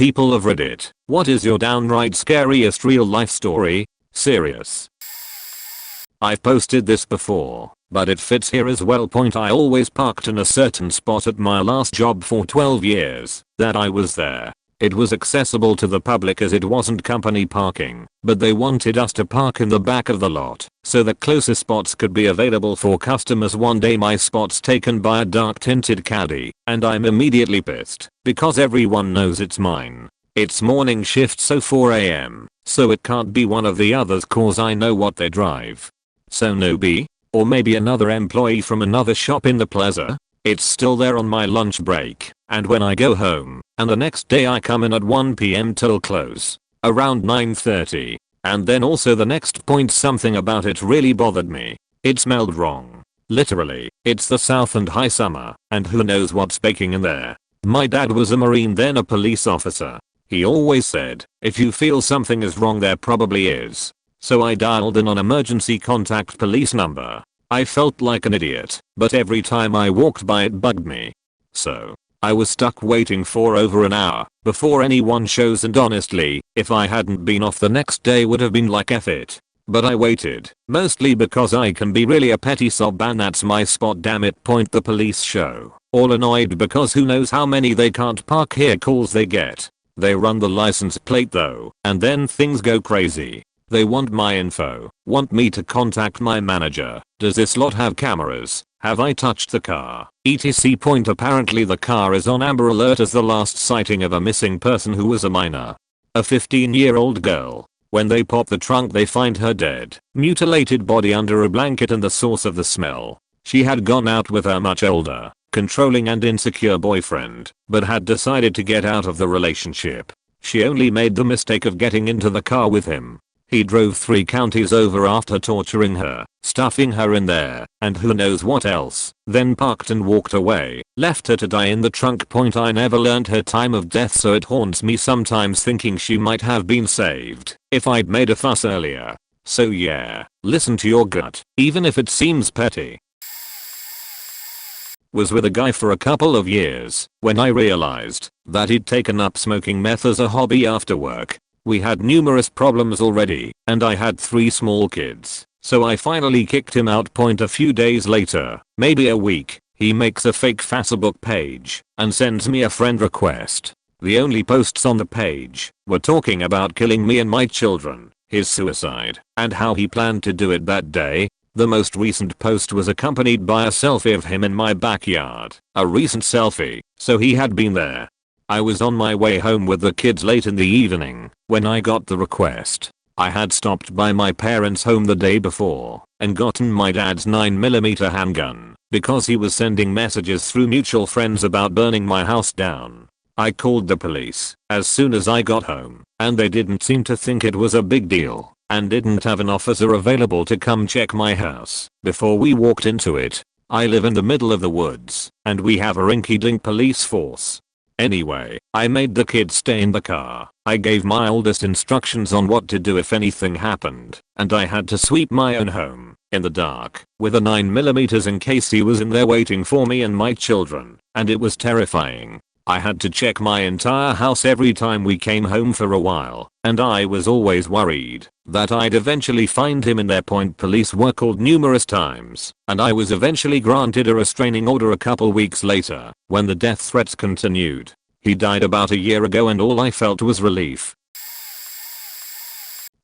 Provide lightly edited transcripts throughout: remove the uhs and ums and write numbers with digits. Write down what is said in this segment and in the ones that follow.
people of Reddit, what is your downright scariest real life story? Serious. I've posted this before, but it fits here as well. I always parked in a certain spot at my last job for 12 years that I was there. It was accessible to the public as it wasn't company parking, but they wanted us to park in the back of the lot so the closest spots could be available for customers. One day my spot's taken by a dark tinted caddy, and I'm immediately pissed because everyone knows it's mine. It's morning shift, so 4 AM, so it can't be one of the others cause I know what they drive. So no B, or maybe another employee from another shop in the plaza. It's still there on my lunch break, and when I go home, and the next day I come in at 1 PM till close, around 9:30, and then also the next point, something about it really bothered me. It smelled wrong. Literally, it's the South and high summer, and who knows what's baking in there. My dad was a Marine, then a police officer. He always said, if you feel something is wrong there probably is. So I dialed in on emergency contact police number. I felt like an idiot, but every time I walked by it bugged me. So I was stuck waiting for over an hour before anyone shows, and honestly, if I hadn't been off the next day would have been like F it. But I waited, mostly because I can be really a petty sob and that's my spot, damn it. The police show, all annoyed because who knows how many they can't park here calls they get. They run the license plate though, and then things go crazy. They want my info, want me to contact my manager. Does this lot have cameras? Have I touched the car? etc. Apparently the car is on Amber Alert as the last sighting of a missing person who was a minor. A 15-year-old girl. When they pop the trunk they find her dead, mutilated body under a blanket and the source of the smell. She had gone out with her much older, controlling and insecure boyfriend, but had decided to get out of the relationship. She only made the mistake of getting into the car with him. He drove 3 counties over after torturing her, stuffing her in there, and who knows what else, then parked and walked away, left her to die in the trunk. I never learned her time of death, so it haunts me sometimes thinking she might have been saved if I'd made a fuss earlier. So yeah, listen to your gut, even if it seems petty. Was with a guy for a couple of years when I realized that he'd taken up smoking meth as a hobby after work. We had numerous problems already, and I had 3 small kids, so I finally kicked him out. A few days later, maybe a week, he makes a fake Facebook page and sends me a friend request. The only posts on the page were talking about killing me and my children, his suicide, and how he planned to do it that day. The most recent post was accompanied by a selfie of him in my backyard, a recent selfie, so he had been there. I was on my way home with the kids late in the evening when I got the request. I had stopped by my parents' home the day before and gotten my dad's 9mm handgun because he was sending messages through mutual friends about burning my house down. I called the police as soon as I got home, and they didn't seem to think it was a big deal and didn't have an officer available to come check my house before we walked into it. I live in the middle of the woods and we have a rinky-dink police force. Anyway, I made the kids stay in the car. I gave my oldest instructions on what to do if anything happened, and I had to sweep my own home, in the dark, with a 9mm in case he was in there waiting for me and my children, and it was terrifying. I had to check my entire house every time we came home for a while, and I was always worried that I'd eventually find him in there. Police were called numerous times, and I was eventually granted a restraining order a couple weeks later when the death threats continued. He died about a year ago and all I felt was relief.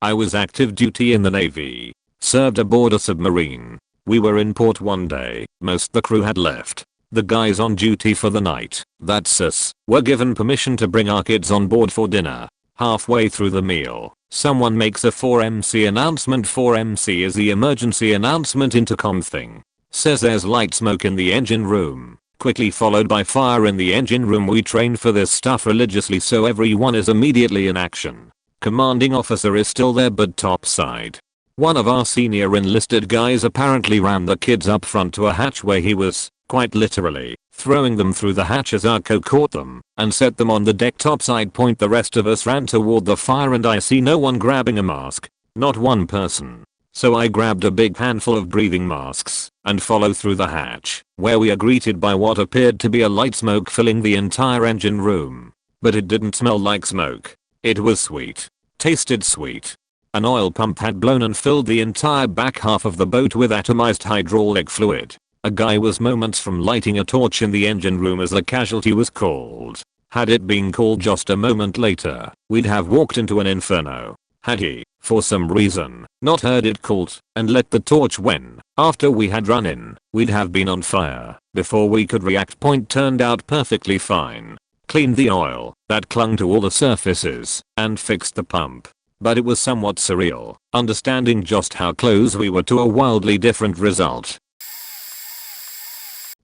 I was active duty in the Navy, served aboard a submarine. We were in port one day, most the crew had left. The guys on duty for the night, that's us, were given permission to bring our kids on board for dinner. Halfway through the meal, someone makes a 4MC announcement. 4MC is the emergency announcement intercom thing. Says there's light smoke in the engine room, quickly followed by fire in the engine room. We train for this stuff religiously, so everyone is immediately in action. Commanding officer is still there but topside. One of our senior enlisted guys apparently ran the kids up front to a hatch where he was, quite literally, throwing them through the hatch as our co caught them and set them on the deck topside. The rest of us ran toward the fire and I see no one grabbing a mask. Not one person. So I grabbed a big handful of breathing masks and followed through the hatch, where we are greeted by what appeared to be a light smoke filling the entire engine room. but it didn't smell like smoke. It was sweet. Tasted sweet. An oil pump had blown and filled the entire back half of the boat with atomized hydraulic fluid. A guy was moments from lighting a torch in the engine room as the casualty was called. Had it been called just a moment later, we'd have walked into an inferno. Had he, for some reason, not heard it called and let the torch when, after we had run in, we'd have been on fire before we could react. Point turned out perfectly fine. Cleaned the oil that clung to all the surfaces and fixed the pump. But it was somewhat surreal, understanding just how close we were to a wildly different result.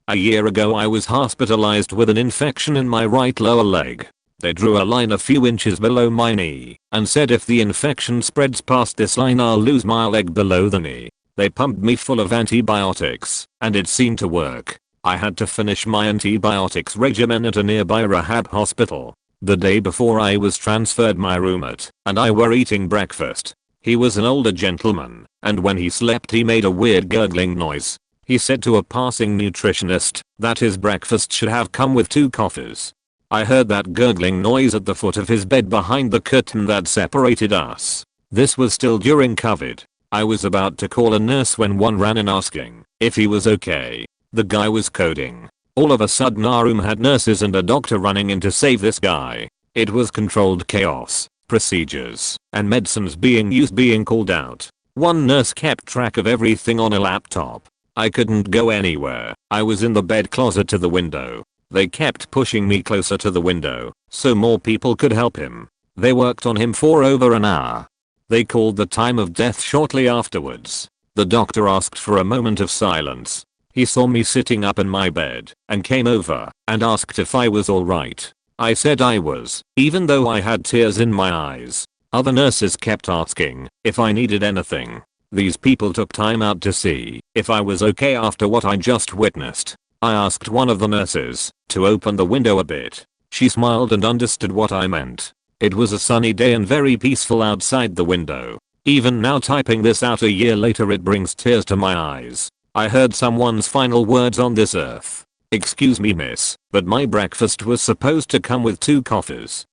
A year ago I was hospitalized with an infection in my right lower leg. They drew a line a few inches below my knee and said if the infection spreads past this line I'll lose my leg below the knee. They pumped me full of antibiotics and it seemed to work. I had to finish my antibiotics regimen at a nearby rehab hospital. The day before I was transferred, my roommate and I were eating breakfast. He was an older gentleman and when he slept he made a weird gurgling noise. He said to a passing nutritionist that his breakfast should have come with 2 coffees. I heard that gurgling noise at the foot of his bed behind the curtain that separated us. This was still during COVID. I was about to call a nurse when one ran in asking if he was okay. The guy was coding. All of a sudden our room had nurses and a doctor running in to save this guy. It was controlled chaos, procedures, and medicines being used being called out. One nurse kept track of everything on a laptop. I couldn't go anywhere. I was in the bed closer to the window. They kept pushing me closer to the window so more people could help him. They worked on him for over an hour. They called the time of death shortly afterwards. The doctor asked for a moment of silence. He saw me sitting up in my bed and came over and asked if I was alright. I said I was, even though I had tears in my eyes. Other nurses kept asking if I needed anything. These people took time out to see if I was okay after what I just witnessed. I asked one of the nurses to open the window a bit. She smiled and understood what I meant. It was a sunny day and very peaceful outside the window. Even now typing this out a year later it brings tears to my eyes. I heard someone's final words on this earth. "Excuse me miss, but my breakfast was supposed to come with 2 coffees."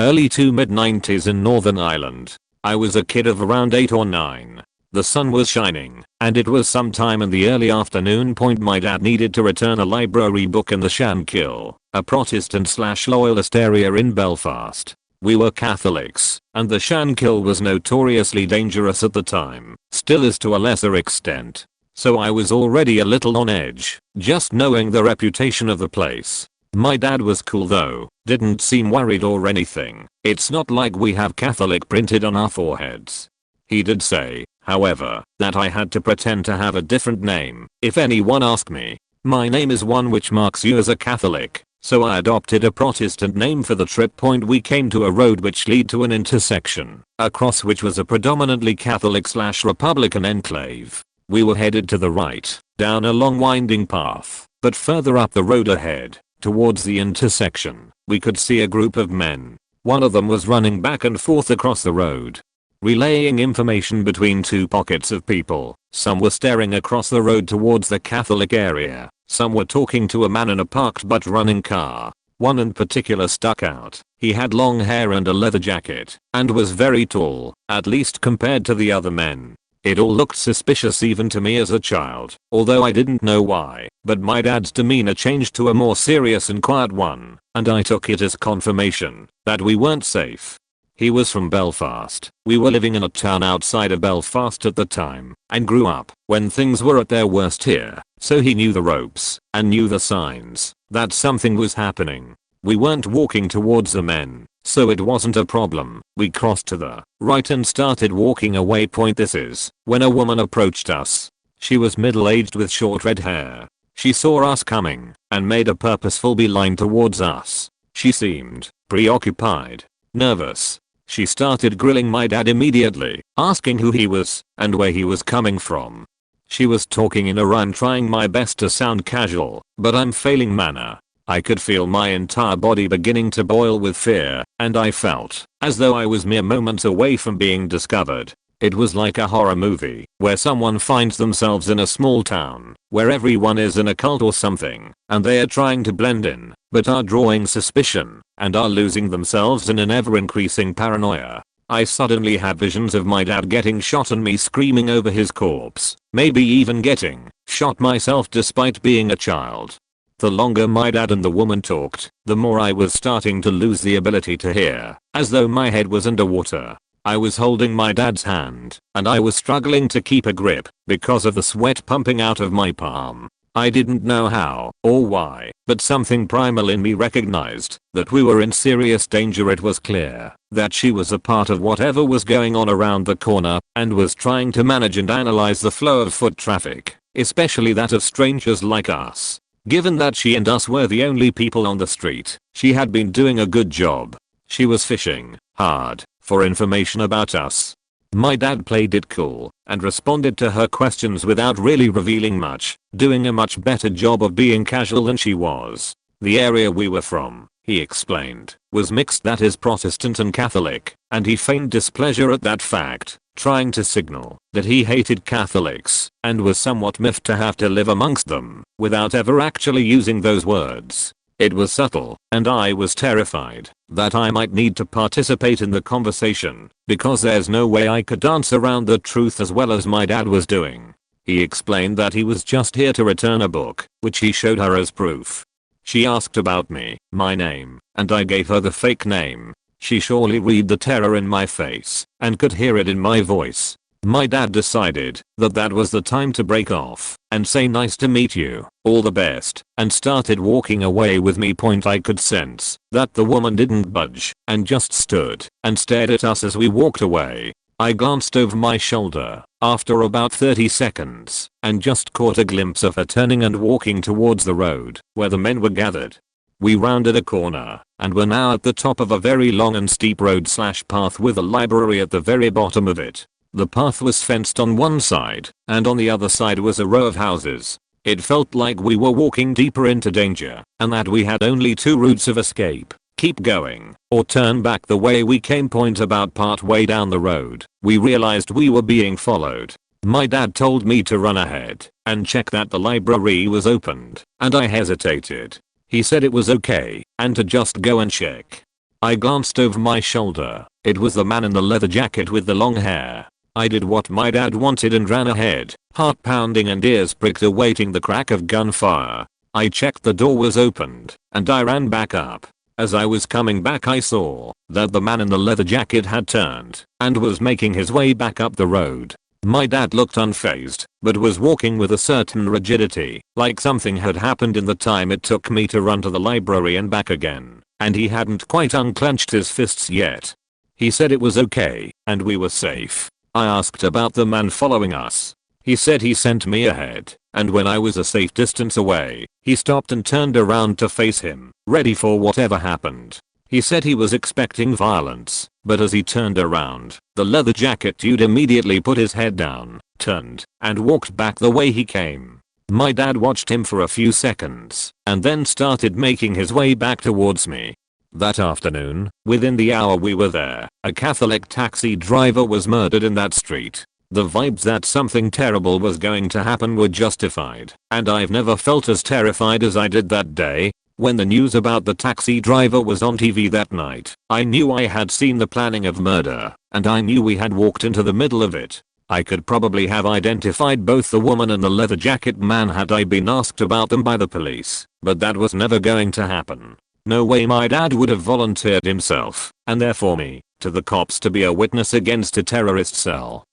Early to mid-90s in Northern Ireland. I was a kid of around 8 or 9. The sun was shining, and it was sometime in the early afternoon. My dad needed to return a library book in the Shankill, a Protestant/loyalist area in Belfast. We were Catholics, and the Shankill was notoriously dangerous at the time, still is to a lesser extent. So I was already a little on edge, just knowing the reputation of the place. My dad was cool though, didn't seem worried or anything. It's not like we have Catholic printed on our foreheads. He did say, however, that I had to pretend to have a different name if anyone asked me. My name is one which marks you as a Catholic, so I adopted a Protestant name for the trip. We came to a road which led to an intersection, across which was a predominantly Catholic/Republican enclave. We were headed to the right, down a long winding path, but further up the road ahead, towards the intersection, we could see a group of men. One of them was running back and forth across the road, relaying information between 2 pockets of people. Some were staring across the road towards the Catholic area. Some were talking to a man in a parked but running car. One in particular stuck out. He had long hair and a leather jacket, and was very tall, at least compared to the other men. It all looked suspicious even to me as a child, although I didn't know why, but my dad's demeanor changed to a more serious and quiet one, and I took it as confirmation that we weren't safe. He was from Belfast. We were living in a town outside of Belfast at the time, and grew up when things were at their worst here, so he knew the ropes and knew the signs that something was happening. We weren't walking towards the men, so it wasn't a problem. We crossed to the right and started walking away. This is when a woman approached us. She was middle-aged with short red hair. She saw us coming and made a purposeful beeline towards us. She seemed preoccupied, nervous. She started grilling my dad immediately, asking who he was and where he was coming from. She was talking in a rhyme, trying my best to sound casual, but I'm failing manner. I could feel my entire body beginning to boil with fear, and I felt as though I was mere moments away from being discovered. It was like a horror movie where someone finds themselves in a small town where everyone is in a cult or something and they are trying to blend in but are drawing suspicion and are losing themselves in an ever-increasing paranoia. I suddenly had visions of my dad getting shot and me screaming over his corpse, maybe even getting shot myself despite being a child. The longer my dad and the woman talked, the more I was starting to lose the ability to hear, as though my head was underwater. I was holding my dad's hand, and I was struggling to keep a grip because of the sweat pumping out of my palm. I didn't know how or why, but something primal in me recognized that we were in serious danger. It was clear that she was a part of whatever was going on around the corner and was trying to manage and analyze the flow of foot traffic, especially that of strangers like us. Given that she and us were the only people on the street, she had been doing a good job. She was fishing hard for information about us. My dad played it cool and responded to her questions without really revealing much, doing a much better job of being casual than she was. The area we were from, he explained, was mixed, that is Protestant and Catholic, and he feigned displeasure at that fact, trying to signal that he hated Catholics and was somewhat miffed to have to live amongst them without ever actually using those words. It was subtle, and I was terrified that I might need to participate in the conversation because there's no way I could dance around the truth as well as my dad was doing. He explained that he was just here to return a book, which he showed her as proof. She asked about me, my name, and I gave her the fake name. She surely read the terror in my face and could hear it in my voice. My dad decided that that was the time to break off and say nice to meet you, all the best, and started walking away with me. I could sense that the woman didn't budge and just stood and stared at us as we walked away. I glanced over my shoulder after about 30 seconds and just caught a glimpse of her turning and walking towards the road where the men were gathered. We rounded a corner and were now at the top of a very long and steep road/path with a library at the very bottom of it. The path was fenced on one side, and on the other side was a row of houses. It felt like we were walking deeper into danger, and that we had only two routes of escape: keep going, or turn back the way we came. About part way down the road, we realized we were being followed. My dad told me to run ahead and check that the library was opened, and I hesitated. He said it was okay, and to just go and check. I glanced over my shoulder. It was the man in the leather jacket with the long hair. I did what my dad wanted and ran ahead, heart pounding and ears pricked, awaiting the crack of gunfire. I checked the door was opened, and I ran back up. As I was coming back, I saw that the man in the leather jacket had turned and was making his way back up the road. My dad looked unfazed, but was walking with a certain rigidity, like something had happened in the time it took me to run to the library and back again, and he hadn't quite unclenched his fists yet. He said it was okay, and we were safe. I asked about the man following us. He said he sent me ahead, and when I was a safe distance away, he stopped and turned around to face him, ready for whatever happened. He said he was expecting violence, but as he turned around, the leather jacket dude immediately put his head down, turned, and walked back the way he came. My dad watched him for a few seconds, and then started making his way back towards me. That afternoon, within the hour we were there, a Catholic taxi driver was murdered in that street. The vibes that something terrible was going to happen were justified, and I've never felt as terrified as I did that day. When the news about the taxi driver was on TV that night, I knew I had seen the planning of murder, and I knew we had walked into the middle of it. I could probably have identified both the woman and the leather jacket man had I been asked about them by the police, but that was never going to happen. No way my dad would have volunteered himself, and therefore me, to the cops to be a witness against a terrorist cell.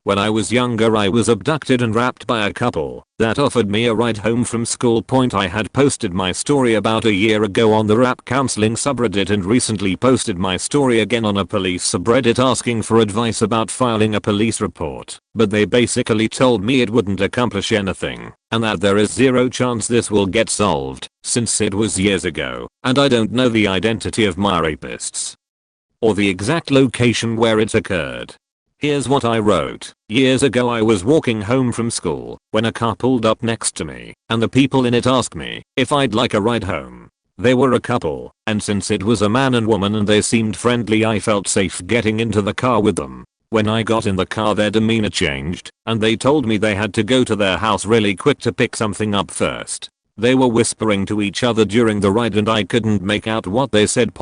When I was younger, I was abducted and raped by a couple that offered me a ride home from school. I had posted my story about a year ago on the rap counseling subreddit and recently posted my story again on a police subreddit asking for advice about filing a police report, but they basically told me it wouldn't accomplish anything and that there is zero chance this will get solved since it was years ago and I don't know the identity of my rapists or the exact location where it occurred. Here's what I wrote. Years ago I was walking home from school when a car pulled up next to me and the people in it asked me if I'd like a ride home. They were a couple, and since it was a man and woman and they seemed friendly, I felt safe getting into the car with them. When I got in the car, their demeanor changed, and they told me they had to go to their house really quick to pick something up first. They were whispering to each other during the ride and I couldn't make out what they said.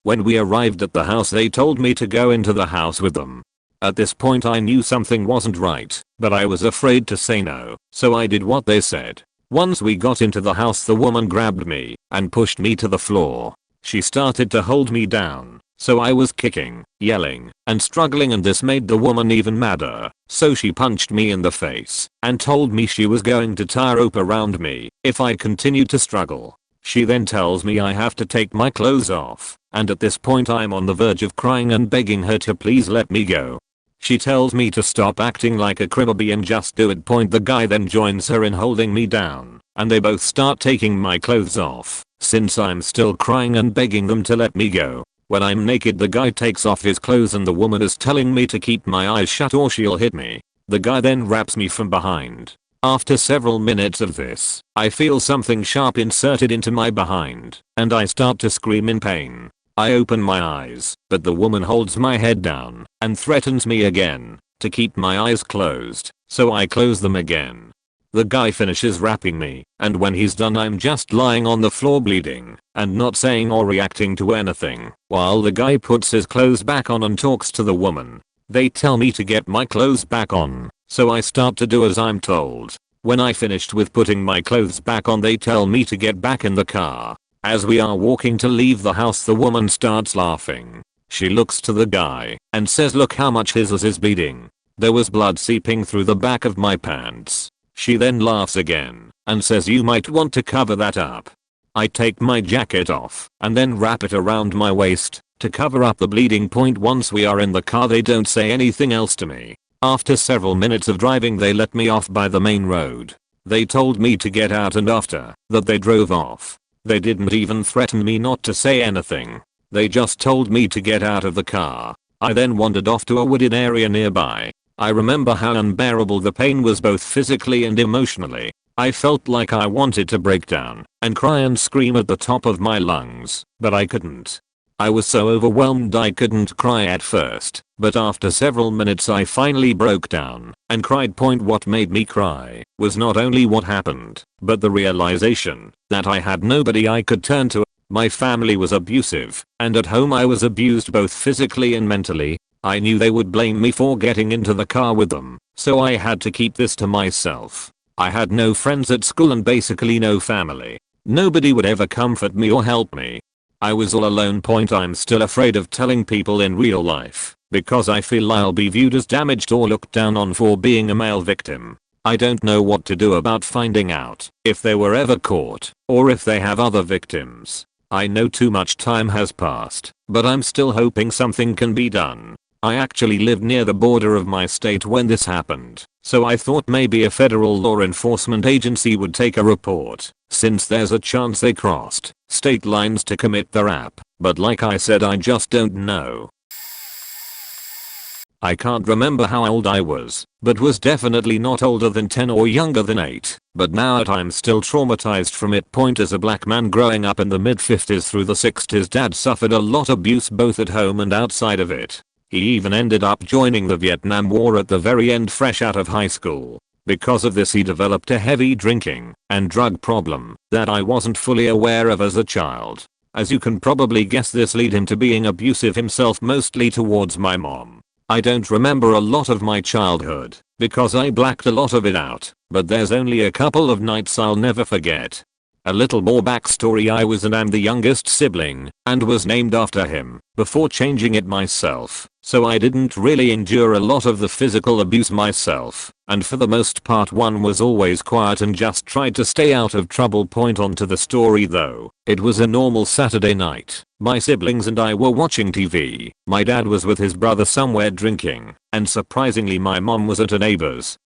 When we arrived at the house, they told me to go into the house with them. At this point I knew something wasn't right, but I was afraid to say no, so I did what they said. Once we got into the house, the woman grabbed me and pushed me to the floor. She started to hold me down, so I was kicking, yelling, and struggling, and this made the woman even madder. So she punched me in the face and told me she was going to tie a rope around me if I continued to struggle. She then tells me I have to take my clothes off, and at this point I'm on the verge of crying and begging her to please let me go. She tells me to stop acting like a crybaby and just do it. The guy then joins her in holding me down, and they both start taking my clothes off, since I'm still crying and begging them to let me go. When I'm naked, the guy takes off his clothes and the woman is telling me to keep my eyes shut or she'll hit me. The guy then wraps me from behind. After several minutes of this, I feel something sharp inserted into my behind, and I start to scream in pain. I open my eyes, but the woman holds my head down and threatens me again to keep my eyes closed, so I close them again. The guy finishes wrapping me, and when he's done I'm just lying on the floor bleeding and not saying or reacting to anything, while the guy puts his clothes back on and talks to the woman. They tell me to get my clothes back on, so I start to do as I'm told. When I finished with putting my clothes back on, they tell me to get back in the car. As we are walking to leave the house, the woman starts laughing. She looks to the guy and says, "Look how much his is bleeding." There was blood seeping through the back of my pants. She then laughs again and says, "You might want to cover that up." I take my jacket off and then wrap it around my waist to cover up the bleeding. Once we are in the car, they don't say anything else to me. After several minutes of driving, they let me off by the main road. They told me to get out, and after that they drove off. They didn't even threaten me not to say anything. They just told me to get out of the car. I then wandered off to a wooded area nearby. I remember how unbearable the pain was, both physically and emotionally. I felt like I wanted to break down and cry and scream at the top of my lungs, but I couldn't. I was so overwhelmed I couldn't cry at first, but after several minutes I finally broke down and cried. What made me cry was not only what happened, but the realization that I had nobody I could turn to. My family was abusive, and at home I was abused both physically and mentally. I knew they would blame me for getting into the car with them, so I had to keep this to myself. I had no friends at school and basically no family. Nobody would ever comfort me or help me. I was all alone. I'm still afraid of telling people in real life because I feel I'll be viewed as damaged or looked down on for being a male victim. I don't know what to do about finding out if they were ever caught or if they have other victims. I know too much time has passed, but I'm still hoping something can be done. I actually lived near the border of my state when this happened, so I thought maybe a federal law enforcement agency would take a report, since there's a chance they crossed state lines to commit the rap, but like I said, I just don't know. I can't remember how old I was, but was definitely not older than 10 or younger than 8, but now I'm still traumatized from it. As a black man growing up in the mid-50s through the 60s, dad suffered a lot of abuse both at home and outside of it. He even ended up joining the Vietnam War at the very end, fresh out of high school. Because of this, he developed a heavy drinking and drug problem that I wasn't fully aware of as a child. As you can probably guess, this led him to being abusive himself, mostly towards my mom. I don't remember a lot of my childhood because I blacked a lot of it out, but there's only a couple of nights I'll never forget. A little more backstory: I was and am the youngest sibling and was named after him before changing it myself, so I didn't really endure a lot of the physical abuse myself, and for the most part one was always quiet and just tried to stay out of trouble. On to the story though. It was a normal Saturday night. My siblings and I were watching TV. My dad was with his brother somewhere drinking, and surprisingly my mom was at a neighbor's.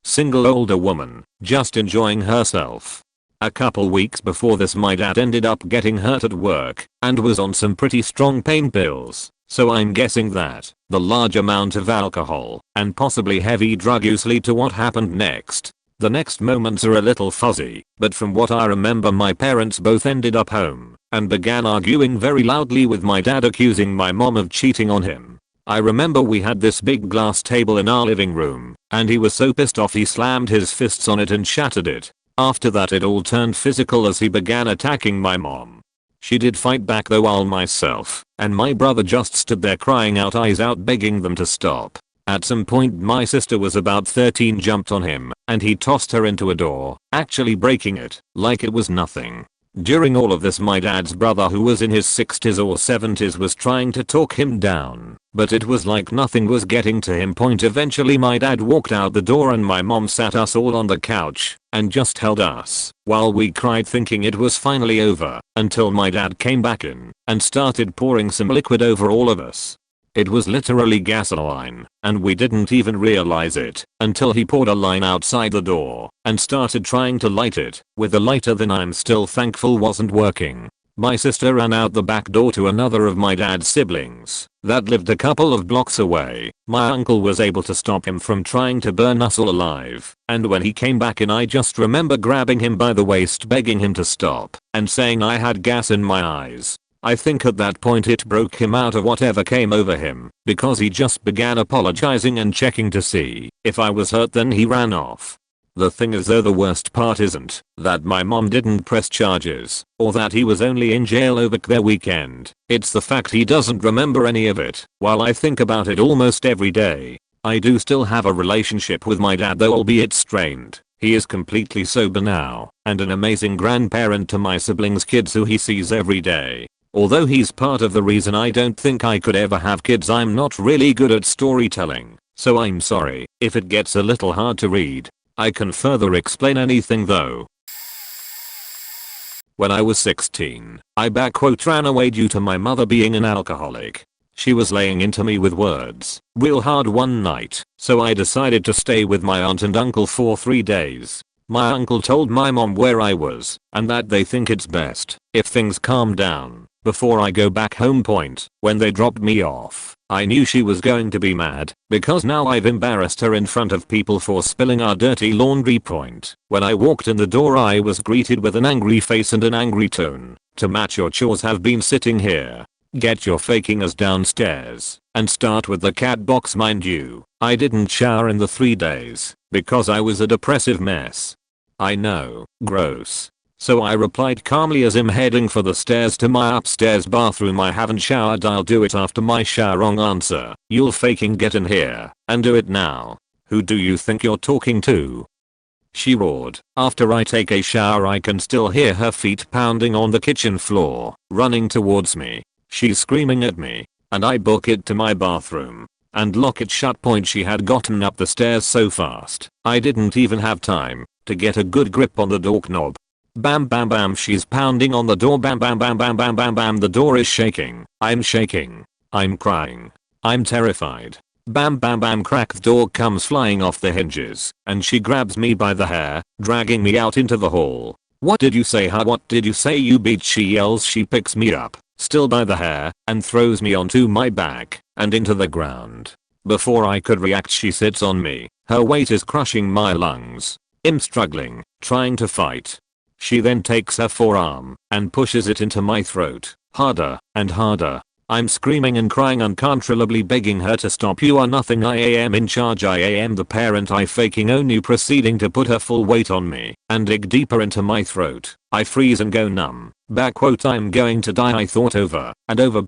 Single older woman, just enjoying herself. A couple weeks before this, my dad ended up getting hurt at work and was on some pretty strong pain pills, so I'm guessing that the large amount of alcohol and possibly heavy drug use lead to what happened next. The next moments are a little fuzzy, but from what I remember my parents both ended up home and began arguing very loudly with my dad accusing my mom of cheating on him. I remember we had this big glass table in our living room, and he was so pissed off he slammed his fists on it and shattered it. After that it all turned physical as he began attacking my mom. She did fight back though while myself and my brother just stood there crying out eyes out begging them to stop. At some point my sister was about 13 jumped on him and he tossed her into a door, actually breaking it like it was nothing. During all of this my dad's brother who was in his 60s or 70s was trying to talk him down, but it was like nothing was getting to him. Eventually my dad walked out the door and my mom sat us all on the couch and just held us while we cried thinking it was finally over until my dad came back in and started pouring some liquid over all of us. It was literally gasoline, and we didn't even realize it until he poured a line outside the door and started trying to light it with a lighter that I'm still thankful wasn't working. My sister ran out the back door to another of my dad's siblings that lived a couple of blocks away. My uncle was able to stop him from trying to burn us all alive, and when he came back in I just remember grabbing him by the waist begging him to stop and saying I had gas in my eyes. I think at that point it broke him out of whatever came over him because he just began apologizing and checking to see if I was hurt, then he ran off. The thing is though, the worst part isn't that my mom didn't press charges or that he was only in jail over their weekend. It's the fact he doesn't remember any of it. While I think about it almost every day, I do still have a relationship with my dad though albeit strained. He is completely sober now and an amazing grandparent to my siblings' kids who he sees every day. Although he's part of the reason I don't think I could ever have kids. I'm not really good at storytelling, so I'm sorry if it gets a little hard to read. I can further explain anything though. When I was 16, I ran away due to my mother being an alcoholic. She was laying into me with words real hard one night, so I decided to stay with my aunt and uncle for 3 days. My uncle told my mom where I was and that they think it's best if things calm down before I go back home. When they dropped me off, I knew she was going to be mad because now I've embarrassed her in front of people for spilling our dirty laundry. When I walked in the door I was greeted with an angry face and an angry tone. To match your chores have been sitting here. Get your faking ass downstairs and start with the cat box. Mind you, I didn't shower in the 3 days because I was a depressive mess. I know, gross. So I replied calmly as I'm heading for the stairs to my upstairs bathroom. I haven't showered, I'll do it after my shower. Wrong answer. You'll faking get in here and do it now. Who do you think you're talking to? She roared. After I take a shower I can still hear her feet pounding on the kitchen floor, running towards me. She's screaming at me, and I book it to my bathroom and lock it shut. She had gotten up the stairs so fast I didn't even have time to get a good grip on the doorknob. Bam bam bam, she's pounding on the door. Bam bam bam bam bam bam bam, the door is shaking. I'm shaking. I'm crying. I'm terrified. Bam bam bam, crack, the door comes flying off the hinges and she grabs me by the hair, dragging me out into the hall. What did you say, huh? What did you say, you bitch? She yells. She picks me up, still by the hair, and throws me onto my back and into the ground. Before I could react she sits on me. Her weight is crushing my lungs. I'm struggling, trying to fight. She then takes her forearm and pushes it into my throat, harder and harder. I'm screaming and crying uncontrollably, begging her to stop. You are nothing. I am in charge. I am the parent. I faking only, proceeding to put her full weight on me and dig deeper into my throat. I freeze and go numb. I'm going to die. I thought over and over.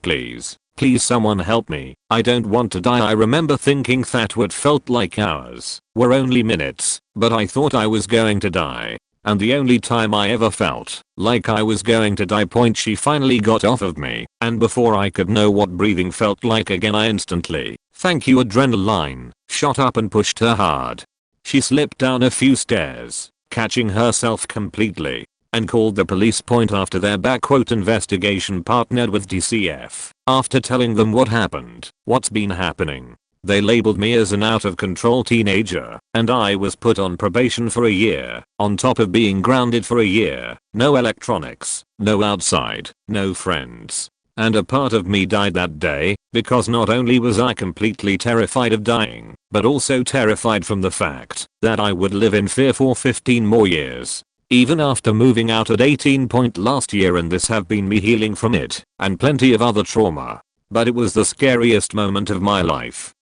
Please. Please someone help me. I don't want to die. I remember thinking that what felt like hours were only minutes, but I thought I was going to die. And the only time I ever felt like I was going to die. She finally got off of me, and before I could know what breathing felt like again I instantly, thank you adrenaline, shot up and pushed her hard. She slipped down a few stairs, catching herself completely, and called the police. After their investigation partnered with DCF. After telling them what happened, what's been happening, they labeled me as an out-of-control teenager, and I was put on probation for a year, on top of being grounded for a year. No electronics, no outside, no friends. And a part of me died that day, because not only was I completely terrified of dying, but also terrified from the fact that I would live in fear for 15 more years. Even after moving out at 18 last year, and this have been me healing from it, and plenty of other trauma. But it was the scariest moment of my life.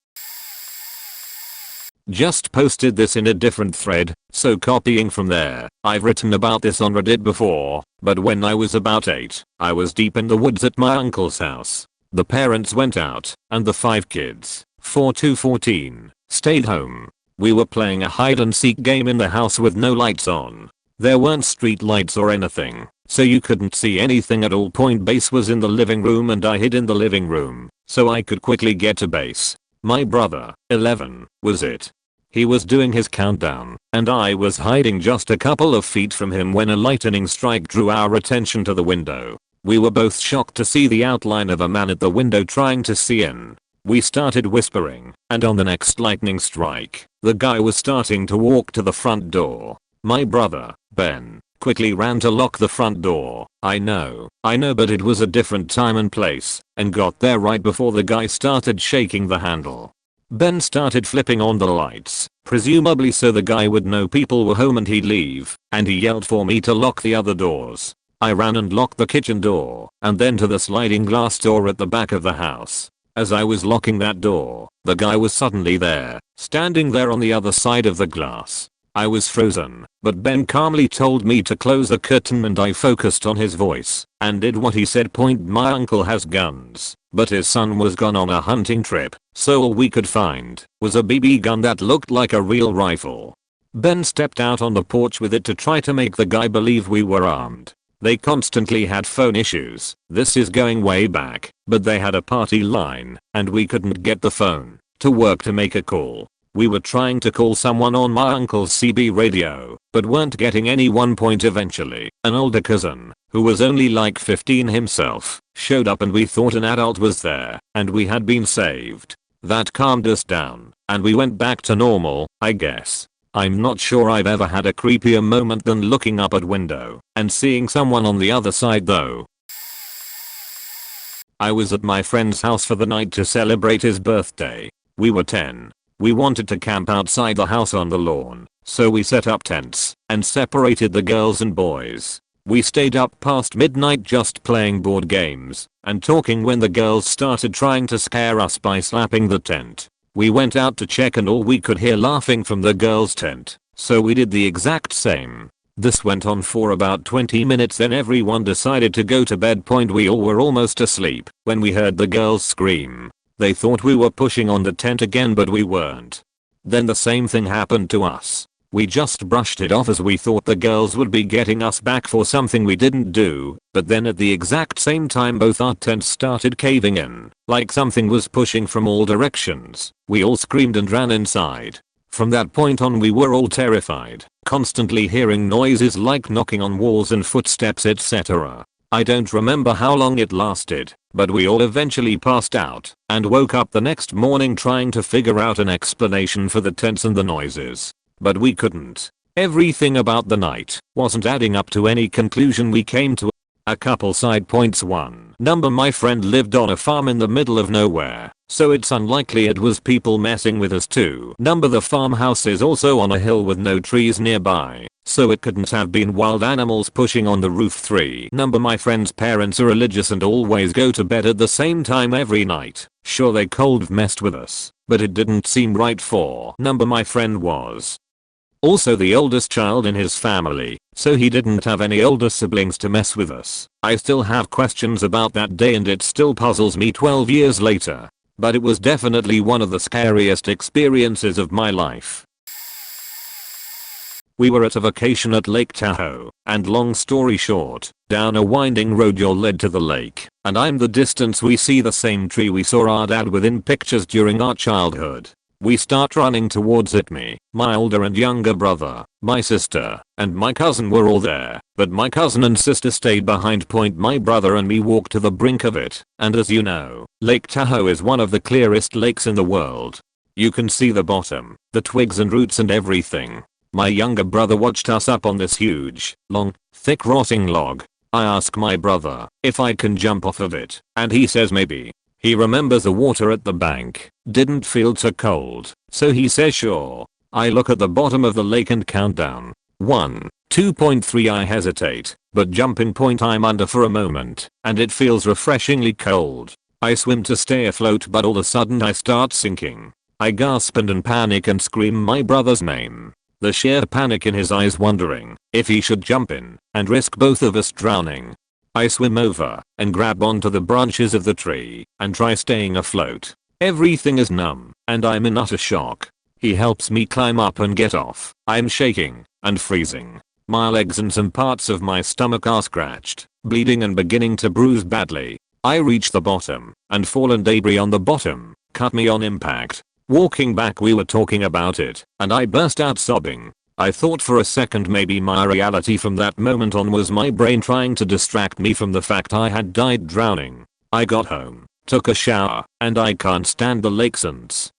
Just posted this in a different thread, so copying from there. I've written about this on Reddit before, but when I was about 8, I was deep in the woods at my uncle's house. The parents went out, and the 5 kids, 4 to 14, stayed home. We were playing a hide and seek game in the house with no lights on. There weren't street lights or anything, so you couldn't see anything at all. Point base was in the living room, and I hid in the living room, so I could quickly get to base. My brother, 11, was it. He was doing his countdown, and I was hiding just a couple of feet from him when a lightning strike drew our attention to the window. We were both shocked to see the outline of a man at the window trying to see in. We started whispering, and on the next lightning strike, the guy was starting to walk to the front door. My brother, Ben, quickly ran to lock the front door. I know, but it was a different time and place, and got there right before the guy started shaking the handle. Ben started flipping on the lights, presumably so the guy would know people were home and he'd leave, and he yelled for me to lock the other doors. I ran and locked the kitchen door, and then to the sliding glass door at the back of the house. As I was locking that door, the guy was suddenly there, standing there on the other side of the glass. I was frozen, but Ben calmly told me to close the curtain, and I focused on his voice and did what he said. My uncle has guns, but his son was gone on a hunting trip, so all we could find was a BB gun that looked like a real rifle. Ben stepped out on the porch with it to try to make the guy believe we were armed. They constantly had phone issues. This is going way back, but they had a party line, and we couldn't get the phone to work to make a call. We were trying to call someone on my uncle's CB radio, but weren't getting anyone. Eventually, an older cousin, who was only like 15 himself, showed up, and we thought an adult was there, and we had been saved. That calmed us down, and we went back to normal, I guess. I'm not sure I've ever had a creepier moment than looking up at window and seeing someone on the other side though. I was at my friend's house for the night to celebrate his birthday. We were 10. We wanted to camp outside the house on the lawn, so we set up tents and separated the girls and boys. We stayed up past midnight just playing board games and talking when the girls started trying to scare us by slapping the tent. We went out to check, and all we could hear laughing from the girls' tent, so we did the exact same. This went on for about 20 minutes, then everyone decided to go to bed. We all were almost asleep when we heard the girls scream. They thought we were pushing on the tent again, but we weren't. Then the same thing happened to us. We just brushed it off as we thought the girls would be getting us back for something we didn't do, but then at the exact same time both our tents started caving in, like something was pushing from all directions. We all screamed and ran inside. From that point on we were all terrified, constantly hearing noises like knocking on walls and footsteps, etc. I don't remember how long it lasted, but we all eventually passed out and woke up the next morning trying to figure out an explanation for the tents and the noises. But we couldn't. Everything about the night wasn't adding up to any conclusion we came to. A couple side points. 1. My friend lived on a farm in the middle of nowhere, so it's unlikely it was people messing with us. 2. The farmhouse is also on a hill with no trees nearby, so it couldn't have been wild animals pushing on the roof. 3. My friend's parents are religious and always go to bed at the same time every night. Sure, they cold messed with us, but it didn't seem right. 4. My friend was also the oldest child in his family, so he didn't have any older siblings to mess with us. I still have questions about that day, and it still puzzles me 12 years later. But it was definitely one of the scariest experiences of my life. We were at a vacation at Lake Tahoe, and long story short, down a winding road you're led to the lake, and in the distance we see the same tree we saw our dad with in pictures during our childhood. We start running towards it. Me, my older and younger brother, my sister, and my cousin were all there, but my cousin and sister stayed behind. My brother and me walked to the brink of it, and as you know, Lake Tahoe is one of the clearest lakes in the world. You can see the bottom, the twigs and roots and everything. My younger brother watched us up on this huge, long, thick rotting log. I ask my brother if I can jump off of it, and he says maybe. He remembers the water at the bank didn't feel so cold, so he says sure. I look at the bottom of the lake and count down. 1, 2.3. I hesitate, but jumping point I'm under for a moment, and it feels refreshingly cold. I swim to stay afloat, but all of a sudden I start sinking. I gasp and panic and scream my brother's name. The sheer panic in his eyes, wondering if he should jump in and risk both of us drowning. I swim over and grab onto the branches of the tree and try staying afloat. Everything is numb and I'm in utter shock. He helps me climb up and get off. I'm shaking and freezing. My legs and some parts of my stomach are scratched, bleeding and beginning to bruise badly. I reach the bottom and fallen debris on the bottom cut me on impact. Walking back we were talking about it and I burst out sobbing. I thought for a second maybe my reality from that moment on was my brain trying to distract me from the fact I had died drowning. I got home, took a shower, and I can't stand the lake since.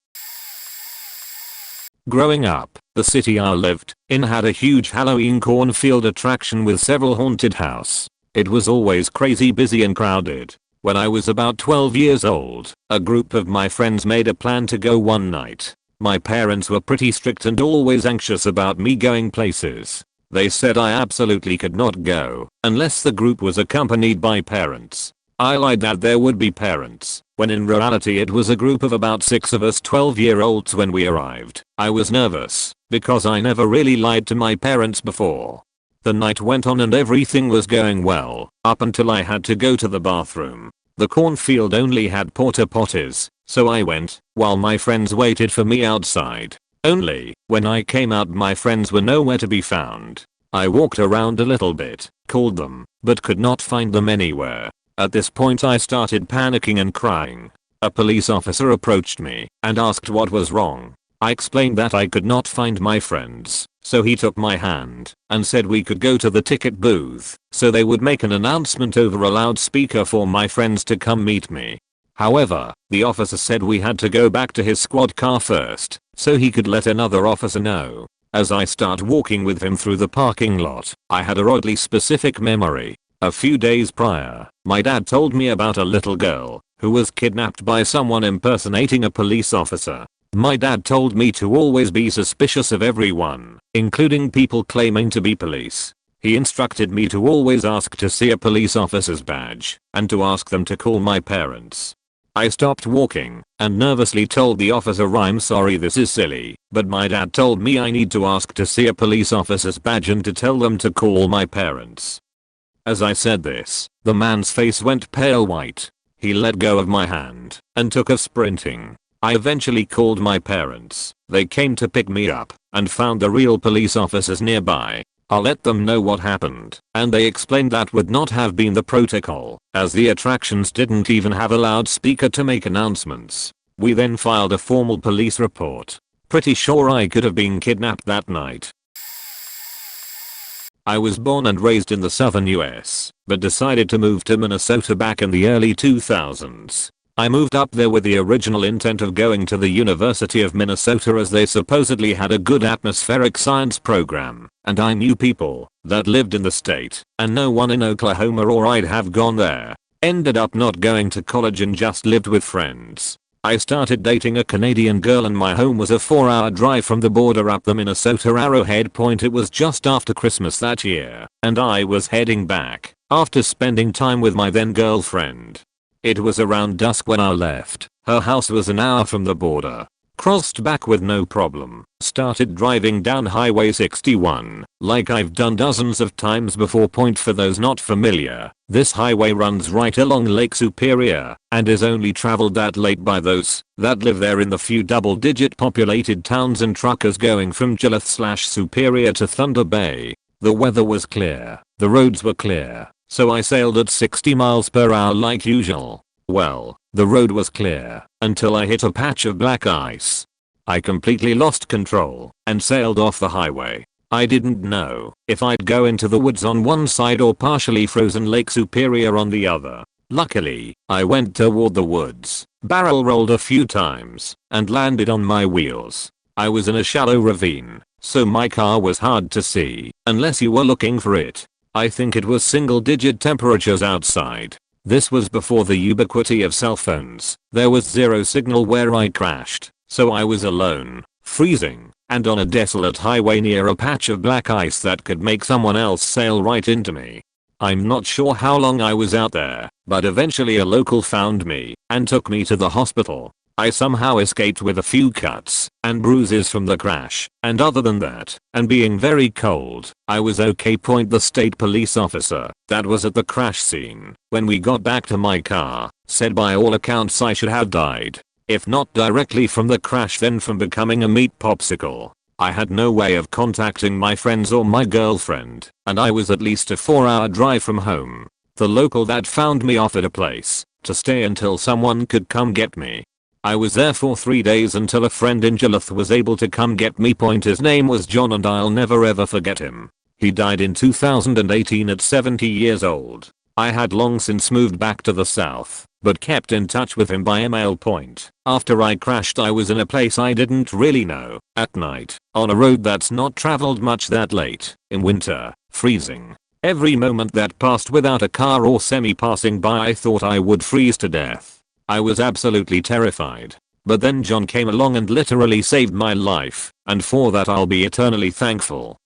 Growing up, the city I lived in had a huge Halloween cornfield attraction with several haunted houses. It was always crazy busy and crowded. When I was about 12 years old, a group of my friends made a plan to go one night. My parents were pretty strict and always anxious about me going places. They said I absolutely could not go unless the group was accompanied by parents. I lied that there would be parents, when in reality it was a group of about 6 of us 12-year-olds when we arrived. I was nervous because I never really lied to my parents before. The night went on and everything was going well, up until I had to go to the bathroom. The cornfield only had porta potties, so I went, while my friends waited for me outside. Only, when I came out my friends were nowhere to be found. I walked around a little bit, called them, but could not find them anywhere. At this point I started panicking and crying. A police officer approached me and asked what was wrong. I explained that I could not find my friends, so he took my hand and said we could go to the ticket booth so they would make an announcement over a loudspeaker for my friends to come meet me. However, the officer said we had to go back to his squad car first so he could let another officer know. As I start walking with him through the parking lot, I had a oddly specific memory. A few days prior, my dad told me about a little girl who was kidnapped by someone impersonating a police officer. My dad told me to always be suspicious of everyone, including people claiming to be police. He instructed me to always ask to see a police officer's badge and to ask them to call my parents. I stopped walking and nervously told the officer I'm sorry this is silly, but my dad told me I need to ask to see a police officer's badge and to tell them to call my parents. As I said this, the man's face went pale white. He let go of my hand and took off sprinting. I eventually called my parents. They came to pick me up and found the real police officers nearby. I let them know what happened, and they explained that would not have been the protocol, as the attractions didn't even have a loudspeaker to make announcements. We then filed a formal police report. Pretty sure I could have been kidnapped that night. I was born and raised in the southern US, but decided to move to Minnesota back in the early 2000s. I moved up there with the original intent of going to the University of Minnesota as they supposedly had a good atmospheric science program, and I knew people that lived in the state, and no one in Oklahoma or I'd have gone there. Ended up not going to college and just lived with friends. I started dating a Canadian girl and my home was a 4-hour drive from the border up the Minnesota Arrowhead Point. It was just after Christmas that year, and I was heading back after spending time with my then girlfriend. It was around dusk when I left. Her house was an hour from the border. Crossed back with no problem. Started driving down Highway 61, like I've done dozens of times before. Point for those not familiar, this highway runs right along Lake Superior and is only traveled that late by those that live there in the few double-digit populated towns and truckers going from Gillette/Superior to Thunder Bay. The weather was clear, the roads were clear, so I sailed at 60 miles per hour like usual. Well, the road was clear until I hit a patch of black ice. I completely lost control and sailed off the highway. I didn't know if I'd go into the woods on one side or partially frozen Lake Superior on the other. Luckily, I went toward the woods, barrel rolled a few times, and landed on my wheels. I was in a shallow ravine, so my car was hard to see unless you were looking for it. I think it was single-digit temperatures outside. This was before the ubiquity of cell phones. There was zero signal where I crashed, so I was alone, freezing, and on a desolate highway near a patch of black ice that could make someone else sail right into me. I'm not sure how long I was out there, but eventually a local found me and took me to the hospital. I somehow escaped with a few cuts and bruises from the crash, and other than that, and being very cold, I was okay. The state police officer that was at the crash scene when we got back to my car said by all accounts I should have died. If not directly from the crash, then from becoming a meat popsicle. I had no way of contacting my friends or my girlfriend, and I was at least a 4-hour drive from home. The local that found me offered a place to stay until someone could come get me. I was there for 3 days until a friend in Gillith was able to come get me. His name was John and I'll never ever forget him. He died in 2018 at 70 years old. I had long since moved back to the south, but kept in touch with him by email. After I crashed, I was in a place I didn't really know, at night, on a road that's not traveled much that late, in winter, freezing. Every moment that passed without a car or semi passing by, I thought I would freeze to death. I was absolutely terrified. But then John came along and literally saved my life, and for that I'll be eternally thankful.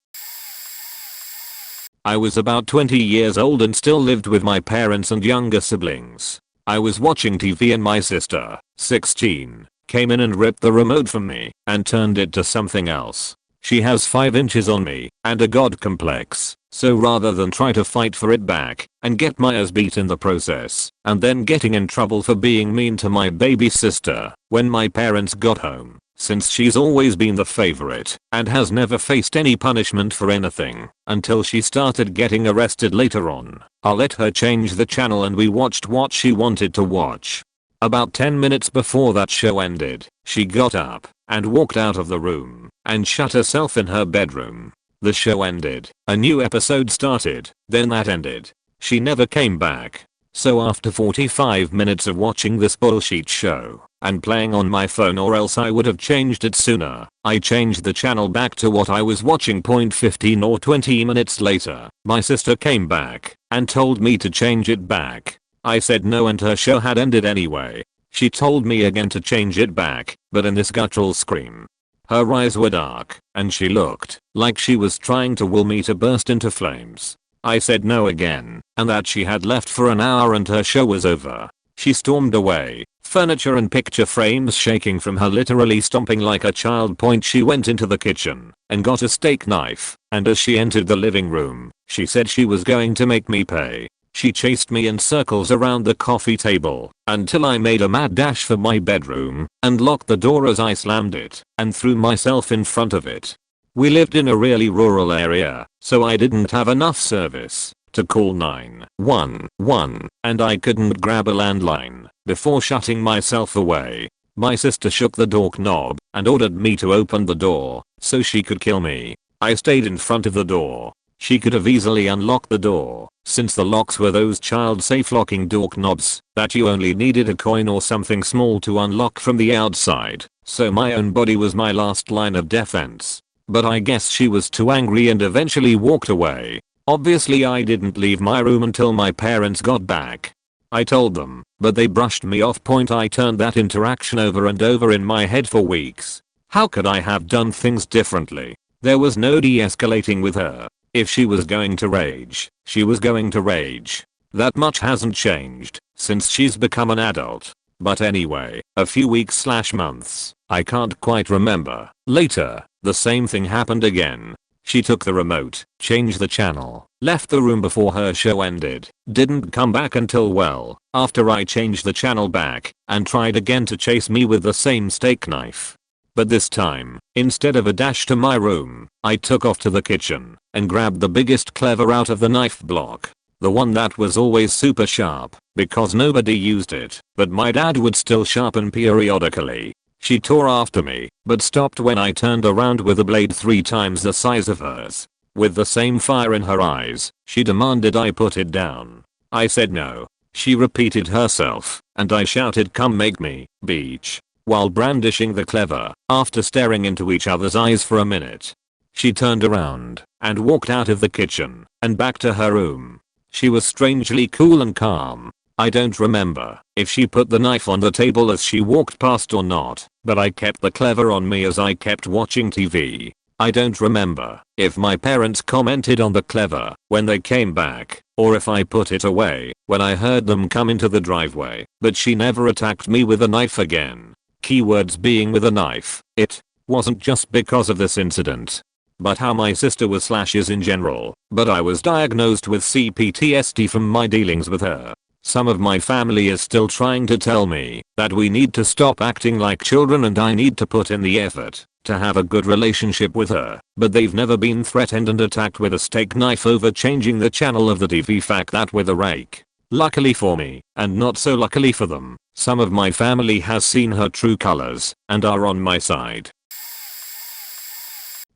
I was about 20 years old and still lived with my parents and younger siblings. I was watching TV and my sister, 16, came in and ripped the remote from me and turned it to something else. She has 5 inches on me and a god complex, so rather than try to fight for it back and get my ass beat in the process and then getting in trouble for being mean to my baby sister when my parents got home, since she's always been the favorite and has never faced any punishment for anything until she started getting arrested later on, I let her change the channel and we watched what she wanted to watch. About 10 minutes before that show ended, she got up and walked out of the room and shut herself in her bedroom. The show ended, a new episode started, then that ended. She never came back. So after 45 minutes of watching this bullshit show and playing on my phone, or else I would have changed it sooner, I changed the channel back to what I was watching. 15 or 20 minutes later, my sister came back and told me to change it back. I said no and her show had ended anyway. She told me again to change it back, but in this guttural scream. Her eyes were dark, and she looked like she was trying to will me to burst into flames. I said no again, and that she had left for an hour and her show was over. She stormed away, furniture and picture frames shaking from her, literally stomping like a child. She went into the kitchen and got a steak knife, and as she entered the living room, she said she was going to make me pay. She chased me in circles around the coffee table until I made a mad dash for my bedroom and locked the door as I slammed it and threw myself in front of it. We lived in a really rural area, so I didn't have enough service to call 911, and I couldn't grab a landline before shutting myself away. My sister shook the door knob and ordered me to open the door so she could kill me. I stayed in front of the door. She could have easily unlocked the door, since the locks were those child-safe locking door knobs that you only needed a coin or something small to unlock from the outside, so my own body was my last line of defense. But I guess she was too angry and eventually walked away. Obviously I didn't leave my room until my parents got back. I told them, but they brushed me off. I turned that interaction over and over in my head for weeks. How could I have done things differently? There was no de-escalating with her. If she was going to rage, she was going to rage. That much hasn't changed since she's become an adult. But anyway, a few weeks/months, I can't quite remember, later, the same thing happened again. She took the remote, changed the channel, left the room before her show ended, didn't come back until well after I changed the channel back, and tried again to chase me with the same steak knife. But this time, instead of a dash to my room, I took off to the kitchen and grabbed the biggest cleaver out of the knife block. The one that was always super sharp, because nobody used it, but my dad would still sharpen periodically. She tore after me, but stopped when I turned around with a blade 3 times the size of hers. With the same fire in her eyes, she demanded I put it down. I said no. She repeated herself, and I shouted, "Come make me, beach," while brandishing the cleaver, after staring into each other's eyes for a minute. She turned around and walked out of the kitchen and back to her room. She was strangely cool and calm. I don't remember if she put the knife on the table as she walked past or not, but I kept the clever on me as I kept watching TV. I don't remember if my parents commented on the clever when they came back, or if I put it away when I heard them come into the driveway, but she never attacked me with a knife again. Keywords being with a knife. It wasn't just because of this incident, but how my sister was slashes in general, but I was diagnosed with CPTSD from my dealings with her. Some of my family is still trying to tell me that we need to stop acting like children and I need to put in the effort to have a good relationship with her, but they've never been threatened and attacked with a steak knife over changing the channel of the TV, fact that with a rake. Luckily for me, and not so luckily for them, some of my family has seen her true colors and are on my side.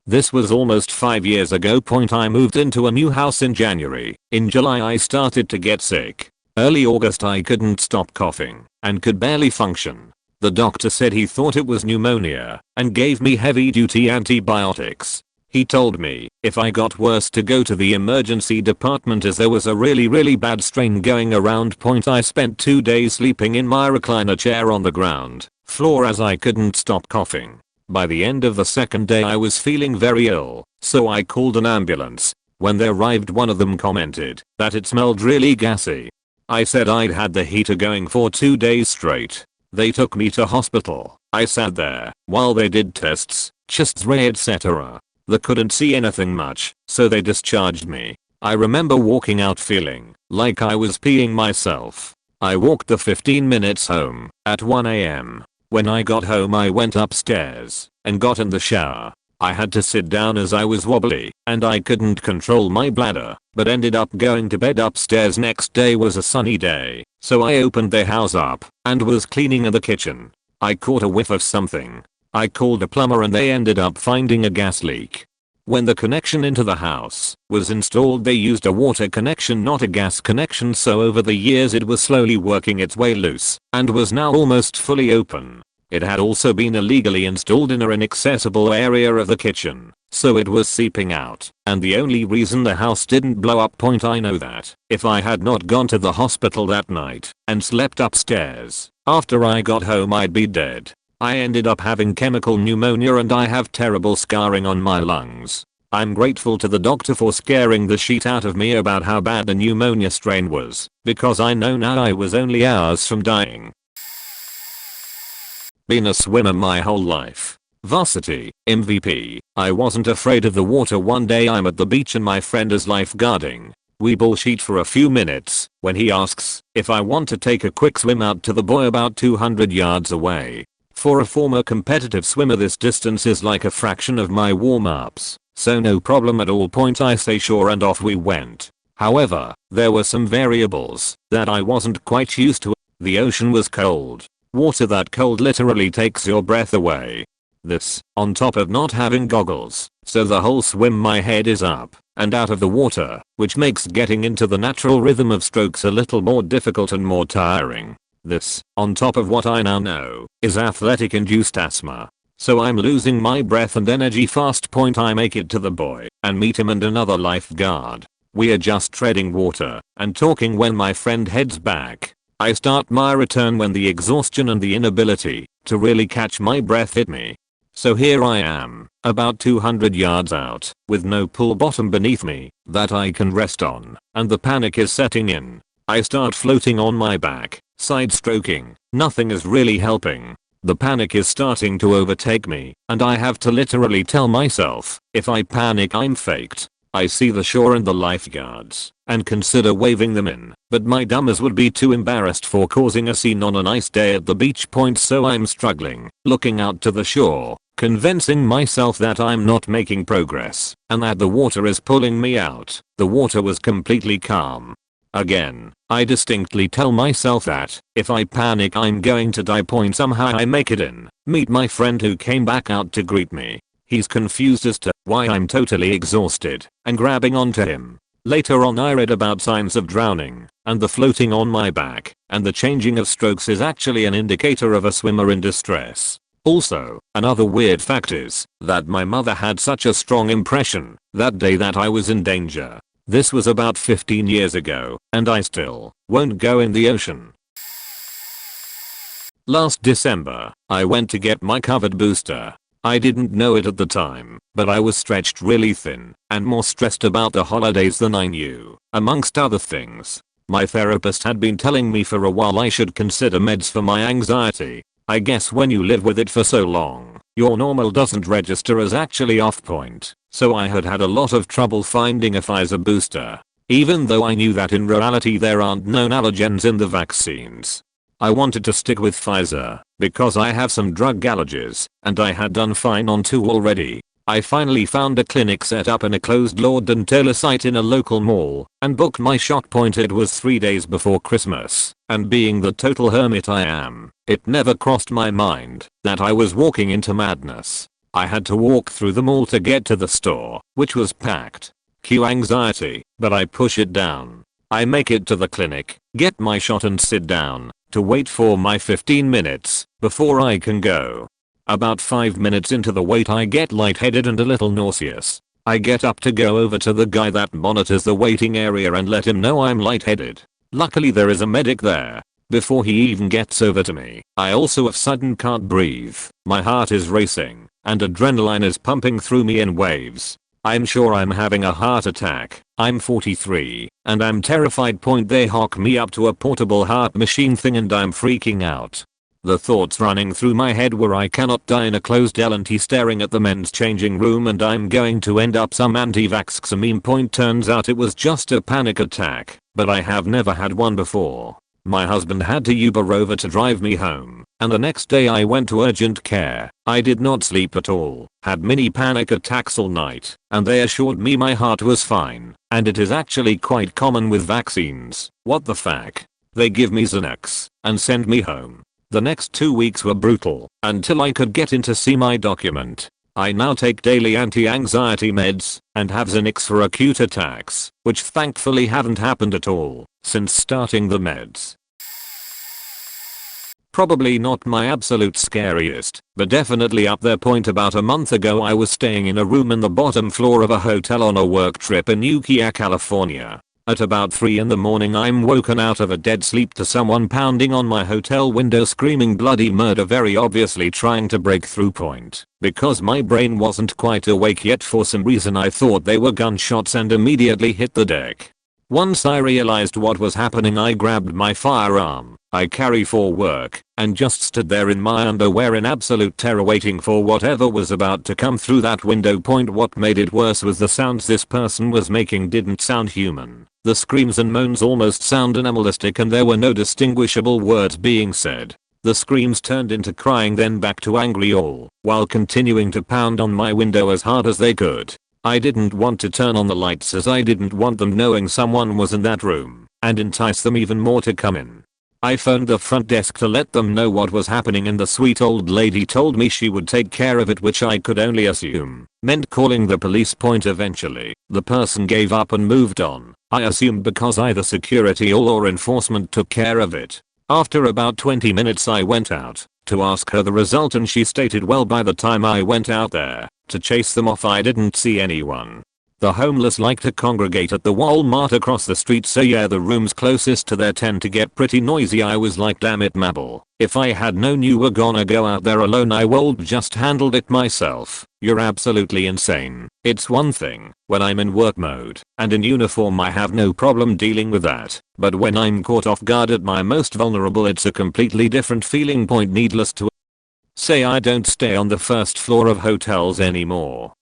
This was almost 5 years ago. I moved into a new house in January. In July I started to get sick. Early August I couldn't stop coughing and could barely function. The doctor said he thought it was pneumonia and gave me heavy duty antibiotics. He told me if I got worse to go to the emergency department as there was a really bad strain going around. I spent 2 days sleeping in my recliner chair on the ground floor as I couldn't stop coughing. By the end of the second day I was feeling very ill, so I called an ambulance. When they arrived, one of them commented that it smelled really gassy. I said I'd had the heater going for 2 days straight. They took me to hospital. I sat there while they did tests, chest X-ray etc. They couldn't see anything much, so they discharged me. I remember walking out feeling like I was peeing myself. I walked the 15 minutes home at 1 AM. When I got home I went upstairs and got in the shower. I had to sit down as I was wobbly and I couldn't control my bladder, but ended up going to bed upstairs. Next day was a sunny day, so I opened the house up and was cleaning in the kitchen. I caught a whiff of something. I called a plumber and they ended up finding a gas leak. When the connection into the house was installed they used a water connection, not a gas connection, so over the years it was slowly working its way loose and was now almost fully open. It had also been illegally installed in an inaccessible area of the kitchen, so it was seeping out, and the only reason the house didn't blow up. I know that if I had not gone to the hospital that night and slept upstairs after I got home I'd be dead. I ended up having chemical pneumonia and I have terrible scarring on my lungs. I'm grateful to the doctor for scaring the shit out of me about how bad the pneumonia strain was, because I know now I was only hours from dying. Been a swimmer my whole life. Varsity, MVP. I wasn't afraid of the water. One day I'm at the beach and my friend is lifeguarding. We bullshit for a few minutes when he asks if I want to take a quick swim out to the buoy about 200 yards away. For a former competitive swimmer this distance is like a fraction of my warm-ups, so no problem at all. I say sure and off we went. However, there were some variables that I wasn't quite used to. The ocean was cold. Water that cold literally takes your breath away. This, on top of not having goggles, so the whole swim my head is up and out of the water, which makes getting into the natural rhythm of strokes a little more difficult and more tiring. This, on top of what I now know, is athletic-induced asthma. So I'm losing my breath and energy fast. I make it to the buoy and meet him and another lifeguard. We are just treading water and talking when my friend heads back. I start my return when the exhaustion and the inability to really catch my breath hit me. So here I am, about 200 yards out, with no pool bottom beneath me that I can rest on, and the panic is setting in. I start floating on my back, side stroking. Nothing is really helping. The panic is starting to overtake me, and I have to literally tell myself, if I panic I'm faked. I see the shore and the lifeguards, and consider waving them in, but my dumbass would be too embarrassed for causing a scene on a nice day at the beach. So I'm struggling, looking out to the shore, convincing myself that I'm not making progress, and that the water is pulling me out. The water was completely calm. Again, I distinctly tell myself that if I panic I'm going to die. Somehow I make it in, meet my friend who came back out to greet me. He's confused as to why I'm totally exhausted and grabbing onto him. Later on I read about signs of drowning, and the floating on my back and the changing of strokes is actually an indicator of a swimmer in distress. Also, another weird fact is that my mother had such a strong impression that day that I was in danger. This was about 15 years ago, and I still won't go in the ocean. Last December, I went to get my COVID booster. I didn't know it at the time, but I was stretched really thin and more stressed about the holidays than I knew, amongst other things. My therapist had been telling me for a while I should consider meds for my anxiety. I guess when you live with it for so long, your normal doesn't register as actually off point, so I had a lot of trouble finding a Pfizer booster, even though I knew that in reality there aren't known allergens in the vaccines. I wanted to stick with Pfizer because I have some drug allergies and I had done fine on 2 already. I finally found a clinic set up in a closed Lord & Taylor site in a local mall and booked my shot point. It was 3 days before Christmas, and being the total hermit I am, it never crossed my mind that I was walking into madness. I had to walk through the mall to get to the store, which was packed. Cue anxiety, but I push it down. I make it to the clinic, get my shot and sit down to wait for my 15 minutes before I can go. About 5 minutes into the wait I get lightheaded and a little nauseous. I get up to go over to the guy that monitors the waiting area and let him know I'm lightheaded. Luckily there is a medic there. Before he even gets over to me, I also of sudden can't breathe. My heart is racing and adrenaline is pumping through me in waves. I'm sure I'm having a heart attack. I'm 43 and I'm terrified. They hook me up to a portable heart machine thing and I'm freaking out. The thoughts running through my head were I cannot die in a closed L&T staring at the men's changing room and I'm going to end up some anti-vax meme. Turns out it was just a panic attack, but I have never had one before. My husband had to Uber over to drive me home, and the next day I went to urgent care. I did not sleep at all, had mini panic attacks all night, and they assured me my heart was fine, and it is actually quite common with vaccines. What the fuck? They give me Xanax and send me home. The next 2 weeks were brutal until I could get in to see my document. I now take daily anti-anxiety meds and have Xanax for acute attacks, which thankfully haven't happened at all since starting the meds. Probably not my absolute scariest, but definitely up there. About a month ago I was staying in a room in the bottom floor of a hotel on a work trip in Ukiah, California. At about 3 in the morning I'm woken out of a dead sleep to someone pounding on my hotel window screaming bloody murder, very obviously trying to break through. Because my brain wasn't quite awake yet for some reason I thought they were gunshots and immediately hit the deck. Once I realized what was happening I grabbed my firearm I carry for work and just stood there in my underwear in absolute terror waiting for whatever was about to come through that window. What made it worse was the sounds this person was making didn't sound human. The screams and moans almost sound animalistic and there were no distinguishable words being said. The screams turned into crying then back to angry, all while continuing to pound on my window as hard as they could. I didn't want to turn on the lights as I didn't want them knowing someone was in that room and entice them even more to come in. I phoned the front desk to let them know what was happening and the sweet old lady told me she would take care of it, which I could only assume meant calling the police. Eventually, the person gave up and moved on. I assumed because either security or enforcement took care of it. After about 20 minutes I went out to ask her the result and she stated well by the time I went out there to chase them off I didn't see anyone. The homeless like to congregate at the Walmart across the street, so yeah, the rooms closest to there tend to get pretty noisy. I was like, damn it Mabel, if I had known you were gonna go out there alone I would just handled it myself. You're absolutely insane. It's one thing when I'm in work mode and in uniform I have no problem dealing with that, but when I'm caught off guard at my most vulnerable it's a completely different feeling. Needless to say I don't stay on the first floor of hotels anymore.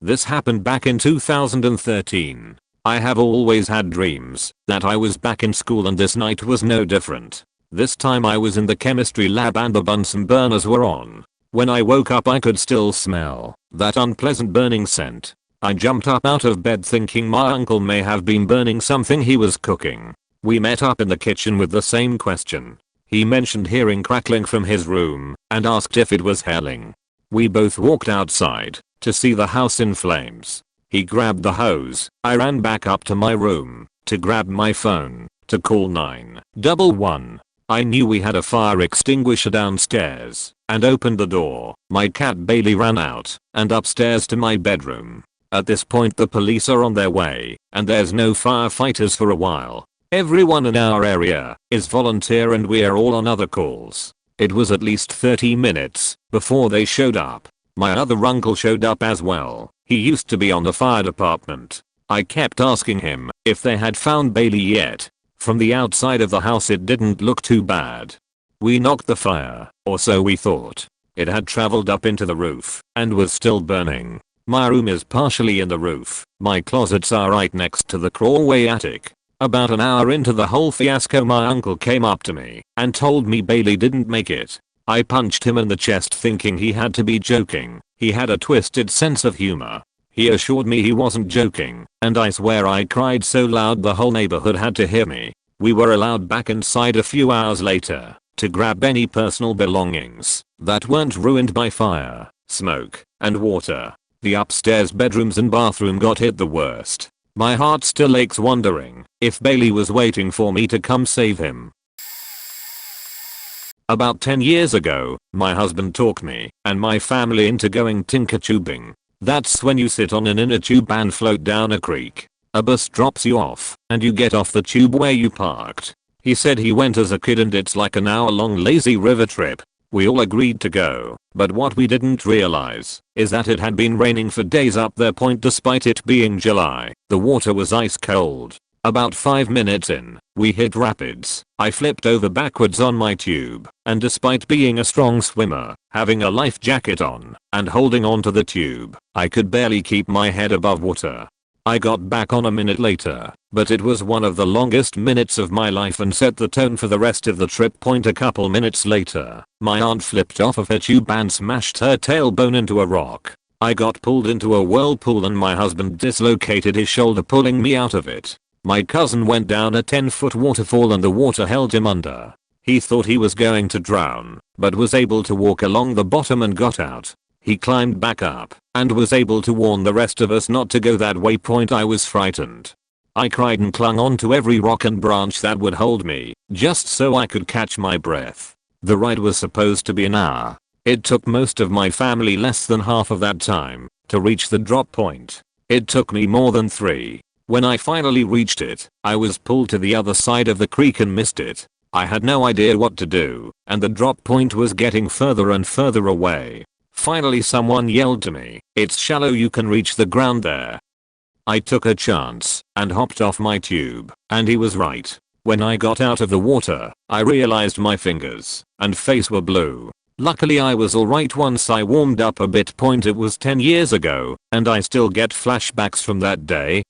This happened back in 2013. I have always had dreams that I was back in school and this night was no different. This time I was in the chemistry lab and the Bunsen burners were on. When I woke up I could still smell that unpleasant burning scent. I jumped up out of bed thinking my uncle may have been burning something he was cooking. We met up in the kitchen with the same question. He mentioned hearing crackling from his room and asked if it was hailing. We both walked outside to see the house in flames. He grabbed the hose. I ran back up to my room to grab my phone to call 911. I knew we had a fire extinguisher downstairs and opened the door. My cat Bailey ran out and upstairs to my bedroom. At this point the police are on their way and there's no firefighters for a while. Everyone in our area is volunteer and we are all on other calls. It was at least 30 minutes before they showed up. My other uncle showed up as well. He used to be on the fire department. I kept asking him if they had found Bailey yet. From the outside of the house it didn't look too bad. We knocked the fire, or so we thought. It had traveled up into the roof and was still burning. My room is partially in the roof. My closets are right next to the crawlway attic. About an hour into the whole fiasco my uncle came up to me and told me Bailey didn't make it. I punched him in the chest thinking he had to be joking. He had a twisted sense of humor. He assured me he wasn't joking, and I swear I cried so loud the whole neighborhood had to hear me. We were allowed back inside a few hours later to grab any personal belongings that weren't ruined by fire, smoke, and water. The upstairs bedrooms and bathroom got hit the worst. My heart still aches wondering if Bailey was waiting for me to come save him. About 10 years ago, my husband talked me and my family into going tinker tubing. That's when you sit on an inner tube and float down a creek. A bus drops you off and you get off the tube where you parked. He said he went as a kid and it's like an hour-long lazy river trip. We all agreed to go, but what we didn't realize is that it had been raining for days up their point despite it being July. The water was ice cold. About 5 minutes in, we hit rapids. I flipped over backwards on my tube, and despite being a strong swimmer, having a life jacket on, and holding onto the tube, I could barely keep my head above water. I got back on a minute later, but it was one of the longest minutes of my life and set the tone for the rest of the trip. A couple minutes later, my aunt flipped off of her tube and smashed her tailbone into a rock. I got pulled into a whirlpool and my husband dislocated his shoulder pulling me out of it. My cousin went down a 10-foot waterfall and the water held him under. He thought he was going to drown, but was able to walk along the bottom and got out. He climbed back up and was able to warn the rest of us not to go that way. I was frightened. I cried and clung onto every rock and branch that would hold me, just so I could catch my breath. The ride was supposed to be an hour. It took most of my family less than half of that time to reach the drop point. It took me more than 3. When I finally reached it, I was pulled to the other side of the creek and missed it. I had no idea what to do, and the drop point was getting further and further away. Finally someone yelled to me, "It's shallow, you can reach the ground there." I took a chance and hopped off my tube, and he was right. When I got out of the water, I realized my fingers and face were blue. Luckily I was alright once I warmed up a bit. It was 10 years ago, and I still get flashbacks from that day.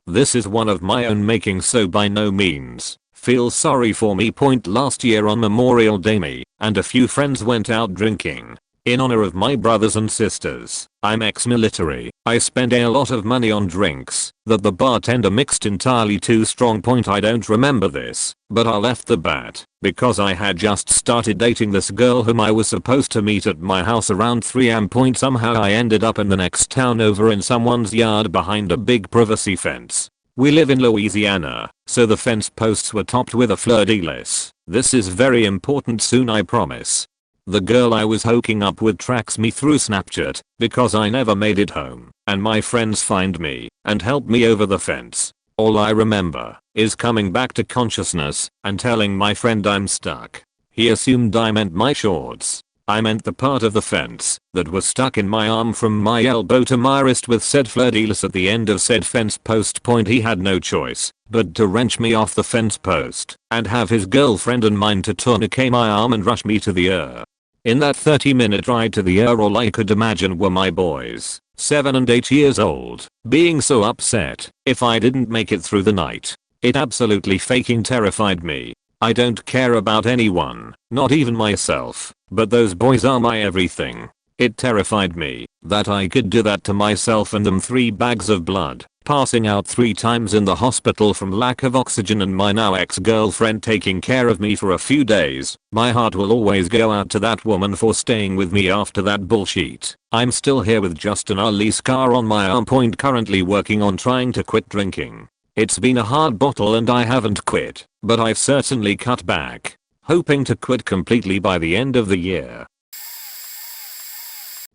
This is one of my own making, so by no means feel sorry for me. Last year on Memorial Day me and a few friends went out drinking. In honor of my brothers and sisters, I'm ex-military. I spent a lot of money on drinks that the bartender mixed entirely too strong. I don't remember this, but I'll F the bat because I had just started dating this girl whom I was supposed to meet at my house around 3 am. Somehow I ended up in the next town over in someone's yard behind a big privacy fence. We live in Louisiana, so the fence posts were topped with a fleur-de-lis. This is very important, soon I promise. The girl I was hooking up with tracks me through Snapchat because I never made it home, and my friends find me and help me over the fence. All I remember is coming back to consciousness and telling my friend I'm stuck. He assumed I meant my shorts. I meant the part of the fence that was stuck in my arm from my elbow to my wrist with said fleur-de-lis at the end of said fence post. He had no choice but to wrench me off the fence post and have his girlfriend and mine to tourniquet my arm and rush me to the ER. In that 30-minute ride to the ER, all I could imagine were my boys, 7 and 8 years old, being so upset if I didn't make it through the night. It absolutely fucking terrified me. I don't care about anyone, not even myself, but those boys are my everything. It terrified me that I could do that to myself and them. 3 bags of blood, passing out 3 times in the hospital from lack of oxygen, and my now ex-girlfriend taking care of me for a few days. My heart will always go out to that woman for staying with me after that bullshit. I'm still here with just an ugly scar on my arm. Currently working on trying to quit drinking. It's been a hard battle and I haven't quit, but I've certainly cut back, hoping to quit completely by the end of the year.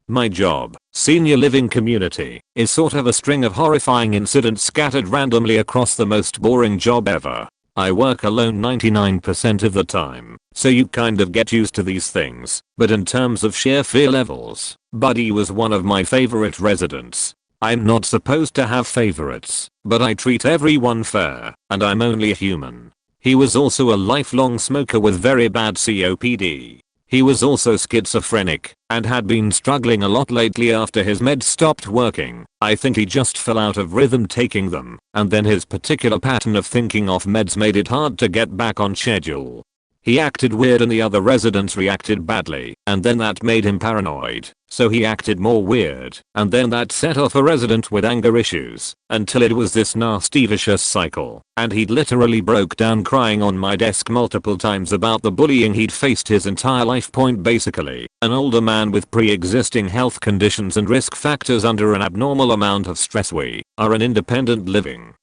My job, senior living community, is sort of a string of horrifying incidents scattered randomly across the most boring job ever. I work alone 99% of the time, so you kind of get used to these things, but in terms of sheer fear levels, Buddy was one of my favorite residents. I'm not supposed to have favorites, but I treat everyone fair, and I'm only human. He was also a lifelong smoker with very bad COPD. He was also schizophrenic and had been struggling a lot lately after his meds stopped working. I think he just fell out of rhythm taking them, and then his particular pattern of thinking off meds made it hard to get back on schedule. He acted weird and the other residents reacted badly, and then that made him paranoid, so he acted more weird, and then that set off a resident with anger issues, until it was this nasty vicious cycle, and he'd literally broke down crying on my desk multiple times about the bullying he'd faced his entire life. Point basically, an older man with pre-existing health conditions and risk factors under an abnormal amount of stress. We are an independent living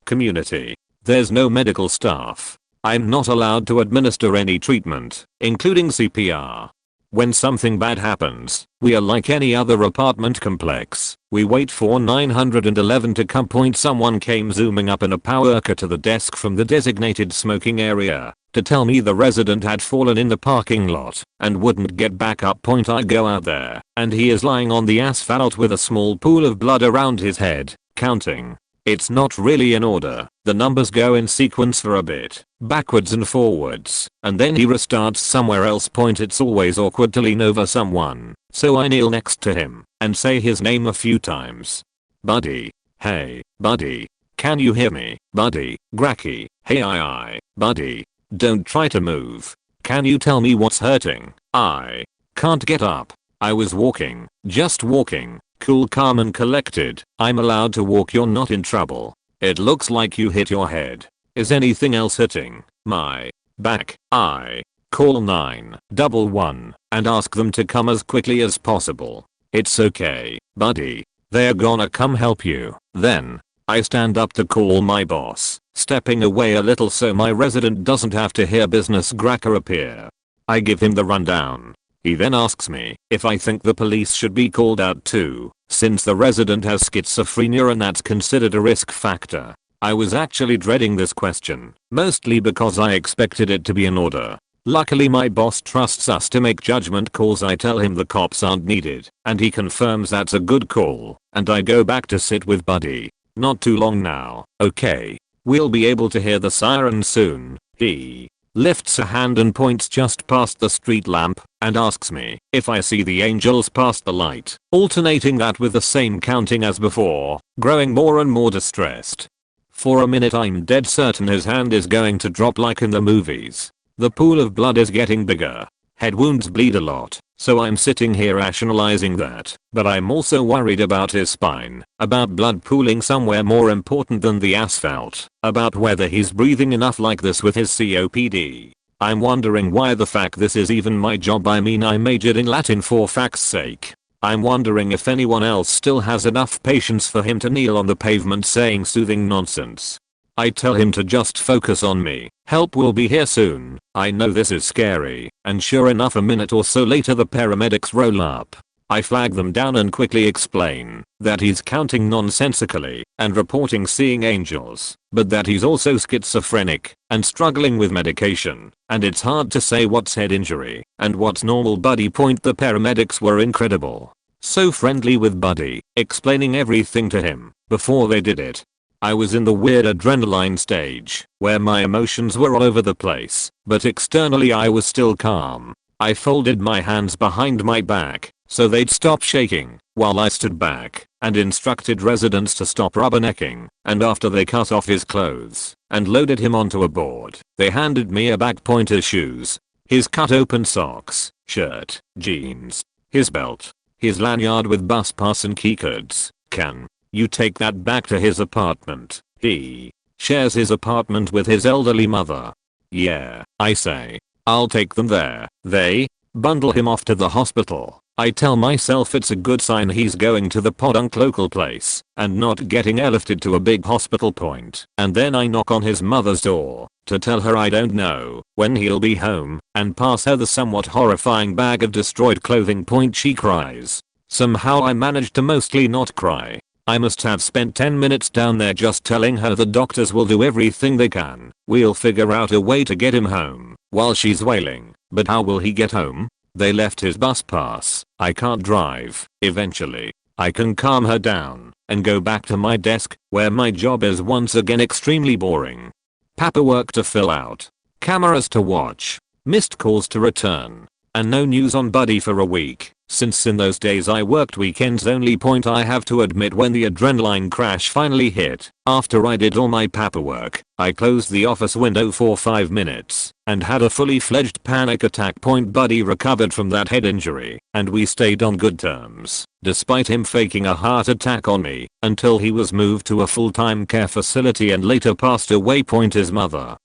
community. There's no medical staff. I'm not allowed to administer any treatment, including CPR. When something bad happens, we are like any other apartment complex. We wait for 911 to come. Someone came zooming up in a power worker to the desk from the designated smoking area to tell me the resident had fallen in the parking lot and wouldn't get back up. I go out there and he is lying on the asphalt with a small pool of blood around his head, counting. It's not really in order. The numbers go in sequence for a bit, backwards and forwards, and then he restarts somewhere else. It's always awkward to lean over someone, so I kneel next to him and say his name a few times. Buddy. Hey, buddy. Can you hear me? Buddy. Gracky. Hey buddy. Don't try to move. Can you tell me what's hurting? I can't get up. I was walking, just walking. Cool, calm and collected. I'm allowed to walk. You're not in trouble. It looks like you hit your head. Is anything else hitting? My back. I call 911 and ask them to come as quickly as possible. It's okay, buddy. They're gonna come help you. Then I stand up to call my boss, stepping away a little so my resident doesn't have to hear business cracker appear. I give him the rundown. He then asks me if I think the police should be called out too, since the resident has schizophrenia and that's considered a risk factor. I was actually dreading this question, mostly because I expected it to be in order. Luckily my boss trusts us to make judgment calls. I tell him the cops aren't needed, and he confirms that's a good call, and I go back to sit with Buddy. Not too long now, okay? We'll be able to hear the siren soon. He lifts a hand and points just past the street lamp and asks me if I see the angels past the light, alternating that with the same counting as before, growing more and more distressed. For a minute I'm dead certain his hand is going to drop like in the movies. The pool of blood is getting bigger. Head wounds bleed a lot, so I'm sitting here rationalizing that, but I'm also worried about his spine, about blood pooling somewhere more important than the asphalt, about whether he's breathing enough like this with his COPD. I'm wondering why the fact this is even my job. I mean I majored in Latin for fact's sake. I'm wondering if anyone else still has enough patience for him to kneel on the pavement saying soothing nonsense. I tell him to just focus on me. Help will be here soon. I know this is scary, and sure enough a minute or so later the paramedics roll up. I flag them down and quickly explain that he's counting nonsensically and reporting seeing angels, but that he's also schizophrenic and struggling with medication, and it's hard to say what's head injury and what's normal. Buddy. The paramedics were incredible. So friendly with Buddy, explaining everything to him before they did it. I was in the weird adrenaline stage, where my emotions were all over the place, but externally I was still calm. I folded my hands behind my back, so they'd stop shaking, while I stood back, and instructed residents to stop rubbernecking, and after they cut off his clothes, and loaded him onto a board, they handed me a bag. His shoes, his cut open socks, shirt, jeans, his belt, his lanyard with bus pass and key cards. Can you take that back to his apartment? He shares his apartment with his elderly mother. Yeah, I say. I'll take them there. They bundle him off to the hospital. I tell myself it's a good sign he's going to the podunk local place and not getting airlifted to a big hospital point. And then I knock on his mother's door to tell her I don't know when he'll be home and pass her the somewhat horrifying bag of destroyed clothing. She cries. Somehow I managed to mostly not cry. I must have spent 10 minutes down there just telling her the doctors will do everything they can. We'll figure out a way to get him home while she's wailing. But how will he get home? They left his bus pass. I can't drive. Eventually, I can calm her down and go back to my desk where my job is once again extremely boring. Paperwork to fill out. Cameras to watch. Missed calls to return. And no news on Buddy for a week. Since in those days I worked weekends only. I have to admit when the adrenaline crash finally hit, after I did all my paperwork, I closed the office window for 5 minutes and had a fully fledged panic attack. Buddy recovered from that head injury and we stayed on good terms, despite him faking a heart attack on me, until he was moved to a full-time care facility and later passed away. His mother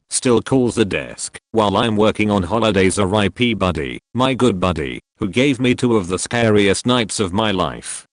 still calls the desk while I'm working on holidays. RIP Buddy, my good buddy, who gave me 2 of the scariest nights of my life.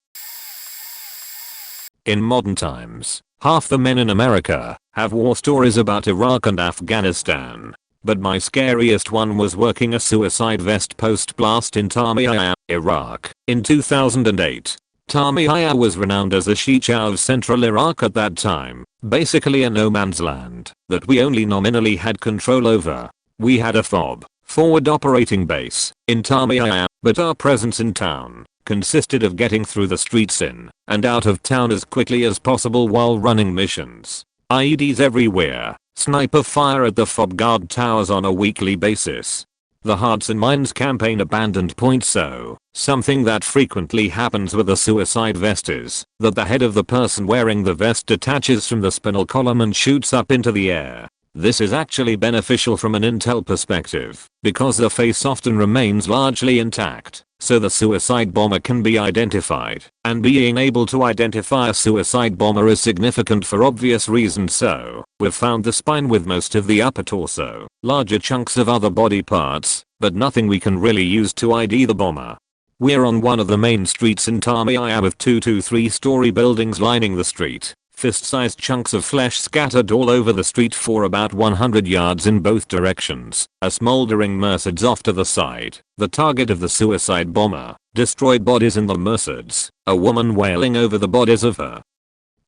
In modern times, half the men in America have war stories about Iraq and Afghanistan. But my scariest one was working a suicide vest post-blast in Taamiya, Iraq, in 2008. Taamiya was renowned as a Shi'ah of central Iraq at that time, basically a no man's land that we only nominally had control over. We had a FOB, forward operating base, in Taamiya, but our presence in town consisted of getting through the streets in and out of town as quickly as possible while running missions. IEDs everywhere, sniper fire at the FOB guard towers on a weekly basis. The Hearts and Minds campaign abandoned. So, something that frequently happens with a suicide vest is that the head of the person wearing the vest detaches from the spinal column and shoots up into the air. This is actually beneficial from an intel perspective because the face often remains largely intact, so the suicide bomber can be identified, and being able to identify a suicide bomber is significant for obvious reasons. So, we've found the spine with most of the upper torso, larger chunks of other body parts, but nothing we can really use to ID the bomber. We're on one of the main streets in Taamiya with 2 to 3-story buildings lining the street. Fist-sized chunks of flesh scattered all over the street for about 100 yards in both directions. A smoldering Mercedes off to the side, the target of the suicide bomber. Destroyed bodies in the Mercedes. A woman wailing over the bodies of her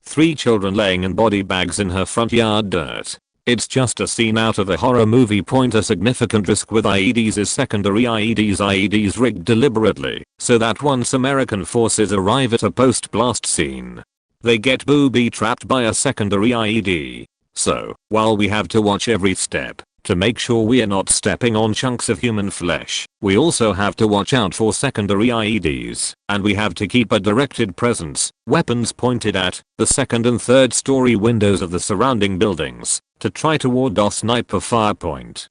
3 children laying in body bags in her front yard dirt. It's just a scene out of a horror movie. A significant risk with IEDs is secondary IEDs rigged deliberately so that once American forces arrive at a post-blast scene, they get booby-trapped by a secondary IED. So, while we have to watch every step to make sure we are not stepping on chunks of human flesh, we also have to watch out for secondary IEDs, and we have to keep a directed presence, weapons pointed at the 2nd and 3rd story windows of the surrounding buildings to try to ward off sniper fire.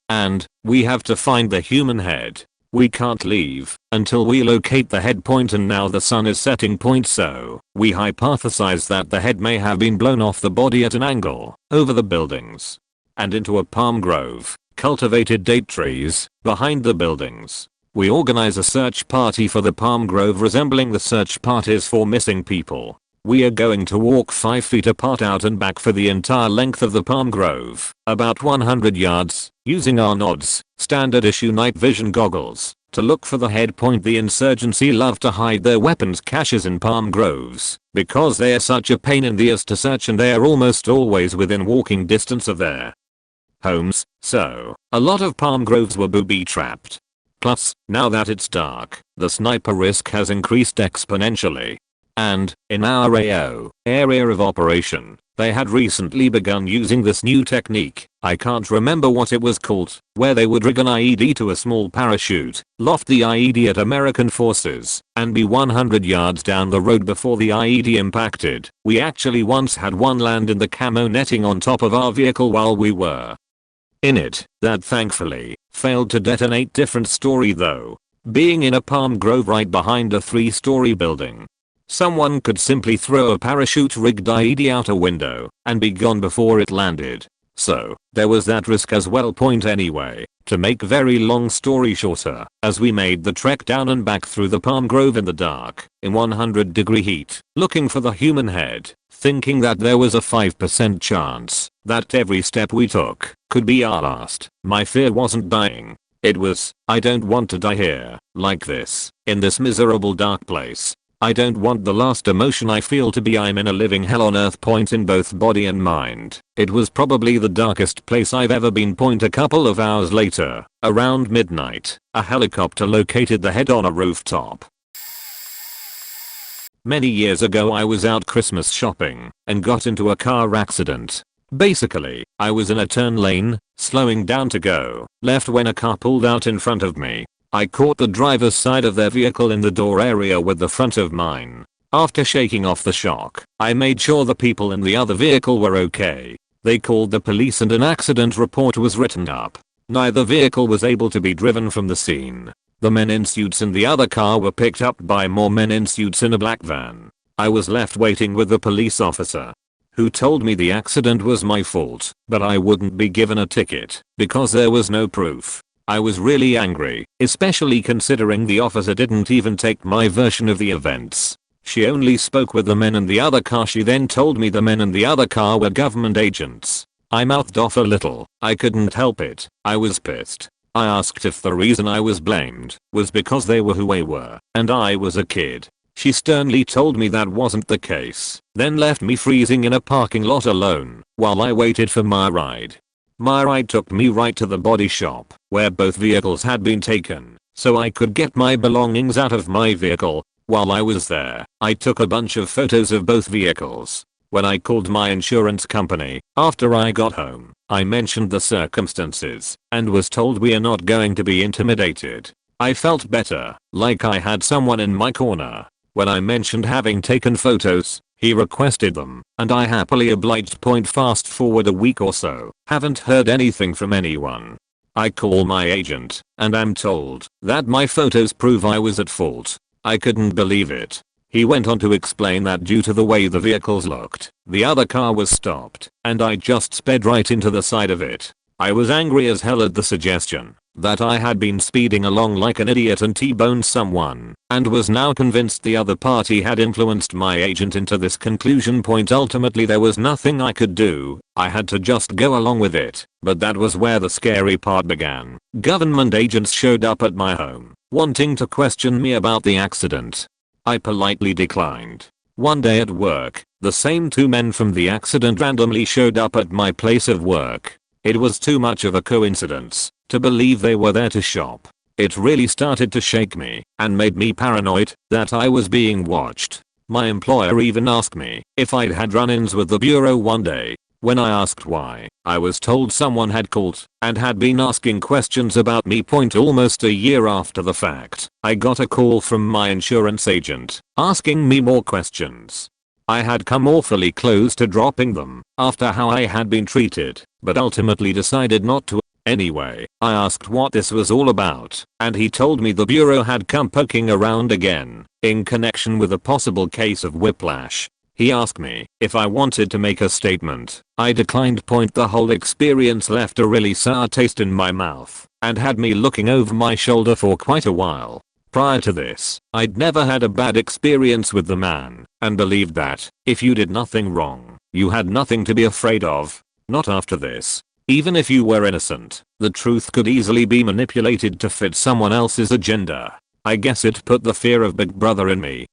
And we have to find the human head. We can't leave until we locate the head. And now the sun is setting. So, we hypothesize that the head may have been blown off the body at an angle, over the buildings, and into a palm grove, cultivated date trees, behind the buildings. We organize a search party for the palm grove resembling the search parties for missing people. We are going to walk 5 feet apart out and back for the entire length of the palm grove, about 100 yards, using our NODs, standard issue night vision goggles, to look for the head. The insurgency love to hide their weapons caches in palm groves because they are such a pain in the ass to search, and they are almost always within walking distance of their homes, so a lot of palm groves were booby trapped. Plus, now that it's dark, the sniper risk has increased exponentially. And, in our AO, area of operation, they had recently begun using this new technique, I can't remember what it was called, where they would rig an IED to a small parachute, loft the IED at American forces, and be 100 yards down the road before the IED impacted. We actually once had one land in the camo netting on top of our vehicle while we were in it. That thankfully failed to detonate. Different story though. Being in a palm grove right behind a 3-story building. Someone could simply throw a parachute rigged IED out a window and be gone before it landed. So, there was that risk as well. Anyway, To make very long story shorter, as we made the trek down and back through the palm grove in the dark, in 100-degree heat, looking for the human head, thinking that there was a 5% chance that every step we took could be our last, my fear wasn't dying. It was, I don't want to die here, like this, in this miserable dark place. I don't want the last emotion I feel to be I'm in a living hell on earth point in both body and mind. It was probably the darkest place I've ever been point. A couple of hours later, around midnight, a helicopter located the head on a rooftop. Many years ago I was out Christmas shopping and got into a car accident. Basically, I was in a turn lane, slowing down to go left when a car pulled out in front of me. I caught the driver's side of their vehicle in the door area with the front of mine. After shaking off the shock, I made sure the people in the other vehicle were okay. They called the police and an accident report was written up. Neither vehicle was able to be driven from the scene. The men in suits in the other car were picked up by more men in suits in a black van. I was left waiting with the police officer, who told me the accident was my fault, but I wouldn't be given a ticket because there was no proof. I was really angry, especially considering the officer didn't even take my version of the events. She only spoke with the men in the other car. She then told me the men in the other car were government agents. I mouthed off a little. I couldn't help it. I was pissed. I asked if the reason I was blamed was because they were who they were and I was a kid. She sternly told me that wasn't the case, then left me freezing in a parking lot alone while I waited for my ride. My ride took me right to the body shop where both vehicles had been taken so I could get my belongings out of my vehicle. While I was there, I took a bunch of photos of both vehicles. When I called my insurance company after I got home, I mentioned the circumstances and was told we are not going to be intimidated. I felt better, like I had someone in my corner. When I mentioned having taken photos, he requested them, and I happily obliged. Fast forward a week or so, haven't heard anything from anyone. I call my agent, and I'm told that my photos prove I was at fault. I couldn't believe it. He went on to explain that due to the way the vehicles looked, the other car was stopped, and I just sped right into the side of it. I was angry as hell at the suggestion that I had been speeding along like an idiot and T-boned someone, and was now convinced the other party had influenced my agent into this conclusion. Ultimately there was nothing I could do. I had to just go along with it, but that was where the scary part began. Government agents showed up at my home, wanting to question me about the accident. I politely declined. One day at work, the same two men from the accident randomly showed up at my place of work. It was too much of a coincidence to believe they were there to shop. It really started to shake me and made me paranoid that I was being watched. My employer even asked me if I'd had run-ins with the bureau one day. When I asked why, I was told someone had called and had been asking questions about me. Almost a year after the fact, I got a call from my insurance agent asking me more questions. I had come awfully close to dropping them after how I had been treated, but ultimately decided not to. Anyway, I asked what this was all about, and he told me the bureau had come poking around again in connection with a possible case of whiplash. He asked me if I wanted to make a statement. I declined. The whole experience left a really sour taste in my mouth and had me looking over my shoulder for quite a while. Prior to this, I'd never had a bad experience with the man and believed that if you did nothing wrong, you had nothing to be afraid of. Not after this. Even if you were innocent, the truth could easily be manipulated to fit someone else's agenda. I guess it put the fear of Big Brother in me.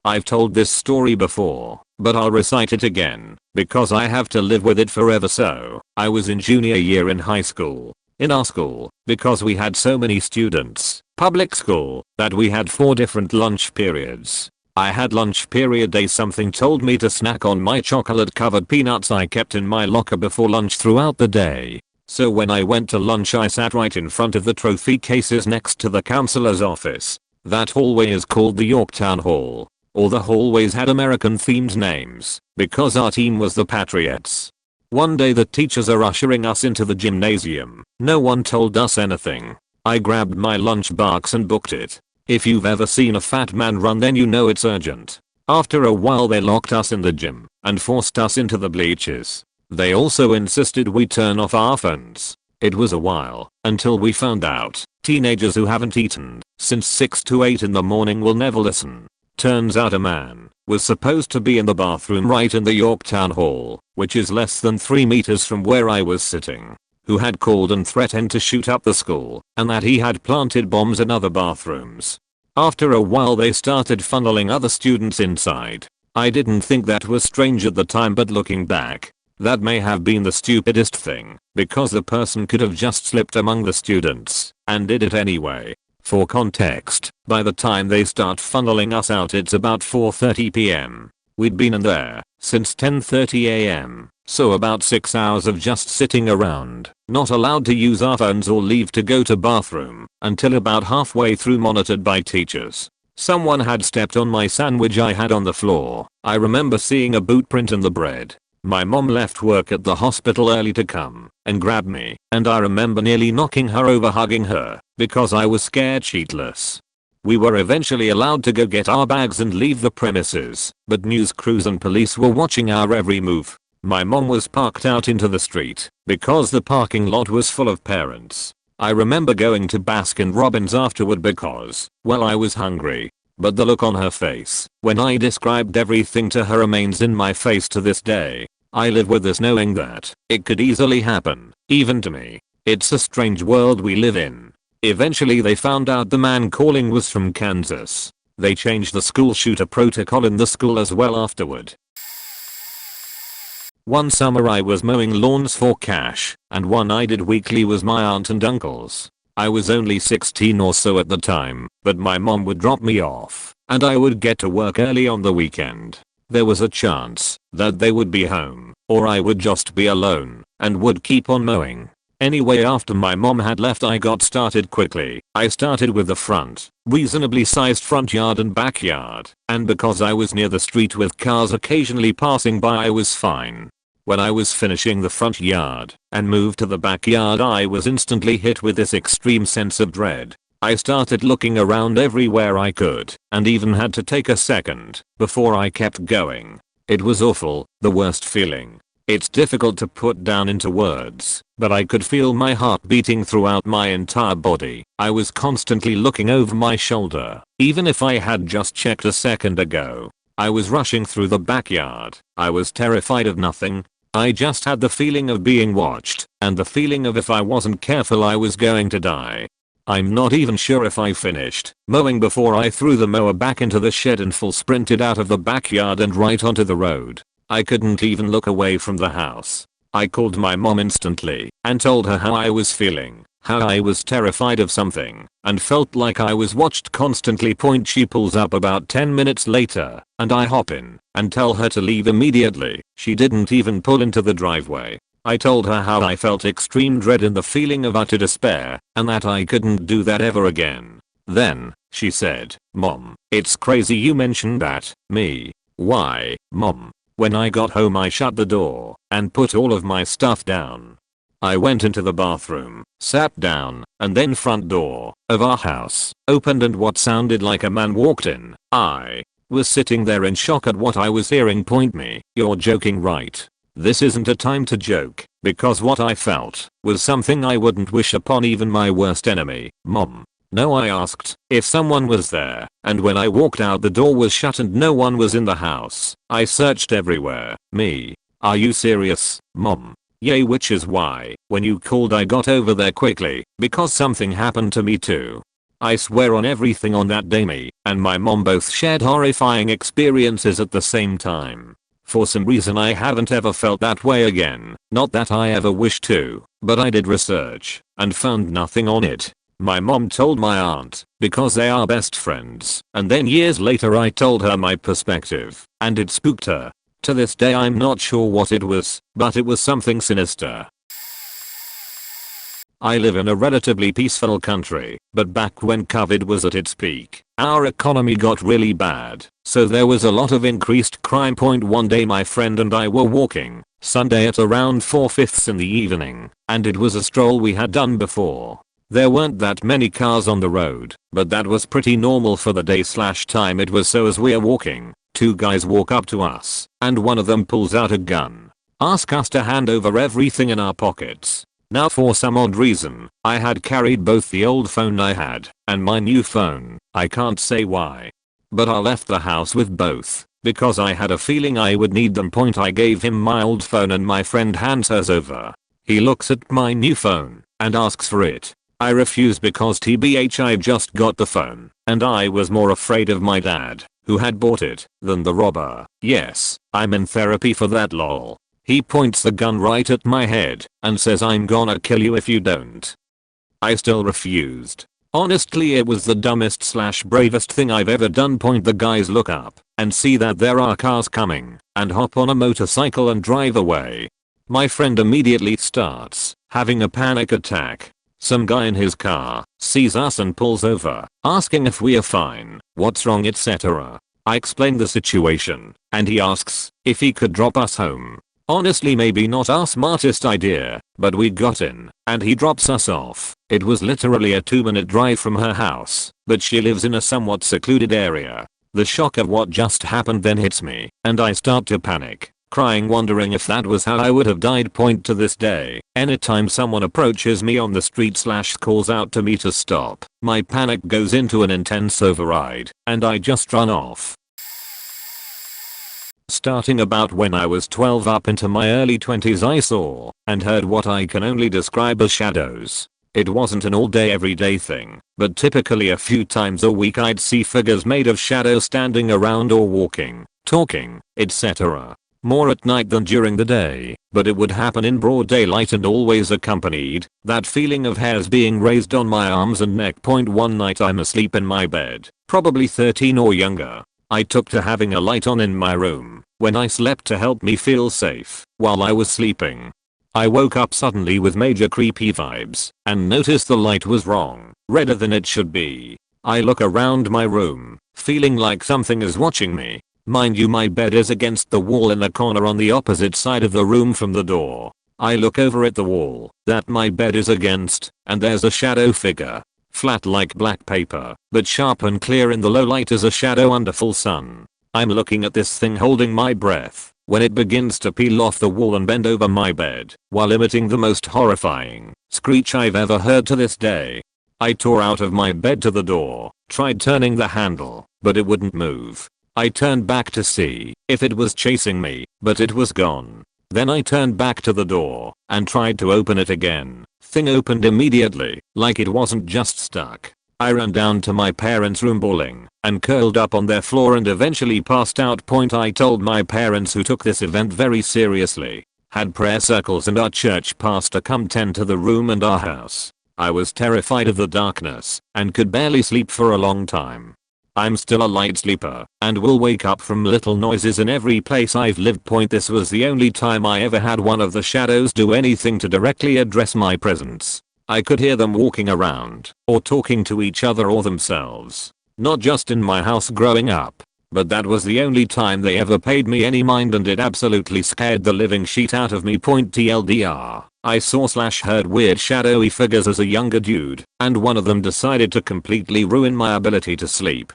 I've told this story before, but I'll recite it again because I have to live with it forever. So, I was in junior year in high school. In our school, because we had so many students, public school, that we had 4 different lunch periods. I had lunch period A. Something told me to snack on my chocolate covered peanuts I kept in my locker before lunch throughout the day. So when I went to lunch I sat right in front of the trophy cases next to the counselor's office. That hallway is called the Yorktown Hall. All the hallways had American themed names because our team was the Patriots. One day the teachers are ushering us into the gymnasium. No one told us anything. I grabbed my lunch box and booked it. If you've ever seen a fat man run then you know it's urgent. After a while they locked us in the gym and forced us into the bleachers. They also insisted we turn off our phones. It was a while until we found out teenagers who haven't eaten since 6 to 8 in the morning will never listen. Turns out a man was supposed to be in the bathroom right in the Yorktown Hall, which is less than 3 meters from where I was sitting, who had called and threatened to shoot up the school and that he had planted bombs in other bathrooms. After a while they started funneling other students inside. I didn't think that was strange at the time, but looking back, that may have been the stupidest thing, because the person could have just slipped among the students and did it anyway. For context, by the time they start funneling us out it's about 4:30 p.m. We'd been in there since 10:30 a.m. So about 6 hours of just sitting around, not allowed to use our phones or leave to go to bathroom until about halfway through, monitored by teachers. Someone had stepped on my sandwich I had on the floor. I remember seeing a boot print in the bread. My mom left work at the hospital early to come and grab me, and I remember nearly knocking her over hugging her because I was scared shitless. We were eventually allowed to go get our bags and leave the premises, but news crews and police were watching our every move. My mom was parked out into the street because the parking lot was full of parents. I remember going to Baskin Robbins afterward because, well, I was hungry. But the look on her face when I described everything to her remains in my face to this day. I live with this knowing that it could easily happen, even to me. It's a strange world we live in. Eventually they found out the man calling was from Kansas. They changed the school shooter protocol in the school as well afterward. One summer I was mowing lawns for cash, and one I did weekly was my aunt and uncle's. I was only 16 or so at the time, but my mom would drop me off, and I would get to work early on the weekend. There was a chance that they would be home, or I would just be alone, and would keep on mowing. Anyway, after my mom had left I got started quickly. I started with the front, reasonably sized front yard and backyard, and because I was near the street with cars occasionally passing by I was fine. When I was finishing the front yard and moved to the backyard I was instantly hit with this extreme sense of dread. I started looking around everywhere I could and even had to take a second before I kept going. It was awful, the worst feeling. It's difficult to put down into words, but I could feel my heart beating throughout my entire body. I was constantly looking over my shoulder, even if I had just checked a second ago. I was rushing through the backyard. I was terrified of nothing. I just had the feeling of being watched, and the feeling of if I wasn't careful I was going to die. I'm not even sure if I finished mowing before I threw the mower back into the shed and full sprinted out of the backyard and right onto the road. I couldn't even look away from the house. I called my mom instantly and told her how I was feeling, how I was terrified of something and felt like I was watched constantly. She pulls up about 10 minutes later and I hop in and tell her to leave immediately. She didn't even pull into the driveway. I told her how I felt extreme dread and the feeling of utter despair and that I couldn't do that ever again. Then she said, "Mom, it's crazy you mentioned that." Me. Why, Mom? When I got home I shut the door and put all of my stuff down. I went into the bathroom, sat down, and then front door of our house opened and what sounded like a man walked in. I was sitting there in shock at what I was hearing. Me, you're joking, right? This isn't a time to joke, because what I felt was something I wouldn't wish upon even my worst enemy. Mom. No, I asked if someone was there, and when I walked out the door was shut and no one was in the house. I searched everywhere. Me. Are you serious, Mom? Yay, which is why, when you called I got over there quickly, because something happened to me too. I swear on everything on that day me and my mom both shared horrifying experiences at the same time. For some reason I haven't ever felt that way again, not that I ever wish to, but I did research and found nothing on it. My mom told my aunt because they are best friends, and then years later I told her my perspective and it spooked her. To this day I'm not sure what it was, but it was something sinister. I live in a relatively peaceful country, but back when COVID was at its peak, our economy got really bad, so there was a lot of increased crime. One day my friend and I were walking, Sunday at around 4:50 in the evening, and it was a stroll we had done before. There weren't that many cars on the road, but that was pretty normal for the day/time it was. So as we're walking, two guys walk up to us, and one of them pulls out a gun. Ask us to hand over everything in our pockets. Now for some odd reason, I had carried both the old phone I had and my new phone. I can't say why. But I left the house with both because I had a feeling I would need them. I gave him my old phone and my friend hands hers over. He looks at my new phone and asks for it. I refuse because tbh I just got the phone and I was more afraid of my dad, who had bought it, than the robber. Yes, I'm in therapy for that lol. He points the gun right at my head and says I'm gonna kill you if you don't. I still refused. Honestly, it was the dumbest / bravest thing I've ever done. The guys look up and see that there are cars coming and hop on a motorcycle and drive away. My friend immediately starts having a panic attack. Some guy in his car sees us and pulls over, asking if we are fine, what's wrong, etc. I explain the situation and he asks if he could drop us home. Honestly, maybe not our smartest idea, but we got in and he drops us off. It was literally a 2-minute drive from her house, but she lives in a somewhat secluded area. The shock of what just happened then hits me and I start to panic, crying, wondering if that was how I would have died. To this day, anytime someone approaches me on the street / calls out to me to stop, my panic goes into an intense override and I just run off. Starting about when I was 12 up into my early 20s, I saw and heard what I can only describe as shadows. It wasn't an all day everyday thing, but typically a few times a week I'd see figures made of shadow standing around or walking, talking, etc. More at night than during the day, but it would happen in broad daylight and always accompanied that feeling of hairs being raised on my arms and neck. One night I'm asleep in my bed, probably 13 or younger. I took to having a light on in my room when I slept to help me feel safe while I was sleeping. I woke up suddenly with major creepy vibes and noticed the light was wrong, redder than it should be. I look around my room, feeling like something is watching me. Mind you, my bed is against the wall in a corner on the opposite side of the room from the door. I look over at the wall that my bed is against, and there's a shadow figure. Flat like black paper, but sharp and clear in the low light as a shadow under full sun. I'm looking at this thing holding my breath when it begins to peel off the wall and bend over my bed while emitting the most horrifying screech I've ever heard to this day. I tore out of my bed to the door, tried turning the handle, but it wouldn't move. I turned back to see if it was chasing me, but it was gone. Then I turned back to the door and tried to open it again. Thing opened immediately, like it wasn't just stuck. I ran down to my parents' room bawling and curled up on their floor and eventually passed out. I told my parents, who took this event very seriously, had prayer circles and our church pastor come tend to the room and our house. I was terrified of the darkness and could barely sleep for a long time. I'm still a light sleeper and will wake up from little noises in every place I've lived. This was the only time I ever had one of the shadows do anything to directly address my presence. I could hear them walking around or talking to each other or themselves. Not just in my house growing up, but that was the only time they ever paid me any mind, and it absolutely scared the living shit out of me. TLDR, I saw / heard weird shadowy figures as a younger dude, and one of them decided to completely ruin my ability to sleep.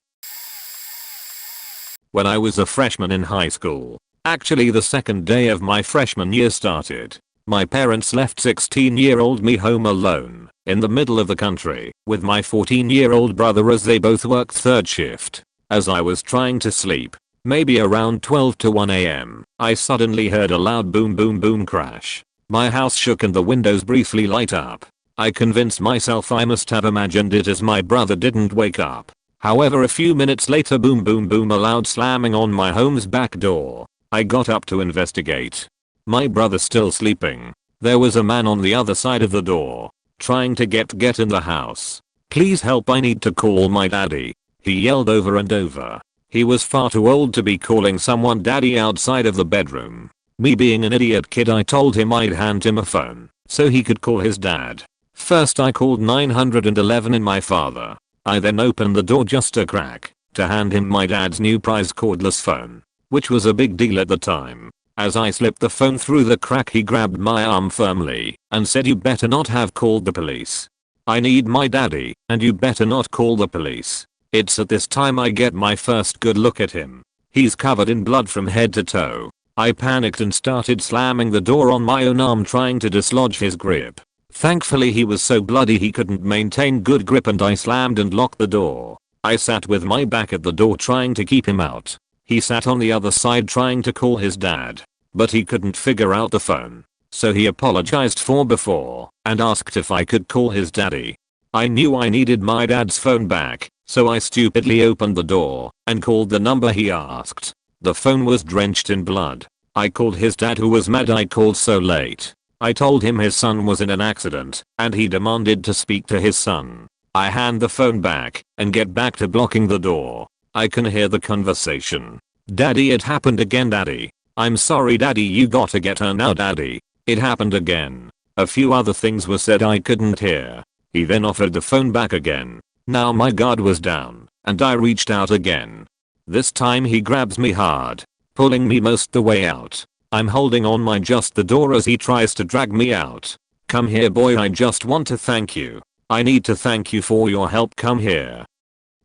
When I was a freshman in high school, actually the second day of my freshman year started, my parents left 16-year-old me home alone in the middle of the country with my 14-year-old brother as they both worked third shift. As I was trying to sleep, maybe around 12 to 1 AM, I suddenly heard a loud boom boom boom crash. My house shook and the windows briefly light up. I convinced myself I must have imagined it as my brother didn't wake up. However, a few minutes later, boom boom boom, a loud slamming on my home's back door. I got up to investigate. My brother still sleeping. There was a man on the other side of the door, trying to get in the house. "Please help, I need to call my daddy," he yelled over and over. He was far too old to be calling someone daddy outside of the bedroom. Me being an idiot kid, I told him I'd hand him a phone so he could call his dad. First I called 911 in my father. I then opened the door just a crack to hand him my dad's new prize cordless phone, which was a big deal at the time. As I slipped the phone through the crack, he grabbed my arm firmly and said, "You better not have called the police. I need my daddy, and you better not call the police." It's at this time I get my first good look at him. He's covered in blood from head to toe. I panicked and started slamming the door on my own arm, trying to dislodge his grip. Thankfully he was so bloody he couldn't maintain good grip and I slammed and locked the door. I sat with my back at the door trying to keep him out. He sat on the other side trying to call his dad, but he couldn't figure out the phone. So he apologized for before and asked if I could call his daddy. I knew I needed my dad's phone back, so I stupidly opened the door and called the number he asked. The phone was drenched in blood. I called his dad, who was mad I called so late. I told him his son was in an accident and he demanded to speak to his son. I hand the phone back and get back to blocking the door. I can hear the conversation. "Daddy, it happened again, Daddy. I'm sorry, Daddy, you gotta get her now, Daddy. It happened again." A few other things were said I couldn't hear. He then offered the phone back again. Now my guard was down and I reached out again. This time he grabs me hard, pulling me most the way out. I'm holding on my just the door as he tries to drag me out. "Come here, boy, I just want to thank you. I need to thank you for your help, come here."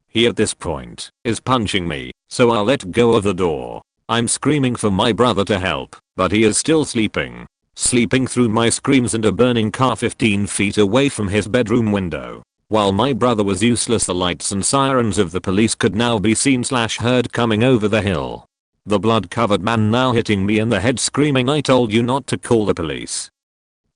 He at this point is punching me, so I let go of the door. I'm screaming for my brother to help, but he is still sleeping. Sleeping through my screams and a burning car 15 feet away from his bedroom window. While my brother was useless, the lights and sirens of the police could now be seen/heard coming over the hill. The blood-covered man now hitting me in the head screaming, "I told you not to call the police."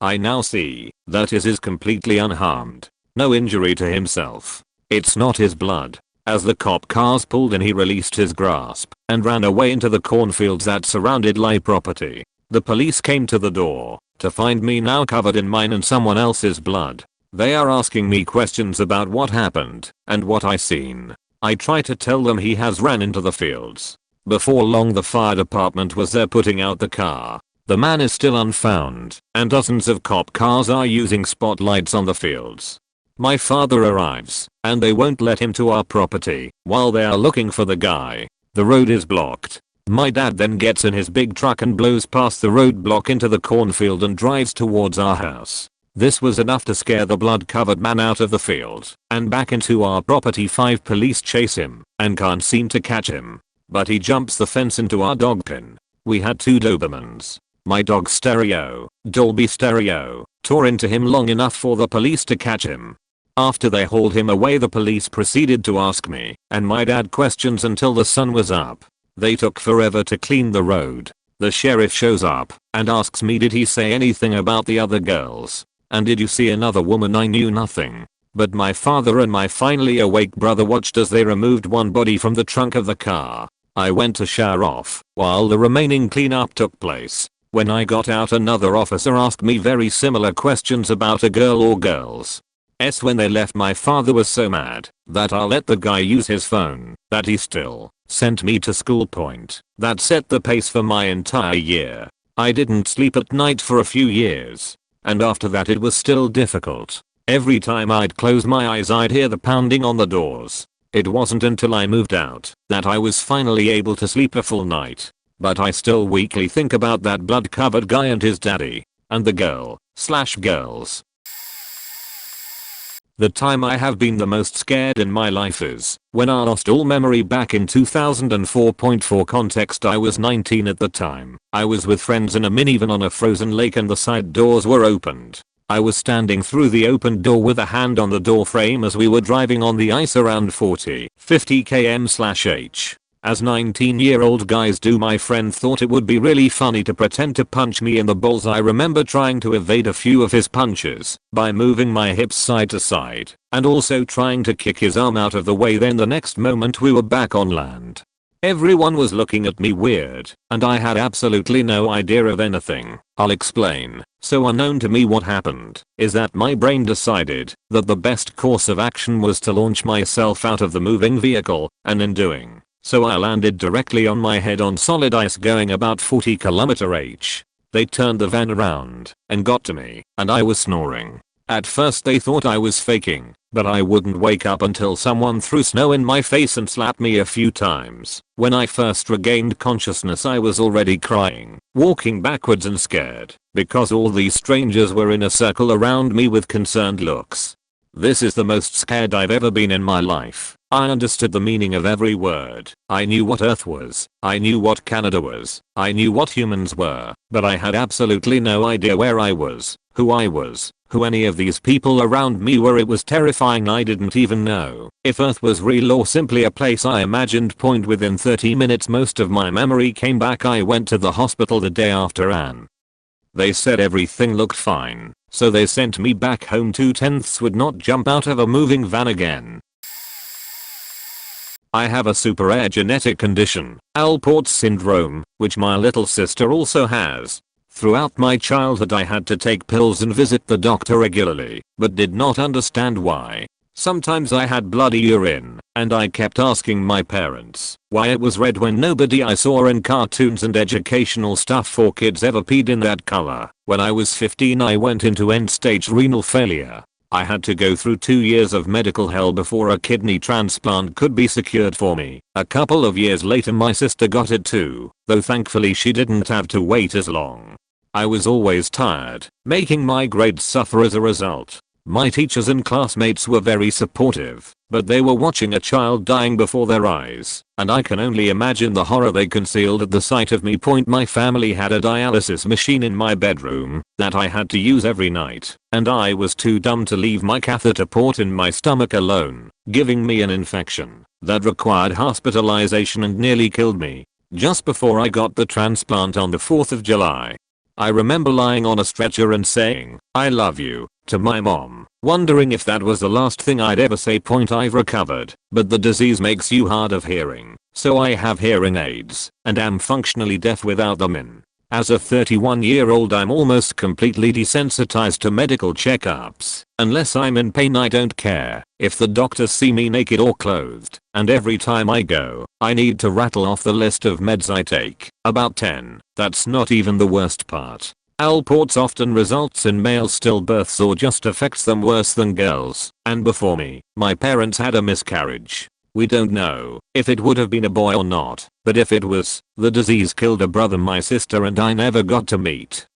I now see that is completely unharmed. No injury to himself. It's not his blood. As the cop cars pulled in, he released his grasp and ran away into the cornfields that surrounded my property. The police came to the door to find me now covered in mine and someone else's blood. They are asking me questions about what happened and what I seen. I try to tell them he has ran into the fields. Before long the fire department was there putting out the car. The man is still unfound and dozens of cop cars are using spotlights on the fields. My father arrives and they won't let him to our property while they are looking for the guy. The road is blocked. My dad then gets in his big truck and blows past the roadblock into the cornfield and drives towards our house. This was enough to scare the blood-covered man out of the field and back into our property. 5 police chase him and can't seem to catch him, but he jumps the fence into our dog pen. We had 2 Dobermans. My dog's stereo, Dolby stereo, tore into him long enough for the police to catch him. After they hauled him away, the police proceeded to ask me and my dad questions until the sun was up. They took forever to clean the road. The sheriff shows up and asks me, "Did he say anything about the other girls? And did you see another woman?" I knew nothing. But my father and my finally awake brother watched as they removed one body from the trunk of the car. I went to shower off while the remaining cleanup took place. When I got out, another officer asked me very similar questions about a girl or girls. When they left, my father was so mad that I let the guy use his phone that he still sent me to school. That set the pace for my entire year. I didn't sleep at night for a few years. And after that it was still difficult. Every time I'd close my eyes I'd hear the pounding on the doors. It wasn't until I moved out that I was finally able to sleep a full night. But I still weekly think about that blood-covered guy and his daddy. And the girl/girls. The time I have been the most scared in my life is when I lost all memory back in 2004. For context, I was 19 at the time. I was with friends in a minivan on a frozen lake and the side doors were opened. I was standing through the open door with a hand on the door frame as we were driving on the ice around 40-50 km/h. As 19-year-old guys do, my friend thought it would be really funny to pretend to punch me in the balls. I remember trying to evade a few of his punches by moving my hips side to side and also trying to kick his arm out of the way. Then the next moment we were back on land. Everyone was looking at me weird and I had absolutely no idea of anything. I'll explain. So unknown to me, what happened is that my brain decided that the best course of action was to launch myself out of the moving vehicle, and in doing so I landed directly on my head on solid ice going about 40 km/h. They turned the van around and got to me and I was snoring. At first they thought I was faking, but I wouldn't wake up until someone threw snow in my face and slapped me a few times. When I first regained consciousness I was already crying, walking backwards and scared, because all these strangers were in a circle around me with concerned looks. This is the most scared I've ever been in my life. I understood the meaning of every word. I knew what Earth was. I knew what Canada was. I knew what humans were. But I had absolutely no idea where I was, who any of these people around me were. It was terrifying. I didn't even know if Earth was real or simply a place I imagined. Within 30 minutes most of my memory came back. I went to the hospital the day after and they said everything looked fine. So they sent me back home. 2/10 would not jump out of a moving van again. I have a super rare genetic condition, Alport syndrome, which my little sister also has. Throughout my childhood I had to take pills and visit the doctor regularly, but did not understand why. Sometimes I had bloody urine, and I kept asking my parents why it was red when nobody I saw in cartoons and educational stuff for kids ever peed in that color. When I was 15 I went into end-stage renal failure. I had to go through 2 years of medical hell before a kidney transplant could be secured for me. A couple of years later my sister got it too, though thankfully she didn't have to wait as long. I was always tired, making my grades suffer as a result. My teachers and classmates were very supportive, but they were watching a child dying before their eyes, and I can only imagine the horror they concealed at the sight of me. My family had a dialysis machine in my bedroom that I had to use every night, and I was too dumb to leave my catheter port in my stomach alone, giving me an infection that required hospitalization and nearly killed me. Just before I got the transplant on the 4th of July, I remember lying on a stretcher and saying, "I love you," to my mom, wondering if that was the last thing I'd ever say. I've recovered, but the disease makes you hard of hearing, so I have hearing aids, and am functionally deaf without them in. As a 31-year-old I'm almost completely desensitized to medical checkups. Unless I'm in pain I don't care if the doctors see me naked or clothed, and every time I go, I need to rattle off the list of meds I take. About 10. That's not even the worst part. Alport's often results in male stillbirths or just affects them worse than girls, and before me, my parents had a miscarriage. We don't know if it would have been a boy or not, but if it was, the disease killed a brother my sister and I never got to meet.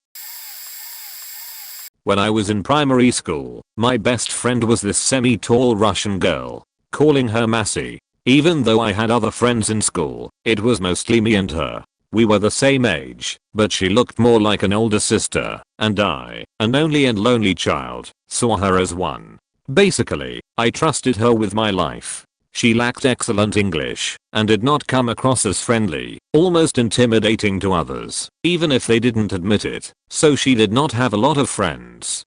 When I was in primary school, my best friend was this semi-tall Russian girl, calling her Massey. Even though I had other friends in school, it was mostly me and her. We were the same age, but she looked more like an older sister, and I, an only and lonely child, saw her as one. Basically, I trusted her with my life. She lacked excellent English and did not come across as friendly, almost intimidating to others, even if they didn't admit it, so she did not have a lot of friends.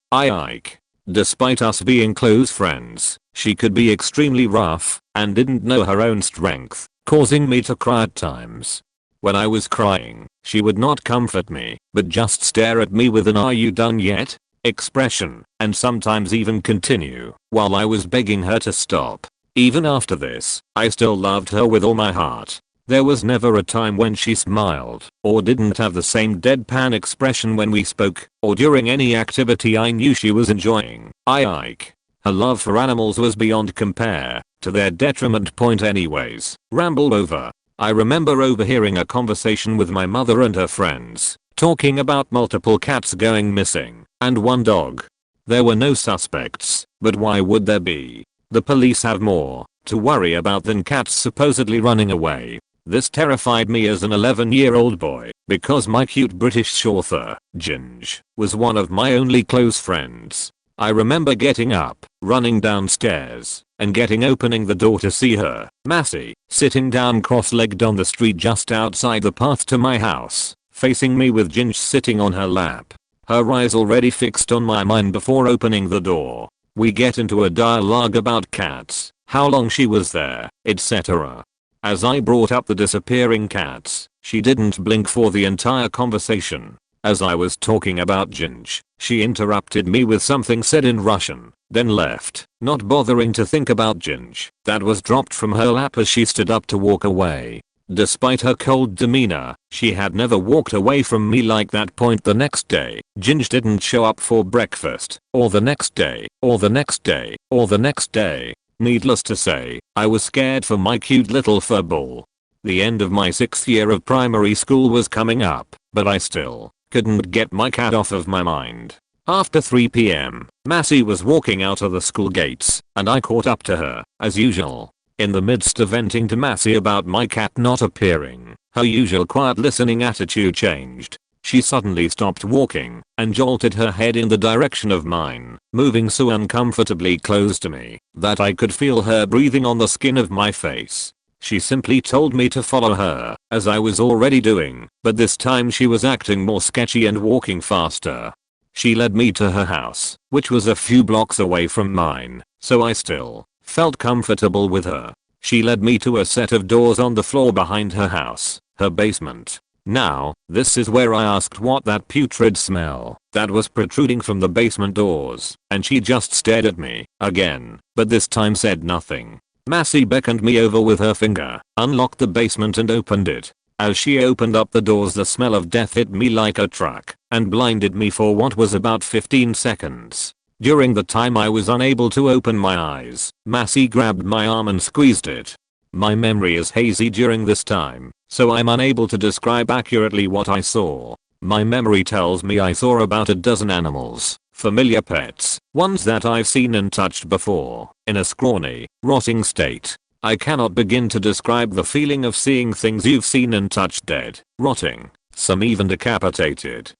Despite us being close friends, she could be extremely rough and didn't know her own strength, causing me to cry at times. When I was crying, she would not comfort me, but just stare at me with an "Are you done yet?" expression, and sometimes even continue while I was begging her to stop. Even after this, I still loved her with all my heart. There was never a time when she smiled, or didn't have the same deadpan expression when we spoke, or during any activity I knew she was enjoying. Her love for animals was beyond compare, to their detriment. Anyways, rambled over. I remember overhearing a conversation with my mother and her friends, talking about multiple cats going missing, and one dog. There were no suspects, but why would there be? The police have more to worry about than cats supposedly running away. This terrified me as an 11-year-old boy, because my cute British Shorthair, Ginge, was one of my only close friends. I remember getting up, running downstairs, and opening the door to see her, Massey, sitting down cross-legged on the street just outside the path to my house, facing me with Ginge sitting on her lap. Her eyes already fixed on my mind before opening the door. We get into a dialogue about cats, how long she was there, etc. As I brought up the disappearing cats, she didn't blink for the entire conversation. As I was talking about Ginge, she interrupted me with something said in Russian, then left, not bothering to think about Ginge that was dropped from her lap as she stood up to walk away. Despite her cold demeanor, she had never walked away from me like that. The next day, Ginge didn't show up for breakfast, or the next day, or the next day, or the next day. Needless to say, I was scared for my cute little furball. The end of my 6th year of primary school was coming up, but I still couldn't get my cat off of my mind. After 3 p.m., Massey was walking out of the school gates, and I caught up to her, as usual. In the midst of venting to Massey about my cat not appearing, her usual quiet listening attitude changed. She suddenly stopped walking and jolted her head in the direction of mine, moving so uncomfortably close to me that I could feel her breathing on the skin of my face. She simply told me to follow her, as I was already doing, but this time she was acting more sketchy and walking faster. She led me to her house, which was a few blocks away from mine, so I still felt comfortable with her. She led me to a set of doors on the floor behind her house, her basement. Now, this is where I asked what that putrid smell that was protruding from the basement doors, and she just stared at me again, but this time said nothing. Massey beckoned me over with her finger, unlocked the basement and opened it. As she opened up the doors, the smell of death hit me like a truck and blinded me for what was about 15 seconds. During the time I was unable to open my eyes, Massey grabbed my arm and squeezed it. My memory is hazy during this time, so I'm unable to describe accurately what I saw. My memory tells me I saw about a dozen animals, familiar pets, ones that I've seen and touched before, in a scrawny, rotting state. I cannot begin to describe the feeling of seeing things you've seen and touched dead, rotting, some even decapitated.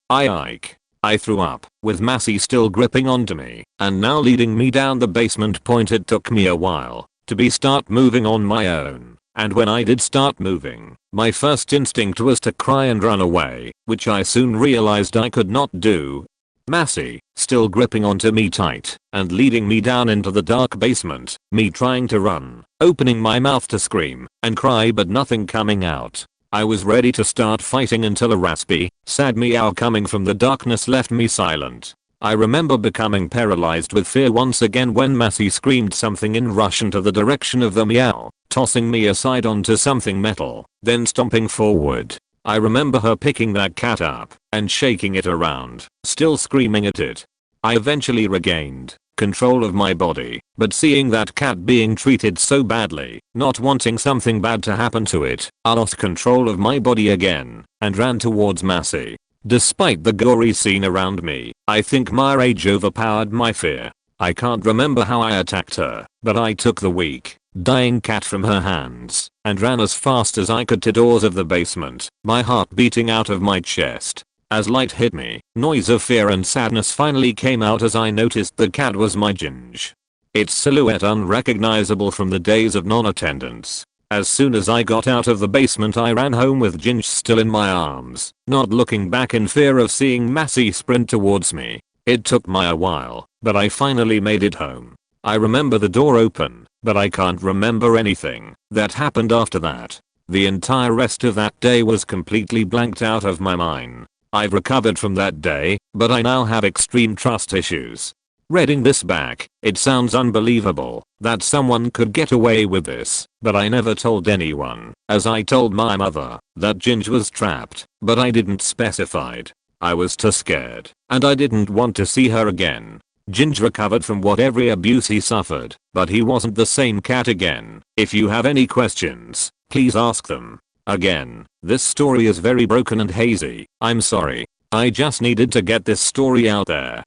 I threw up, with Massey still gripping onto me, and now leading me down the basement point. It took me a while to start moving on my own, and when I did start moving, my first instinct was to cry and run away, which I soon realized I could not do. Massey, still gripping onto me tight, and leading me down into the dark basement, me trying to run, opening my mouth to scream and cry but nothing coming out. I was ready to start fighting until a raspy, sad meow coming from the darkness left me silent. I remember becoming paralyzed with fear once again when Massey screamed something in Russian to the direction of the meow, tossing me aside onto something metal, then stomping forward. I remember her picking that cat up and shaking it around, still screaming at it. I eventually regained control of my body, but seeing that cat being treated so badly, not wanting something bad to happen to it, I lost control of my body again and ran towards Massey. Despite the gory scene around me, I think my rage overpowered my fear. I can't remember how I attacked her, but I took the weak, dying cat from her hands and ran as fast as I could to doors of the basement, my heart beating out of my chest. As light hit me, noise of fear and sadness finally came out as I noticed the cat was my Ginge. Its silhouette unrecognizable from the days of non-attendance. As soon as I got out of the basement, I ran home with Ginge still in my arms, not looking back in fear of seeing Massey sprint towards me. It took me a while, but I finally made it home. I remember the door open, but I can't remember anything that happened after that. The entire rest of that day was completely blanked out of my mind. I've recovered from that day, but I now have extreme trust issues. Reading this back, it sounds unbelievable that someone could get away with this, but I never told anyone, as I told my mother that Ginge was trapped, but I didn't specify. I was too scared, and I didn't want to see her again. Ginge recovered from whatever abuse he suffered, but he wasn't the same cat again. If you have any questions, please ask them. Again, this story is very broken and hazy. I'm sorry. I just needed to get this story out there.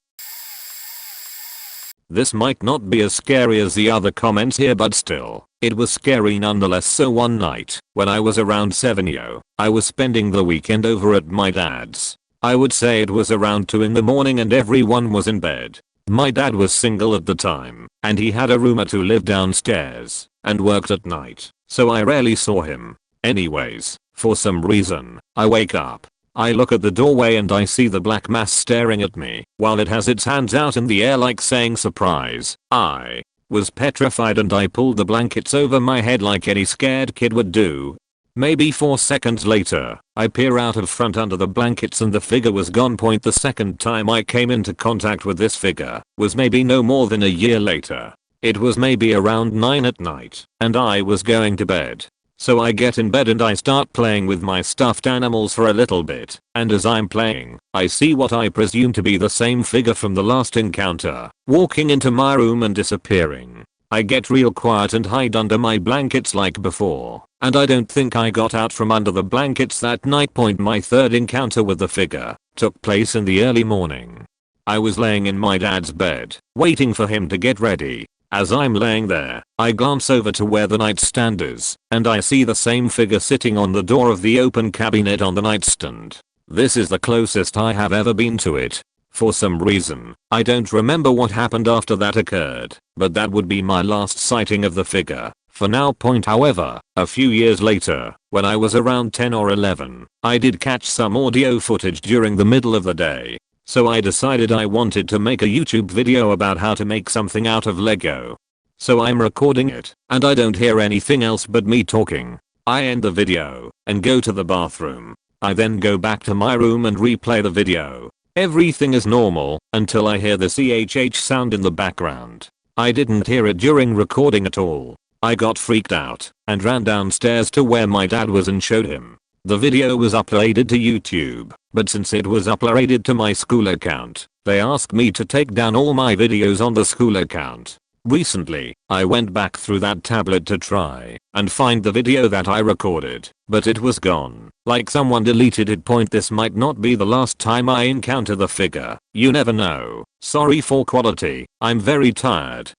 This might not be as scary as the other comments here, but still, it was scary nonetheless. So one night, when I was around 7, I was spending the weekend over at my dad's. I would say it was around 2 in the morning and everyone was in bed. My dad was single at the time, and he had a roommate who lived downstairs and worked at night, so I rarely saw him. Anyways, for some reason, I wake up. I look at the doorway and I see the black mass staring at me while it has its hands out in the air like saying surprise. I was petrified and I pulled the blankets over my head like any scared kid would do. Maybe 4 seconds later, I peer out of front under the blankets and the figure was gone. The second time I came into contact with this figure was maybe no more than a year later. It was maybe around 9 at night, and I was going to bed. So I get in bed and I start playing with my stuffed animals for a little bit, and as I'm playing, I see what I presume to be the same figure from the last encounter, walking into my room and disappearing. I get real quiet and hide under my blankets like before, and I don't think I got out from under the blankets that night. My third encounter with the figure took place in the early morning. I was laying in my dad's bed, waiting for him to get ready. As I'm laying there, I glance over to where the nightstand is, and I see the same figure sitting on the door of the open cabinet on the nightstand. This is the closest I have ever been to it. For some reason, I don't remember what happened after that occurred, but that would be my last sighting of the figure. For now. However, a few years later, when I was around 10 or 11, I did catch some audio footage during the middle of the day. So I decided I wanted to make a YouTube video about how to make something out of Lego. So I'm recording it, and I don't hear anything else but me talking. I end the video, and go to the bathroom. I then go back to my room and replay the video. Everything is normal, until I hear the CHH sound in the background. I didn't hear it during recording at all. I got freaked out, and ran downstairs to where my dad was and showed him. The video was uploaded to YouTube, but since it was uploaded to my school account, they asked me to take down all my videos on the school account. Recently, I went back through that tablet to try and find the video that I recorded, but it was gone, like someone deleted it. This might not be the last time I encounter the figure. You never know. Sorry for quality, I'm very tired.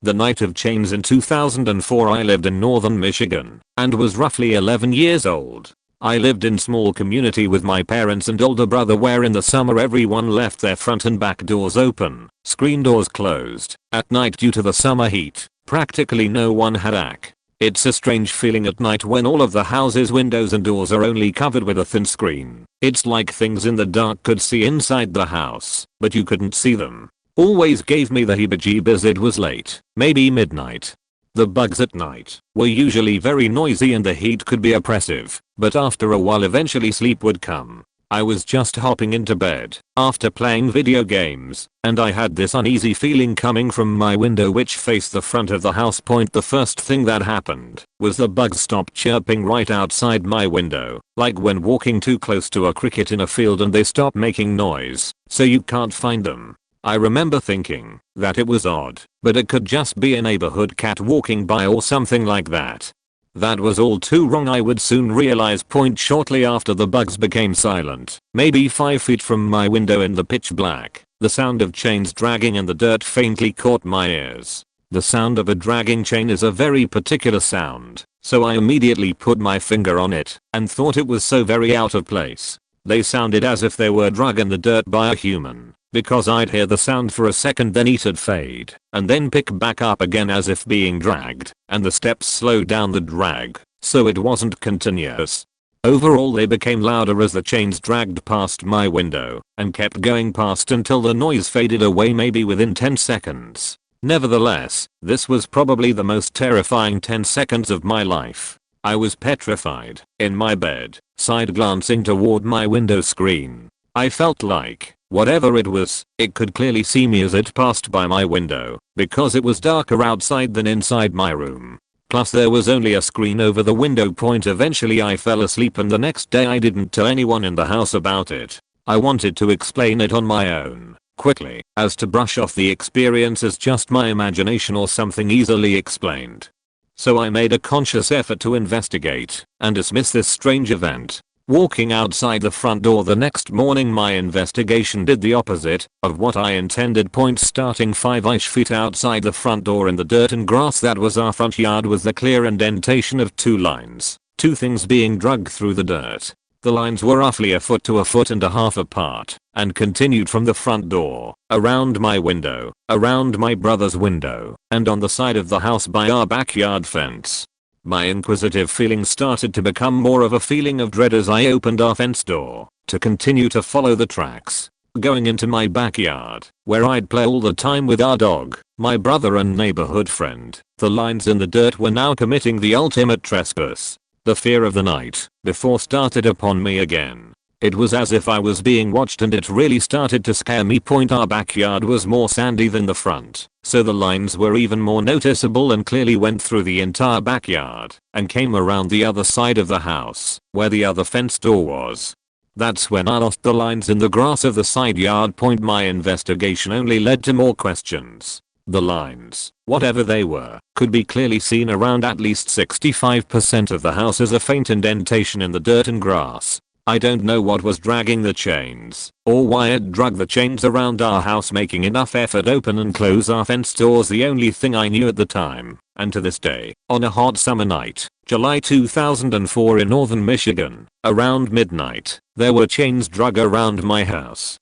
The night of chains in 2004. I lived in northern Michigan and was roughly 11 years old. I lived in small community with my parents and older brother, where in the summer everyone left their front and back doors open, screen doors closed. At night, due to the summer heat, practically no one had AC. It's a strange feeling at night when all of the house's windows and doors are only covered with a thin screen. It's like things in the dark could see inside the house, but you couldn't see them. Always gave me the heebie-jeebies. It was late, maybe midnight. The bugs at night were usually very noisy and the heat could be oppressive, but after a while eventually sleep would come. I was just hopping into bed after playing video games, and I had this uneasy feeling coming from my window which faced the front of the house. The first thing that happened was the bugs stopped chirping right outside my window, like when walking too close to a cricket in a field and they stop making noise, so you can't find them. I remember thinking that it was odd, but it could just be a neighborhood cat walking by or something like that. That was all too wrong. I would soon realize. Shortly after the bugs became silent, maybe 5 feet from my window in the pitch black, the sound of chains dragging in the dirt faintly caught my ears. The sound of a dragging chain is a very particular sound, so I immediately put my finger on it and thought it was so very out of place. They sounded as if they were dragged in the dirt by a human, because I'd hear the sound for a second, then it'd fade, and then pick back up again as if being dragged, and the steps slowed down the drag, so it wasn't continuous. Overall, they became louder as the chains dragged past my window, and kept going past until the noise faded away, maybe within 10 seconds. Nevertheless, this was probably the most terrifying 10 seconds of my life. I was petrified, in my bed, side glancing toward my window screen. I felt like, whatever it was, it could clearly see me as it passed by my window, because it was darker outside than inside my room. Plus there was only a screen over the window. Eventually I fell asleep, and the next day I didn't tell anyone in the house about it. I wanted to explain it on my own, quickly, as to brush off the experience as just my imagination or something easily explained. So I made a conscious effort to investigate and dismiss this strange event. Walking outside the front door the next morning, my investigation did the opposite of what I intended. Starting 5-ish feet outside the front door in the dirt and grass that was our front yard was the clear indentation of 2 lines, 2 things being dragged through the dirt. The lines were roughly a foot to a foot and a half apart, and continued from the front door, around my window, around my brother's window, and on the side of the house by our backyard fence. My inquisitive feeling started to become more of a feeling of dread as I opened our fence door to continue to follow the tracks, going into my backyard, where I'd play all the time with our dog, my brother and neighborhood friend. The lines in the dirt were now committing the ultimate trespass. The fear of the night before started upon me again. It was as if I was being watched, and it really started to scare me. Our backyard was more sandy than the front, so the lines were even more noticeable and clearly went through the entire backyard and came around the other side of the house, where the other fence door was. That's when I lost the lines in the grass of the side yard. My investigation only led to more questions. The lines, whatever they were, could be clearly seen around at least 65% of the house as a faint indentation in the dirt and grass. I don't know what was dragging the chains, or why it dragged the chains around our house, making enough effort open and close our fence doors. The only thing I knew at the time, and to this day, on a hot summer night, July 2004 in northern Michigan, around midnight, there were chains dragged around my house.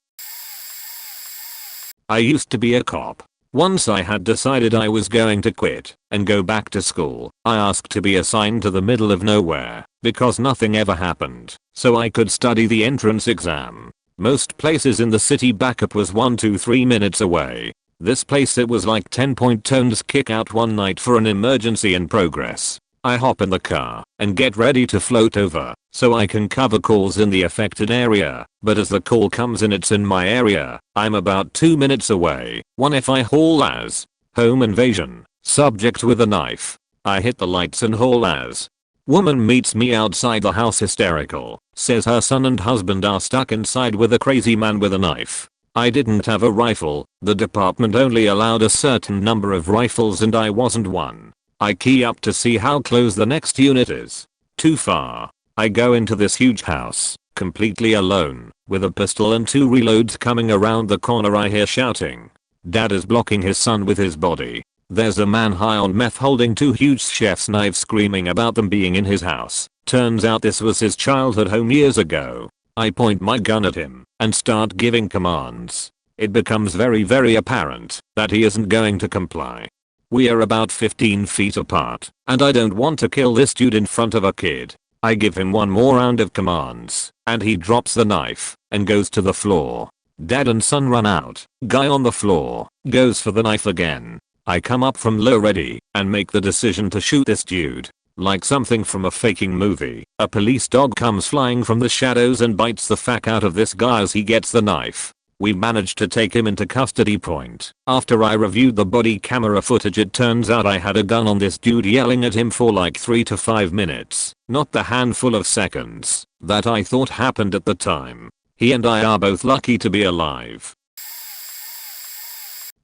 I used to be a cop. Once I had decided I was going to quit and go back to school, I asked to be assigned to the middle of nowhere because nothing ever happened, so I could study the entrance exam. Most places in the city backup was 1-3 minutes away. This place, it was like 10-point tones kick out one night for an emergency in progress. I hop in the car and get ready to float over so I can cover calls in the affected area, but as the call comes in, it's in my area. I'm about 2 minutes away. One if I haul as home invasion, subject with a knife. I hit the lights and haul as. Woman meets me outside the house hysterical, says her son and husband are stuck inside with a crazy man with a knife. I didn't have a rifle. The department only allowed a certain number of rifles and I wasn't one. I key up to see how close the next unit is. Too far. I go into this huge house, completely alone, with a pistol and 2 reloads. Coming around the corner I hear shouting. Dad is blocking his son with his body. There's a man high on meth holding 2 huge chef's knives, screaming about them being in his house. Turns out this was his childhood home years ago. I point my gun at him and start giving commands. It becomes very apparent that he isn't going to comply. We are about 15 feet apart, and I don't want to kill this dude in front of a kid. I give him one more round of commands, and he drops the knife and goes to the floor. Dad and son run out. Guy on the floor goes for the knife again. I come up from low ready and make the decision to shoot this dude. Like something from a faking movie, a police dog comes flying from the shadows and bites the fuck out of this guy as he gets the knife. We managed to take him into custody. After I reviewed the body camera footage, it turns out I had a gun on this dude, yelling at him for like 3 to 5 minutes, not the handful of seconds that I thought happened at the time. He and I are both lucky to be alive.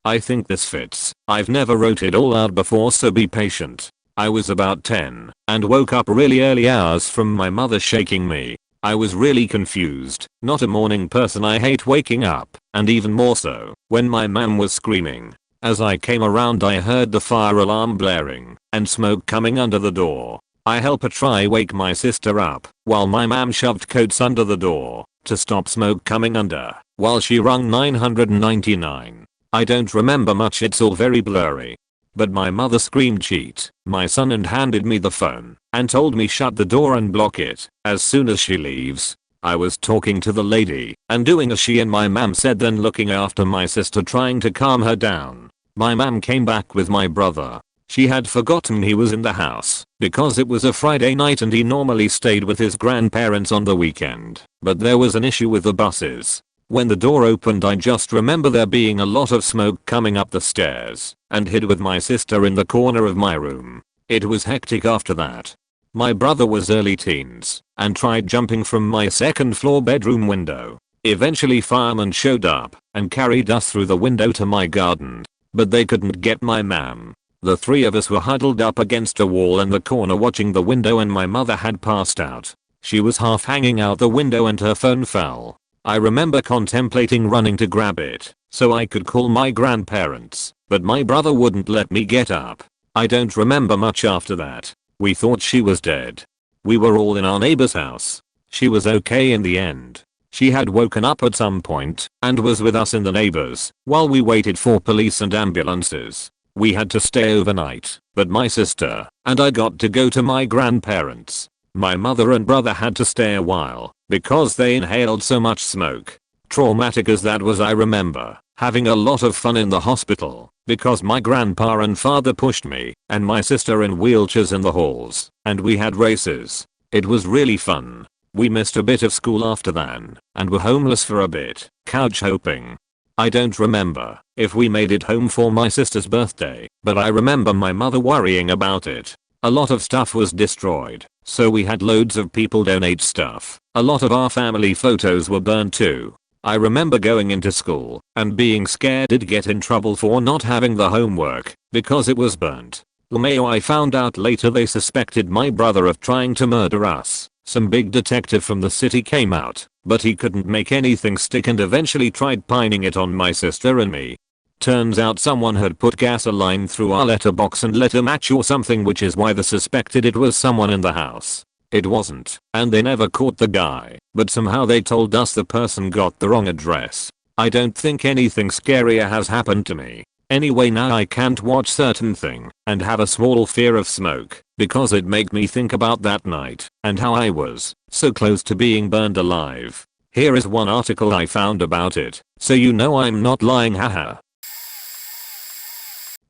I think this fits. I've never wrote it all out before, so be patient. I was about 10 and woke up really early hours from my mother shaking me. I was really confused. Not a morning person. I hate waking up, and even more so when my mom was screaming. As I came around, I heard the fire alarm blaring and smoke coming under the door. I help her try wake my sister up while my mom shoved coats under the door to stop smoke coming under while she rung 999. I don't remember much, it's all very blurry. But my mother screamed cheat, my son, and handed me the phone and told me shut the door and block it as soon as she leaves. I was talking to the lady and doing as she and my mom said, then looking after my sister trying to calm her down. My mom came back with my brother. She had forgotten he was in the house because it was a Friday night and he normally stayed with his grandparents on the weekend, but there was an issue with the buses. When the door opened, I just remember there being a lot of smoke coming up the stairs, and hid with my sister in the corner of my room. It was hectic after that. My brother was early teens and tried jumping from my second floor bedroom window. Eventually firemen showed up and carried us through the window to my garden, but they couldn't get my mom. The 3 of us were huddled up against a wall in the corner watching the window, and my mother had passed out. She was half hanging out the window and her phone fell. I remember contemplating running to grab it so I could call my grandparents, but my brother wouldn't let me get up. I don't remember much after that. We thought she was dead. We were all in our neighbor's house. She was okay in the end. She had woken up at some point and was with us in the neighbors while we waited for police and ambulances. We had to stay overnight, but my sister and I got to go to my grandparents. My mother and brother had to stay a while because they inhaled so much smoke. Traumatic as that was, I remember having a lot of fun in the hospital because my grandpa and father pushed me and my sister in wheelchairs in the halls, and we had races. It was really fun. We missed a bit of school after that and were homeless for a bit, couch hopping. I don't remember if we made it home for my sister's birthday, but I remember my mother worrying about it. A lot of stuff was destroyed, so we had loads of people donate stuff. A lot of our family photos were burned too. I remember going into school and being scared I'd get in trouble for not having the homework because it was burnt. I found out later they suspected my brother of trying to murder us, Some big detective from the city came out, but he couldn't make anything stick and eventually tried pining it on my sister and me. Turns out someone had put gasoline through our letterbox and lit a match or something, which is why they suspected it was someone in the house. It wasn't, and they never caught the guy, but somehow they told us the person got the wrong address. I don't think anything scarier has happened to me. Anyway, now I can't watch certain thing and have a small fear of smoke because it make me think about that night and how I was so close to being burned alive. Here is one article I found about it, so you know I'm not lying, haha.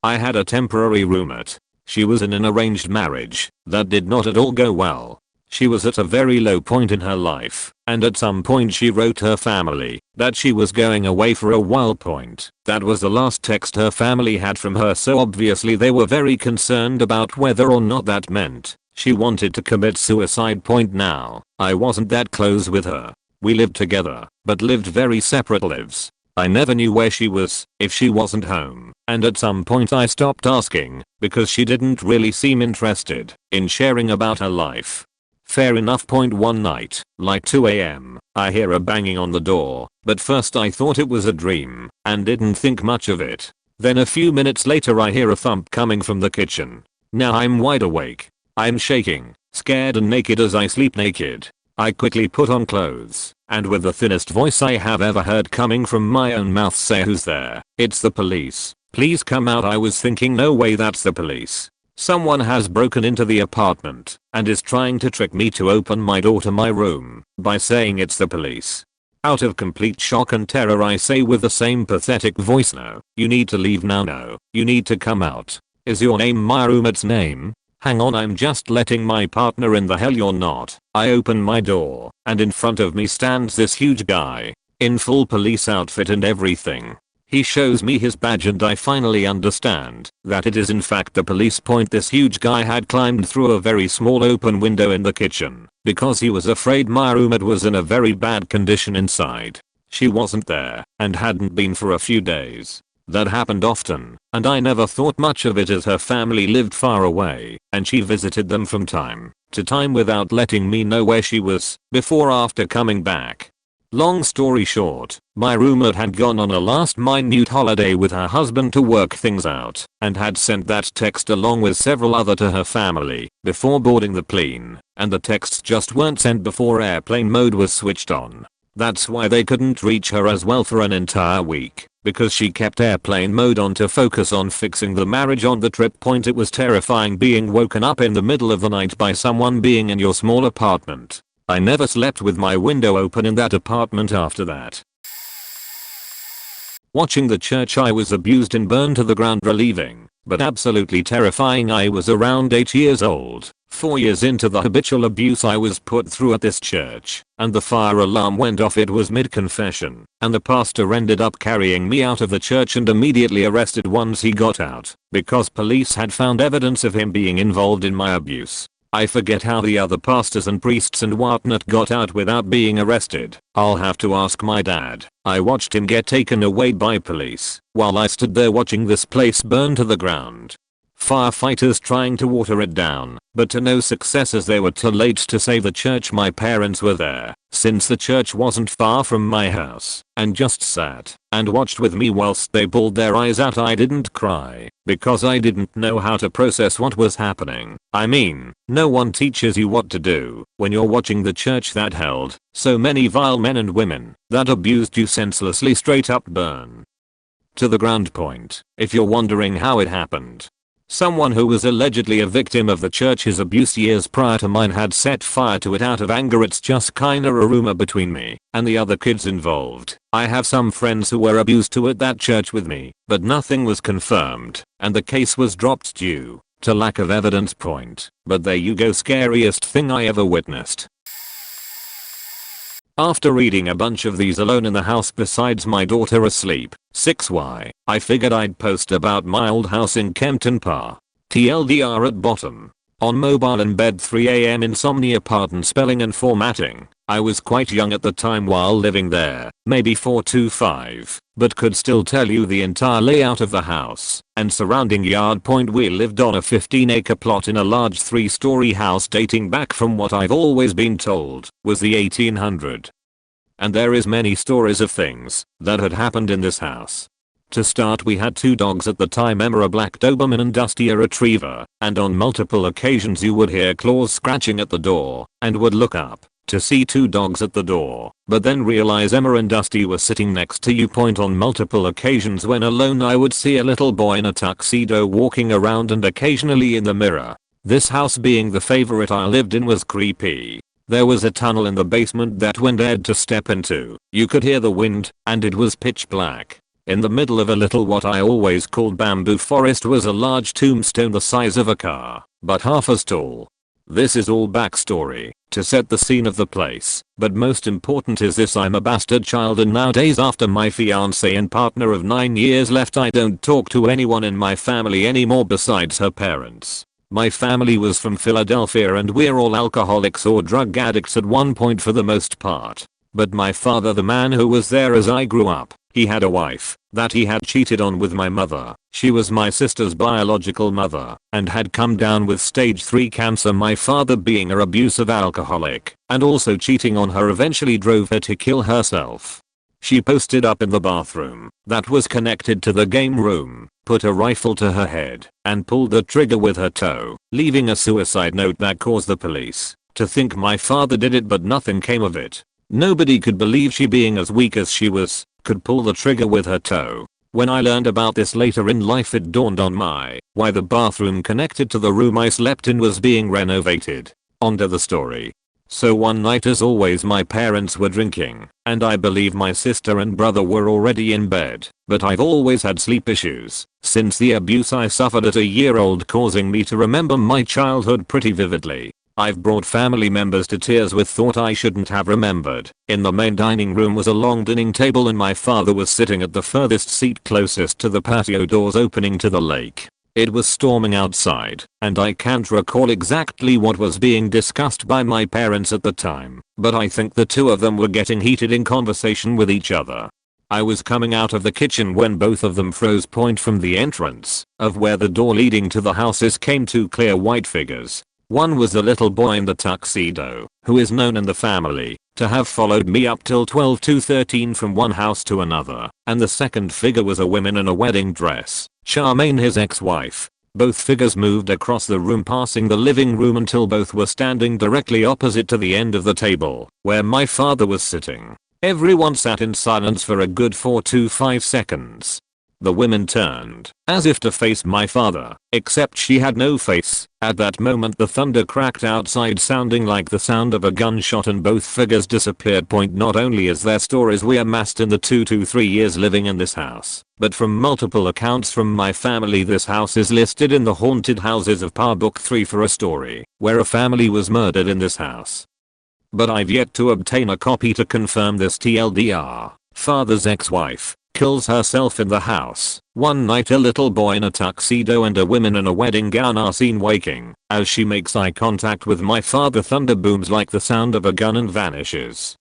I had a temporary roommate. She was in an arranged marriage that did not at all go well. She was at a very low point in her life, and at some point she wrote her family that she was going away for a while. That was the last text her family had from her, so obviously they were very concerned about whether or not that meant she wanted to commit suicide. Now, I wasn't that close with her. We lived together, but lived very separate lives. I never knew where she was if she wasn't home, and at some point I stopped asking because she didn't really seem interested in sharing about her life. Fair enough. One night, like 2 AM, I hear a banging on the door, but first I thought it was a dream and didn't think much of it. Then a few minutes later I hear a thump coming from the kitchen. Now I'm wide awake. I'm shaking, scared and naked as I sleep naked. I quickly put on clothes, and with the thinnest voice I have ever heard coming from my own mouth say, "Who's there? It's the police. Please come out." I was thinking, no way, that's the police. Someone has broken into the apartment and is trying to trick me to open my door to my room by saying it's the police. Out of complete shock and terror I say with the same pathetic voice, "No, you need to leave now. No, you need to come out." "Is your name my roommate's name?" "Hang on, I'm just letting my partner in." "The hell you're not." I open my door and in front of me stands this huge guy in full police outfit and everything. He shows me his badge and I finally understand that it is in fact the police. This huge guy had climbed through a very small open window in the kitchen because he was afraid my roommate was in a very bad condition inside. She wasn't there and hadn't been for a few days. That happened often, and I never thought much of it as her family lived far away and she visited them from time to time without letting me know where she was before or after coming back. Long story short, my roommate had gone on a last minute holiday with her husband to work things out and had sent that text along with several other to her family before boarding the plane, and the texts just weren't sent before airplane mode was switched on. That's why they couldn't reach her as well for an entire week, because she kept airplane mode on to focus on fixing the marriage on the trip. It was terrifying being woken up in the middle of the night by someone being in your small apartment. I never slept with my window open in that apartment after that. Watching the church I was abused and burned to the ground relieving, but absolutely terrifying. I was around 8 years old, 4 years into the habitual abuse I was put through at this church, and the fire alarm went off. It was mid-confession, and the pastor ended up carrying me out of the church and immediately arrested once he got out, because police had found evidence of him being involved in my abuse. I forget how the other pastors and priests and whatnot got out without being arrested. I'll have to ask my dad. I watched him get taken away by police while I stood there watching this place burn to the ground. Firefighters trying to water it down, but to no success as they were too late to save the church. My parents were there, since the church wasn't far from my house, and just sat and watched with me whilst they bawled their eyes out. I didn't cry, because I didn't know how to process what was happening. I mean, no one teaches you what to do when you're watching the church that held so many vile men and women that abused you senselessly straight up burn to the ground. If you're wondering how it happened, someone who was allegedly a victim of the church's abuse years prior to mine had set fire to it out of anger. It's just kinda a rumor between me and the other kids involved. I have some friends who were abused too at that church with me, but nothing was confirmed, and the case was dropped due to lack of evidence. But there you go, scariest thing I ever witnessed. After reading a bunch of these alone in the house besides my daughter asleep, 6Y, I figured I'd post about my old house in Kempton Pa. TLDR at bottom. On mobile in bed 3 a.m. insomnia pardon spelling and formatting. I was quite young at the time while living there, maybe 4 to 5, but could still tell you the entire layout of the house and surrounding yard. We lived on a 15-acre plot in a large 3-story house dating back from what I've always been told was the 1800s. And there is many stories of things that had happened in this house. To start, we had 2 dogs at the time, Emma a black Doberman and Dusty a retriever, and on multiple occasions you would hear claws scratching at the door and would look up to see 2 dogs at the door, but then realize Emma and Dusty were sitting next to you. On multiple occasions when alone I would see a little boy in a tuxedo walking around and occasionally in the mirror. This house being the favorite I lived in was creepy. There was a tunnel in the basement that when dared to step into, you could hear the wind, and it was pitch black. In the middle of a little what I always called bamboo forest was a large tombstone the size of a car, but half as tall. This is all backstory to set the scene of the place, but most important is this: I'm a bastard child, and nowadays after my fiance and partner of 9 years left, I don't talk to anyone in my family anymore besides her parents. My family was from Philadelphia and we're all alcoholics or drug addicts at one point for the most part. But my father, the man who was there as I grew up, he had a wife that he had cheated on with my mother. She was my sister's biological mother and had come down with stage 3 cancer. My father, being an abusive alcoholic and also cheating on her, eventually drove her to kill herself. She posted up in the bathroom that was connected to the game room, put a rifle to her head and pulled the trigger with her toe, leaving a suicide note that caused the police to think my father did it, but nothing came of it. Nobody could believe she, being as weak as she was, could pull the trigger with her toe. When I learned about this later in life, it dawned on me why the bathroom connected to the room I slept in was being renovated. Onto the story. So one night, as always, my parents were drinking, and I believe my sister and brother were already in bed, but I've always had sleep issues since the abuse I suffered at a year old, causing me to remember my childhood pretty vividly. I've brought family members to tears with thought I shouldn't have remembered. In the main dining room was a long dining table and my father was sitting at the furthest seat closest to the patio doors opening to the lake. It was storming outside, and I can't recall exactly what was being discussed by my parents at the time, but I think the 2 of them were getting heated in conversation with each other. I was coming out of the kitchen when both of them froze. From the entrance of where the door leading to the houses came 2 clear white figures. One was the little boy in the tuxedo, who is known in the family to have followed me up till 12 to 13 from one house to another, and the second figure was a woman in a wedding dress, Charmaine, his ex-wife. Both figures moved across the room, passing the living room until both were standing directly opposite to the end of the table where my father was sitting. Everyone sat in silence for a good 4 to 5 seconds. The woman turned, as if to face my father, except she had no face. At that moment the thunder cracked outside, sounding like the sound of a gunshot, and both figures disappeared. Not only is there stories we amassed in the 2 to 3 years living in this house, but from multiple accounts from my family, this house is listed in the Haunted Houses of Power Book 3 for a story where a family was murdered in this house. But I've yet to obtain a copy to confirm this. TLDR, father's ex-wife kills herself in the house. One night a little boy in a tuxedo and a woman in a wedding gown are seen waking. As she makes eye contact with my father, thunder booms like the sound of a gun and vanishes.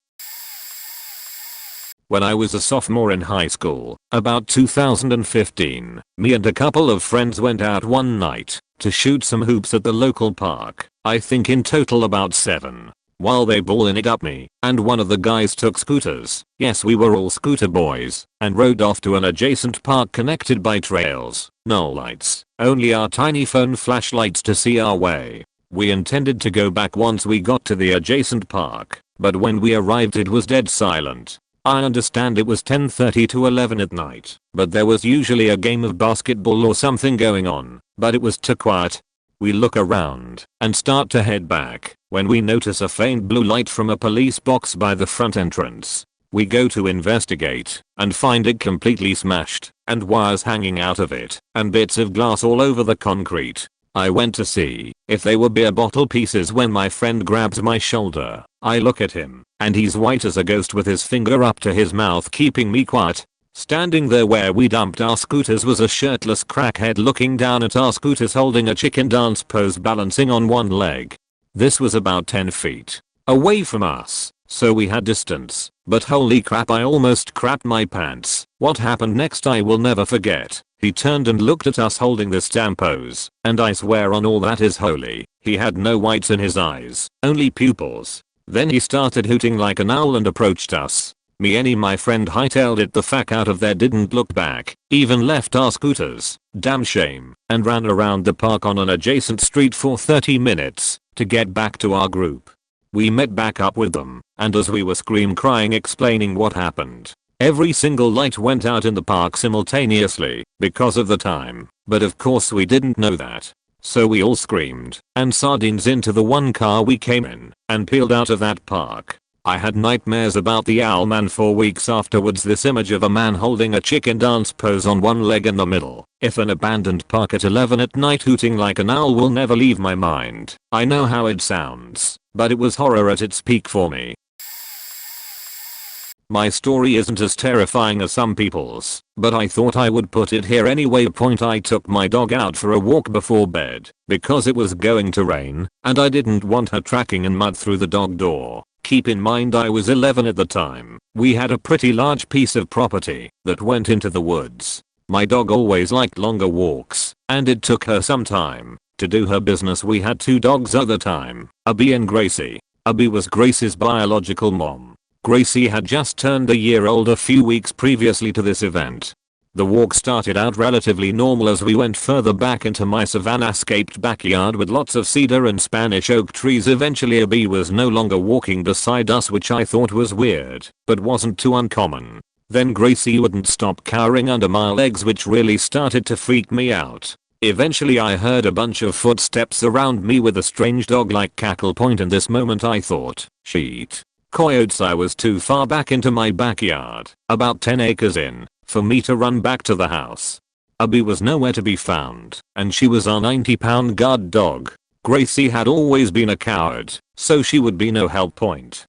When I was a sophomore in high school, about 2015, me and a couple of friends went out one night to shoot some hoops at the local park. I think in total about 7. While they balling it up, me and one of the guys took scooters, yes, we were all scooter boys, and rode off to an adjacent park connected by trails, no lights, only our tiny phone flashlights to see our way. We intended to go back once we got to the adjacent park, but when we arrived it was dead silent. I understand it was 10:30 to 11 at night, but there was usually a game of basketball or something going on, but it was too quiet. We look around and start to head back when we notice a faint blue light from a police box by the front entrance. We go to investigate and find it completely smashed and wires hanging out of it and bits of glass all over the concrete. I went to see if they were beer bottle pieces when my friend grabs my shoulder. I look at him and he's white as a ghost with his finger up to his mouth, keeping me quiet. Standing there where we dumped our scooters was a shirtless crackhead looking down at our scooters holding a chicken dance pose balancing on one leg. This was about 10 feet away from us, so we had distance, but holy crap, I almost crapped my pants. What happened next I will never forget. He turned and looked at us holding this damn pose, and I swear on all that is holy, he had no whites in his eyes, only pupils. Then he started hooting like an owl and approached us. Me and my friend hightailed it the fuck out of there, didn't look back, even left our scooters, damn shame, and ran around the park on an adjacent street for 30 minutes to get back to our group. We met back up with them, and as we were crying explaining what happened, every single light went out in the park simultaneously because of the time, but of course we didn't know that. So we all screamed and sardines into the one car we came in and peeled out of that park. I had nightmares about the owl man for weeks afterwards. This image of a man holding a chicken dance pose on one leg in the middle, if an abandoned park at 11 at night hooting like an owl will never leave my mind. I know how it sounds, but it was horror at its peak for me. My story isn't as terrifying as some people's, but I thought I would put it here anyway. I took my dog out for a walk before bed because it was going to rain and I didn't want her tracking in mud through the dog door. Keep in mind I was 11 at the time. We had a pretty large piece of property that went into the woods. My dog always liked longer walks, and it took her some time to do her business. We had 2 dogs at the time, Abby and Gracie. Abby was Gracie's biological mom. Gracie had just turned a year old a few weeks previously to this event. The walk started out relatively normal as we went further back into my savannah-scaped backyard with lots of cedar and Spanish oak trees. Eventually Abby was no longer walking beside us, which I thought was weird, but wasn't too uncommon. Then Gracie wouldn't stop cowering under my legs, which really started to freak me out. Eventually I heard a bunch of footsteps around me with a strange dog-like cackle. In this moment I thought, shit. Coyotes. I was too far back into my backyard, about 10 acres in, for me to run back to the house. Abby was nowhere to be found, and she was our 90-pound guard dog. Gracie had always been a coward, so she would be no help.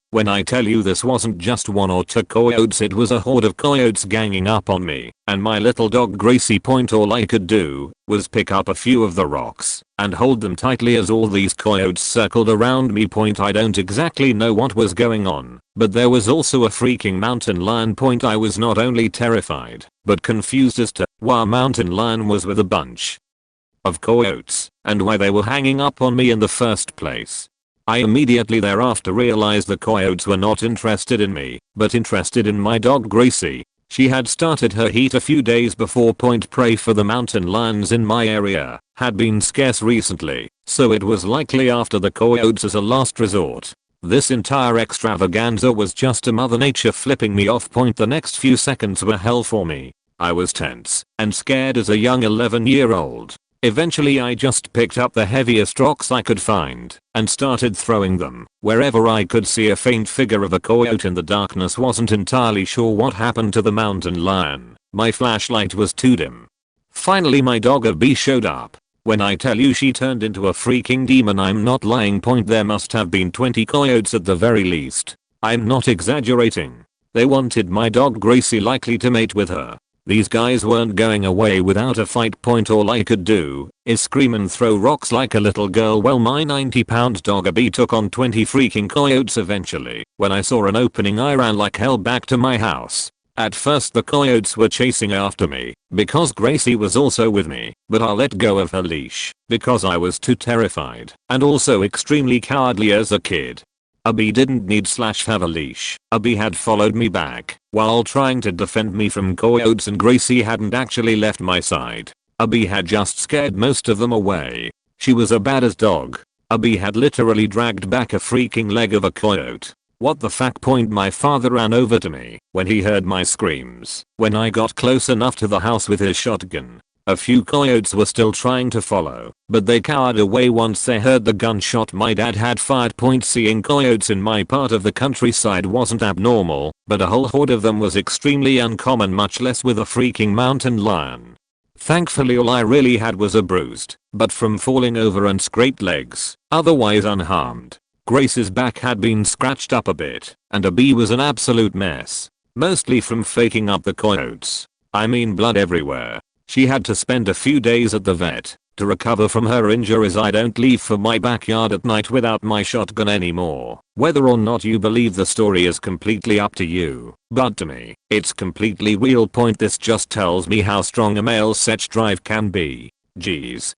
When I tell you this wasn't just 1 or 2 coyotes, it was a horde of coyotes ganging up on me and my little dog Gracie. All I could do was pick up a few of the rocks and hold them tightly as all these coyotes circled around me. I don't exactly know what was going on, but there was also a freaking mountain lion. I was not only terrified, but confused as to why a mountain lion was with a bunch of coyotes and why they were hanging up on me in the first place. I immediately thereafter realized the coyotes were not interested in me, but interested in my dog Gracie. She had started her heat a few days before. Prey for the mountain lions in my area had been scarce recently, so it was likely after the coyotes as a last resort. This entire extravaganza was just a Mother Nature flipping me off. The next few seconds were hell for me. I was tense and scared as a young 11-year-old. Eventually I just picked up the heaviest rocks I could find and started throwing them wherever I could see a faint figure of a coyote in the darkness. Wasn't entirely sure what happened to the mountain lion. My flashlight was too dim. Finally my dog Abby showed up. When I tell you she turned into a freaking demon, I'm not lying. There must have been 20 coyotes at the very least. I'm not exaggerating. They wanted my dog Gracie, likely to mate with her. These guys weren't going away without a fight. All I could do is scream and throw rocks like a little girl. Well, my 90-pound dog Abby took on 20 freaking coyotes. Eventually, when I saw an opening, I ran like hell back to my house. At first the coyotes were chasing after me because Gracie was also with me, but I let go of her leash because I was too terrified and also extremely cowardly as a kid. Abby didn't need / have a leash. Abby had followed me back while trying to defend me from coyotes, and Gracie hadn't actually left my side. Abby had just scared most of them away. She was a badass dog. Abby had literally dragged back a freaking leg of a coyote. What the fuck? My father ran over to me when he heard my screams. When I got close enough to the house with his shotgun, a few coyotes were still trying to follow, but they cowered away once they heard the gunshot my dad had fired. Seeing coyotes in my part of the countryside wasn't abnormal, but a whole horde of them was extremely uncommon, much less with a freaking mountain lion. Thankfully all I really had was a bruised but from falling over and scraped legs, otherwise unharmed. Grace's back had been scratched up a bit, and Abby was an absolute mess. mostly from faking up the coyotes. I mean blood everywhere. She had to spend a few days at the vet to recover from her injuries. I don't leave for my backyard at night without my shotgun anymore. Whether or not you believe the story is completely up to you, but to me, it's completely real. Point, this just tells me how strong a male sex drive can be. Jeez.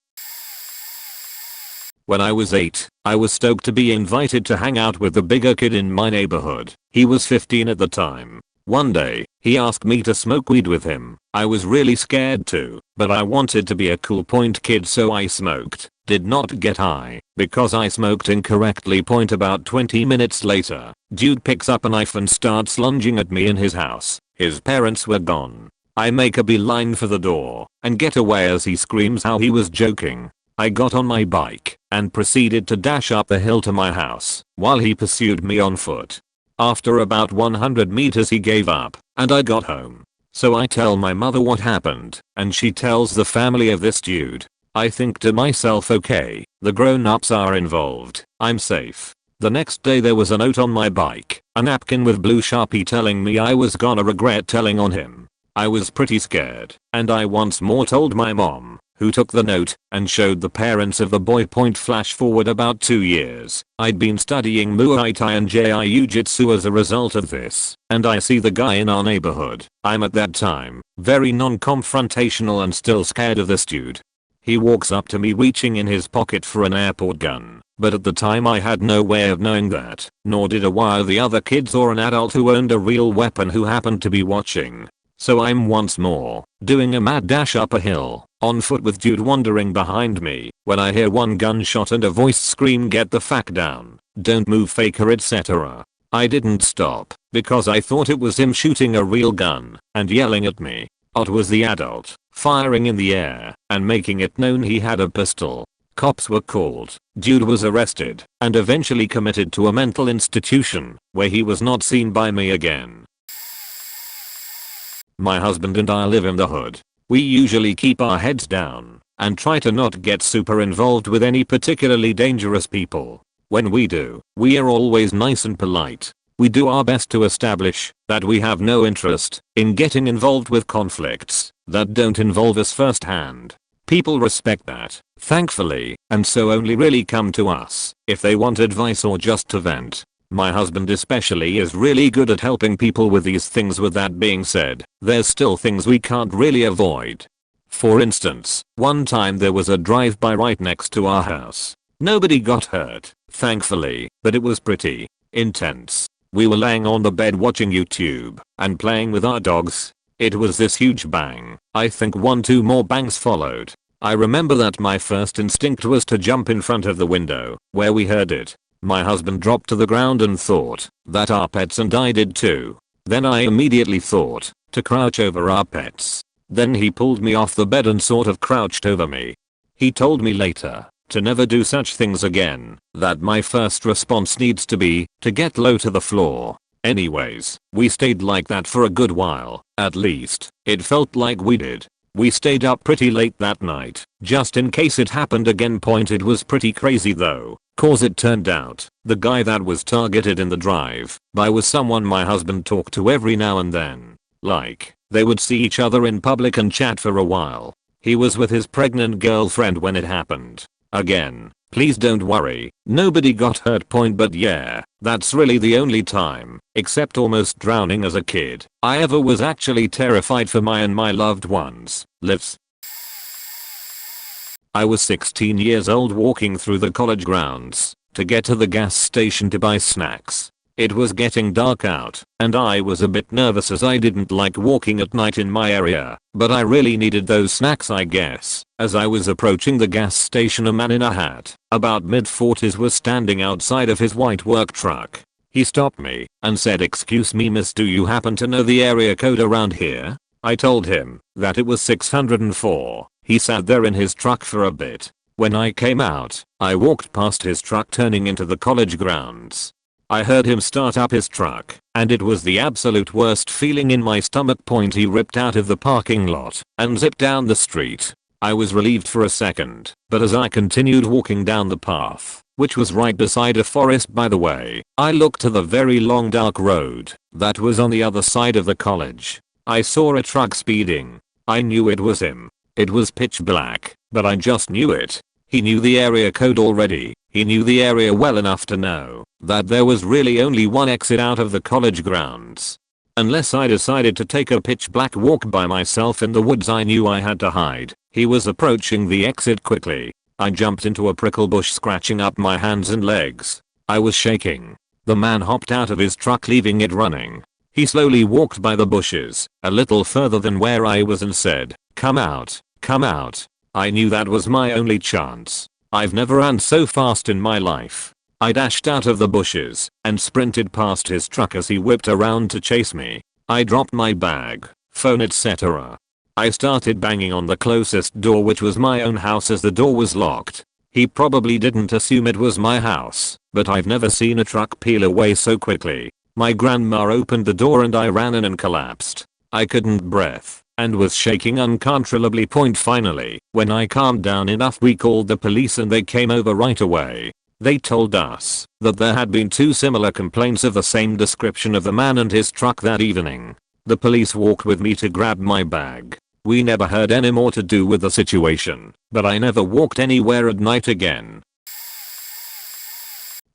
When I was 8, I was stoked to be invited to hang out with the bigger kid in my neighborhood. He was 15 at the time. One day, he asked me to smoke weed with him. I was really scared too, but I wanted to be a cool point kid, so I smoked. Did not get high, because I smoked incorrectly. Point, about 20 minutes later, dude picks up a knife and starts lunging at me in his house. His parents were gone. I make a beeline for the door and get away as he screams how he was joking. I got on my bike and proceeded to dash up the hill to my house while he pursued me on foot. After about 100 meters he gave up and I got home. So I tell my mother what happened and she tells the family of this dude. I think to myself, okay, the grown-ups are involved, I'm safe. The next day there was a note on my bike, a napkin with blue Sharpie telling me I was gonna regret telling on him. I was pretty scared and I once more told my mom, who took the note and showed the parents of the boy. Point, flash forward about 2 years. I'd been studying Muay Thai and Jiu-Jitsu as a result of this, and I see the guy in our neighborhood. I'm at that time very non-confrontational and still scared of this dude. He walks up to me reaching in his pocket for an airport gun, but at the time I had no way of knowing that, nor did the other kids or an adult who owned a real weapon who happened to be watching. So I'm once more doing a mad dash up a hill, on foot with dude wandering behind me, when I hear one gunshot and a voice scream, "Get the fuck down, don't move, faker," etc. I didn't stop because I thought it was him shooting a real gun and yelling at me. It was the adult firing in the air and making it known he had a pistol. Cops were called, dude was arrested and eventually committed to a mental institution where he was not seen by me again. My husband and I live in the hood. We usually keep our heads down and try to not get super involved with any particularly dangerous people. When we do, we are always nice and polite. We do our best to establish that we have no interest in getting involved with conflicts that don't involve us firsthand. People respect that, thankfully, and so only really come to us if they want advice or just to vent. My husband especially is really good at helping people with these things. With that being said, there's still things we can't really avoid. For instance, one time there was a drive-by right next to our house. Nobody got hurt, thankfully, but it was pretty intense. We were laying on the bed watching YouTube and playing with our dogs. It was this huge bang. I think 1-2 more bangs followed. I remember that my first instinct was to jump in front of the window where we heard it. My husband dropped to the ground and thought that our pets and I did too. Then I immediately thought to crouch over our pets. Then he pulled me off the bed and sort of crouched over me. He told me later to never do such things again, that my first response needs to be to get low to the floor. Anyways, we stayed like that for a good while, at least it felt like we did. We stayed up pretty late that night, just in case it happened again. Point, it was pretty crazy though, cause it turned out the guy that was targeted in the drive-by was someone my husband talked to every now and then. Like, they would see each other in public and chat for a while. He was with his pregnant girlfriend when it happened. Again, please don't worry, nobody got hurt. Point, but yeah, that's really the only time, except almost drowning as a kid, I ever was actually terrified for my and my loved ones' lives. I was 16 years old walking through the college grounds to get to the gas station to buy snacks. It was getting dark out, and I was a bit nervous as I didn't like walking at night in my area, but I really needed those snacks, I guess. As I was approaching the gas station, a man in a hat, about mid-40s, was standing outside of his white work truck. He stopped me and said, "Excuse me miss, do you happen to know the area code around here?" I told him that it was 604. He sat there in his truck for a bit. When I came out, I walked past his truck turning into the college grounds. I heard him start up his truck, and it was the absolute worst feeling in my stomach. Point, he ripped out of the parking lot and zipped down the street. I was relieved for a second, but as I continued walking down the path, which was right beside a forest by the way, I looked to the very long dark road that was on the other side of the college. I saw a truck speeding. I knew it was him. It was pitch black, but I just knew it. He knew the area code already. He knew the area well enough to know that there was really only one exit out of the college grounds. Unless I decided to take a pitch black walk by myself in the woods, I knew I had to hide. He was approaching the exit quickly. I jumped into a prickle bush, scratching up my hands and legs. I was shaking. The man hopped out of his truck, leaving it running. He slowly walked by the bushes, a little further than where I was, and said, "Come out, come out." I knew that was my only chance. I've never ran so fast in my life. I dashed out of the bushes and sprinted past his truck as he whipped around to chase me. I dropped my bag, phone, etc. I started banging on the closest door, which was my own house, as the door was locked. He probably didn't assume it was my house, but I've never seen a truck peel away so quickly. My grandma opened the door and I ran in and collapsed. I couldn't breathe and was shaking uncontrollably. Finally, when I calmed down enough, we called the police and they came over right away. They told us that there had been 2 similar complaints of the same description of the man and his truck that evening. The police walked with me to grab my bag. We never heard any more to do with the situation, but I never walked anywhere at night again.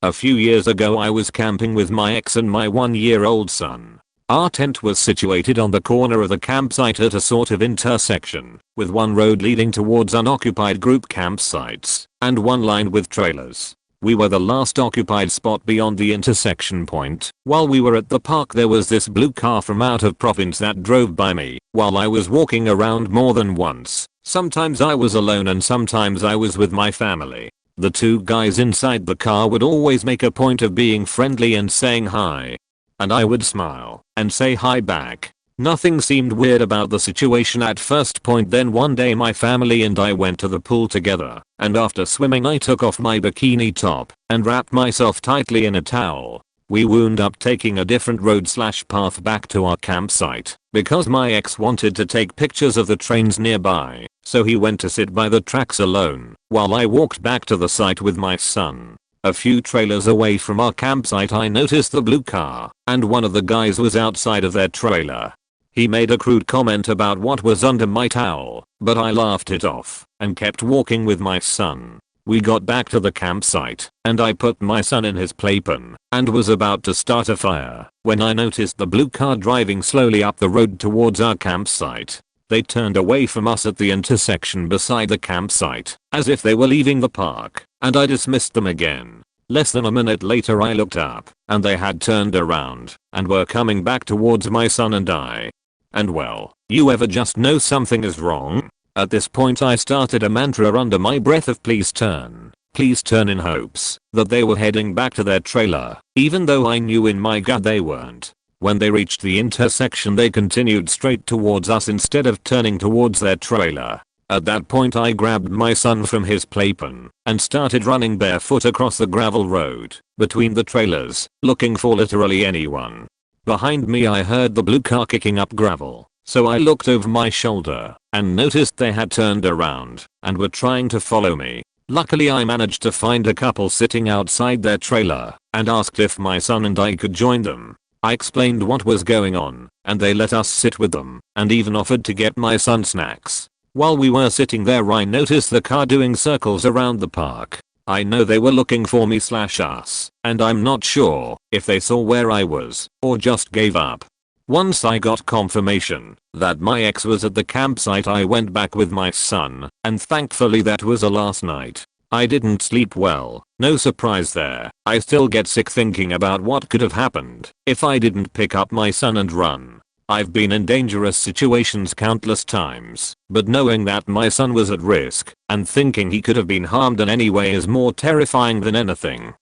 A few years ago, I was camping with my ex and my 1-year-old son. Our tent was situated on the corner of the campsite at a sort of intersection, with one road leading towards unoccupied group campsites and one lined with trailers. We were the last occupied spot beyond the intersection point. While we were at the park, there was this blue car from out of province that drove by me while I was walking around more than once. Sometimes I was alone and sometimes I was with my family. The 2 guys inside the car would always make a point of being friendly and saying hi. And I would smile and say hi back. Nothing seemed weird about the situation at first point. Then one day my family and I went to the pool together, and after swimming I took off my bikini top and wrapped myself tightly in a towel. We wound up taking a different road/path back to our campsite because my ex wanted to take pictures of the trains nearby, so he went to sit by the tracks alone while I walked back to the site with my son. A few trailers away from our campsite I noticed the blue car, and one of the guys was outside of their trailer. He made a crude comment about what was under my towel, but I laughed it off and kept walking with my son. We got back to the campsite and I put my son in his playpen and was about to start a fire when I noticed the blue car driving slowly up the road towards our campsite. They turned away from us at the intersection beside the campsite as if they were leaving the park, and I dismissed them again. Less than a minute later I looked up and they had turned around and were coming back towards my son and I. And well, you ever just know something is wrong? At this point I started a mantra under my breath of please turn, in hopes that they were heading back to their trailer, even though I knew in my gut they weren't. When they reached the intersection they continued straight towards us instead of turning towards their trailer. At that point I grabbed my son from his playpen and started running barefoot across the gravel road between the trailers, looking for literally anyone. Behind me I heard the blue car kicking up gravel, so I looked over my shoulder and noticed they had turned around and were trying to follow me. Luckily I managed to find a couple sitting outside their trailer and asked if my son and I could join them. I explained what was going on and they let us sit with them and even offered to get my son snacks. While we were sitting there I noticed the car doing circles around the park. I know they were looking for me/us, and I'm not sure if they saw where I was or just gave up. Once I got confirmation that my ex was at the campsite I went back with my son, and thankfully that was a last night. I didn't sleep well, no surprise there. I still get sick thinking about what could have happened if I didn't pick up my son and run. I've been in dangerous situations countless times, but knowing that my son was at risk and thinking he could have been harmed in any way is more terrifying than anything.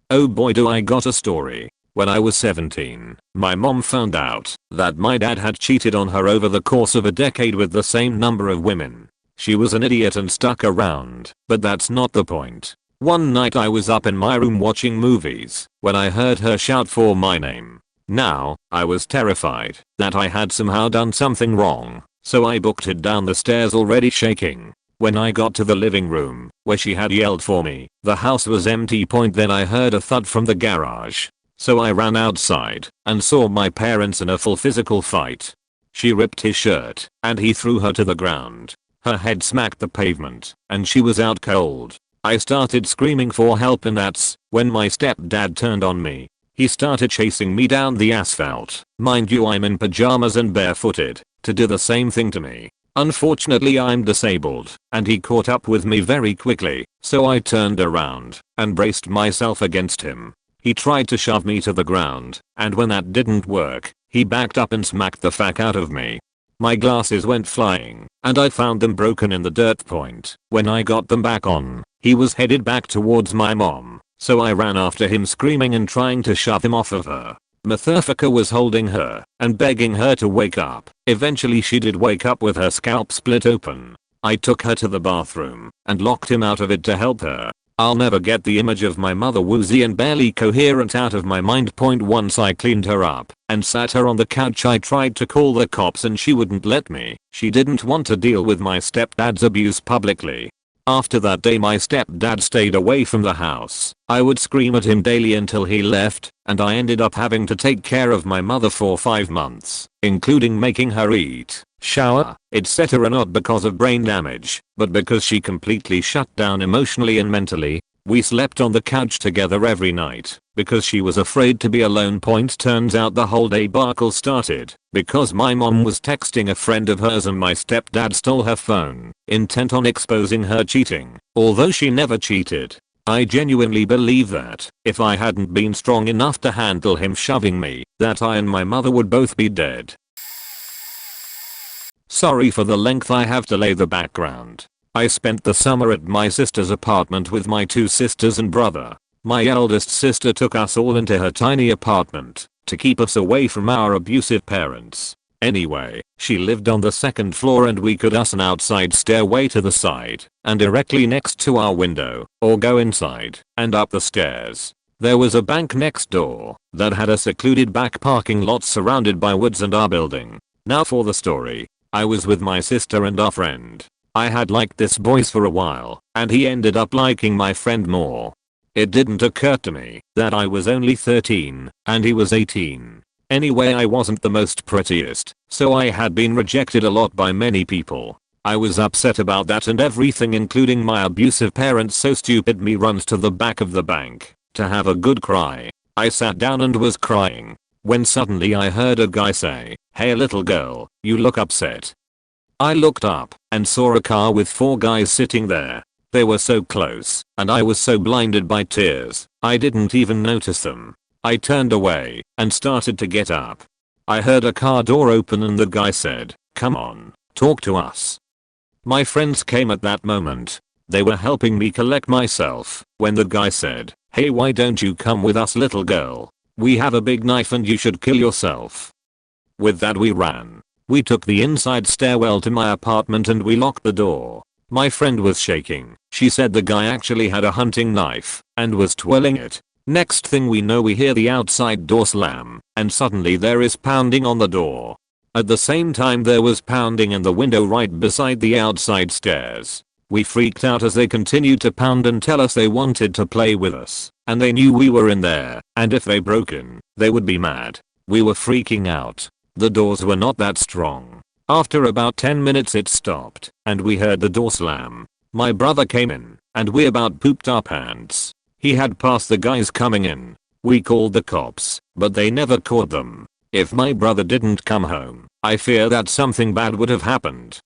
Oh boy, do I got a story. When I was 17, my mom found out that my dad had cheated on her over the course of a decade with the same number of women. She was an idiot and stuck around, but that's not the point. One night I was up in my room watching movies when I heard her shout for my name. Now, I was terrified that I had somehow done something wrong, so I booked it down the stairs already shaking. When I got to the living room, where she had yelled for me, the house was empty. Then I heard a thud from the garage. So I ran outside and saw my parents in a full physical fight. She ripped his shirt and he threw her to the ground. Her head smacked the pavement and she was out cold. I started screaming for help, and that's when my stepdad turned on me. He started chasing me down the asphalt, mind you I'm in pajamas and barefooted, to do the same thing to me. Unfortunately I'm disabled and he caught up with me very quickly, so I turned around and braced myself against him. He tried to shove me to the ground, and when that didn't work, he backed up and smacked the fuck out of me. My glasses went flying and I found them broken in the dirt. When I got them back on, he was headed back towards my mom, so I ran after him screaming and trying to shove him off of her. Motherfucker was holding her and begging her to wake up. Eventually she did wake up with her scalp split open. I took her to the bathroom and locked him out of it to help her. I'll never get the image of my mother woozy and barely coherent out of my mind. Once I cleaned her up and sat her on the couch, I tried to call the cops and she wouldn't let me. She didn't want to deal with my stepdad's abuse publicly. After that day my stepdad stayed away from the house. I would scream at him daily until he left, and I ended up having to take care of my mother for 5 months, including making her eat, shower, etc. Not because of brain damage, but because she completely shut down emotionally and mentally. We slept on the couch together every night because she was afraid to be alone. Turns out the whole debacle started because my mom was texting a friend of hers and my stepdad stole her phone, intent on exposing her cheating, although she never cheated. I genuinely believe that if I hadn't been strong enough to handle him shoving me, that I and my mother would both be dead. Sorry for the length, I have to lay the background. I spent the summer at my sister's apartment with my 2 sisters and brother. My eldest sister took us all into her tiny apartment to keep us away from our abusive parents. Anyway, she lived on the 2nd floor and we could us an outside stairway to the side and directly next to our window, or go inside and up the stairs. There was a bank next door that had a secluded back parking lot surrounded by woods and our building. Now for the story. I was with my sister and our friend. I had liked this boy for a while, and he ended up liking my friend more. It didn't occur to me that I was only 13 and he was 18. Anyway, I wasn't the most prettiest, so I had been rejected a lot by many people. I was upset about that and everything, including my abusive parents. So stupid me runs to the back of the bank to have a good cry. I sat down and was crying when suddenly I heard a guy say, "Hey little girl, you look upset." I looked up and saw a car with 4 guys sitting there. They were so close and I was so blinded by tears, I didn't even notice them. I turned away and started to get up. I heard a car door open and the guy said, "Come on, talk to us." My friends came at that moment. They were helping me collect myself when the guy said, "Hey, why don't you come with us little girl? We have a big knife and you should kill yourself." With that we ran. We took the inside stairwell to my apartment and we locked the door. My friend was shaking. She said the guy actually had a hunting knife and was twirling it. Next thing we know, we hear the outside door slam and suddenly there is pounding on the door. At the same time there was pounding in the window right beside the outside stairs. We freaked out as they continued to pound and tell us they wanted to play with us and they knew we were in there, and if they broke in, they would be mad. We were freaking out. The doors were not that strong. After about 10 minutes it stopped and we heard the door slam. My brother came in and we about pooped our pants. He had passed the guys coming in. We called the cops, but they never caught them. If my brother didn't come home, I fear that something bad would have happened.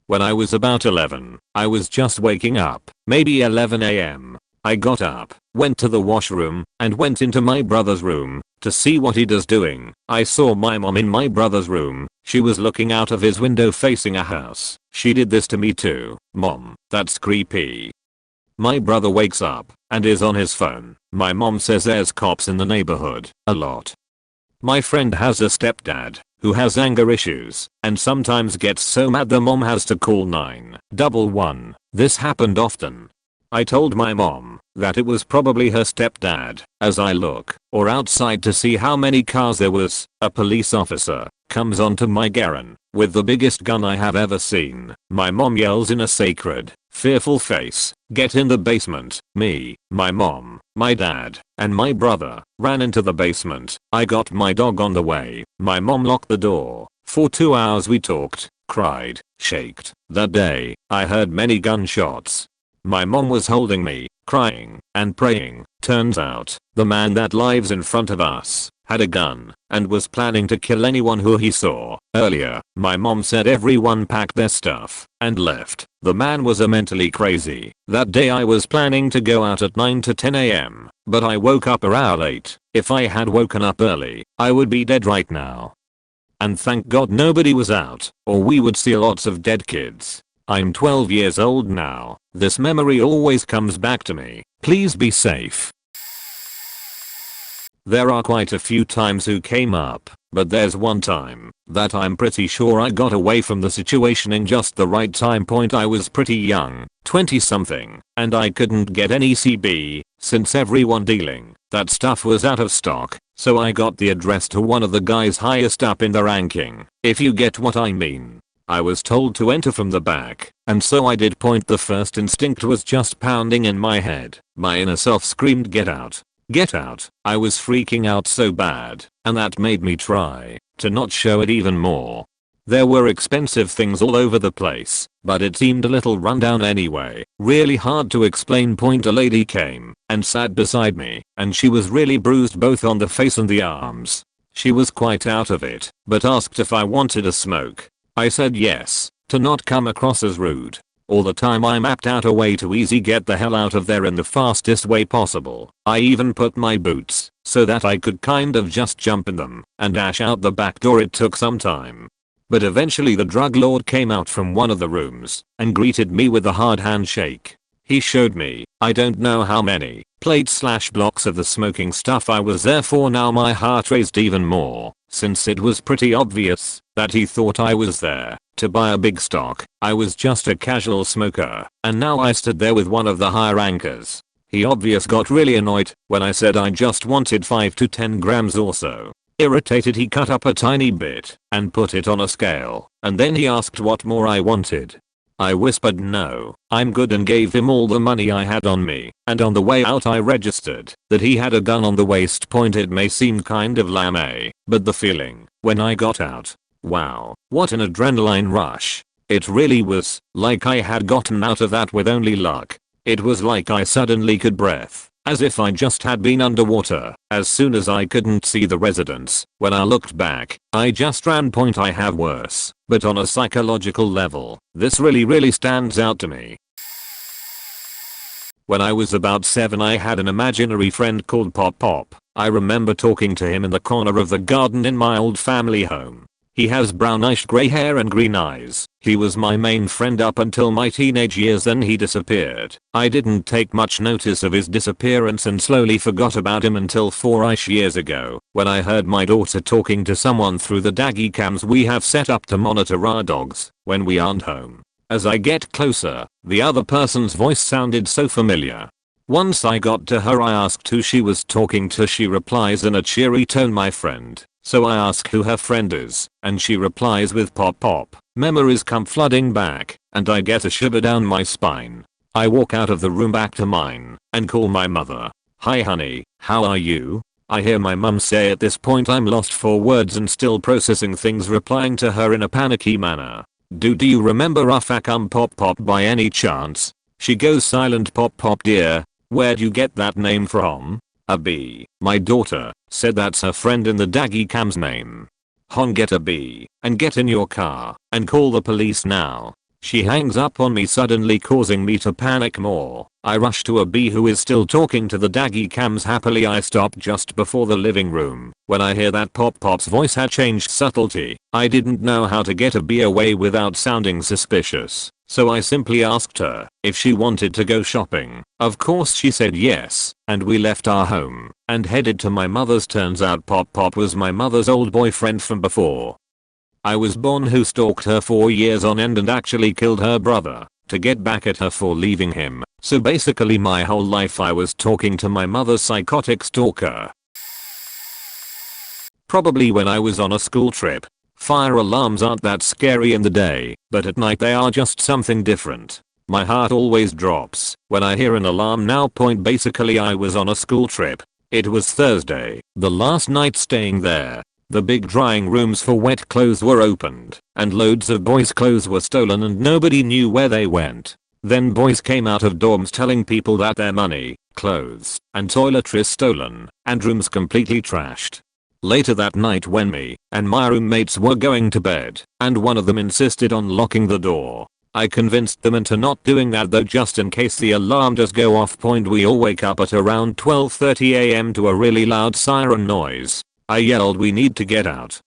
When I was about 11, I was just waking up, maybe 11 AM. I got up, went to the washroom, and went into my brother's room to see what he was doing. I saw my mom in my brother's room. She was looking out of his window facing a house. She did this to me too. Mom, that's creepy. My brother wakes up and is on his phone. My mom says there's cops in the neighborhood, a lot. My friend has a stepdad who has anger issues and sometimes gets so mad the mom has to call 911. This happened often. I told my mom that it was probably her stepdad. As I look or outside to see how many cars there was, a police officer comes onto my garage with the biggest gun I have ever seen. My mom yells in a sacred, fearful face, "Get in the basement." Me, my mom, my dad, and my brother ran into the basement. I got my dog on the way. My mom locked the door. For 2 hours we talked, cried, shaked. That day, I heard many gunshots. My mom was holding me, crying, and praying. Turns out, the man that lives in front of us had a gun and was planning to kill anyone who he saw. Earlier, my mom said everyone packed their stuff and left. The man was mentally crazy. That day I was planning to go out at 9 to 10 am, but I woke up around 8. If I had woken up early, I would be dead right now. And thank God nobody was out, or we would see lots of dead kids. I'm 12 years old now. This memory always comes back to me. Please be safe. There are quite a few times who came up, but there's one time that I'm pretty sure I got away from the situation in just the right time point. I was pretty young, 20 something, and I couldn't get any CB since everyone dealing that stuff was out of stock, so I got the address to one of the guys highest up in the ranking, if you get what I mean. I was told to enter from the back, and so I did. Point. The first instinct was just pounding in my head. My inner self screamed, "Get out. Get out." I was freaking out so bad, and that made me try to not show it even more. There were expensive things all over the place, but it seemed a little rundown anyway. Really hard to explain. Point. A lady came and sat beside me, and she was really bruised both on the face and the arms. She was quite out of it, but asked if I wanted a smoke. I said yes, to not come across as rude. All the time I mapped out a way to easy get the hell out of there in the fastest way possible. I even put my boots so that I could kind of just jump in them and dash out the back door. It took some time, but eventually the drug lord came out from one of the rooms and greeted me with a hard handshake. He showed me, I don't know how many plates/blocks of the smoking stuff I was there for. Now my heart raced even more, since it was pretty obvious that he thought I was there to buy a big stock. I was just a casual smoker, and now I stood there with one of the higher rankers. He obviously got really annoyed when I said I just wanted 5 to 10 grams or so. Irritated, he cut up a tiny bit and put it on a scale, and then he asked what more I wanted. I whispered no, I'm good, and gave him all the money I had on me, and on the way out I registered that he had a gun on the waist. Point. It may seem kind of lame, but the feeling when I got out, wow, what an adrenaline rush. It really was like I had gotten out of that with only luck. It was like I suddenly could breathe, as if I just had been underwater. As soon as I couldn't see the residents, when I looked back, I just ran. Point. I have worse, but on a psychological level, this really stands out to me. When I was about 7, I had an imaginary friend called Pop Pop. I remember talking to him in the corner of the garden in my old family home. He has brownish gray hair and green eyes. He was my main friend up until my teenage years, then he disappeared. I didn't take much notice of his disappearance and slowly forgot about him until 4-ish years ago, when I heard my daughter talking to someone through the daggy cams we have set up to monitor our dogs when we aren't home. As I get closer, the other person's voice sounded so familiar. Once I got to her, I asked who she was talking to. She replies in a cheery tone, "My friend." So I ask who her friend is, and she replies with Pop Pop. Memories come flooding back, and I get a shiver down my spine. I walk out of the room back to mine, and call my mother. "Hi honey, how are you?" I hear my mum say. At this point I'm lost for words and still processing things, replying to her in a panicky manner. Do you remember Ufacum Pop Pop by any chance?" She goes silent. "Pop Pop dear, where'd you get that name from?" "A bee. My daughter said that's her friend in the daggy cam's name." "Hon, get a bee and get in your car and call the police now." She hangs up on me, suddenly causing me to panic more. I rush to a bee who is still talking to the daggy cams happily. I stop just before the living room when I hear that Pop Pop's voice had changed subtlety. I didn't know how to get a bee away without sounding suspicious, so I simply asked her if she wanted to go shopping. Of course she said yes, and we left our home and headed to my mother's. Turns out Pop Pop was my mother's old boyfriend from before I was born, who stalked her for years on end and actually killed her brother to get back at her for leaving him. So basically my whole life I was talking to my mother's psychotic stalker. Probably when I was on a school trip. Fire alarms aren't that scary in the day, but at night they are just something different. My heart always drops when I hear an alarm now. Basically I was on a school trip. It was Thursday, the last night staying there. The big drying rooms for wet clothes were opened, and loads of boys' clothes were stolen and nobody knew where they went. Then boys came out of dorms telling people that their money, clothes, and toiletries stolen, and rooms completely trashed. Later that night when me and my roommates were going to bed, and one of them insisted on locking the door, I convinced them into not doing that though, just in case the alarm does go off. We all wake up at around 12:30 am to a really loud siren noise. I yelled we need to get out.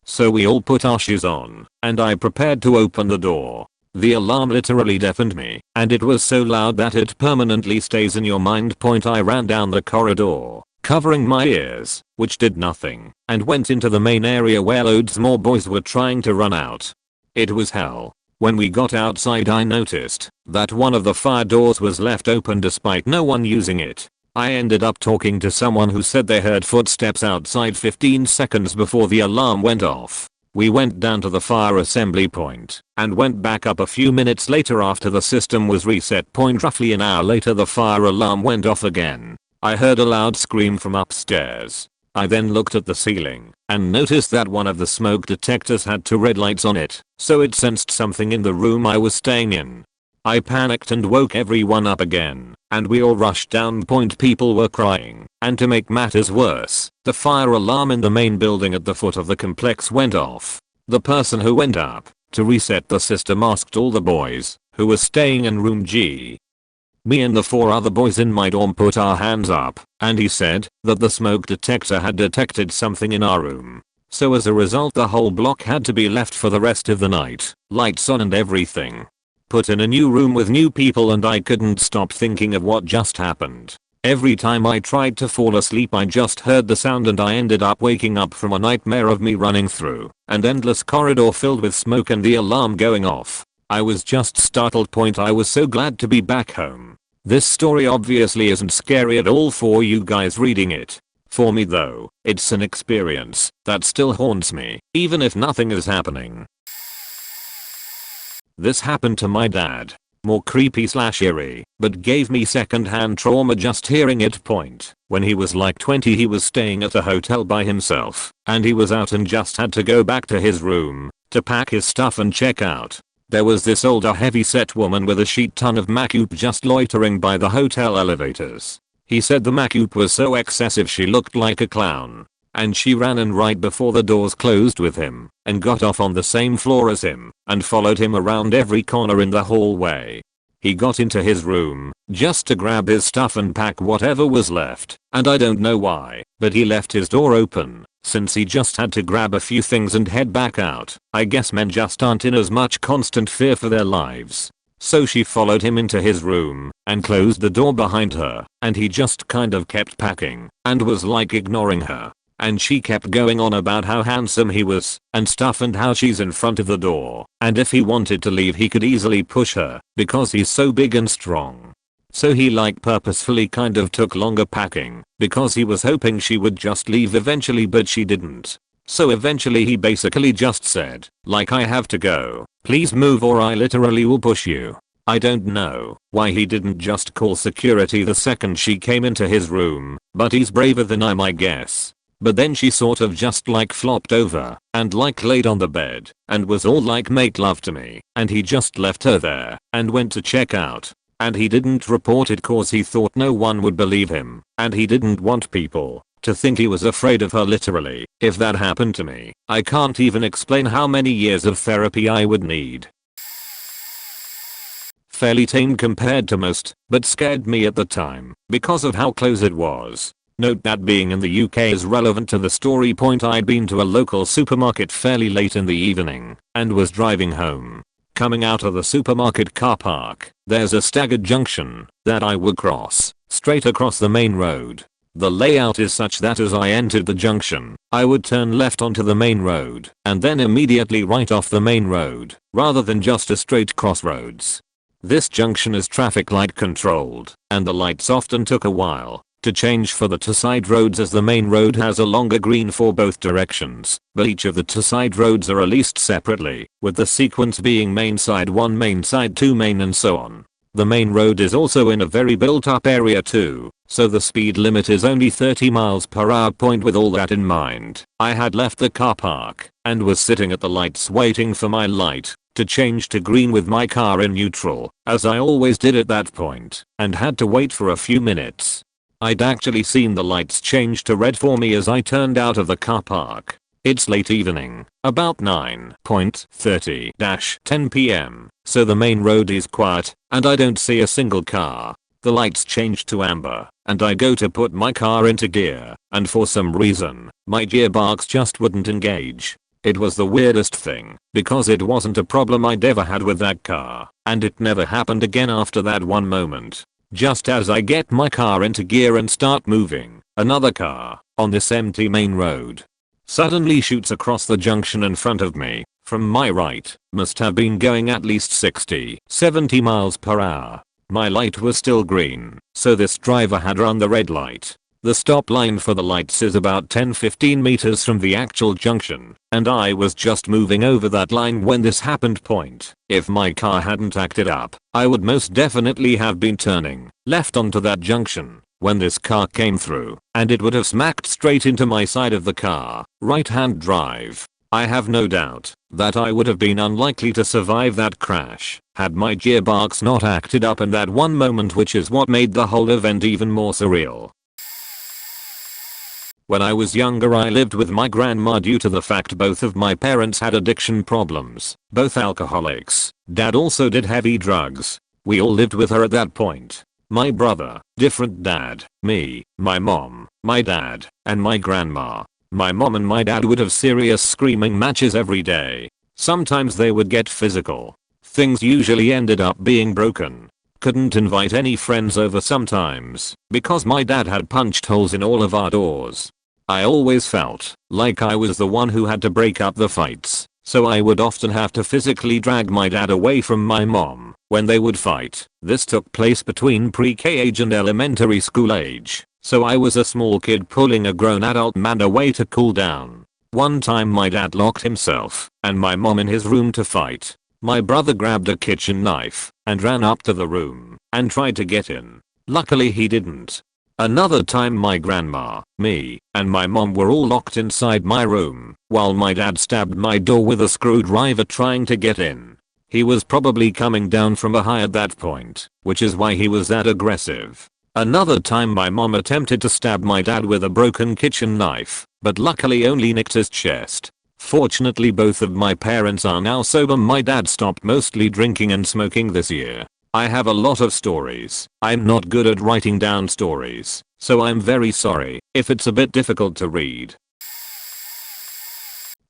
So we all put our shoes on, and I prepared to open the door. The alarm literally deafened me, and it was so loud that it permanently stays in your mind. I ran down the corridor, covering my ears, which did nothing, and went into the main area where loads more boys were trying to run out. It was hell. When we got outside I noticed that one of the fire doors was left open despite no one using it. I ended up talking to someone who said they heard footsteps outside 15 seconds before the alarm went off. We went down to the fire assembly point and went back up a few minutes later after the system was reset. Roughly an hour later the fire alarm went off again. I heard a loud scream from upstairs. I then looked at the ceiling and noticed that one of the smoke detectors had two red lights on it, so it sensed something in the room I was staying in. I panicked and woke everyone up again, and we all rushed down. People were crying, and to make matters worse, the fire alarm in the main building at the foot of the complex went off. The person who went up to reset the system asked all the boys who were staying in room G. Me and the 4 other boys in my dorm put our hands up, and he said that the smoke detector had detected something in our room. So as a result the whole block had to be left for the rest of the night, lights on and everything. Put in a new room with new people, and I couldn't stop thinking of what just happened. Every time I tried to fall asleep I just heard the sound, and I ended up waking up from a nightmare of me running through an endless corridor filled with smoke and the alarm going off. I was just startled. I was so glad to be back home. This story obviously isn't scary at all for you guys reading it. For me though, it's an experience that still haunts me, even if nothing is happening. This happened to my dad. More creepy/eerie, but gave me second-hand trauma just hearing it. When he was like 20 he was staying at a hotel by himself, and he was out and just had to go back to his room to pack his stuff and check out. There was this older heavy-set woman with a shit ton of makeup just loitering by the hotel elevators. He said the makeup was so excessive she looked like a clown. And she ran in right before the doors closed with him, and got off on the same floor as him, and followed him around every corner in the hallway. He got into his room, just to grab his stuff and pack whatever was left, and I don't know why, but he left his door open, since he just had to grab a few things and head back out. I guess men just aren't in as much constant fear for their lives. So she followed him into his room, and closed the door behind her, and he just kind of kept packing, and was like ignoring her. And she kept going on about how handsome he was, and stuff, and how she's in front of the door, and if he wanted to leave he could easily push her, because he's so big and strong. So he like purposefully kind of took longer packing, because he was hoping she would just leave eventually, but she didn't. So eventually he basically just said, like, I have to go, please move or I literally will push you. I don't know why he didn't just call security the second she came into his room, but he's braver than I guess. But then she sort of just like flopped over and like laid on the bed and was all like, make love to me, and he just left her there and went to check out. And he didn't report it cause he thought no one would believe him, and he didn't want people to think he was afraid of her. Literally, if that happened to me, I can't even explain how many years of therapy I would need. Fairly tame compared to most, but scared me at the time because of how close it was. Note that being in the UK is relevant to the story. I'd been to a local supermarket fairly late in the evening and was driving home. Coming out of the supermarket car park, there's a staggered junction that I would cross straight across the main road. The layout is such that as I entered the junction, I would turn left onto the main road and then immediately right off the main road, rather than just a straight crossroads. This junction is traffic light controlled, and the lights often took a while to change for the two side roads, as the main road has a longer green for both directions, but each of the two side roads are released separately, with the sequence being main side 1, main side 2, main, and so on. The main road is also in a very built up area too, so the speed limit is only 30 miles per hour. With all that in mind, I had left the car park and was sitting at the lights waiting for my light to change to green with my car in neutral, as I always did at that point, and had to wait for a few minutes. I'd actually seen the lights change to red for me as I turned out of the car park. It's late evening, about 9:30-10 p.m, so the main road is quiet, and I don't see a single car. The lights change to amber, and I go to put my car into gear, and for some reason, my gearbox just wouldn't engage. It was the weirdest thing, because it wasn't a problem I'd ever had with that car, and it never happened again after that one moment. Just as I get my car into gear and start moving, another car, on this empty main road, suddenly shoots across the junction in front of me, from my right, must have been going at least 60-70 miles per hour. My light was still green, so this driver had run the red light. The stop line for the lights is about 10-15 meters from the actual junction, and I was just moving over that line when this happened. If my car hadn't acted up, I would most definitely have been turning left onto that junction when this car came through, and it would have smacked straight into my side of the car, right-hand drive. I have no doubt that I would have been unlikely to survive that crash had my gearbox not acted up in that one moment, which is what made the whole event even more surreal. When I was younger, I lived with my grandma due to the fact both of my parents had addiction problems, both alcoholics. Dad also did heavy drugs. We all lived with her at that point. My brother, different dad, me, my mom, my dad, and my grandma. My mom and my dad would have serious screaming matches every day. Sometimes they would get physical. Things usually ended up being broken. Couldn't invite any friends over sometimes because my dad had punched holes in all of our doors. I always felt like I was the one who had to break up the fights, so I would often have to physically drag my dad away from my mom when they would fight. This took place between pre-K age and elementary school age, so I was a small kid pulling a grown adult man away to cool down. One time my dad locked himself and my mom in his room to fight. My brother grabbed a kitchen knife and ran up to the room and tried to get in. Luckily he didn't. Another time my grandma, me, and my mom were all locked inside my room while my dad stabbed my door with a screwdriver trying to get in. He was probably coming down from a high at that point, which is why he was that aggressive. Another time my mom attempted to stab my dad with a broken kitchen knife, but luckily only nicked his chest. Fortunately both of my parents are now sober. My dad stopped mostly drinking and smoking this year. I have a lot of stories. I'm not good at writing down stories, so I'm very sorry if it's a bit difficult to read.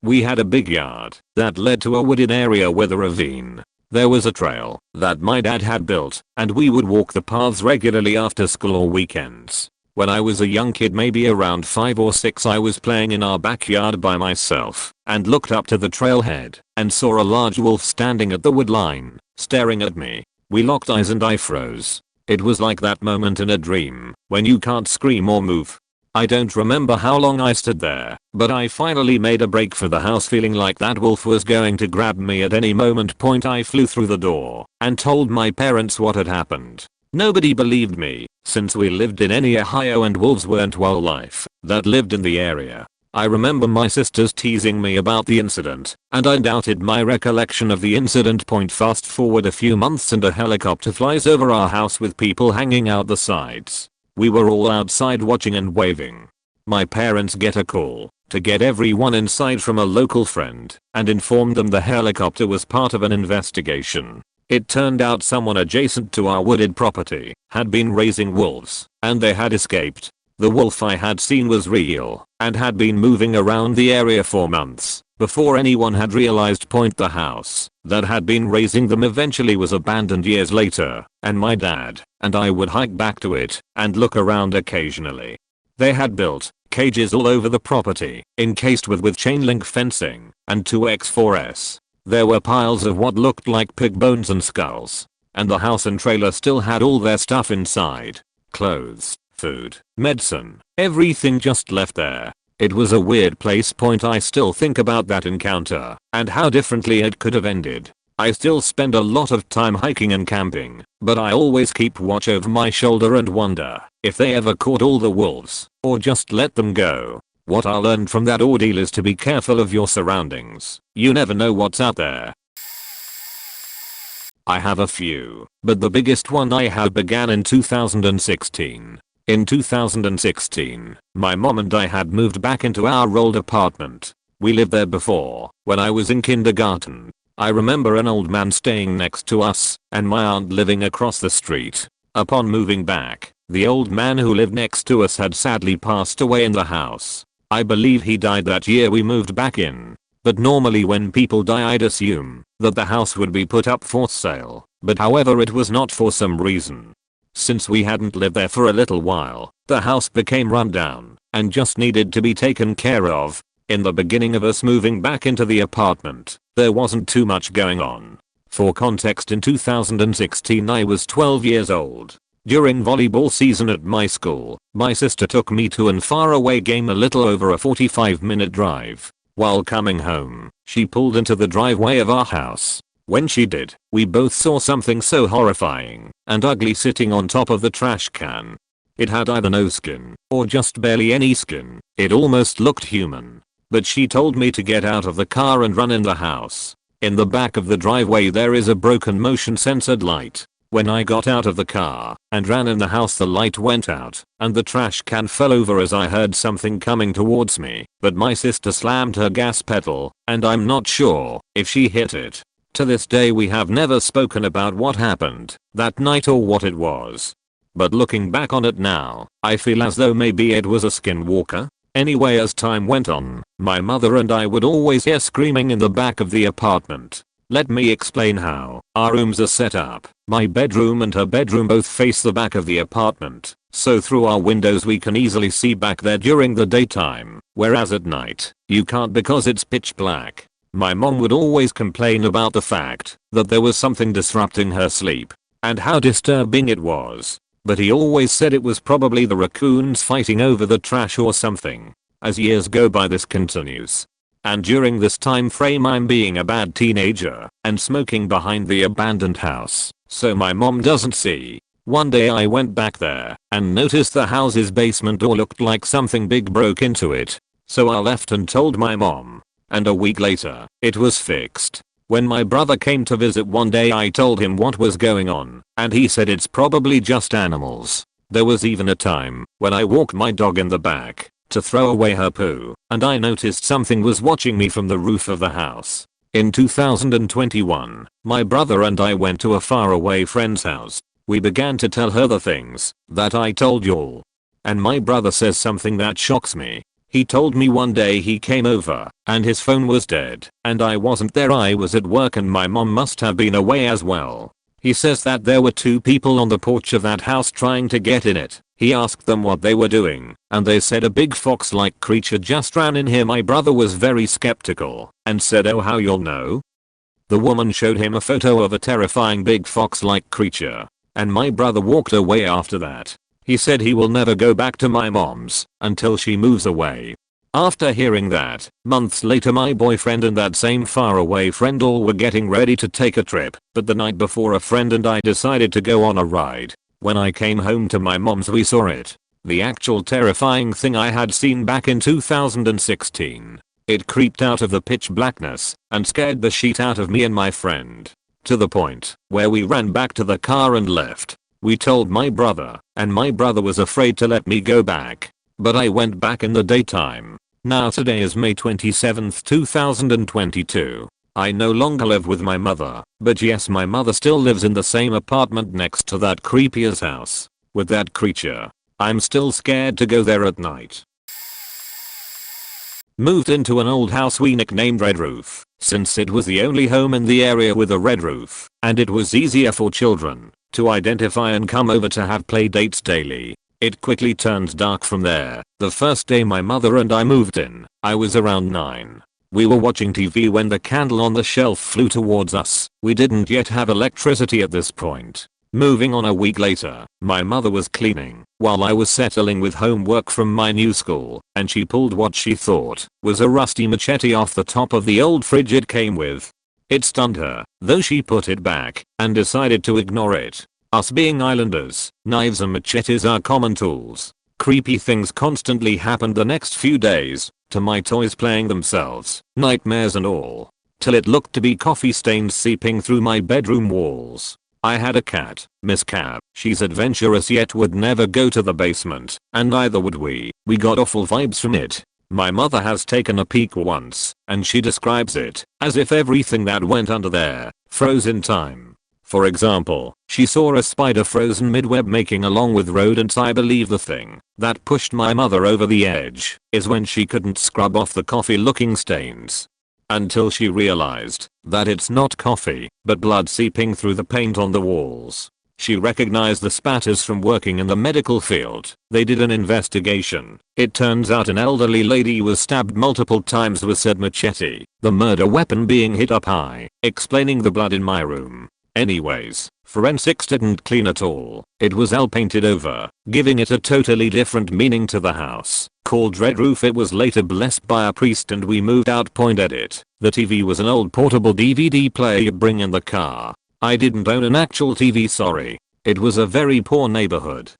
We had a big yard that led to a wooded area with a ravine. There was a trail that my dad had built, and we would walk the paths regularly after school or weekends. When I was a young kid, maybe around 5 or 6, I was playing in our backyard by myself and looked up to the trailhead and saw a large wolf standing at the wood line, staring at me. We locked eyes and I froze. It was like that moment in a dream when you can't scream or move. I don't remember how long I stood there, but I finally made a break for the house, feeling like that wolf was going to grab me at any moment. I flew through the door and told my parents what had happened. Nobody believed me, since we lived in Ohio and wolves weren't wildlife that lived in the area. I remember my sisters teasing me about the incident, and I doubted my recollection of the incident. Fast forward a few months and a helicopter flies over our house with people hanging out the sides. We were all outside watching and waving. My parents get a call to get everyone inside from a local friend and informed them the helicopter was part of an investigation. It turned out someone adjacent to our wooded property had been raising wolves, and they had escaped. The wolf I had seen was real and had been moving around the area for months before anyone had realized. The house that had been raising them eventually was abandoned years later, and my dad and I would hike back to it and look around occasionally. They had built cages all over the property, encased with chain link fencing and 2x4s. There were piles of what looked like pig bones and skulls. and the house and trailer still had all their stuff inside. Clothes, food, medicine, everything just left there. It was a weird place. I still think about that encounter and how differently it could have ended. I still spend a lot of time hiking and camping, but I always keep watch over my shoulder and wonder if they ever caught all the wolves or just let them go. What I learned from that ordeal is to be careful of your surroundings. You never know what's out there. I have a few, but the biggest one I have began in 2016. In 2016, my mom and I had moved back into our old apartment. We lived there before, when I was in kindergarten. I remember an old man staying next to us, and my aunt living across the street. Upon moving back, the old man who lived next to us had sadly passed away in the house. I believe he died that year we moved back in. But normally when people die I'd assume that the house would be put up for sale, but however it was not for some reason. Since we hadn't lived there for a little while, the house became run down and just needed to be taken care of. In the beginning of us moving back into the apartment, there wasn't too much going on. For context, in 2016 I was 12 years old. During volleyball season at my school, my sister took me to an faraway game a little over a 45-minute drive. While coming home, she pulled into the driveway of our house. When she did, we both saw something so horrifying and ugly sitting on top of the trash can. It had either no skin or just barely any skin. It almost looked human. But she told me to get out of the car and run in the house. In the back of the driveway there is a broken motion censored light. When I got out of the car and ran in the house, the light went out and the trash can fell over as I heard something coming towards me, but my sister slammed her gas pedal and I'm not sure if she hit it. To this day we have never spoken about what happened that night or what it was. But looking back on it now, I feel as though maybe it was a skinwalker. Anyway, as time went on, my mother and I would always hear screaming in the back of the apartment. Let me explain how. Our rooms are set up. My bedroom and her bedroom both face the back of the apartment, so through our windows we can easily see back there during the daytime, whereas at night, you can't because it's pitch black. My mom would always complain about the fact that there was something disrupting her sleep, and how disturbing it was. But he always said it was probably the raccoons fighting over the trash or something. As years go by this continues. And during this time frame I'm being a bad teenager and smoking behind the abandoned house, so my mom doesn't see. One day I went back there and noticed the house's basement door looked like something big broke into it. So I left and told my mom. And a week later, it was fixed. When my brother came to visit one day I told him what was going on, and he said it's probably just animals. There was even a time when I walked my dog in the back to throw away her poo, and I noticed something was watching me from the roof of the house. In 2021, my brother and I went to a faraway friend's house. We began to tell her the things that I told y'all. And my brother says something that shocks me. He told me one day he came over and his phone was dead and I wasn't there. I was at work and my mom must have been away as well. He says that there were two people on the porch of that house trying to get in it. He asked them what they were doing and they said a big fox-like creature just ran in here. My brother was very skeptical and said, "Oh, how you'll know?" The woman showed him a photo of a terrifying big fox-like creature and my brother walked away after that. He said he will never go back to my mom's until she moves away. After hearing that, months later my boyfriend and that same faraway friend all were getting ready to take a trip, but the night before a friend and I decided to go on a ride. When I came home to my mom's we saw it. The actual terrifying thing I had seen back in 2016. It creeped out of the pitch blackness and scared the shit out of me and my friend. To the point where we ran back to the car and left. We told my brother, and my brother was afraid to let me go back. But I went back in the daytime. Now today is May 27th, 2022. I no longer live with my mother, but yes, my mother still lives in the same apartment next to that creepy as house. With that creature. I'm still scared to go there at night. Moved into an old house we nicknamed Red Roof, since it was the only home in the area with a red roof, and it was easier for children to identify and come over to have play dates daily. It quickly turned dark from there. The first day my mother and I moved in, I was around 9. We were watching TV when the candle on the shelf flew towards us. We didn't yet have electricity at this point. Moving on a week later, my mother was cleaning while I was settling with homework from my new school, and she pulled what she thought was a rusty machete off the top of the old fridge it came with. It stunned her, though she put it back and decided to ignore it. Us being islanders, knives and machetes are common tools. Creepy things constantly happened the next few days to my toys playing themselves, nightmares and all, till it looked to be coffee stains seeping through my bedroom walls. I had a cat, Miss Cat. She's adventurous yet would never go to the basement, and neither would we. We got awful vibes from it. My mother has taken a peek once, and she describes it as if everything that went under there froze in time. For example, she saw a spider frozen mid-web making along with rodents. I believe the thing that pushed my mother over the edge is when she couldn't scrub off the coffee looking stains. Until she realized that it's not coffee, but blood seeping through the paint on the walls. She recognized the spatters from working in the medical field. They did an investigation. It turns out an elderly lady was stabbed multiple times with said machete, the murder weapon being hit up high, explaining the blood in my room. Anyways, forensics didn't clean at all. It was all painted over, giving it a totally different meaning to the house. Called Red Roof. It was later blessed by a priest and we moved out. Edit. The TV was an old portable DVD player you bring in the car. I didn't own an actual TV, sorry. It was a very poor neighborhood.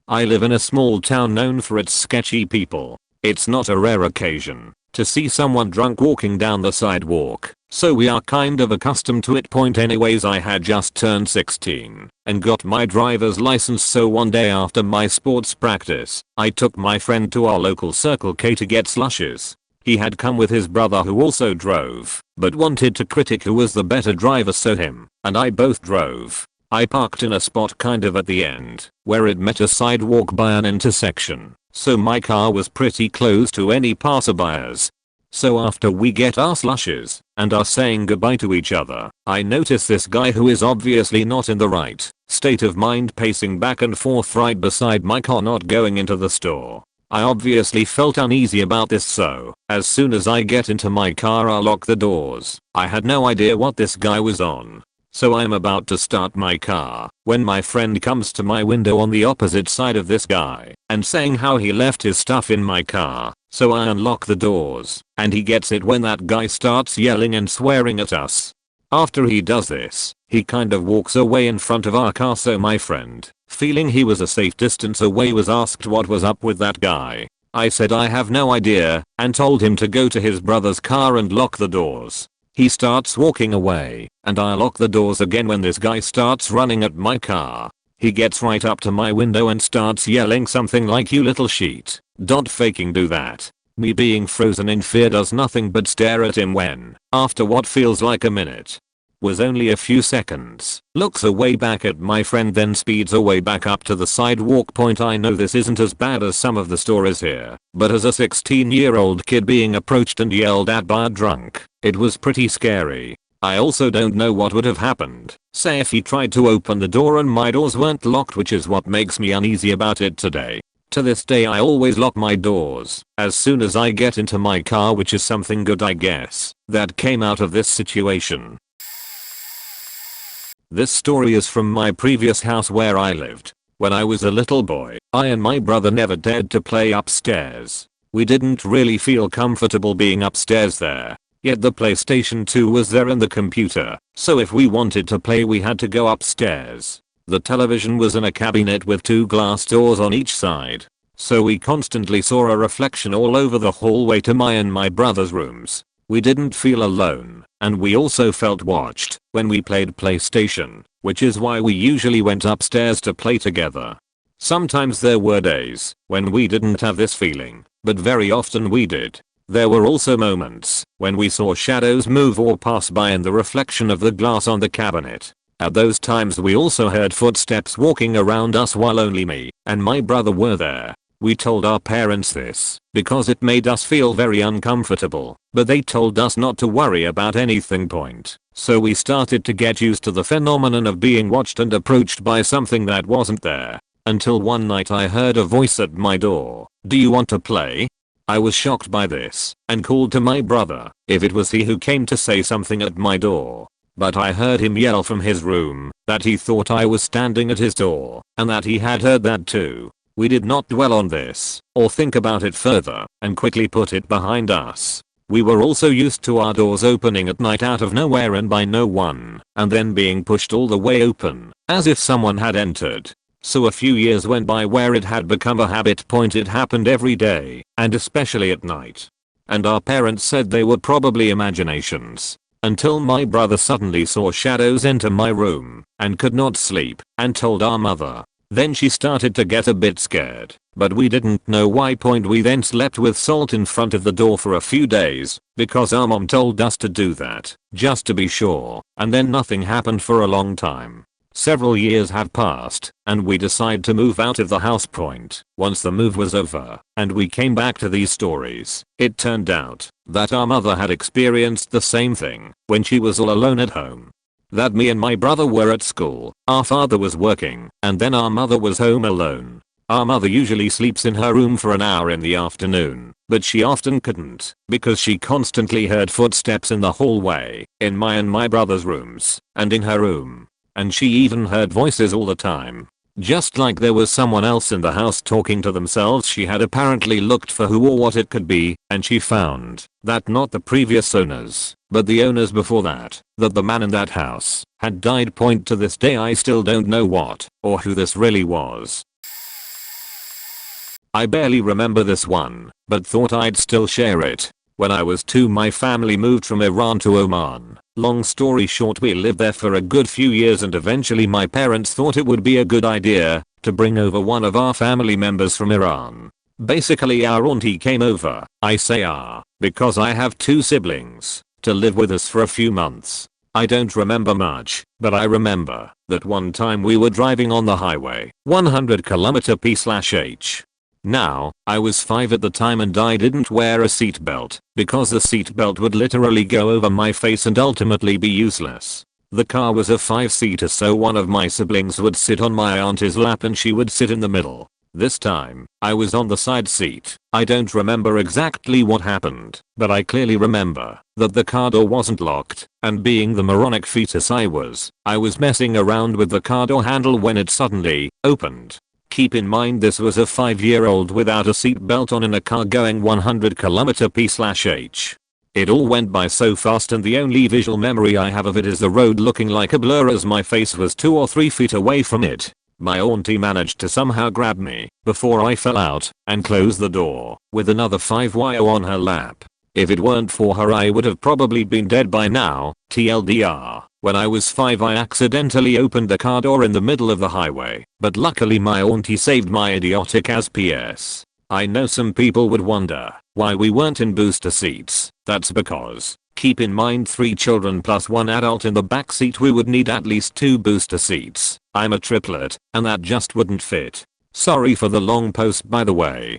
I live in a small town known for its sketchy people. It's not a rare occasion to see someone drunk walking down the sidewalk, so we are kind of accustomed to it. Anyways, I had just turned 16 and got my driver's license, so one day after my sports practice, I took my friend to our local Circle K to get slushes. He had come with his brother who also drove, but wanted to critic who was the better driver, so him and I both drove. I parked in a spot kind of at the end, where it met a sidewalk by an intersection, so my car was pretty close to any passerbyers. So after we get our slushes and are saying goodbye to each other, I notice this guy who is obviously not in the right state of mind pacing back and forth right beside my car, not going into the store. I obviously felt uneasy about this, so as soon as I get into my car I lock the doors. I had no idea what this guy was on. So I'm about to start my car when my friend comes to my window on the opposite side of this guy and saying how he left his stuff in my car. So I unlock the doors and he gets it when that guy starts yelling and swearing at us. After he does this, he kind of walks away in front of our car, so my friend, feeling he was a safe distance away, was asked what was up with that guy. I said I have no idea and told him to go to his brother's car and lock the doors. He starts walking away, and I lock the doors again when this guy starts running at my car. He gets right up to my window and starts yelling something like, "You little sheet, don't faking do that." Me being frozen in fear does nothing but stare at him when, after what feels like a minute, was only a few seconds, looks away back at my friend, then speeds away back up to the sidewalk. I know this isn't as bad as some of the stories here, but as a 16-year-old kid being approached and yelled at by a drunk, it was pretty scary. I also don't know what would have happened, say if he tried to open the door and my doors weren't locked, which is what makes me uneasy about it today. To this day I always lock my doors as soon as I get into my car, which is something good, I guess, that came out of this situation. This story is from my previous house where I lived. When I was a little boy, I and my brother never dared to play upstairs. We didn't really feel comfortable being upstairs there. Yet the PlayStation 2 was there and the computer, so if we wanted to play we had to go upstairs. The television was in a cabinet with 2 glass doors on each side, so we constantly saw a reflection all over the hallway to my and my brother's rooms. We didn't feel alone, and we also felt watched when we played PlayStation, which is why we usually went upstairs to play together. Sometimes there were days when we didn't have this feeling, but very often we did. There were also moments when we saw shadows move or pass by in the reflection of the glass on the cabinet. At those times we also heard footsteps walking around us while only me and my brother were there. We told our parents this because it made us feel very uncomfortable, but they told us not to worry about anything. So we started to get used to the phenomenon of being watched and approached by something that wasn't there. Until one night I heard a voice at my door. "Do you want to play?" I was shocked by this and called to my brother if it was he who came to say something at my door. But I heard him yell from his room that he thought I was standing at his door and that he had heard that too. We did not dwell on this or think about it further and quickly put it behind us. We were also used to our doors opening at night out of nowhere and by no one, and then being pushed all the way open, as if someone had entered. So a few years went by where it had become a habit point. It happened every day, and especially at night. And our parents said they were probably imaginations. Until my brother suddenly saw shadows enter my room, and could not sleep, and told our mother. Then she started to get a bit scared, but we didn't know why. We then slept with salt in front of the door for a few days, because our mom told us to do that, just to be sure, and then nothing happened for a long time. Several years have passed, and we decided to move out of the house. Once the move was over, and we came back to these stories, it turned out that our mother had experienced the same thing when she was all alone at home. That me and my brother were at school, our father was working, and then our mother was home alone. Our mother usually sleeps in her room for an hour in the afternoon, but she often couldn't because she constantly heard footsteps in the hallway, in my and my brother's rooms, and in her room. And she even heard voices all the time. Just like there was someone else in the house talking to themselves. She had apparently looked for who or what it could be, and she found that not the previous owners, but the owners before that the man in that house had died. To this day I still don't know what or who this really was. I barely remember this one, but thought I'd still share it. When I was 2, my family moved from Iran to Oman. Long story short, we lived there for a good few years, and eventually my parents thought it would be a good idea to bring over one of our family members from Iran. Basically our auntie came over, I say our, because I have 2 siblings, to live with us for a few months. I don't remember much, but I remember that one time we were driving on the highway, 100 km/h. Now, I was 5 at the time and I didn't wear a seatbelt because the seatbelt would literally go over my face and ultimately be useless. The car was a 5-seater, so one of my siblings would sit on my auntie's lap and she would sit in the middle. This time, I was on the side seat. I don't remember exactly what happened, but I clearly remember that the car door wasn't locked, and being the moronic fetus I was messing around with the car door handle when it suddenly opened. Keep in mind this was a 5-year-old without a seatbelt on in a car going 100 km/h. It all went by so fast, and the only visual memory I have of it is the road looking like a blur as my face was 2 or 3 feet away from it. My auntie managed to somehow grab me before I fell out and close the door with another 5-wire on her lap. If it weren't for her I would have probably been dead by now. TLDR. When I was 5 I accidentally opened the car door in the middle of the highway, but luckily my auntie saved my idiotic ass. PS. I know some people would wonder why we weren't in booster seats. That's because, keep in mind 3 children plus 1 adult in the back seat, we would need at least 2 booster seats. I'm a triplet, and that just wouldn't fit. Sorry for the long post by the way.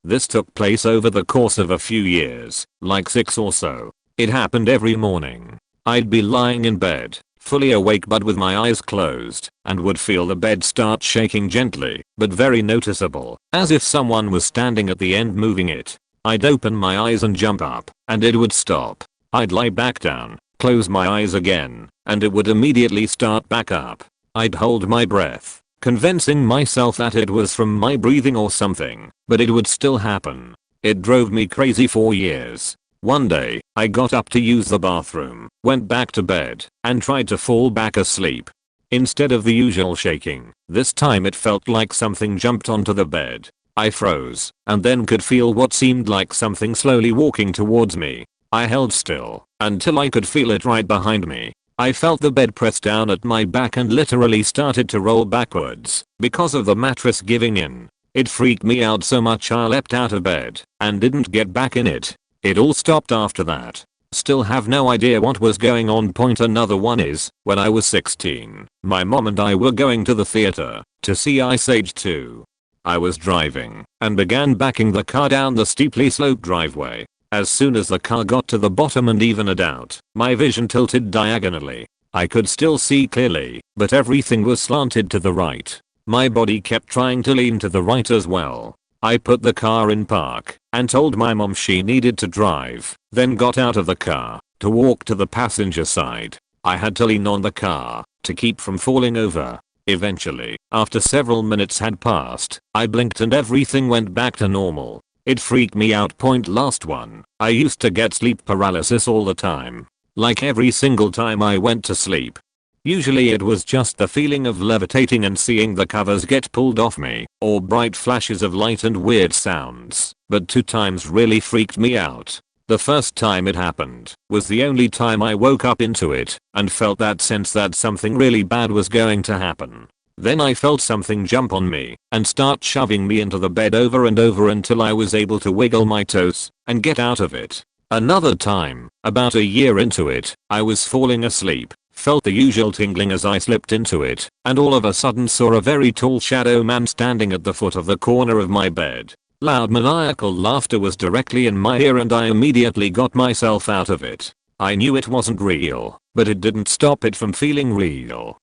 This took place over the course of a few years, like 6 or so. It happened every morning. I'd be lying in bed, fully awake but with my eyes closed, and would feel the bed start shaking gently, but very noticeable, as if someone was standing at the end moving it. I'd open my eyes and jump up, and it would stop. I'd lie back down, close my eyes again, and it would immediately start back up. I'd hold my breath, convincing myself that it was from my breathing or something, but it would still happen. It drove me crazy for years. One day, I got up to use the bathroom, went back to bed, and tried to fall back asleep. Instead of the usual shaking, this time it felt like something jumped onto the bed. I froze, and then could feel what seemed like something slowly walking towards me. I held still, until I could feel it right behind me. I felt the bed press down at my back and literally started to roll backwards, because of the mattress giving in. It freaked me out so much I leapt out of bed, and didn't get back in it. It all stopped after that. Still have no idea what was going on. Another one is, when I was 16, my mom and I were going to the theater to see Ice Age 2. I was driving and began backing the car down the steeply sloped driveway. As soon as the car got to the bottom and evened out, my vision tilted diagonally. I could still see clearly, but everything was slanted to the right. My body kept trying to lean to the right as well. I put the car in park and told my mom she needed to drive, then got out of the car to walk to the passenger side. I had to lean on the car to keep from falling over. Eventually, after several minutes had passed, I blinked and everything went back to normal. It freaked me out. Last one. I used to get sleep paralysis all the time. Like every single time I went to sleep. Usually it was just the feeling of levitating and seeing the covers get pulled off me, or bright flashes of light and weird sounds, but 2 times really freaked me out. The first time it happened was the only time I woke up into it and felt that sense that something really bad was going to happen. Then I felt something jump on me and start shoving me into the bed over and over until I was able to wiggle my toes and get out of it. Another time, about a year into it, I was falling asleep, felt the usual tingling as I slipped into it, and all of a sudden saw a very tall shadow man standing at the foot of the corner of my bed. Loud maniacal laughter was directly in my ear and I immediately got myself out of it. I knew it wasn't real, but it didn't stop it from feeling real.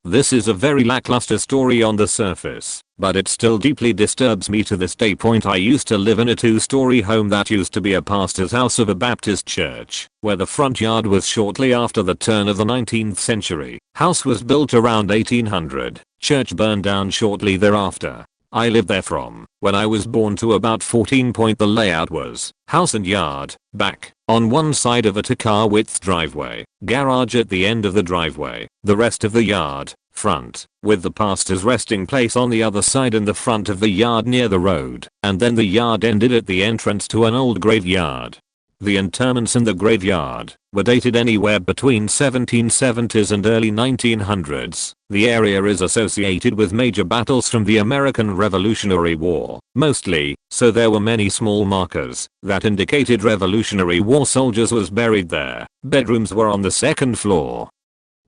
This is a very lackluster story on the surface, but it still deeply disturbs me to this day. I used to live in a 2-story home that used to be a pastor's house of a Baptist church, where the front yard was shortly after the turn of the 19th century. House was built around 1800, church burned down shortly thereafter. I lived there from when I was born to about 14. The layout was house and yard, back, on one side of a 2-car width driveway, garage at the end of the driveway, the rest of the yard, front, with the pastor's resting place on the other side in the front of the yard near the road, and then the yard ended at the entrance to an old graveyard. The interments in the graveyard were dated anywhere between 1770s and early 1900s. The area is associated with major battles from the American Revolutionary War, mostly, so there were many small markers that indicated Revolutionary War soldiers was buried there. Bedrooms were on the 2nd floor.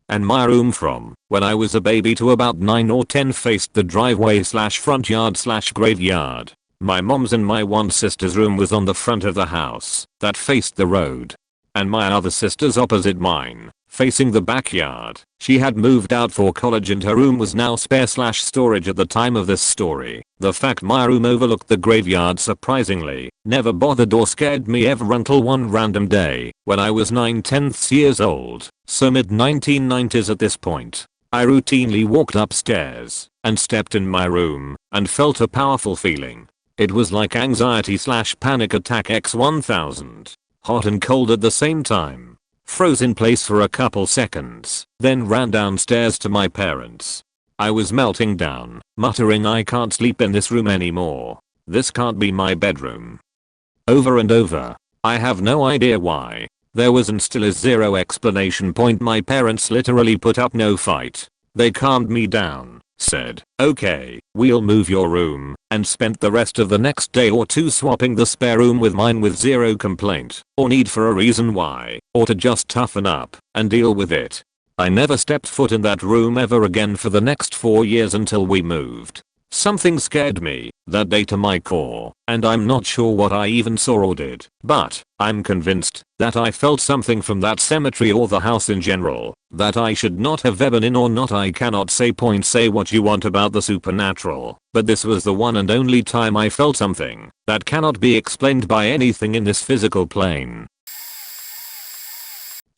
And my room from when I was a baby to about 9 or 10 faced the driveway slash front yard slash graveyard. My mom's and my one sister's room was on the front of the house that faced the road. And my other sister's opposite mine, facing the backyard. She had moved out for college and her room was now spare slash storage at the time of this story. The fact my room overlooked the graveyard surprisingly never bothered or scared me ever until one random day when I was 9/10 years old, so mid 1990s at this point. I routinely walked upstairs and stepped in my room and felt a powerful feeling. It was like anxiety slash panic attack x 1000. Hot and cold at the same time. Froze in place for a couple seconds, then ran downstairs to my parents. I was melting down, muttering I can't sleep in this room anymore. This can't be my bedroom. Over and over. I have no idea why. There was and still is zero explanation. My parents literally put up no fight. They calmed me down, said, okay, we'll move your room, and spent the rest of the next day or two swapping the spare room with mine with zero complaint, or need for a reason why, or to just toughen up and deal with it. I never stepped foot in that room ever again for the next 4 years until we moved. Something scared me that day to my core, and I'm not sure what I even saw or did, but I'm convinced that I felt something from that cemetery or the house in general that I should not have ever been in or not. I cannot say. Say what you want about the supernatural, but this was the one and only time I felt something that cannot be explained by anything in this physical plane.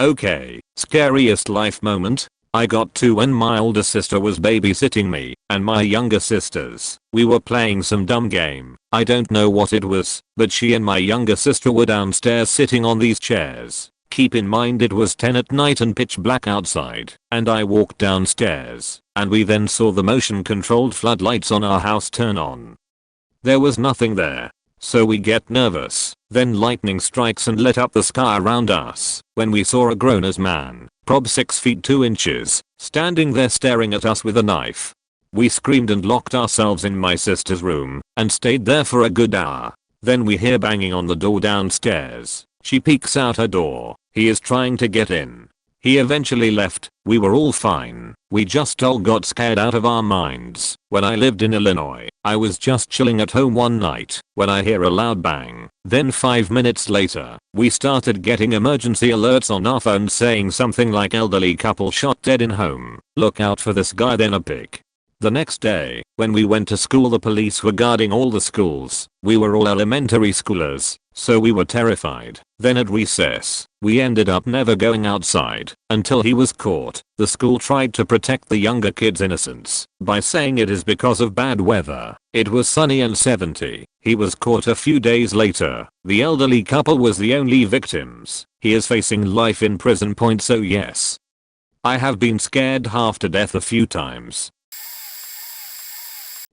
Okay, scariest life moment. I got to when my older sister was babysitting me and my younger sisters. We were playing some dumb game. I don't know what it was, but she and my younger sister were downstairs sitting on these chairs. Keep in mind it was 10 at night and pitch black outside, and I walked downstairs, and we then saw the motion controlled floodlights on our house turn on. There was nothing there. So we get nervous, then lightning strikes and lit up the sky around us when we saw a grown-ass man, prob 6 feet 2 inches, standing there staring at us with a knife. We screamed and locked ourselves in my sister's room and stayed there for a good hour. Then we hear banging on the door downstairs. She peeks out her door. He is trying to get in. He eventually left. We were all fine. We just all got scared out of our minds. When I lived in Illinois, I was just chilling at home one night when I hear a loud bang. Then 5 minutes later, we started getting emergency alerts on our phones saying something like elderly couple shot dead in home. Look out for this guy, then a pic. The next day, when we went to school, the police were guarding all the schools. We were all elementary schoolers, so we were terrified. Then at recess, we ended up never going outside until he was caught. The school tried to protect the younger kids' innocence by saying it is because of bad weather. It was sunny and 70. He was caught a few days later. The elderly couple was the only victims. He is facing life in prison. So yes, I have been scared half to death a few times.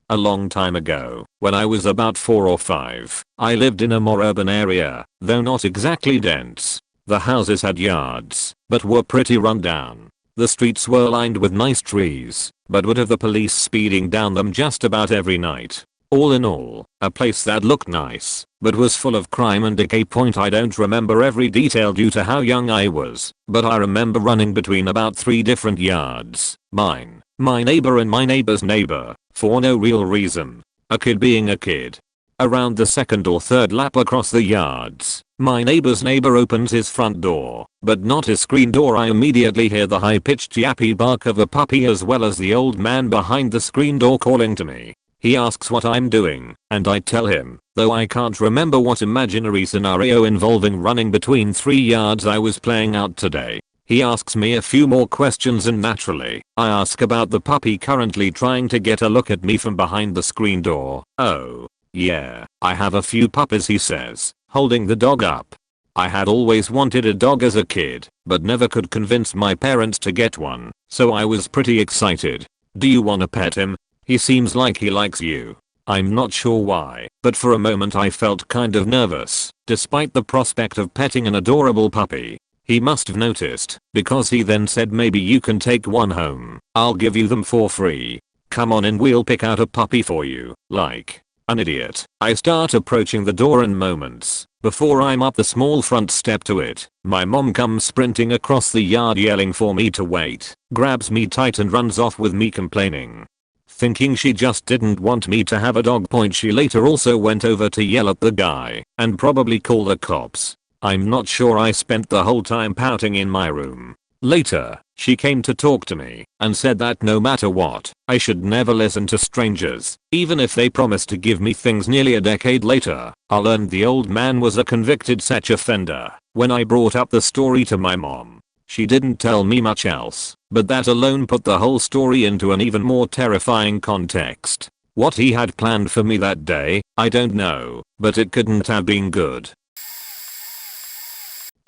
A long time ago, when I was about 4 or 5, I lived in a more urban area, though not exactly dense. The houses had yards, but were pretty run down. The streets were lined with nice trees, but would have the police speeding down them just about every night. All in all, a place that looked nice, but was full of crime and decay. I don't remember every detail due to how young I was, but I remember running between about 3 different yards. Mine, my neighbor and my neighbor's neighbor, for no real reason. A kid being a kid. Around the second or third lap across the yards, my neighbor's neighbor opens his front door, but not his screen door. I immediately hear the high-pitched yappy bark of a puppy as well as the old man behind the screen door calling to me. He asks what I'm doing, and I tell him, though I can't remember what imaginary scenario involving running between 3 yards I was playing out today. He asks me a few more questions and naturally, I ask about the puppy currently trying to get a look at me from behind the screen door. Oh, yeah, I have a few puppies, he says, holding the dog up. I had always wanted a dog as a kid, but never could convince my parents to get one, so I was pretty excited. Do you wanna pet him? He seems like he likes you. I'm not sure why, but for a moment I felt kind of nervous, despite the prospect of petting an adorable puppy. He must have noticed, because he then said maybe you can take one home. I'll give you them for free. Come on and we'll pick out a puppy for you. Like an idiot, I start approaching the door and moments before I'm up the small front step to it, my mom comes sprinting across the yard yelling for me to wait, grabs me tight and runs off with me complaining. Thinking she just didn't want me to have a dog. She later also went over to yell at the guy and probably call the cops. I'm not sure. I spent the whole time pouting in my room. Later, she came to talk to me and said that no matter what, I should never listen to strangers, even if they promised to give me things. Nearly a decade later, I learned the old man was a convicted sex offender. When I brought up the story to my mom, she didn't tell me much else, but that alone put the whole story into an even more terrifying context. What he had planned for me that day, I don't know, but it couldn't have been good.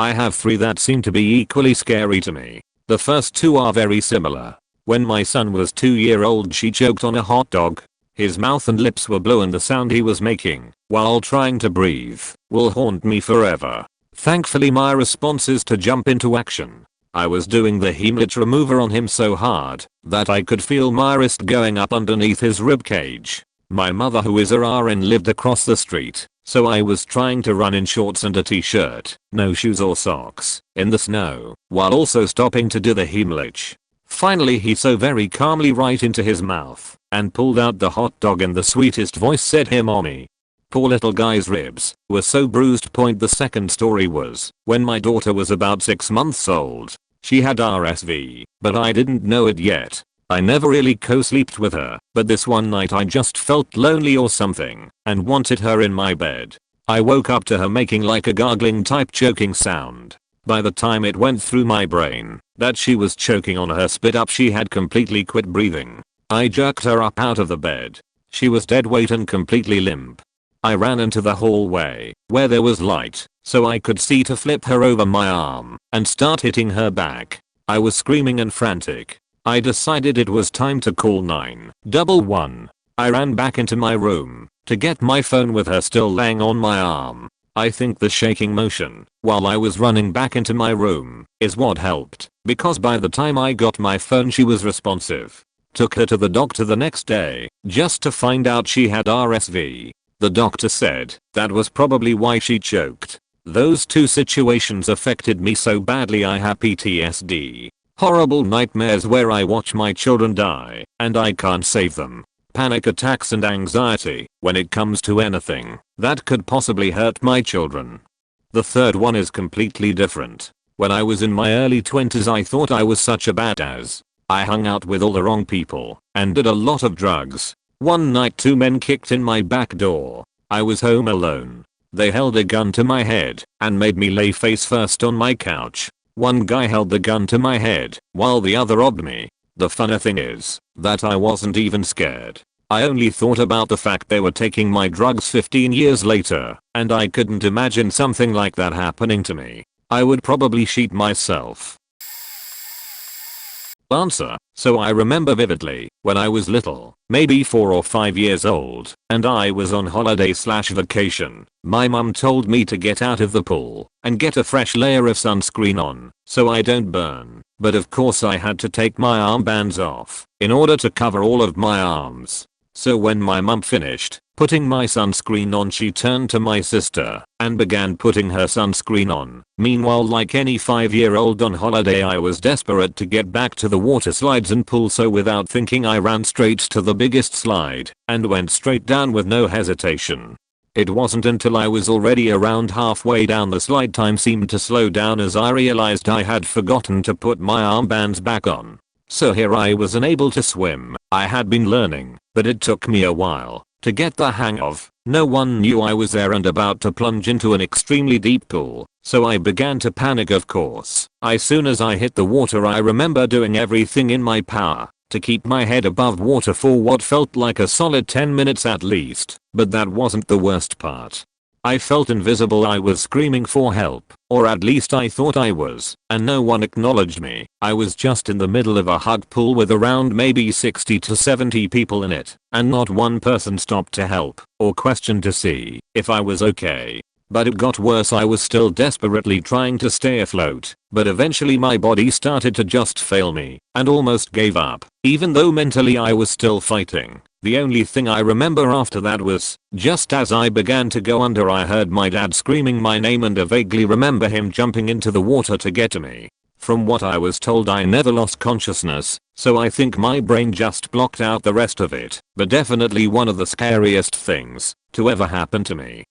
I have 3 that seem to be equally scary to me. The first 2 are very similar. When my son was 2-year-old, she choked on a hot dog. His mouth and lips were blue and the sound he was making while trying to breathe will haunt me forever. Thankfully my response is to jump into action. I was doing the Heimlich remover on him so hard that I could feel my wrist going up underneath his ribcage. My mother, who is a RN, lived across the street, so I was trying to run in shorts and a t-shirt, no shoes or socks, in the snow, while also stopping to do the Heimlich. Finally he so very calmly right into his mouth and pulled out the hot dog in the sweetest voice said, "Here mommy." Poor little guy's ribs were so bruised. The second story was when my daughter was about 6 months old. She had RSV, but I didn't know it yet. I never really co-slept with her, but this one night I just felt lonely or something and wanted her in my bed. I woke up to her making like a gargling type choking sound. By the time it went through my brain that she was choking on her spit up, she had completely quit breathing. I jerked her up out of the bed. She was dead weight and completely limp. I ran into the hallway where there was light so I could see to flip her over my arm and start hitting her back. I was screaming and frantic. I decided it was time to call 911. I ran back into my room to get my phone with her still laying on my arm. I think the shaking motion while I was running back into my room is what helped, because by the time I got my phone she was responsive. Took her to the doctor the next day just to find out she had RSV. The doctor said that was probably why she choked. Those 2 situations affected me so badly I have PTSD. Horrible nightmares where I watch my children die and I can't save them. Panic attacks and anxiety when it comes to anything that could possibly hurt my children. The third one is completely different. When I was in my early 20s I thought I was such a badass. I hung out with all the wrong people and did a lot of drugs. One night 2 men kicked in my back door. I was home alone. They held a gun to my head and made me lay face first on my couch. One guy held the gun to my head while the other robbed me. The funny thing is that I wasn't even scared. I only thought about the fact they were taking my drugs 15 years later, and I couldn't imagine something like that happening to me. I would probably shit myself. Answer. So I remember vividly when I was little, maybe 4 or 5 years old, and I was on holiday/vacation. My mum told me to get out of the pool and get a fresh layer of sunscreen on so I don't burn. But of course I had to take my armbands off in order to cover all of my arms. So when my mum finished putting my sunscreen on, she turned to my sister and began putting her sunscreen on. Meanwhile, like any 5-year-old on holiday, I was desperate to get back to the water slides and pool, so without thinking I ran straight to the biggest slide and went straight down with no hesitation. It wasn't until I was already around halfway down the slide time seemed to slow down as I realized I had forgotten to put my armbands back on. So here I was unable to swim. I had been learning, but it took me a while to get the hang of. No one knew I was there and about to plunge into an extremely deep pool, so I began to panic, of course. As soon as I hit the water, I remember doing everything in my power to keep my head above water for what felt like a solid 10 minutes at least. But that wasn't the worst part. I felt invisible. I was screaming for help, or at least I thought I was, and no one acknowledged me. I was just in the middle of a hug pool with around maybe 60 to 70 people in it, and not one person stopped to help or question to see if I was okay. But it got worse. I was still desperately trying to stay afloat, but eventually my body started to just fail me and almost gave up, even though mentally I was still fighting. The only thing I remember after that was, just as I began to go under, I heard my dad screaming my name, and I vaguely remember him jumping into the water to get to me. From what I was told, I never lost consciousness, so I think my brain just blocked out the rest of it. But definitely one of the scariest things to ever happen to me.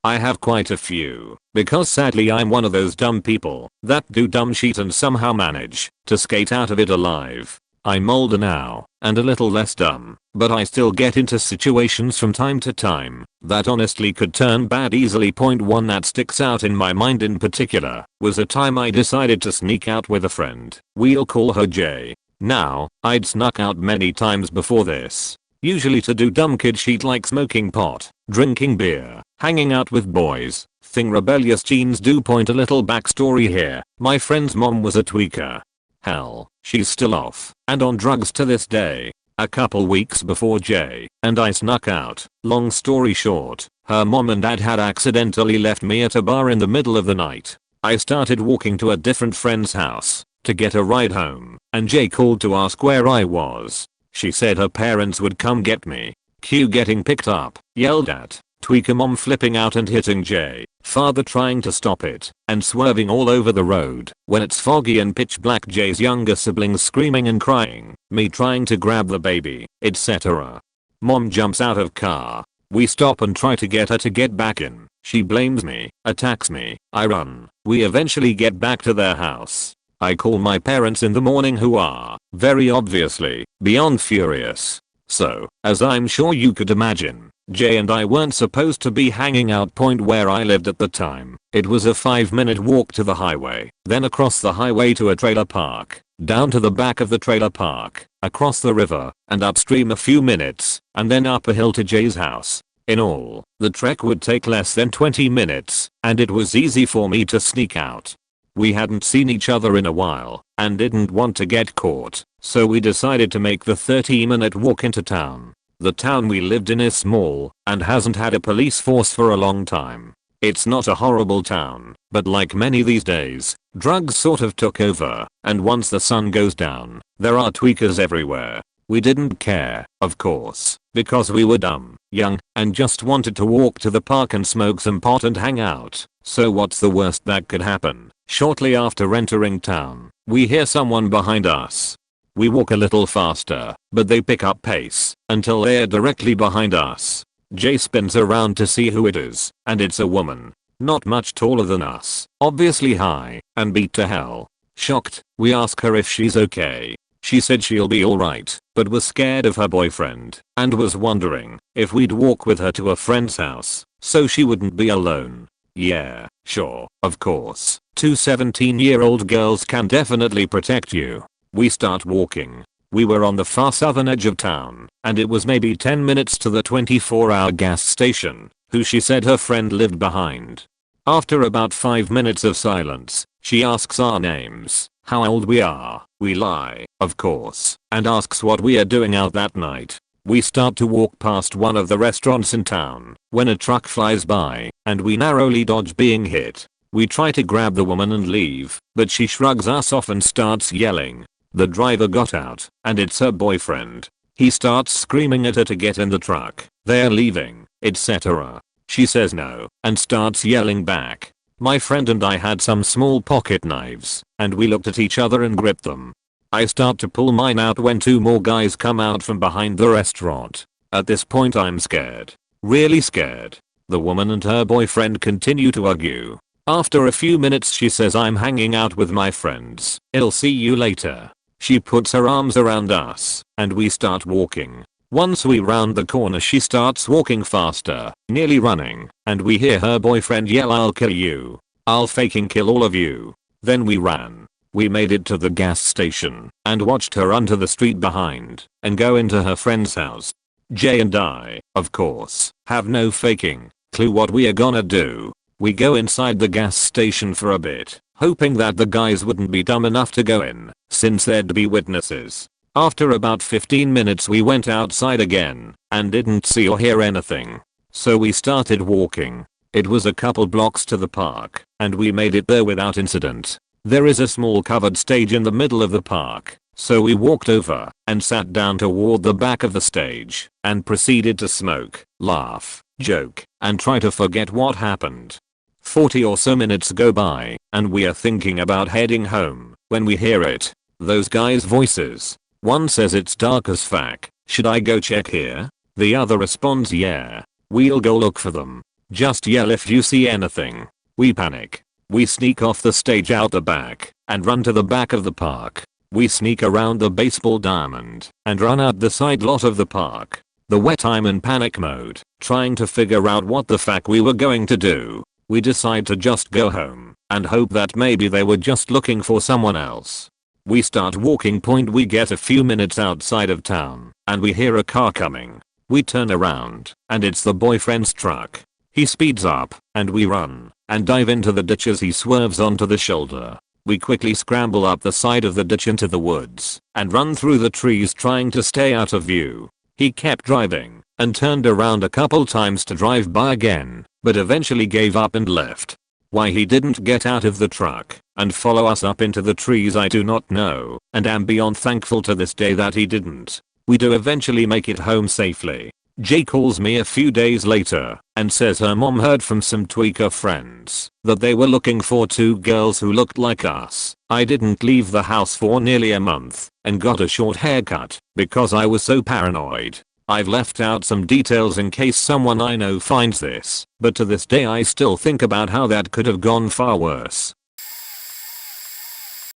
I have quite a few, because sadly I'm one of those dumb people that do dumb shit and somehow manage to skate out of it alive. I'm older now and a little less dumb, but I still get into situations from time to time that honestly could turn bad easily. Point one that sticks out in my mind in particular was a time I decided to sneak out with a friend. We'll call her J. Now, I'd snuck out many times before this, usually to do dumb kid shit like smoking pot, drinking beer, hanging out with boys, thing rebellious teens do. Point a little backstory here. My friend's mom was a tweaker. Hell, she's still off and on drugs to this day. A couple weeks before Jay and I snuck out. Long story short, her mom and dad had accidentally left me at a bar in the middle of the night. I started walking to a different friend's house to get a ride home, and Jay called to ask where I was. She said her parents would come get me. Cue getting picked up, yelled at, tweaker mom flipping out and hitting Jay, father trying to stop it and swerving all over the road when it's foggy and pitch black, Jay's younger siblings screaming and crying, me trying to grab the baby, etc. Mom jumps out of car. We stop and try to get her to get back in. She blames me, attacks me, I run. We eventually get back to their house. I call my parents in the morning, who are, very obviously, beyond furious. So, as I'm sure you could imagine, Jay and I weren't supposed to be hanging out. Point where I lived at the time, it was a 5-minute walk to the highway, then across the highway to a trailer park, down to the back of the trailer park, across the river, and upstream a few minutes, and then up a hill to Jay's house. In all, the trek would take less than 20 minutes, and it was easy for me to sneak out. We hadn't seen each other in a while, and didn't want to get caught, so we decided to make the 30-minute walk into town. The town we lived in is small and hasn't had a police force for a long time. It's not a horrible town, but like many these days, drugs sort of took over, and once the sun goes down, there are tweakers everywhere. We didn't care, of course, because we were dumb, young, and just wanted to walk to the park and smoke some pot and hang out. So what's the worst that could happen? Shortly after entering town, we hear someone behind us. We walk a little faster, but they pick up pace until they're directly behind us. Jay spins around to see who it is, and it's a woman. Not much taller than us, obviously high, and beat to hell. Shocked, we ask her if she's okay. She said she'll be alright, but was scared of her boyfriend and was wondering if we'd walk with her to a friend's house so she wouldn't be alone. Yeah, sure, of course. Two 17-year-old girls can definitely protect you. We start walking. We were on the far southern edge of town, and it was maybe 10 minutes to the 24-hour gas station, who she said her friend lived behind. After about 5 minutes of silence, she asks our names, how old we are. We lie, of course, and asks what we are doing out that night. We start to walk past one of the restaurants in town when a truck flies by, and we narrowly dodge being hit. We try to grab the woman and leave, but she shrugs us off and starts yelling. The driver got out, and it's her boyfriend. He starts screaming at her to get in the truck. They're leaving, etc. She says no, and starts yelling back. My friend and I had some small pocket knives, and we looked at each other and gripped them. I start to pull mine out when 2 more guys come out from behind the restaurant. At this point I'm scared. Really scared. The woman and her boyfriend continue to argue. After a few minutes she says, I'm hanging out with my friends. I'll see you later. She puts her arms around us, and we start walking. Once we round the corner she starts walking faster, nearly running, and we hear her boyfriend yell, I'll kill you. I'll fucking kill all of you. Then we ran. We made it to the gas station, and watched her run to the street behind, and go into her friend's house. Jay and I, of course, have no faking clue what we are gonna do. We go inside the gas station for a bit, hoping that the guys wouldn't be dumb enough to go in, since there'd be witnesses. After about 15 minutes we went outside again, and didn't see or hear anything. So we started walking. It was a couple blocks to the park, and we made it there without incident. There is a small covered stage in the middle of the park, so we walked over and sat down toward the back of the stage and proceeded to smoke, laugh, joke, and try to forget what happened. 40 or so minutes go by, and we are thinking about heading home when we hear it. Those guys' voices. One says it's dark as fuck. Should I go check here? The other responds, yeah. We'll go look for them. Just yell if you see anything. We panic. We sneak off the stage out the back and run to the back of the park. We sneak around the baseball diamond and run out the side lot of the park. The wet time in panic mode, trying to figure out what the fuck we were going to do. We decide to just go home and hope that maybe they were just looking for someone else. We start walking. We get a few minutes outside of town and we hear a car coming. We turn around and it's the boyfriend's truck. He speeds up and we run and dive into the ditch as he swerves onto the shoulder. We quickly scramble up the side of the ditch into the woods and run through the trees trying to stay out of view. He kept driving and turned around a couple times to drive by again, but eventually gave up and left. Why he didn't get out of the truck and follow us up into the trees I do not know, and am beyond thankful to this day that he didn't. We do eventually make it home safely. Jay calls me a few days later and says her mom heard from some tweaker friends that they were looking for 2 girls who looked like us. I didn't leave the house for nearly a month and got a short haircut because I was so paranoid. I've left out some details in case someone I know finds this, but to this day I still think about how that could have gone far worse.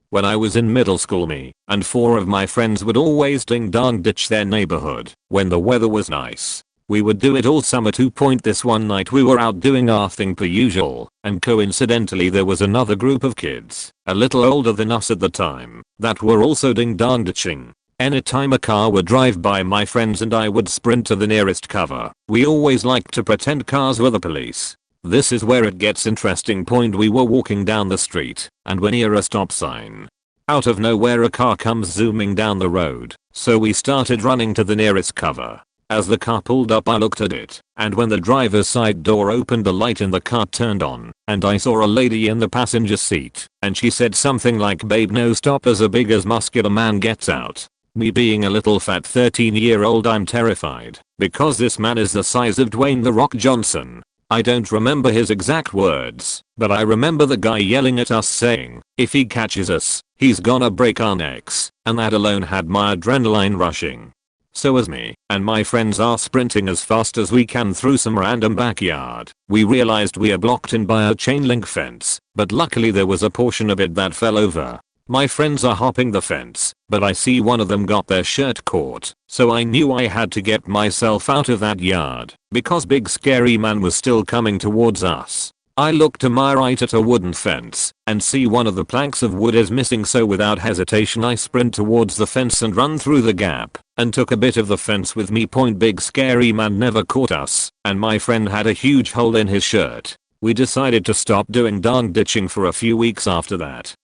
When I was in middle school, me and 4 of my friends would always ding-dong ditch their neighborhood when the weather was nice. We would do it all summer to point. This one night we were out doing our thing per usual, and coincidentally there was another group of kids, a little older than us at the time, that were also ding-dong ditching. Anytime a car would drive by, my friends and I would sprint to the nearest cover. We always liked to pretend cars were the police. This is where it gets interesting. We were walking down the street and were near a stop sign. Out of nowhere a car comes zooming down the road, so we started running to the nearest cover. As the car pulled up I looked at it, and when the driver's side door opened the light in the car turned on, and I saw a lady in the passenger seat, and she said something like, "Babe, no, stop," as a big as muscular man gets out. Me being a little fat 13-year-old, I'm terrified, because this man is the size of Dwayne "The Rock" Johnson. I don't remember his exact words, but I remember the guy yelling at us saying, "If he catches us, he's gonna break our necks," and that alone had my adrenaline rushing. So as me and my friends are sprinting as fast as we can through some random backyard, we realized we are blocked in by a chain link fence, but luckily there was a portion of it that fell over. My friends are hopping the fence, but I see one of them got their shirt caught, so I knew I had to get myself out of that yard, because big scary man was still coming towards us. I look to my right at a wooden fence, and see one of the planks of wood is missing, so without hesitation I sprint towards the fence and run through the gap, and took a bit of the fence with me. Big scary man never caught us, and my friend had a huge hole in his shirt. We decided to stop doing dog ditching for a few weeks after that.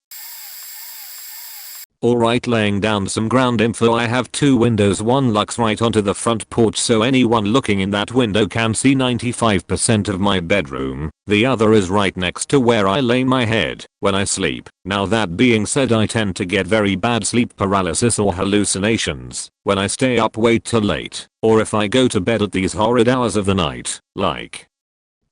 Alright, laying down some ground info. I have 2 windows, one looks right onto the front porch, so anyone looking in that window can see 95% of my bedroom. The other is right next to where I lay my head when I sleep. Now that being said, I tend to get very bad sleep paralysis or hallucinations when I stay up way too late, or if I go to bed at these horrid hours of the night, like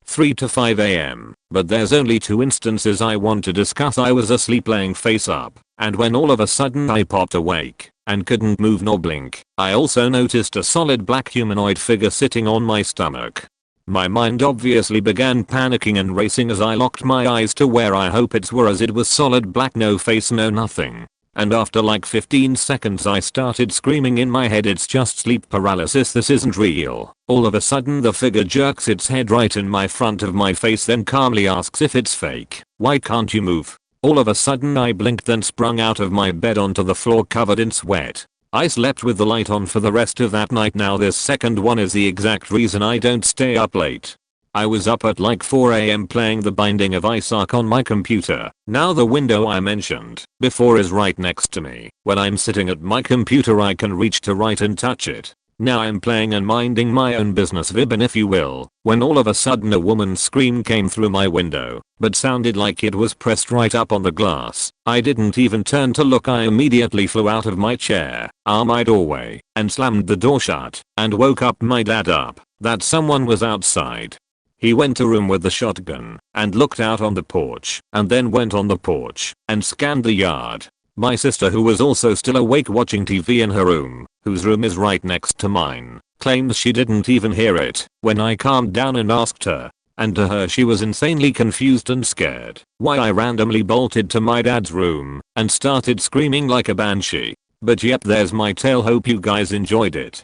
3 to 5 am, but there's only 2 instances I want to discuss. I was asleep laying face up, and when all of a sudden I popped awake and couldn't move nor blink, I also noticed a solid black humanoid figure sitting on my stomach. My mind obviously began panicking and racing as I locked my eyes to where I hope it were, as it was solid black, no face, no nothing. And after like 15 seconds I started screaming in my head, it's just sleep paralysis, this isn't real. All of a sudden the figure jerks its head right in my front of my face, then calmly asks if it's fake. Why can't you move? All of a sudden I blinked, then sprung out of my bed onto the floor covered in sweat. I slept with the light on for the rest of that night. Now this second one is the exact reason I don't stay up late. I was up at like 4 am playing The Binding of Isaac on my computer. Now the window I mentioned before is right next to me. When I'm sitting at my computer I can reach to right and touch it. Now I'm playing and minding my own business, vibbing if you will, when all of a sudden a woman's scream came through my window, but sounded like it was pressed right up on the glass. I didn't even turn to look. I immediately flew out of my chair, my doorway, and slammed the door shut, and woke up my dad up that someone was outside. He went to room with the shotgun and looked out on the porch, and then went on the porch and scanned the yard. My sister, who was also still awake watching TV in her room, whose room is right next to mine, claims she didn't even hear it when I calmed down and asked her, and to her she was insanely confused and scared why I randomly bolted to my dad's room and started screaming like a banshee. But yep, there's my tale. Hope you guys enjoyed it.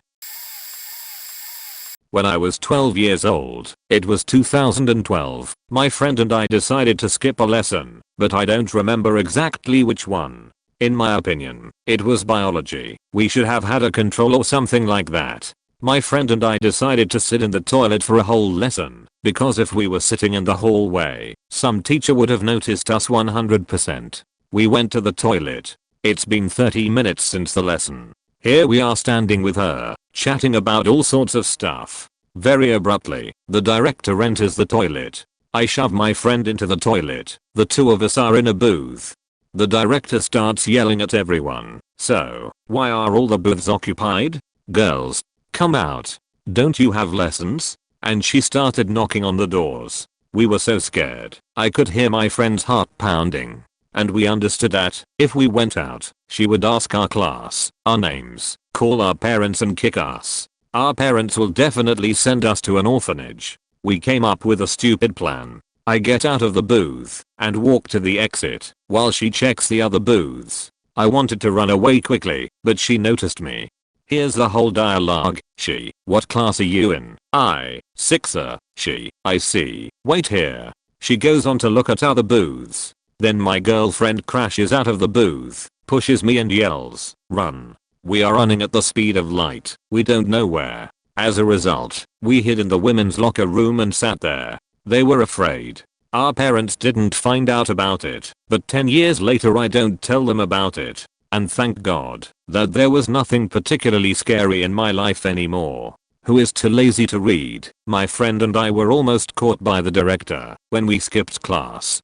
When I was 12 years old, it was 2012, my friend and I decided to skip a lesson, but I don't remember exactly which one. In my opinion, it was biology. We should have had a control or something like that. My friend and I decided to sit in the toilet for a whole lesson, because if we were sitting in the hallway, some teacher would have noticed us 100%. We went to the toilet. It's been 30 minutes since the lesson. Here we are standing with her, chatting about all sorts of stuff. Very abruptly, the director enters the toilet. I shove my friend into the toilet. The two of us are in a booth. The director starts yelling at everyone. So, why are all the booths occupied? Girls, come out. Don't you have lessons? And she started knocking on the doors. We were so scared. I could hear my friend's heart pounding. And we understood that, if we went out, she would ask our class, our names, call our parents and kick us. Our parents will definitely send us to an orphanage. We came up with a stupid plan. I get out of the booth and walk to the exit while she checks the other booths. I wanted to run away quickly, but she noticed me. Here's the whole dialogue. She, what class are you in? I, 6er. She, I see. Wait here. She goes on to look at other booths. Then my girlfriend crashes out of the booth, pushes me and yells, run. We are running at the speed of light. We don't know where. As a result, we hid in the women's locker room and sat there. They were afraid. Our parents didn't find out about it, but 10 years later I don't tell them about it. And thank God that there was nothing particularly scary in my life anymore. Who is too lazy to read? My friend and I were almost caught by the director when we skipped class.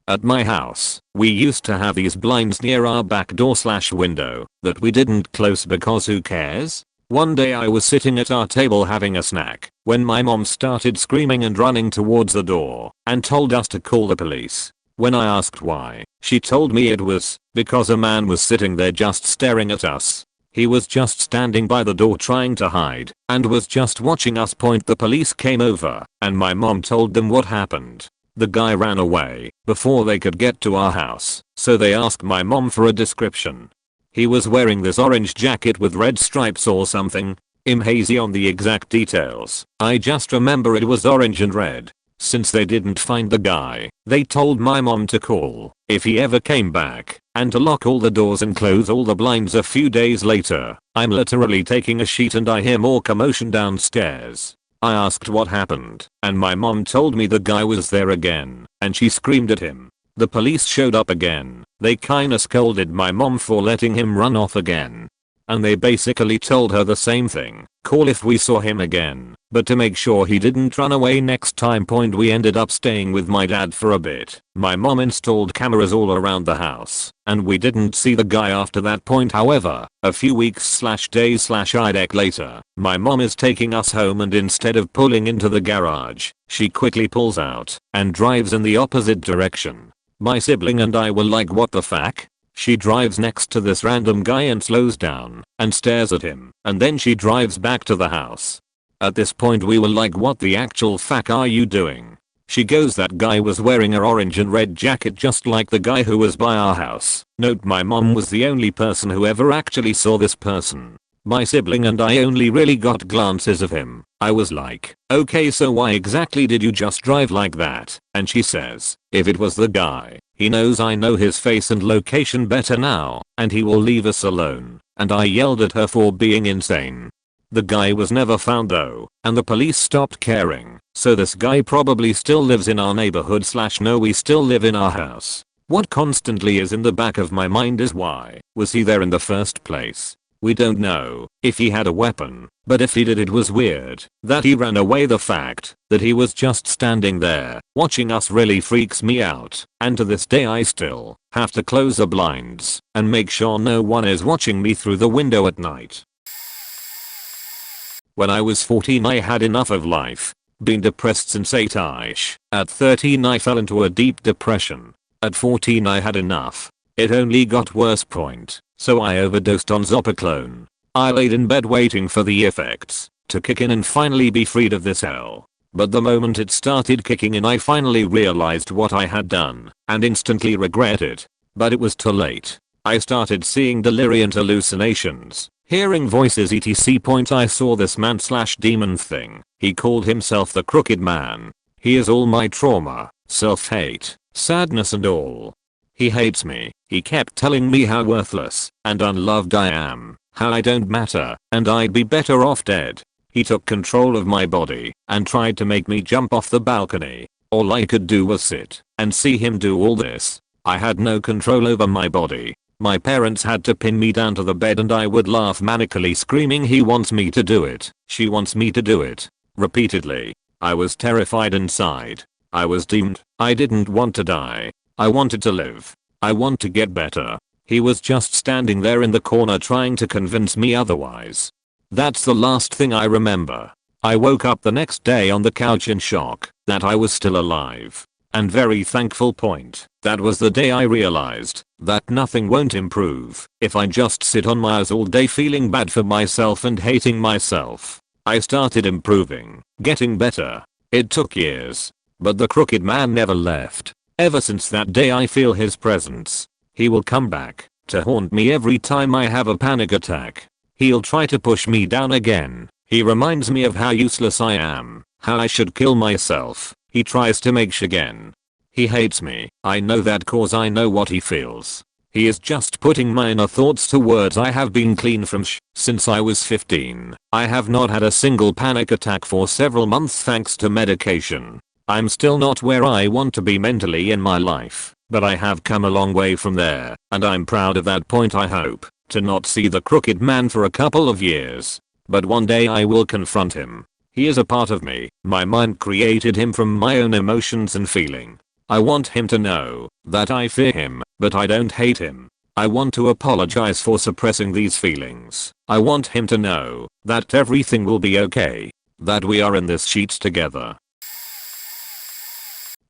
At my house, we used to have these blinds near our back door/window that we didn't close because who cares? One day I was sitting at our table having a snack when my mom started screaming and running towards the door and told us to call the police. When I asked why, she told me it was because a man was sitting there just staring at us. He was just standing by the door trying to hide and was just watching us point. The police came over and my mom told them what happened. The guy ran away before they could get to our house, so they asked my mom for a description. He was wearing this orange jacket with red stripes or something. I'm hazy on the exact details. I just remember it was orange and red. Since they didn't find the guy, they told my mom to call if he ever came back and to lock all the doors and close all the blinds. A few days later, I'm literally taking a sheet and I hear more commotion downstairs. I asked what happened, and my mom told me the guy was there again, and she screamed at him. The police showed up again. They kinda scolded my mom for letting him run off again. And they basically told her the same thing, call if we saw him again, but to make sure he didn't run away next time. We ended up staying with my dad for a bit. My mom installed cameras all around the house, and we didn't see the guy after that point. However, a few weeks/days/idec later, my mom is taking us home, and instead of pulling into the garage, she quickly pulls out and drives in the opposite direction. My sibling and I were like, what the fuck? She drives next to this random guy and slows down and stares at him, and then she drives back to the house. At this point we were like, what the actual fuck are you doing? She goes, that guy was wearing a orange and red jacket just like the guy who was by our house. Note, my mom was the only person who ever actually saw this person. My sibling and I only really got glances of him. I was like, okay, so why exactly did you just drive like that? And she says, if it was the guy, he knows I know his face and location better now, and he will leave us alone. And I yelled at her for being insane. The guy was never found though, and the police stopped caring, so this guy probably still lives in our neighborhood / no, we still live in our house. What constantly is in the back of my mind is, why was he there in the first place? We don't know if he had a weapon, but if he did, it was weird that he ran away. The fact that he was just standing there watching us really freaks me out, and to this day I still have to close the blinds and make sure no one is watching me through the window at night. When I was 14 I had enough of life. Been depressed since 8ish. At 13 I fell into a deep depression. At 14 I had enough. It only got worse. So I overdosed on Zopiclone. I laid in bed waiting for the effects to kick in and finally be freed of this hell. But the moment it started kicking in I finally realized what I had done and instantly regret it. But it was too late. I started seeing deliriant hallucinations, hearing voices etc. I saw this man/demon thing. He called himself the Crooked Man. He is all my trauma, self-hate, sadness and all. He hates me. He kept telling me how worthless and unloved I am, how I don't matter, and I'd be better off dead. He took control of my body and tried to make me jump off the balcony. All I could do was sit and see him do all this. I had no control over my body. My parents had to pin me down to the bed and I would laugh manically screaming, he wants me to do it, she wants me to do it, repeatedly. I was terrified inside. I was doomed. I didn't want to die. I wanted to live. I want to get better. He was just standing there in the corner trying to convince me otherwise. That's the last thing I remember. I woke up the next day on the couch in shock that I was still alive. And very thankful. That was the day I realized that nothing won't improve if I just sit on my ass all day feeling bad for myself and hating myself. I started improving, getting better. It took years. But the Crooked Man never left. Ever since that day I feel his presence. He will come back to haunt me every time I have a panic attack. He'll try to push me down again. He reminds me of how useless I am, how I should kill myself. He tries to make again. He hates me. I know that cause I know what he feels. He is just putting my inner thoughts to words. I have been clean from since I was 15. I have not had a single panic attack for several months thanks to medication. I'm still not where I want to be mentally in my life, but I have come a long way from there, and I'm proud of that. I hope to not see the Crooked Man for a couple of years, but one day I will confront him. He is a part of me. My mind created him from my own emotions and feeling. I want him to know that I fear him, but I don't hate him. I want to apologize for suppressing these feelings. I want him to know that everything will be okay, that we are in this shit together.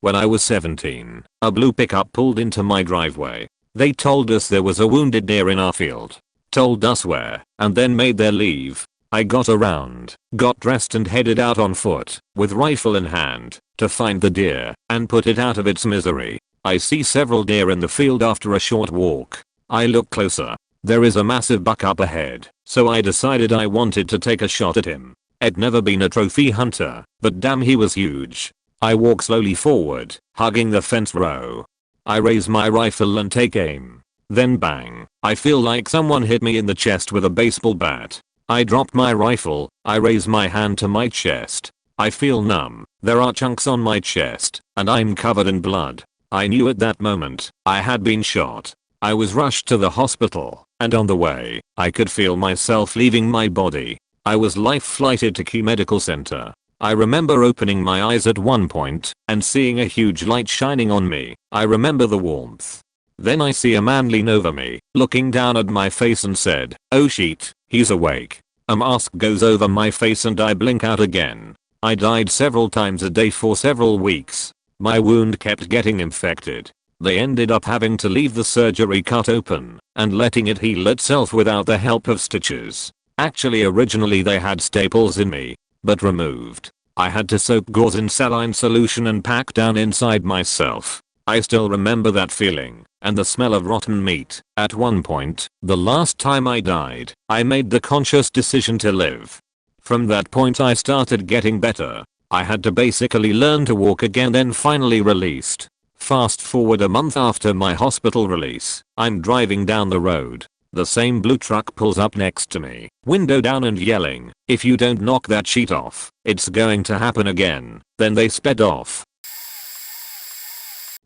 When I was 17, a blue pickup pulled into my driveway. They told us there was a wounded deer in our field, told us where, and then made their leave. I got around, got dressed and headed out on foot, with rifle in hand, to find the deer and put it out of its misery. I see several deer in the field after a short walk. I look closer. There is a massive buck up ahead, so I decided I wanted to take a shot at him. I'd never been a trophy hunter, but damn, he was huge. I walk slowly forward, hugging the fence row. I raise my rifle and take aim. Then bang, I feel like someone hit me in the chest with a baseball bat. I drop my rifle, I raise my hand to my chest. I feel numb, there are chunks on my chest, and I'm covered in blood. I knew at that moment, I had been shot. I was rushed to the hospital, and on the way, I could feel myself leaving my body. I was life flighted to Q Medical Center. I remember opening my eyes at one point and seeing a huge light shining on me. I remember the warmth. Then I see a man lean over me, looking down at my face and said, "Oh shit, he's awake." A mask goes over my face and I blink out again. I died several times a day for several weeks. My wound kept getting infected. They ended up having to leave the surgery cut open and letting it heal itself without the help of stitches. Actually, originally they had staples in me, but removed. I had to soak gauze in saline solution and pack down inside myself. I still remember that feeling and the smell of rotten meat. At one point, the last time I died, I made the conscious decision to live. From that point I started getting better. I had to basically learn to walk again, then finally released. Fast forward a month after my hospital release, I'm driving down the road. The same blue truck pulls up next to me, window down and yelling, "If you don't knock that sheet off, it's going to happen again." Then they sped off.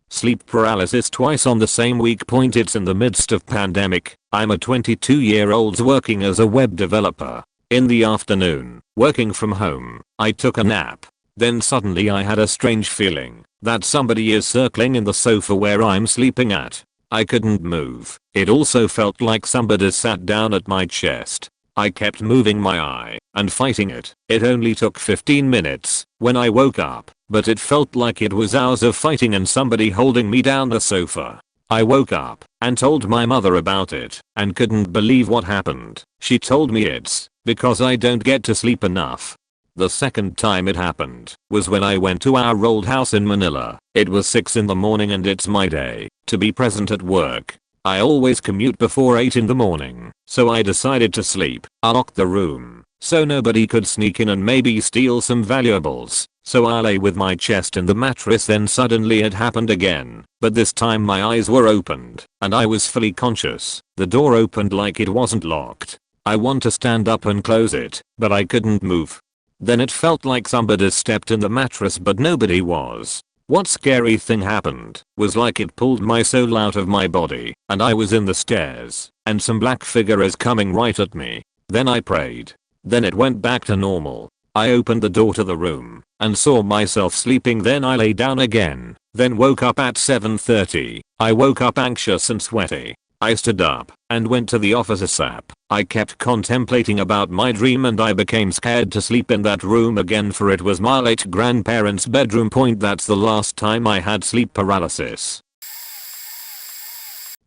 Sleep paralysis twice on the same week. Point, it's in the midst of pandemic. I'm a 22-year-old working as a web developer. In the afternoon, working from home, I took a nap. Then suddenly I had a strange feeling that somebody is circling in the sofa where I'm sleeping at. I couldn't move. It also felt like somebody sat down at my chest. I kept moving my eye and fighting it. It only took 15 minutes when I woke up, but it felt like it was hours of fighting and somebody holding me down the sofa. I woke up and told my mother about it and couldn't believe what happened. She told me it's because I don't get to sleep enough. The second time it happened was when I went to our old house in Manila. It was 6 in the morning and it's my day to be present at work. I always commute before 8 in the morning, so I decided to sleep. I locked the room so nobody could sneak in and maybe steal some valuables. So I lay with my chest in the mattress. Then suddenly it happened again, but this time my eyes were opened and I was fully conscious. The door opened like it wasn't locked. I want to stand up and close it, but I couldn't move. Then it felt like somebody stepped in the mattress, but nobody was. What scary thing happened was like it pulled my soul out of my body and I was in the stairs and some black figure is coming right at me. Then I prayed. Then it went back to normal. I opened the door to the room and saw myself sleeping. Then I lay down again, then woke up at 7:30. I woke up anxious and sweaty. I stood up and went to the office ASAP. I kept contemplating about my dream and I became scared to sleep in that room again, for it was my late grandparents' bedroom. Point, that's the last time I had sleep paralysis.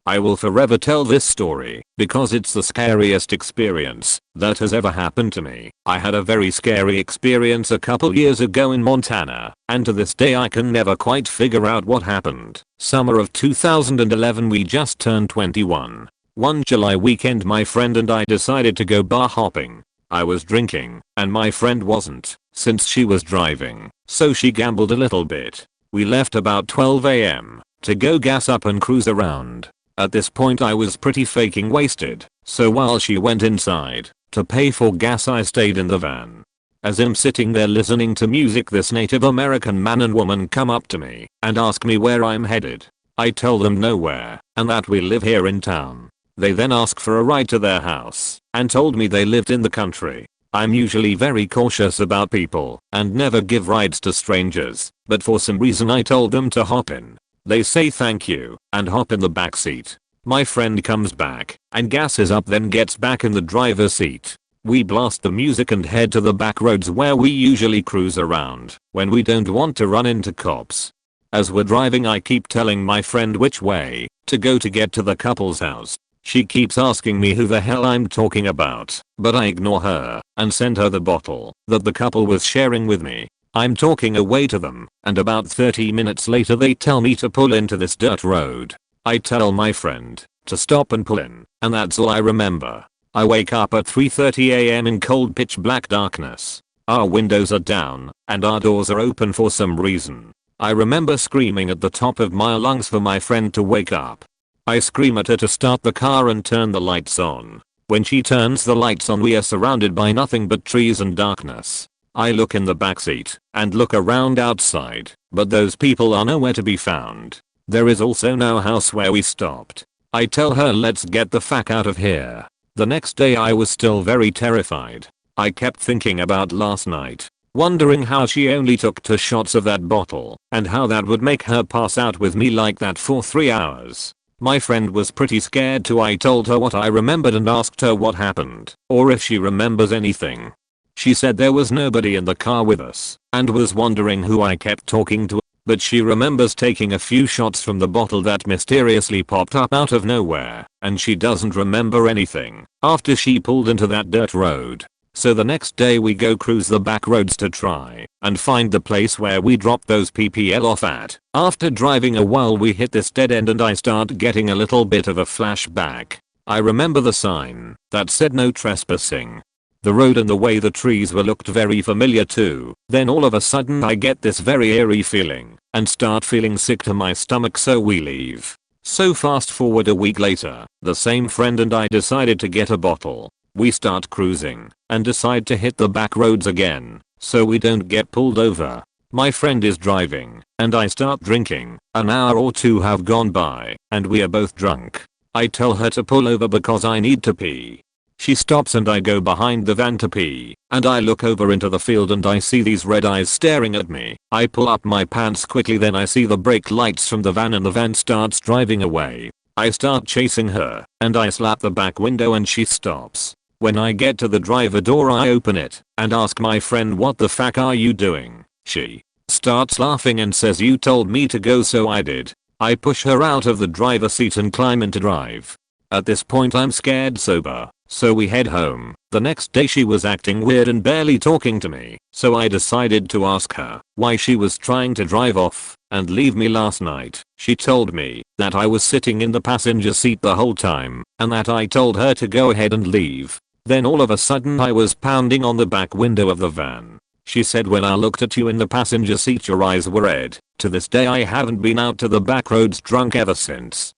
I will forever tell this story because it's the scariest experience that has ever happened to me. I had a very scary experience a couple years ago in Montana, and to this day I can never quite figure out what happened. Summer of 2011, we just turned 21. One July weekend my friend and I decided to go bar hopping. I was drinking and my friend wasn't, since she was driving, so she gambled a little bit. We left about 12 AM to go gas up and cruise around. At this point I was pretty faking wasted, so while she went inside to pay for gas I stayed in the van. As I'm sitting there listening to music, this Native American man and woman come up to me and ask me where I'm headed. I tell them nowhere and that we live here in town. They then ask for a ride to their house and told me they lived in the country. I'm usually very cautious about people and never give rides to strangers, but for some reason I told them to hop in. They say thank you and hop in the back seat. My friend comes back and gasses up, then gets back in the driver's seat. We blast the music and head to the back roads where we usually cruise around when we don't want to run into cops. As we're driving I keep telling my friend which way to go to get to the couple's house. She keeps asking me who the hell I'm talking about, but I ignore her and send her the bottle that the couple was sharing with me. I'm talking away to them, and about 30 minutes later they tell me to pull into this dirt road. I tell my friend to stop and pull in, and that's all I remember. I wake up at 3:30 AM in cold pitch black darkness. Our windows are down, and our doors are open for some reason. I remember screaming at the top of my lungs for my friend to wake up. I scream at her to start the car and turn the lights on. When she turns the lights on, we are surrounded by nothing but trees and darkness. I look in the backseat and look around outside, but those people are nowhere to be found. There is also no house where we stopped. I tell her let's get the fuck out of here. The next day I was still very terrified. I kept thinking about last night, wondering how she only took 2 shots of that bottle and how that would make her pass out with me like that for 3 hours. My friend was pretty scared too. I told her what I remembered and asked her what happened or if she remembers anything. She said there was nobody in the car with us and was wondering who I kept talking to, but she remembers taking a few shots from the bottle that mysteriously popped up out of nowhere, and she doesn't remember anything after she pulled into that dirt road. So the next day we go cruise the back roads to try and find the place where we dropped those PPL off at. After driving a while we hit this dead end and I start getting a little bit of a flashback. I remember the sign that said no trespassing. The road and the way the trees were looked very familiar too. Then all of a sudden I get this very eerie feeling and start feeling sick to my stomach, so we leave. So fast forward a week later, the same friend and I decided to get a bottle. We start cruising and decide to hit the back roads again so we don't get pulled over. My friend is driving and I start drinking. An hour or 2 have gone by and we are both drunk. I tell her to pull over because I need to pee. She stops and I go behind the van to pee, and I look over into the field and I see these red eyes staring at me. I pull up my pants quickly, then I see the brake lights from the van and the van starts driving away. I start chasing her and I slap the back window and she stops. When I get to the driver door I open it and ask my friend what the fuck are you doing? She starts laughing and says you told me to go, so I did. I push her out of the driver's seat and climb into drive. At this point I'm scared sober, so we head home. The next day she was acting weird and barely talking to me, so I decided to ask her why she was trying to drive off and leave me last night. She told me that I was sitting in the passenger seat the whole time and that I told her to go ahead and leave. Then all of a sudden I was pounding on the back window of the van. She said when I looked at you in the passenger seat your eyes were red. To this day I haven't been out to the back roads drunk ever since.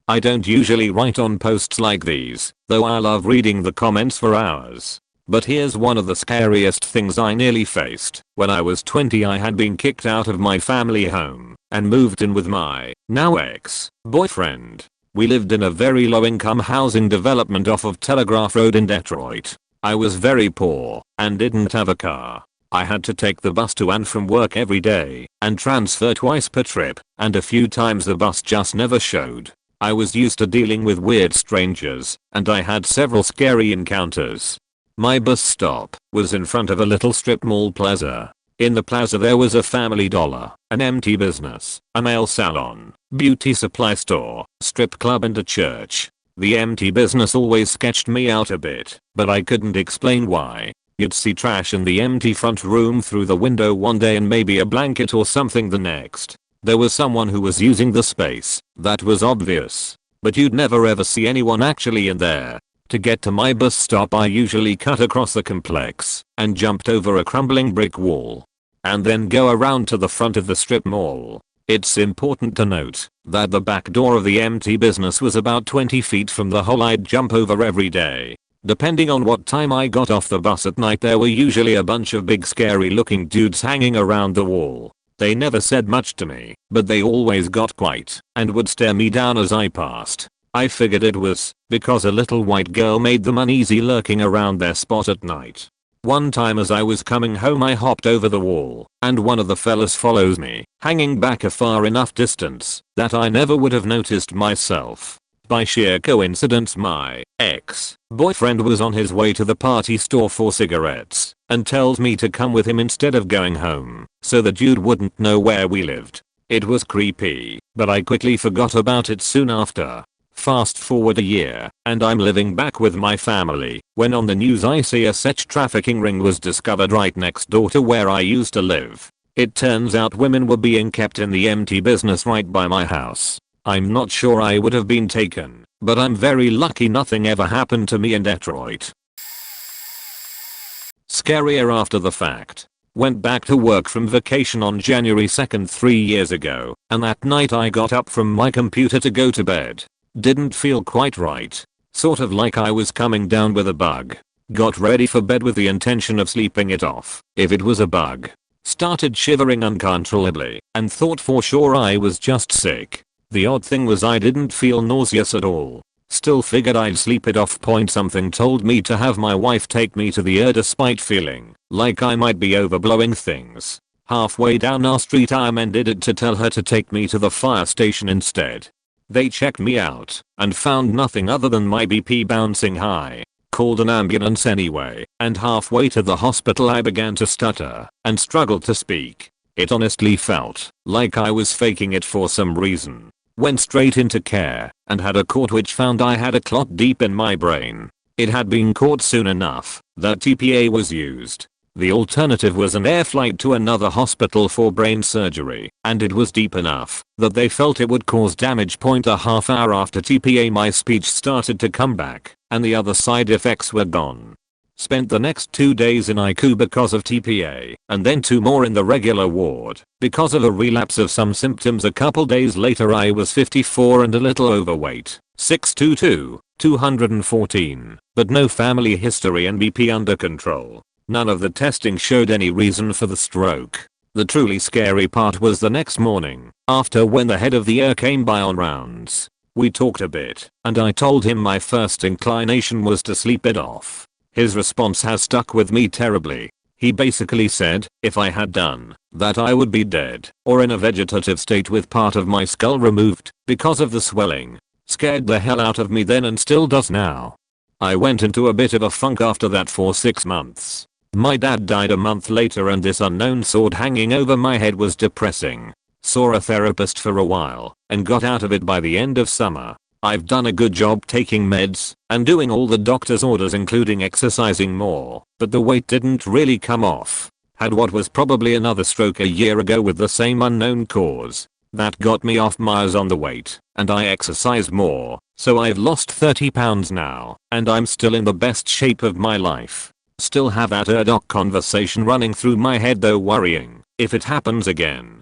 I don't usually write on posts like these, though I love reading the comments for hours. But here's one of the scariest things I nearly faced. When I was 20 I had been kicked out of my family home and moved in with my now ex-boyfriend. We lived in a very low-income housing development off of Telegraph Road in Detroit. I was very poor and didn't have a car. I had to take the bus to and from work every day and transfer twice per trip, and a few times the bus just never showed. I was used to dealing with weird strangers, and I had several scary encounters. My bus stop was in front of a little strip mall plaza. In the plaza there was a Family Dollar, an empty business, a nail salon, beauty supply store, strip club and a church. The empty business always sketched me out a bit, but I couldn't explain why. You'd see trash in the empty front room through the window one day and maybe a blanket or something the next. There was someone who was using the space, that was obvious, but you'd never ever see anyone actually in there. To get to my bus stop I usually cut across the complex and jumped over a crumbling brick wall and then go around to the front of the strip mall. It's important to note that the back door of the empty business was about 20 feet from the hole I'd jump over every day. Depending on what time I got off the bus at night there were usually a bunch of big scary looking dudes hanging around the wall. They never said much to me, but they always got quiet and would stare me down as I passed. I figured it was because a little white girl made them uneasy lurking around their spot at night. One time as I was coming home I hopped over the wall and one of the fellas follows me, hanging back a far enough distance that I never would have noticed myself. By sheer coincidence my ex-boyfriend was on his way to the party store for cigarettes and tells me to come with him instead of going home so the dude wouldn't know where we lived. It was creepy, but I quickly forgot about it soon after. Fast forward a year, and I'm living back with my family, when on the news I see a sex trafficking ring was discovered right next door to where I used to live. It turns out women were being kept in the empty business right by my house. I'm not sure I would have been taken, but I'm very lucky nothing ever happened to me in Detroit. Scarier after the fact. Went back to work from vacation on January 2nd 3 years ago, and that night I got up from my computer to go to bed. Didn't feel quite right. Sort of like I was coming down with a bug. Got ready for bed with the intention of sleeping it off, if it was a bug. Started shivering uncontrollably, and thought for sure I was just sick. The odd thing was I didn't feel nauseous at all. Still figured I'd sleep it off. Something told me to have my wife take me to the ER despite feeling like I might be overblowing things. Halfway down our street I amended it to tell her to take me to the fire station instead. They checked me out and found nothing other than my BP bouncing high. Called an ambulance anyway, and halfway to the hospital I began to stutter and struggled to speak. It honestly felt like I was faking it for some reason. Went straight into care and had a caught which found I had a clot deep in my brain. It had been caught soon enough that TPA was used. The alternative was an air flight to another hospital for brain surgery, and it was deep enough that they felt it would cause damage. A half hour after TPA my speech started to come back and the other side effects were gone. Spent the next 2 days in ICU because of TPA, and then 2 more in the regular ward because of a relapse of some symptoms. A couple days later I was 54 and a little overweight, 6'2", 214, but no family history and BP under control. None of the testing showed any reason for the stroke. The truly scary part was the next morning, after when the head of the ER came by on rounds. We talked a bit, and I told him my first inclination was to sleep it off. His response has stuck with me terribly. He basically said, if I had done that I would be dead, or in a vegetative state with part of my skull removed, because of the swelling. Scared the hell out of me then and still does now. I went into a bit of a funk after that for 6 months. My dad died a month later and this unknown sword hanging over my head was depressing. Saw a therapist for a while, and got out of it by the end of summer. I've done a good job taking meds and doing all the doctor's orders including exercising more, but the weight didn't really come off. Had what was probably another stroke a year ago with the same unknown cause. That got me off miles on the weight, and I exercise more, so I've lost 30 pounds now, and I'm still in the best shape of my life. Still have that doc conversation running through my head though, worrying if it happens again.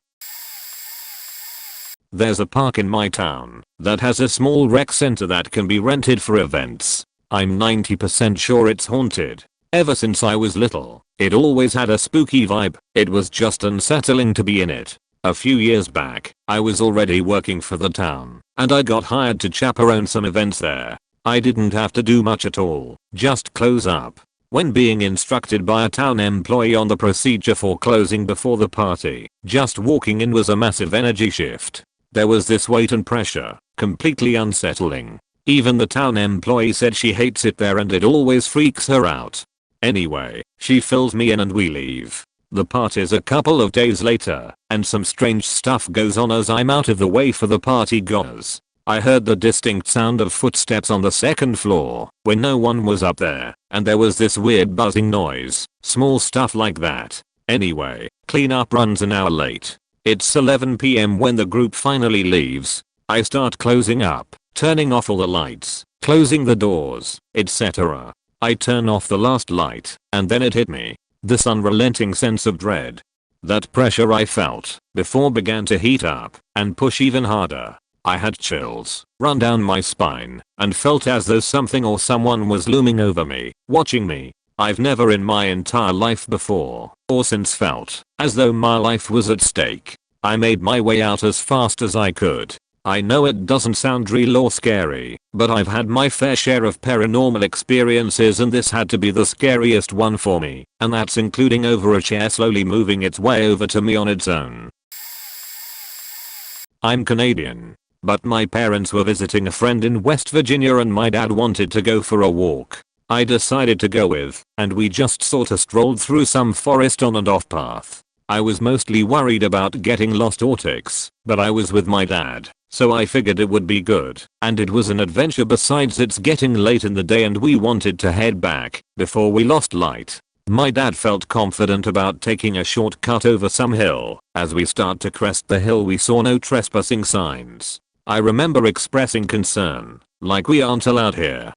There's a park in my town that has a small rec center that can be rented for events. I'm 90% sure it's haunted. Ever since I was little, it always had a spooky vibe. It was just unsettling to be in it. A few years back, I was already working for the town, and I got hired to chaperone some events there. I didn't have to do much at all, just close up. When being instructed by a town employee on the procedure for closing before the party, just walking in was a massive energy shift. There was this weight and pressure, completely unsettling. Even the town employee said she hates it there and it always freaks her out. Anyway, she fills me in and we leave. The party's a couple of days later, and some strange stuff goes on as I'm out of the way for the party goers. I heard the distinct sound of footsteps on the second floor, when no one was up there, and there was this weird buzzing noise, small stuff like that. Anyway, cleanup runs an hour late. It's 11 PM when the group finally leaves. I start closing up, turning off all the lights, closing the doors, etc. I turn off the last light, and then it hit me. This unrelenting sense of dread. That pressure I felt before began to heat up and push even harder. I had chills run down my spine and felt as though something or someone was looming over me, watching me. I've never in my entire life before or since felt as though my life was at stake. I made my way out as fast as I could. I know it doesn't sound real or scary, but I've had my fair share of paranormal experiences and this had to be the scariest one for me, and that's including over a chair slowly moving its way over to me on its own. I'm Canadian, but my parents were visiting a friend in West Virginia and my dad wanted to go for a walk. I decided to go with, and we just sorta strolled through some forest on and off path. I was mostly worried about getting lost or ticks, but I was with my dad, so I figured it would be good, and it was an adventure. Besides, it's getting late in the day and we wanted to head back before we lost light. My dad felt confident about taking a shortcut over some hill. As we start to crest the hill, we saw no trespassing signs. I remember expressing concern, like we aren't allowed here.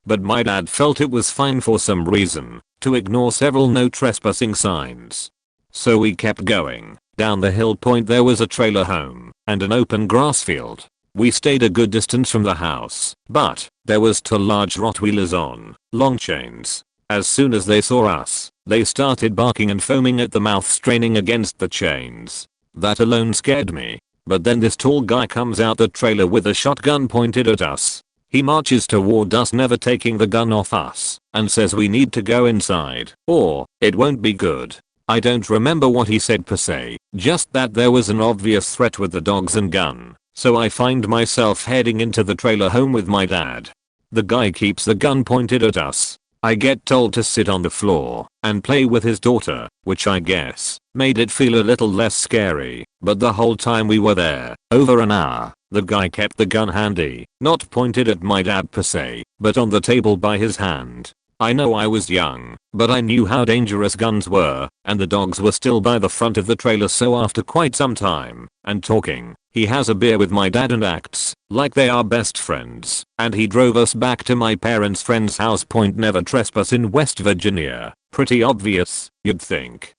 But my dad felt it was fine for some reason to ignore several no trespassing signs. So we kept going. Down the hill point there was a trailer home and an open grass field. We stayed a good distance from the house, but there was two large Rottweilers on long chains. As soon as they saw us, they started barking and foaming at the mouth, straining against the chains. That alone scared me. But then this tall guy comes out the trailer with a shotgun pointed at us. He marches toward us, never taking the gun off us, and says we need to go inside or it won't be good. I don't remember what he said per se, just that there was an obvious threat with the dogs and gun, so I find myself heading into the trailer home with my dad. The guy keeps the gun pointed at us. I get told to sit on the floor and play with his daughter, which I guess made it feel a little less scary, but the whole time we were there, over an hour, the guy kept the gun handy, not pointed at my dad per se, but on the table by his hand. I know I was young, but I knew how dangerous guns were, and the dogs were still by the front of the trailer. So after quite some time and talking, he has a beer with my dad and acts like they are best friends, and he drove us back to my parents' friend's house. Point: never trespass in West Virginia. Pretty obvious, you'd think.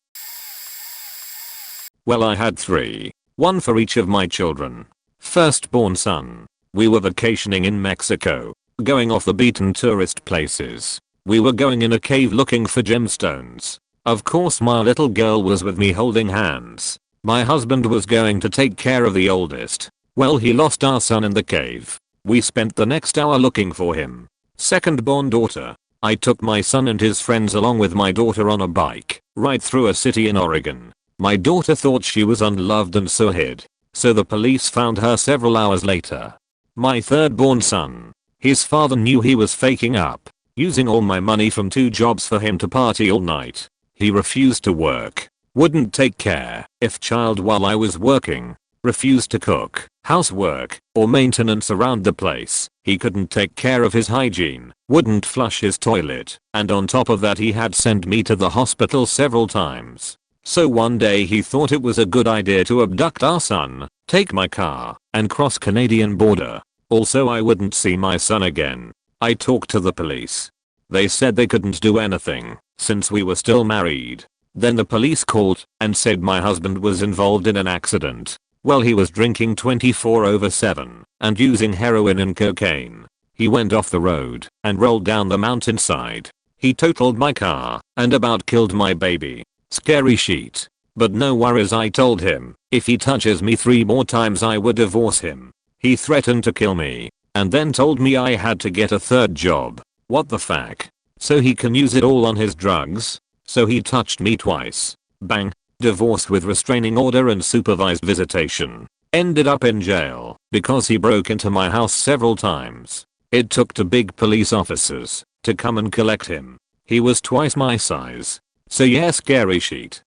Well, I had 3, one for each of my children. Firstborn son. We were vacationing in Mexico, going off the beaten tourist places. We were going in a cave looking for gemstones. Of course my little girl was with me holding hands. My husband was going to take care of the oldest. Well, he lost our son in the cave. We spent the next hour looking for him. Second-born daughter. I took my son and his friends along with my daughter on a bike, right through a city in Oregon. My daughter thought she was unloved and so hid. So the police found her several hours later. My third-born son. His father knew he was faking up, using all my money from 2 jobs for him to party all night. He refused to work, wouldn't take care of child while I was working, refused to cook, housework, or maintenance around the place. He couldn't take care of his hygiene, wouldn't flush his toilet, and on top of that he had sent me to the hospital several times. So one day he thought it was a good idea to abduct our son, take my car, and cross Canadian border. Also, I wouldn't see my son again. I talked to the police. They said they couldn't do anything since we were still married. Then the police called and said my husband was involved in an accident. Well, he was drinking 24/7 and using heroin and cocaine. He went off the road and rolled down the mountainside. He totaled my car and about killed my baby. Scary shit. But no worries, I told him if he touches me 3 more times I would divorce him. He threatened to kill me and then told me I had to get a 3rd job. What the fuck? So he can use it all on his drugs? So he touched me twice. Bang. Divorce with restraining order and supervised visitation. Ended up in jail because he broke into my house several times. It took 2 big police officers to come and collect him. He was twice my size. So yeah, scary shit.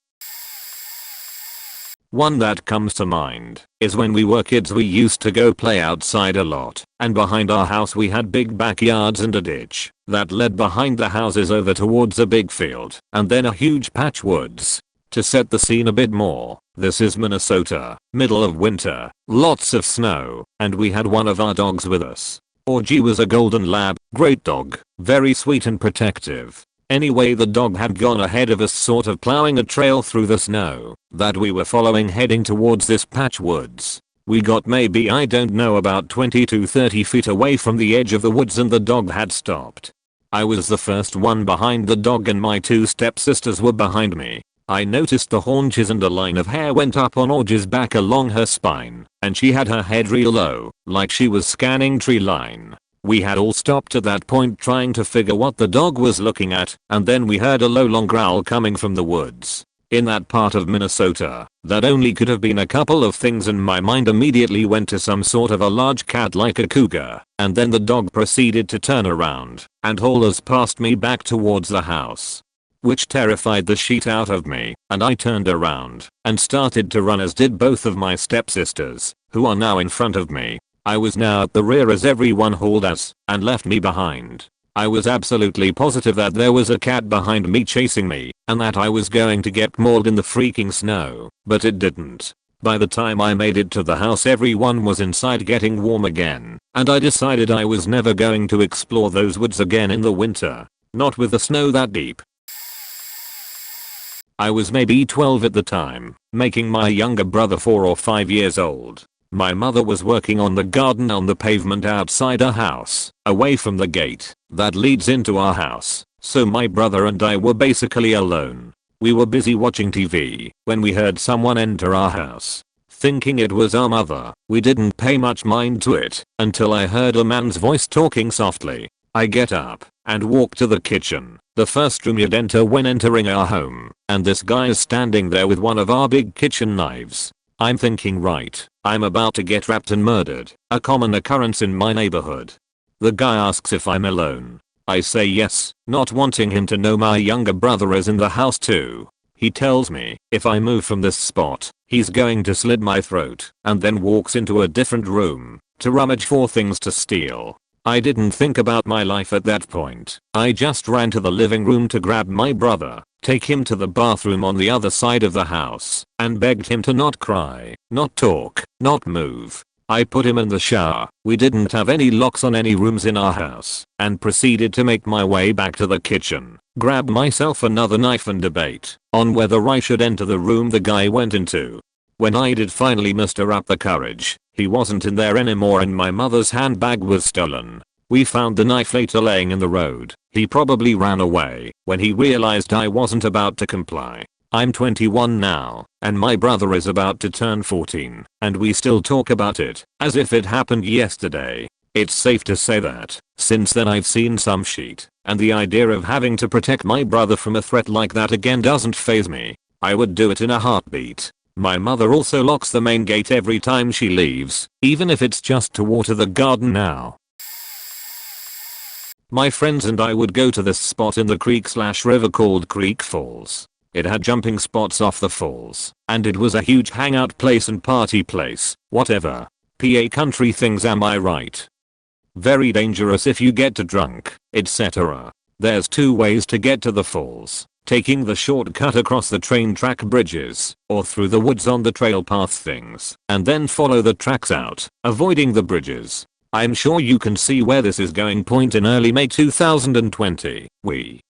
One that comes to mind is when we were kids we used to go play outside a lot, and behind our house we had big backyards and a ditch that led behind the houses over towards a big field and then a huge patch woods. To set the scene a bit more, this is Minnesota, middle of winter, lots of snow, and we had one of our dogs with us. Orgy was a golden lab, great dog, very sweet and protective. Anyway, the dog had gone ahead of us, sort of plowing a trail through the snow that we were following heading towards this patch woods. We got maybe, I don't know, about 20 to 30 feet away from the edge of the woods and the dog had stopped. I was the first one behind the dog and my 2 stepsisters were behind me. I noticed the haunches and a line of hair went up on Orgy's back along her spine, and she had her head real low, like she was scanning tree line. We had all stopped at that point trying to figure what the dog was looking at, and then we heard a low long growl coming from the woods. In that part of Minnesota, that only could have been a couple of things and my mind immediately went to some sort of a large cat like a cougar, and then the dog proceeded to turn around and haul us past me back towards the house. which terrified the shit out of me, and I turned around and started to run, as did both of my stepsisters, who are now in front of me. I was now at the rear as everyone hauled ass and left me behind. I was absolutely positive that there was a cat behind me chasing me and that I was going to get mauled in the freaking snow, but it didn't. By the time I made it to the house, everyone was inside getting warm again, and I decided I was never going to explore those woods again in the winter, not with the snow that deep. I was maybe 12 at the time, making my younger brother 4 or 5 years old. My mother was working on the garden on the pavement outside our house, away from the gate that leads into our house, so my brother and I were basically alone. We were busy watching TV when we heard someone enter our house. Thinking it was our mother, we didn't pay much mind to it until I heard a man's voice talking softly. I get up and walk to the kitchen, the first room you'd enter when entering our home, and this guy is standing there with one of our big kitchen knives. I'm thinking, right, I'm about to get wrapped and murdered, a common occurrence in my neighborhood. The guy asks if I'm alone. I say yes, not wanting him to know my younger brother is in the house too. He tells me if I move from this spot, he's going to slit my throat, and then walks into a different room to rummage for things to steal. I didn't think about my life at that point. I just ran to the living room to grab my brother, take him to the bathroom on the other side of the house, and begged him to not cry, not talk, not move. I put him in the shower. We didn't have any locks on any rooms in our house, and proceeded to make my way back to the kitchen, grab myself another knife and debate on whether I should enter the room the guy went into. When I did finally muster up the courage, he wasn't in there anymore and my mother's handbag was stolen. We found the knife later laying in the road. He probably ran away when he realized I wasn't about to comply. I'm 21 now, and my brother is about to turn 14, and we still talk about it as if it happened yesterday. It's safe to say that since then I've seen some shit, and the idea of having to protect my brother from a threat like that again doesn't faze me. I would do it in a heartbeat. My mother also locks the main gate every time she leaves, even if it's just to water the garden now. My friends and I would go to this spot in the creek/river called Creek Falls. It had jumping spots off the falls, and it was a huge hangout place and party place, whatever. PA country things, am I right? Very dangerous if you get too drunk, etc. There's 2 ways to get to the falls. Taking the shortcut across the train track bridges, or through the woods on the trail path things, and then follow the tracks out, avoiding the bridges. I'm sure you can see where this is going. Point in early May 2020,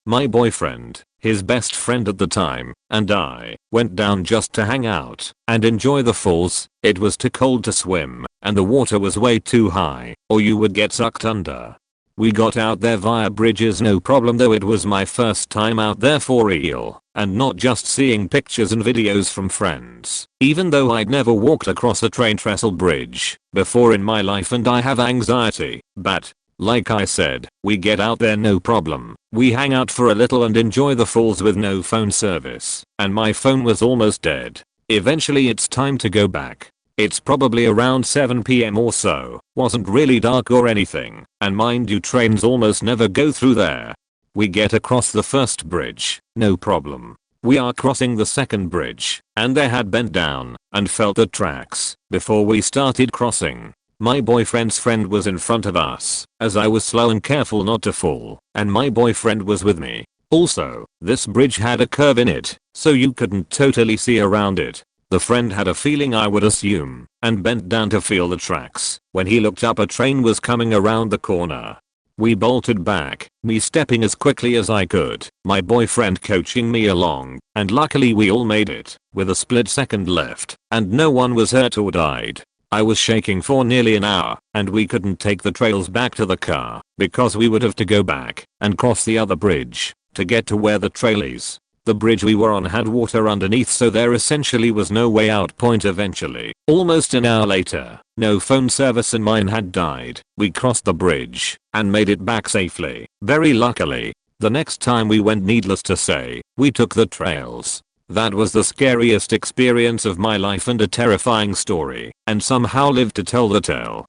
my boyfriend, his best friend at the time, and I went down just to hang out and enjoy the falls. It was too cold to swim, and the water was way too high, or you would get sucked under. We got out there via bridges no problem, though it was my first time out there for real, and not just seeing pictures and videos from friends. Even though I'd never walked across a train trestle bridge before in my life and I have anxiety, but like I said, we get out there no problem. We hang out for a little and enjoy the falls with no phone service, and my phone was almost dead. Eventually it's time to go back. It's probably around 7 PM or so, wasn't really dark or anything, and mind you trains almost never go through there. We get across the first bridge, no problem. We are crossing the second bridge, and they had bent down and felt the tracks before we started crossing. My boyfriend's friend was in front of us, as I was slow and careful not to fall, and my boyfriend was with me. Also, this bridge had a curve in it, so you couldn't totally see around it. The friend had a feeling, I would assume, and bent down to feel the tracks. When he looked up, a train was coming around the corner. We bolted back, me stepping as quickly as I could, my boyfriend coaching me along, and luckily we all made it, with a split second left, and no one was hurt or died. I was shaking for nearly an hour, and we couldn't take the trails back to the car, because we would have to go back and cross the other bridge to get to where the trail is. The bridge we were on had water underneath, so there essentially was no way out. Point eventually, almost an hour later, no phone service and mine had died. We crossed the bridge and made it back safely, very luckily. The next time we went, needless to say, we took the trails. That was the scariest experience of my life and a terrifying story, and somehow lived to tell the tale.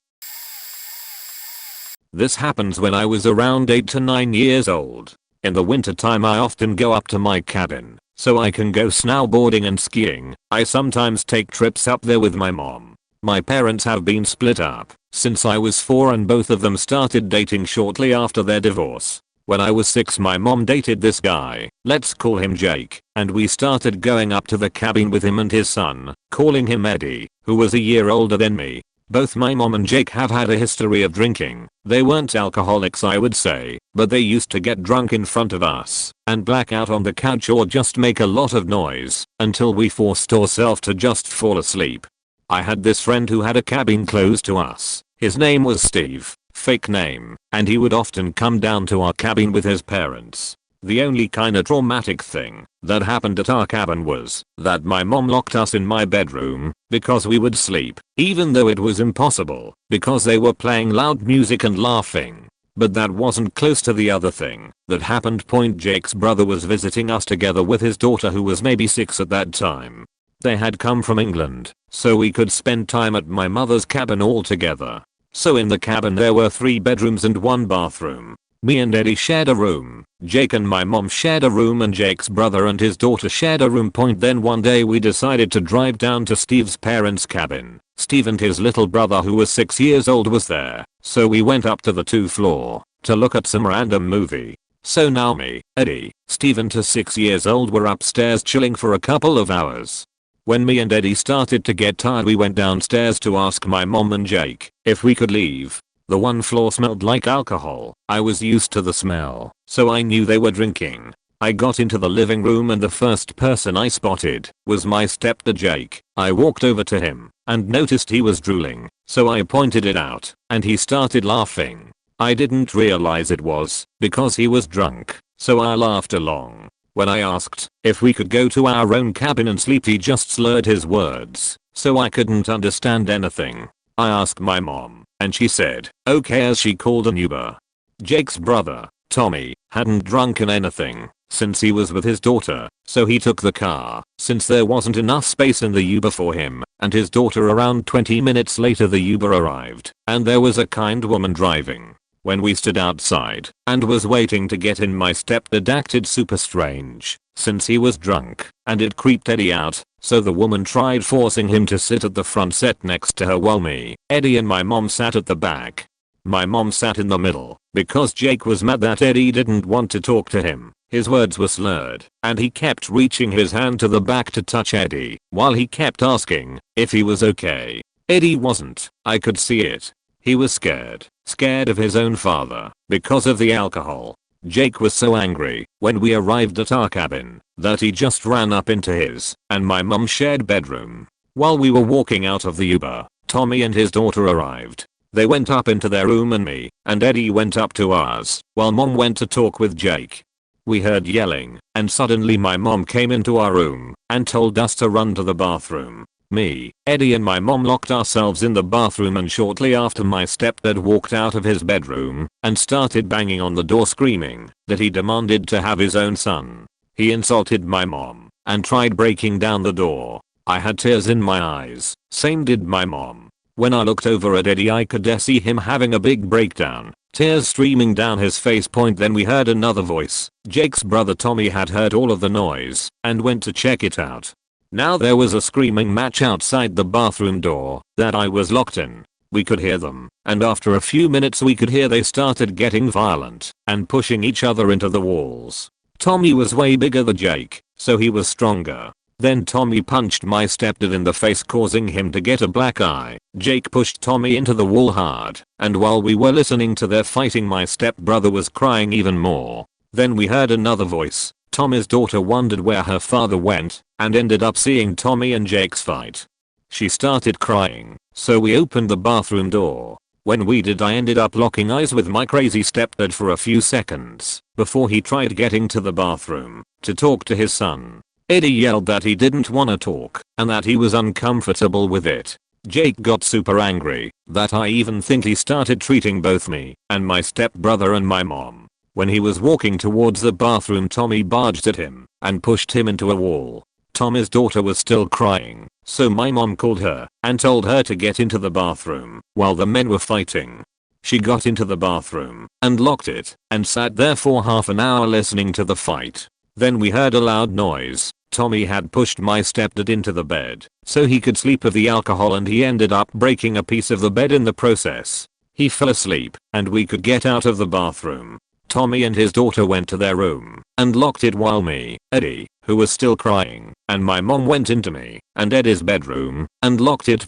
This happens when I was around 8 to 9 years old. In the winter time I often go up to my cabin so I can go snowboarding and skiing. I sometimes take trips up there with my mom. My parents have been split up since I was 4 and both of them started dating shortly after their divorce. When I was 6 my mom dated this guy, let's call him Jake, and we started going up to the cabin with him and his son, calling him Eddie, who was a year older than me. Both my mom and Jake have had a history of drinking. They weren't alcoholics I would say, but they used to get drunk in front of us and black out on the couch or just make a lot of noise until we forced ourselves to just fall asleep. I had this friend who had a cabin close to us. His name was Steve, fake name, and he would often come down to our cabin with his parents. The only kinda traumatic thing that happened at our cabin was that my mom locked us in my bedroom because we would sleep, even though it was impossible because they were playing loud music and laughing. But that wasn't close to the other thing that happened. Jake's brother was visiting us together with his daughter who was maybe 6 at that time. They had come from England, so we could spend time at my mother's cabin all together. So in the cabin there were 3 bedrooms and 1 bathroom. Me and Eddie shared a room, Jake and my mom shared a room, and Jake's brother and his daughter shared a room. Then one day we decided to drive down to Steve's parents' cabin. Steve and his little brother who was 6 years old was there, so we went up to the 2th floor to look at some random movie. So now me, Eddie, Steve and his 6 years old were upstairs chilling for a couple of hours. When me and Eddie started to get tired we went downstairs to ask my mom and Jake if we could leave. The 1 floor smelled like alcohol. I was used to the smell, so I knew they were drinking. I got into the living room and the first person I spotted was my stepdad Jake. I walked over to him and noticed he was drooling, so I pointed it out and he started laughing. I didn't realize it was because he was drunk, so I laughed along. When I asked if we could go to our own cabin and sleep he just slurred his words, so I couldn't understand anything. I asked my mom, and she said, okay, as she called an Uber. Jake's brother, Tommy, hadn't drunken anything since he was with his daughter, so he took the car since there wasn't enough space in the Uber for him and his daughter. Around 20 minutes later the Uber arrived, and there was a kind woman driving. When we stood outside and was waiting to get in, my stepdad acted super strange since he was drunk, and it creeped Eddie out, so the woman tried forcing him to sit at the front seat next to her while me, Eddie and my mom sat at the back. My mom sat in the middle because Jake was mad that Eddie didn't want to talk to him. His words were slurred and he kept reaching his hand to the back to touch Eddie while he kept asking if he was okay. Eddie wasn't. I could see it. He was scared of his own father because of the alcohol. Jake was so angry when we arrived at our cabin that he just ran up into his and my mom's shared bedroom. While we were walking out of the Uber, Tommy and his daughter arrived. They went up into their room and me and Eddie went up to ours while mom went to talk with Jake. We heard yelling and suddenly my mom came into our room and told us to run to the bathroom. Me, Eddie and my mom locked ourselves in the bathroom, and shortly after my stepdad walked out of his bedroom and started banging on the door screaming that he demanded to have his own son. He insulted my mom and tried breaking down the door. I had tears in my eyes, same did my mom. When I looked over at Eddie I could see him having a big breakdown, tears streaming down his face. Then we heard another voice. Jake's brother Tommy had heard all of the noise and went to check it out. Now there was a screaming match outside the bathroom door that I was locked in. We could hear them, and after a few minutes we could hear they started getting violent and pushing each other into the walls. Tommy was way bigger than Jake, so he was stronger. Then Tommy punched my stepdad in the face, causing him to get a black eye. Jake pushed Tommy into the wall hard, and while we were listening to their fighting my stepbrother was crying even more. Then we heard another voice. Tommy's daughter wondered where her father went and ended up seeing Tommy and Jake's fight. She started crying, so we opened the bathroom door. When we did I ended up locking eyes with my crazy stepdad for a few seconds before he tried getting to the bathroom to talk to his son. Eddie yelled that he didn't wanna talk and that he was uncomfortable with it. Jake got super angry that I even think he started treating both me and my stepbrother and my mom. When he was walking towards the bathroom Tommy barged at him and pushed him into a wall. Tommy's daughter was still crying, so my mom called her and told her to get into the bathroom while the men were fighting. She got into the bathroom and locked it and sat there for half an hour listening to the fight. Then we heard a loud noise. Tommy had pushed my stepdad into the bed so he could sleep with the alcohol, and he ended up breaking a piece of the bed in the process. He fell asleep and we could get out of the bathroom. Tommy and his daughter went to their room and locked it while me, Eddie, who was still crying, and my mom went into me and Eddie's bedroom and locked it.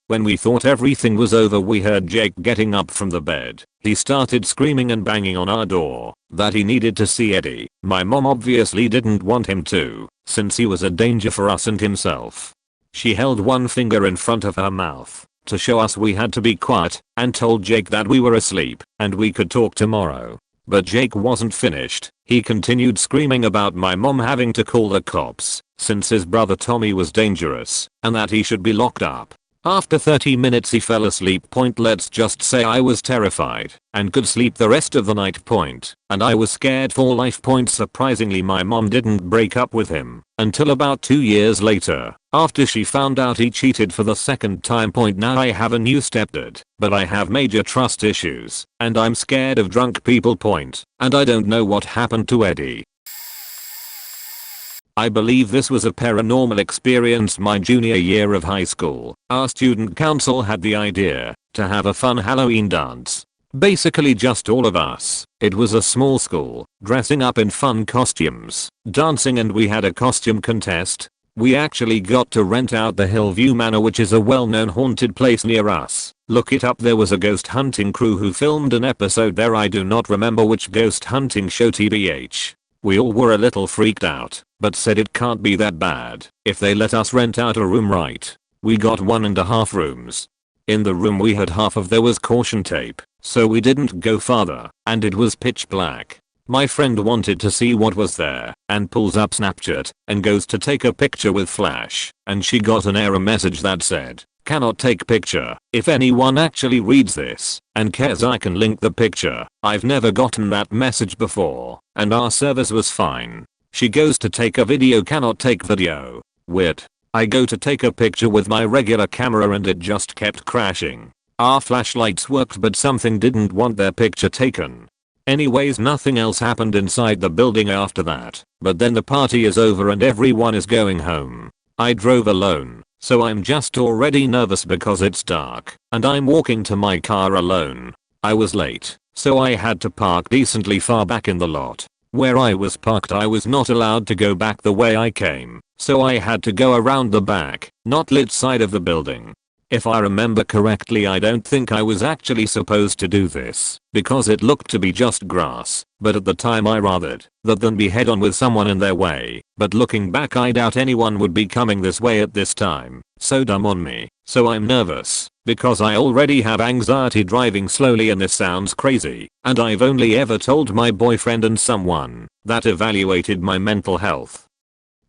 When we thought everything was over, we heard Jake getting up from the bed. He started screaming and banging on our door that he needed to see Eddie. My mom obviously didn't want him to, since he was a danger for us and himself. She held one finger in front of her mouth to show us we had to be quiet and told Jake that we were asleep and we could talk tomorrow. But Jake wasn't finished. He continued screaming about my mom having to call the cops since his brother Tommy was dangerous and that he should be locked up. After 30 minutes he fell asleep. Let's just say I was terrified and could sleep the rest of the night. And I was scared for life. Surprisingly, my mom didn't break up with him until about 2 years later, after she found out he cheated for the second time. Now I have a new stepdad, but I have major trust issues and I'm scared of drunk people. And I don't know what happened to Eddie. I believe this was a paranormal experience my junior year of high school. Our student council had the idea to have a fun Halloween dance. Basically just all of us. It was a small school, dressing up in fun costumes, dancing, and we had a costume contest. We actually got to rent out the Hillview Manor, which is a well-known haunted place near us. Look it up. There was a ghost hunting crew who filmed an episode there. I do not remember which ghost hunting show, tbh. We all were a little freaked out, but said it can't be that bad if they let us rent out a room, right? We got 1.5 rooms. In the room we had half of there was caution tape, so we didn't go farther, and it was pitch black. My friend wanted to see what was there and pulls up Snapchat and goes to take a picture with flash, and she got an error message that said, "Cannot take picture." If anyone actually reads this and cares, I can link the picture. I've never gotten that message before, and our service was fine. She goes to take a video, cannot take video. Weird. I go to take a picture with my regular camera and it just kept crashing. Our flashlights worked but something didn't want their picture taken. Anyways, nothing else happened inside the building after that, but then the party is over and everyone is going home. I drove alone, so I'm just already nervous because it's dark and I'm walking to my car alone. I was late, so I had to park decently far back in the lot. Where I was parked I was not allowed to go back the way I came, so I had to go around the back, not lit side of the building. If I remember correctly, I don't think I was actually supposed to do this because it looked to be just grass, but at the time I rathered that than be head on with someone in their way. But looking back, I doubt anyone would be coming this way at this time. So dumb on me. So I'm nervous because I already have anxiety driving slowly, and this sounds crazy, and I've only ever told my boyfriend and someone that evaluated my mental health.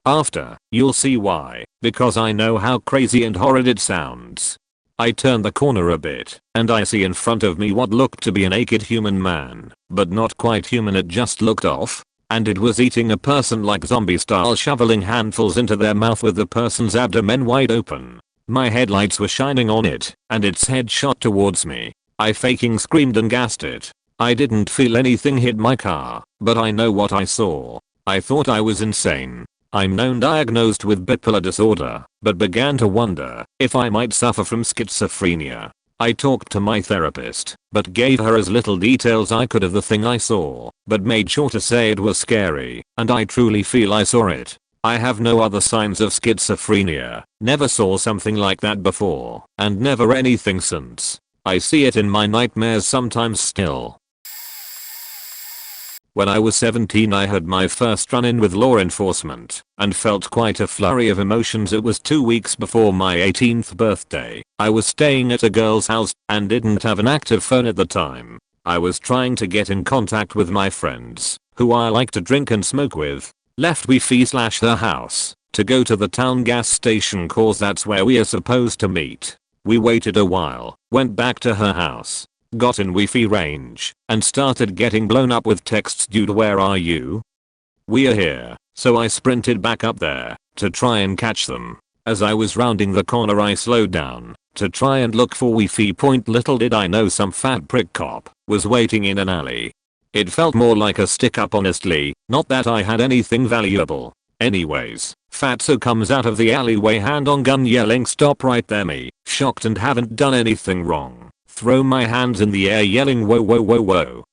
After, you'll see why, because I know how crazy and horrid it sounds. I turn the corner a bit, and I see in front of me what looked to be a naked human man, but not quite human, it just looked off, and it was eating a person like zombie style, shoveling handfuls into their mouth with the person's abdomen wide open. My headlights were shining on it, and its head shot towards me. I fucking screamed and gassed it. I didn't feel anything hit my car, but I know what I saw. I thought I was insane. I'm known diagnosed with bipolar disorder, but began to wonder if I might suffer from schizophrenia. I talked to my therapist, but gave her as little details I could of the thing I saw, but made sure to say it was scary, and I truly feel I saw it. I have no other signs of schizophrenia, never saw something like that before, and never anything since. I see it in my nightmares sometimes still. When I was 17 I had my first run-in with law enforcement and felt quite a flurry of emotions. It was 2 weeks before my 18th birthday. I was staying at a girl's house and didn't have an active phone at the time. I was trying to get in contact with my friends, who I like to drink and smoke with. Left Wi-Fi/her house to go to the town gas station cause that's where we are supposed to meet. We waited a while, went back to her house, got in Wi-Fi range, and started getting blown up with texts. "Dude, where are you? We are here." So I sprinted back up there to try and catch them. As I was rounding the corner I slowed down to try and look for Wi-Fi. Little did I know some fat prick cop was waiting in an alley. It felt more like a stick up honestly, not that I had anything valuable. Anyways, Fatso comes out of the alleyway, hand on gun, yelling stop right there. Me, shocked and haven't done anything wrong, throw my hands in the air yelling whoa whoa whoa whoa.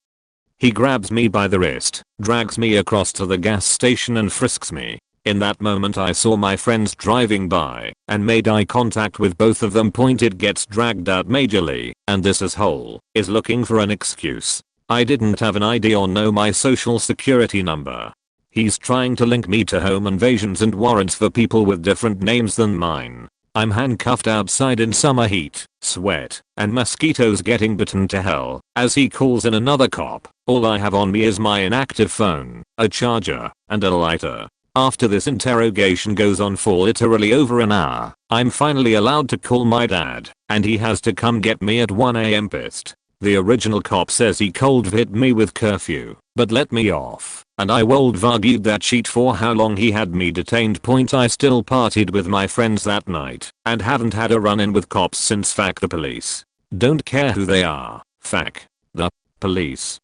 He grabs me by the wrist, drags me across to the gas station and frisks me. In that moment I saw my friends driving by and made eye contact with both of them. It gets dragged out majorly, and this asshole is looking for an excuse. I didn't have an ID or know my social security number. He's trying to link me to home invasions and warrants for people with different names than mine. I'm handcuffed outside in summer heat, sweat, and mosquitoes, getting bitten to hell as he calls in another cop. All I have on me is my inactive phone, a charger, and a lighter. After this interrogation goes on for literally over an hour, I'm finally allowed to call my dad, and he has to come get me at 1 AM pissed. The original cop says he cold hit me with curfew, but let me off, and I would argued that sheet for how long he had me detained. I still partied with my friends that night, and haven't had a run-in with cops since. Fuck the police. Don't care who they are. Fuck the police.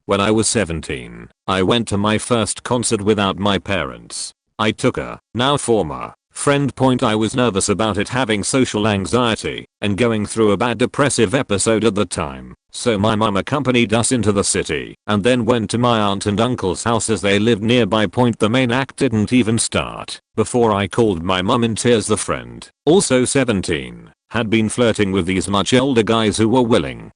When I was 17, I went to my first concert without my parents. I took a, now former, friend. I was nervous about it, having social anxiety and going through a bad depressive episode at the time. So my mum accompanied us into the city and then went to my aunt and uncle's house as they lived nearby. The main act didn't even start before I called my mum in tears. The friend, also 17, had been flirting with these much older guys who were willing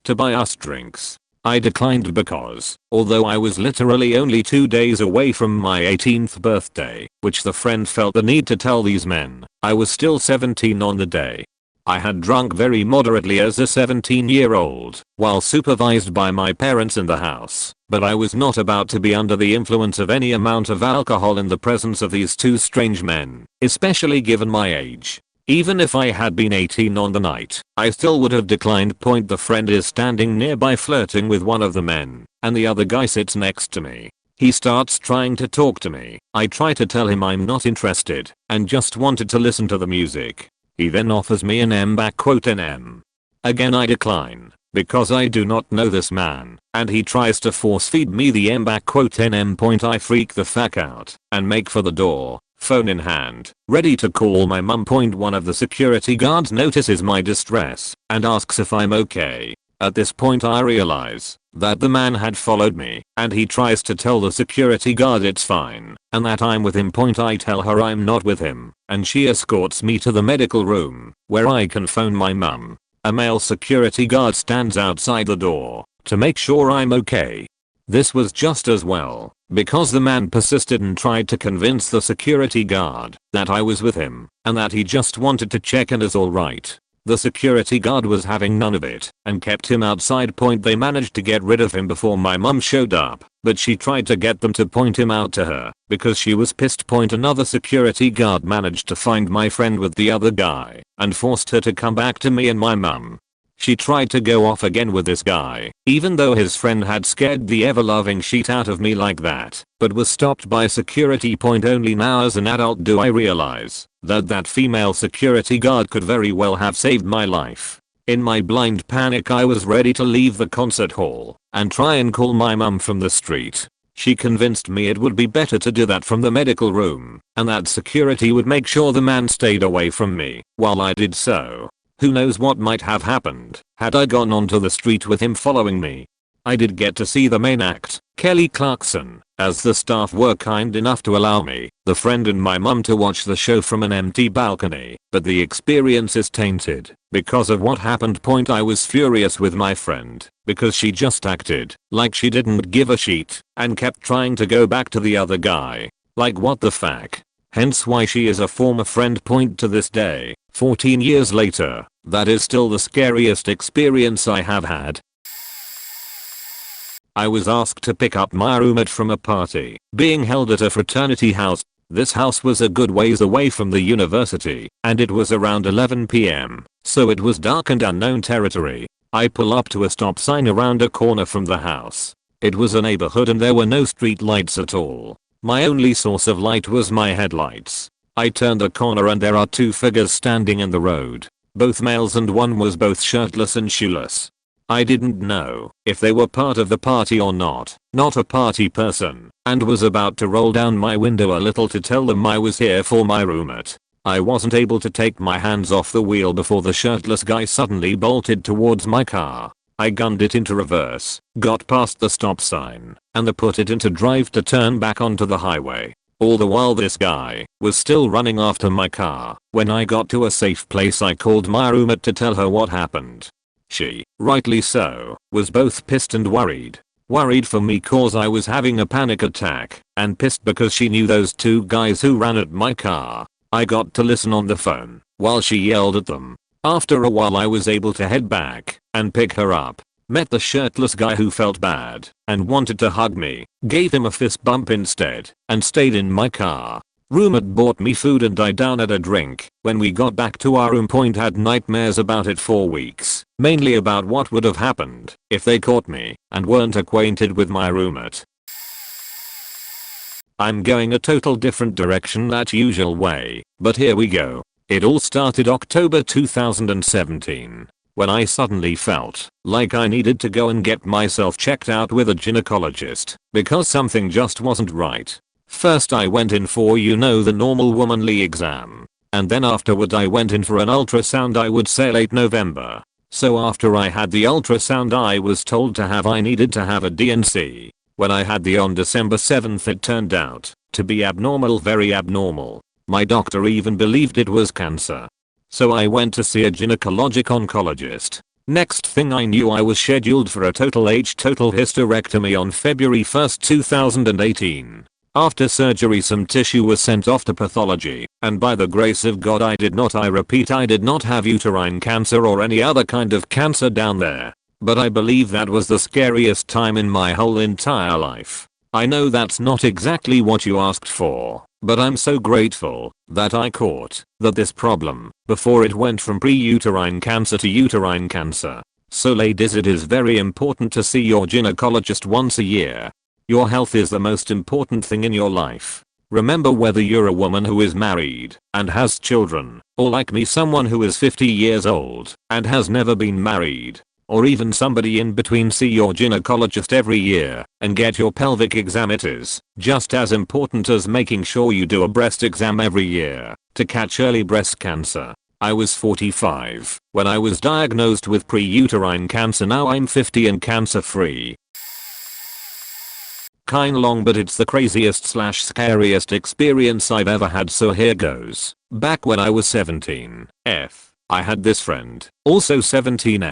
to buy us drinks. I declined because, although I was literally only 2 days away from my 18th birthday, which the friend felt the need to tell these men, I was still 17 on the day. I had drunk very moderately as a 17-year-old, while supervised by my parents in the house, but I was not about to be under the influence of any amount of alcohol in the presence of these two strange men, especially given my age. Even if I had been 18 on the night, I still would have declined. The friend is standing nearby flirting with one of the men, and the other guy sits next to me. He starts trying to talk to me. I try to tell him I'm not interested and just wanted to listen to the music. He then offers me an M. Again I decline, because I do not know this man, and he tries to force feed me the M. I freak the fuck out and make for the door, phone in hand, ready to call my mum. One of the security guards notices my distress and asks if I'm okay. At this point I realize that the man had followed me, and he tries to tell the security guard it's fine and that I'm with him. I tell her I'm not with him, and she escorts me to the medical room where I can phone my mum. A male security guard stands outside the door to make sure I'm okay. This was just as well, because the man persisted and tried to convince the security guard that I was with him and that he just wanted to check and is alright. The security guard was having none of it and kept him outside. They managed to get rid of him before my mum showed up, but she tried to get them to point him out to her because she was pissed. Another security guard managed to find my friend with the other guy and forced her to come back to me and my mum. She tried to go off again with this guy, even though his friend had scared the ever-loving shit out of me like that, but was stopped by security. Only now as an adult do I realize that female security guard could very well have saved my life. In my blind panic I was ready to leave the concert hall and try and call my mum from the street. She convinced me it would be better to do that from the medical room, and that security would make sure the man stayed away from me while I did so. Who knows what might have happened had I gone onto the street with him following me. I did get to see the main act, Kelly Clarkson, as the staff were kind enough to allow me, the friend and my mum to watch the show from an empty balcony, but the experience is tainted because of what happened. I was furious with my friend because she just acted like she didn't give a shit and kept trying to go back to the other guy. Like what the fuck? Hence why she is a former friend. To this day, 14 years later, that is still the scariest experience I have had. I was asked to pick up my roommate from a party being held at a fraternity house. This house was a good ways away from the university, and it was around 11 PM, so it was dark and unknown territory. I pull up to a stop sign around a corner from the house. It was a neighborhood and there were no street lights at all. My only source of light was my headlights. I turned the corner and there are two figures standing in the road. Both males and one was both shirtless and shoeless. I didn't know if they were part of the party or not a party person, and was about to roll down my window a little to tell them I was here for my roommate. I wasn't able to take my hands off the wheel before the shirtless guy suddenly bolted towards my car. I gunned it into reverse, got past the stop sign, and put it into drive to turn back onto the highway. All the while this guy was still running after my car. When I got to a safe place I called my roommate to tell her what happened. She, rightly so, was both pissed and worried. Worried for me cause I was having a panic attack, and pissed because she knew those two guys who ran at my car. I got to listen on the phone while she yelled at them. After a while I was able to head back and pick her up. Met the shirtless guy who felt bad and wanted to hug me, gave him a fist bump instead, and stayed in my car. Roommate bought me food and I down at a drink. When we got back to our room point had nightmares about it for weeks, mainly about what would have happened if they caught me and weren't acquainted with my roommate. I'm going a total different direction that usual way, but here we go. It all started October 2017. When I suddenly felt like I needed to go and get myself checked out with a gynecologist because something just wasn't right. First I went in for the normal womanly exam, and then afterward I went in for an ultrasound I would say late November. So after I had the ultrasound I was told I needed to have a D&C. When I had the on December 7th it turned out to be abnormal, very abnormal. My doctor even believed it was cancer. So I went to see a gynecologic oncologist. Next thing I knew I was scheduled for a total hysterectomy on February 1st 2018. After surgery some tissue was sent off to pathology, and by the grace of God I did not have uterine cancer or any other kind of cancer down there. But I believe that was the scariest time in my whole entire life. I know that's not exactly what you asked for, but I'm so grateful that I caught this problem before it went from pre-uterine cancer to uterine cancer. So ladies, it is very important to see your gynecologist once a year. Your health is the most important thing in your life. Remember, whether you're a woman who is married and has children, or like me someone who is 50 years old and has never been married, or even somebody in between, see your gynecologist every year and get your pelvic exam. It is just as important as making sure you do a breast exam every year to catch early breast cancer. I was 45 when I was diagnosed with pre-uterine cancer. Now I'm 50 and cancer free. Kinda long, but it's the craziest / scariest experience I've ever had, so here goes. Back when I was 17, I had this friend, also 17.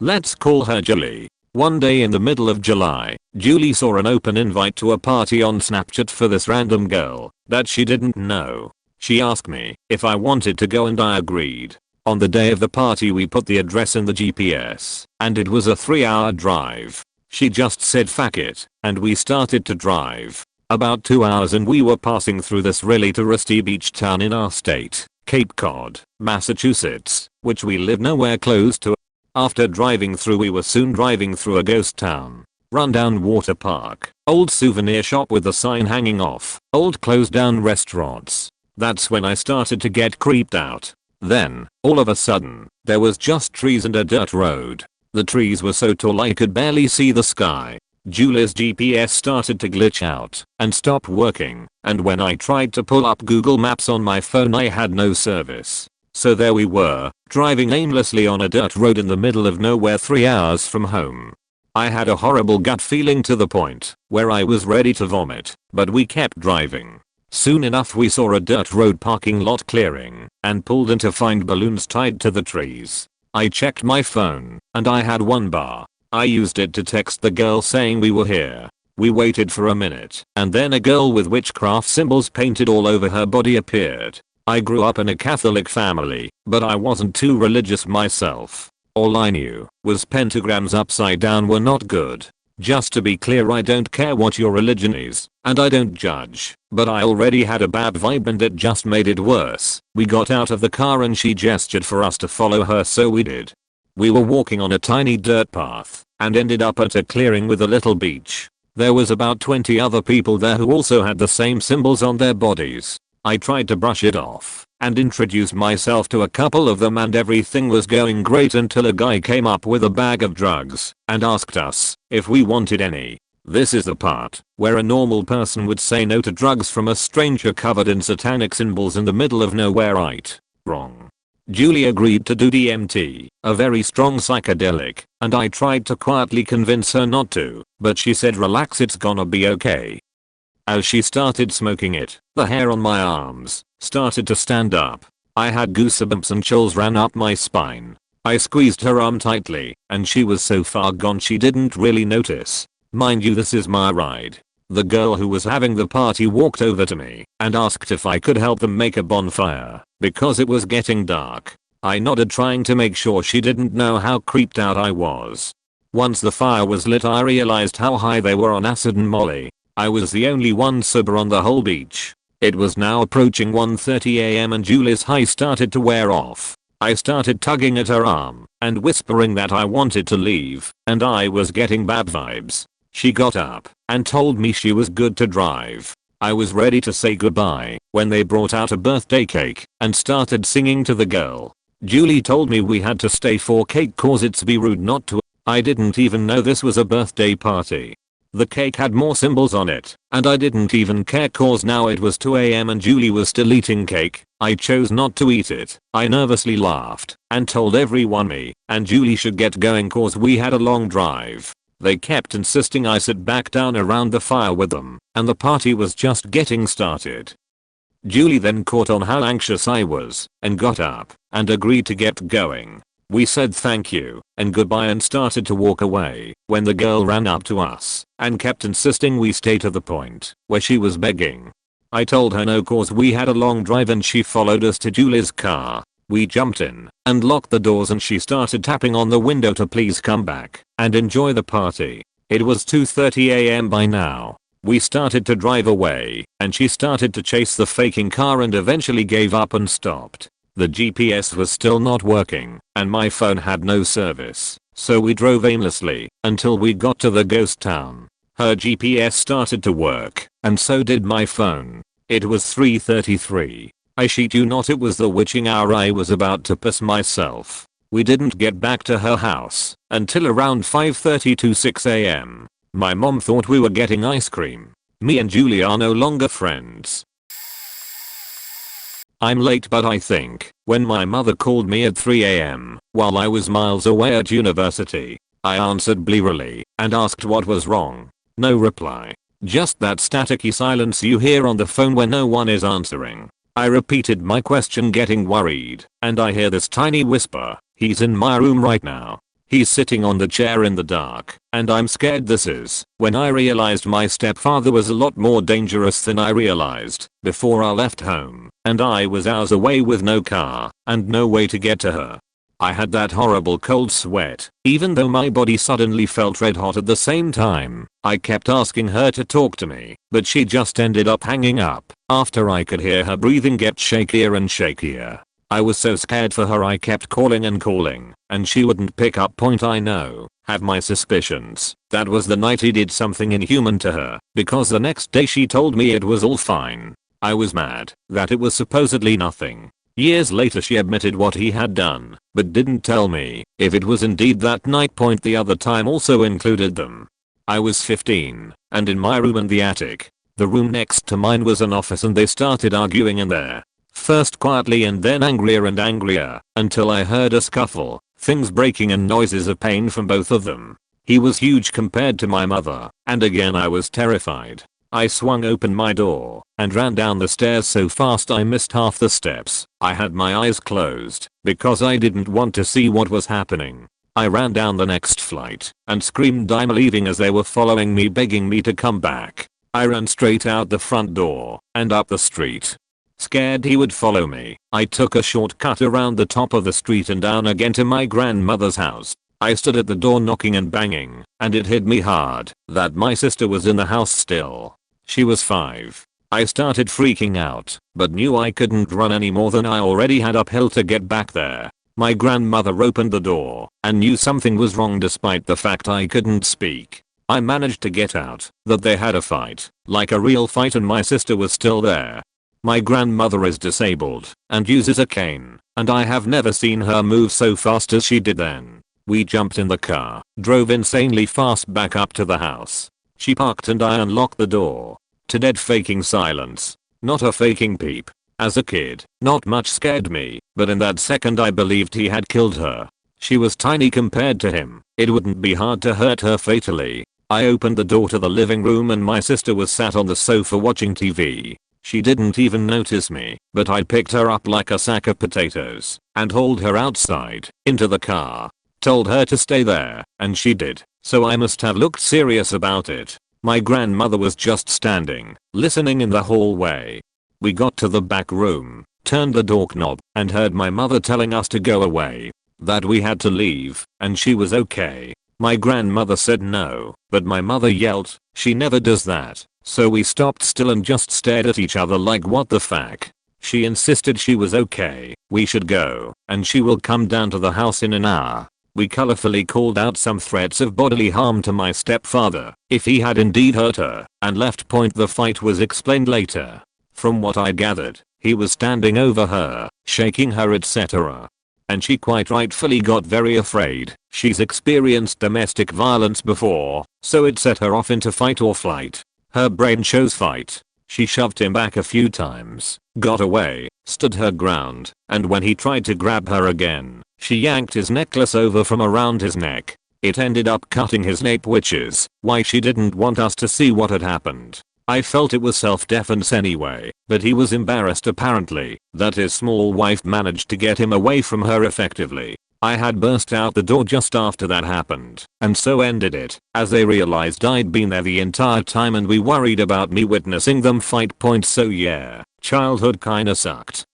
Let's call her Julie. One day in the middle of July, Julie saw an open invite to a party on Snapchat for this random girl that she didn't know. She asked me if I wanted to go and I agreed. On the day of the party we put the address in the GPS, and it was a 3-hour drive. She just said fuck it, and we started to drive. About 2 hours and we were passing through this really touristy beach town in our state, Cape Cod, Massachusetts, which we live nowhere close to. After driving through we were soon driving through a ghost town, rundown water park, old souvenir shop with a sign hanging off, old closed down restaurants. That's when I started to get creeped out. Then, all of a sudden, there was just trees and a dirt road. The trees were so tall I could barely see the sky. Julie's GPS started to glitch out and stop working, and when I tried to pull up Google Maps on my phone I had no service. So there we were, driving aimlessly on a dirt road in the middle of nowhere 3 hours from home. I had a horrible gut feeling to the point where I was ready to vomit, but we kept driving. Soon enough we saw a dirt road parking lot clearing and pulled in to find balloons tied to the trees. I checked my phone and I had 1 bar. I used it to text the girl saying we were here. We waited for a minute and then a girl with witchcraft symbols painted all over her body appeared. I grew up in a Catholic family, but I wasn't too religious myself. All I knew was pentagrams upside down were not good. Just to be clear, I don't care what your religion is, and I don't judge, but I already had a bad vibe and it just made it worse. We got out of the car and she gestured for us to follow her, so we did. We were walking on a tiny dirt path and ended up at a clearing with a little beach. There was about 20 other people there who also had the same symbols on their bodies. I tried to brush it off and introduce myself to a couple of them, and everything was going great until a guy came up with a bag of drugs and asked us if we wanted any. This is the part where a normal person would say no to drugs from a stranger covered in satanic symbols in the middle of nowhere, right? Wrong. Julie agreed to do DMT, a very strong psychedelic, and I tried to quietly convince her not to, but she said relax, it's gonna be okay. As she started smoking it, the hair on my arms started to stand up. I had goosebumps and chills ran up my spine. I squeezed her arm tightly, and she was so far gone she didn't really notice. Mind you, this is my ride. The girl who was having the party walked over to me and asked if I could help them make a bonfire because it was getting dark. I nodded, trying to make sure she didn't know how creeped out I was. Once the fire was lit, I realized how high they were on acid and molly. I was the only one sober on the whole beach. It was now approaching 1:30 AM and Julie's high started to wear off. I started tugging at her arm and whispering that I wanted to leave and I was getting bad vibes. She got up and told me she was good to drive. I was ready to say goodbye when they brought out a birthday cake and started singing to the girl. Julie told me we had to stay for cake cause it's be rude not to. I didn't even know this was a birthday party. The cake had more symbols on it, and I didn't even care cause now it was 2 AM and Julie was still eating cake. I chose not to eat it. I nervously laughed and told everyone me and Julie should get going cause we had a long drive. They kept insisting I sit back down around the fire with them, and the party was just getting started. Julie then caught on how anxious I was and got up and agreed to get going. We said thank you and goodbye and started to walk away when the girl ran up to us and kept insisting we stay to the point where she was begging. I told her no cause we had a long drive and she followed us to Julie's car. We jumped in and locked the doors and she started tapping on the window to please come back and enjoy the party. It was 2:30 AM by now. We started to drive away and she started to chase the faking car and eventually gave up and stopped. The GPS was still not working and my phone had no service, so we drove aimlessly until we got to the ghost town. Her GPS started to work and so did my phone. It was 3:33. I shit you not, it was the witching hour. I was about to piss myself. We didn't get back to her house until around 5:30 to 6 AM. My mom thought we were getting ice cream. Me and Julie are no longer friends. I'm late, but I think when my mother called me at 3 AM while I was miles away at university, I answered blearily and asked what was wrong. No reply. Just that staticky silence you hear on the phone when no one is answering. I repeated my question, getting worried, and I hear this tiny whisper, "He's in my room right now. He's sitting on the chair in the dark," and I'm scared. This is when I realized my stepfather was a lot more dangerous than I realized before I left home, and I was hours away with no car and no way to get to her. I had that horrible cold sweat, even though my body suddenly felt red hot at the same time. I kept asking her to talk to me, but she just ended up hanging up after I could hear her breathing get shakier and shakier. I was so scared for her I kept calling and calling, and she wouldn't pick up. I know, have my suspicions. That was the night he did something inhuman to her, because the next day she told me it was all fine. I was mad that it was supposedly nothing. Years later she admitted what he had done, but didn't tell me if it was indeed that night. The other time also included them. I was 15, and in my room in the attic. The room next to mine was an office and they started arguing in there. First quietly and then angrier and angrier, until I heard a scuffle, things breaking and noises of pain from both of them. He was huge compared to my mother, and again I was terrified. I swung open my door and ran down the stairs so fast I missed half the steps. I had my eyes closed because I didn't want to see what was happening. I ran down the next flight and screamed I'm leaving as they were following me, begging me to come back. I ran straight out the front door and up the street. Scared he would follow me, I took a shortcut around the top of the street and down again to my grandmother's house. I stood at the door knocking and banging, and it hit me hard that my sister was in the house still. She was 5. I started freaking out, but knew I couldn't run any more than I already had uphill to get back there. My grandmother opened the door and knew something was wrong despite the fact I couldn't speak. I managed to get out that they had a fight, like a real fight, and my sister was still there. My grandmother is disabled and uses a cane, and I have never seen her move so fast as she did then. We jumped in the car, drove insanely fast back up to the house. She parked and I unlocked the door. To dead faking silence. Not a faking peep. As a kid, not much scared me, but in that second I believed he had killed her. She was tiny compared to him. It wouldn't be hard to hurt her fatally. I opened the door to the living room and my sister was sat on the sofa watching TV. She didn't even notice me, but I picked her up like a sack of potatoes and hauled her outside, into the car. Told her to stay there, and she did, so I must have looked serious about it. My grandmother was just standing, listening in the hallway. We got to the back room, turned the doorknob, and heard my mother telling us to go away. That we had to leave, and she was okay. My grandmother said no, but my mother yelled, "She never does that." So we stopped still and just stared at each other like what the fuck. She insisted she was okay, we should go, and she will come down to the house in an hour. We colorfully called out some threats of bodily harm to my stepfather if he had indeed hurt her, and left. The fight was explained later. From what I gathered, he was standing over her, shaking her etc. And she quite rightfully got very afraid. She's experienced domestic violence before, so it set her off into fight or flight. Her brain chose fight. She shoved him back a few times, got away, stood her ground, and when he tried to grab her again, she yanked his necklace over from around his neck. It ended up cutting his nape, which is why she didn't want us to see what had happened. I felt it was self-defense anyway, but he was embarrassed apparently that his small wife managed to get him away from her effectively. I had burst out the door just after that happened, and so ended it, as they realized I'd been there the entire time and we worried about me witnessing them fight. So yeah, childhood kinda sucked.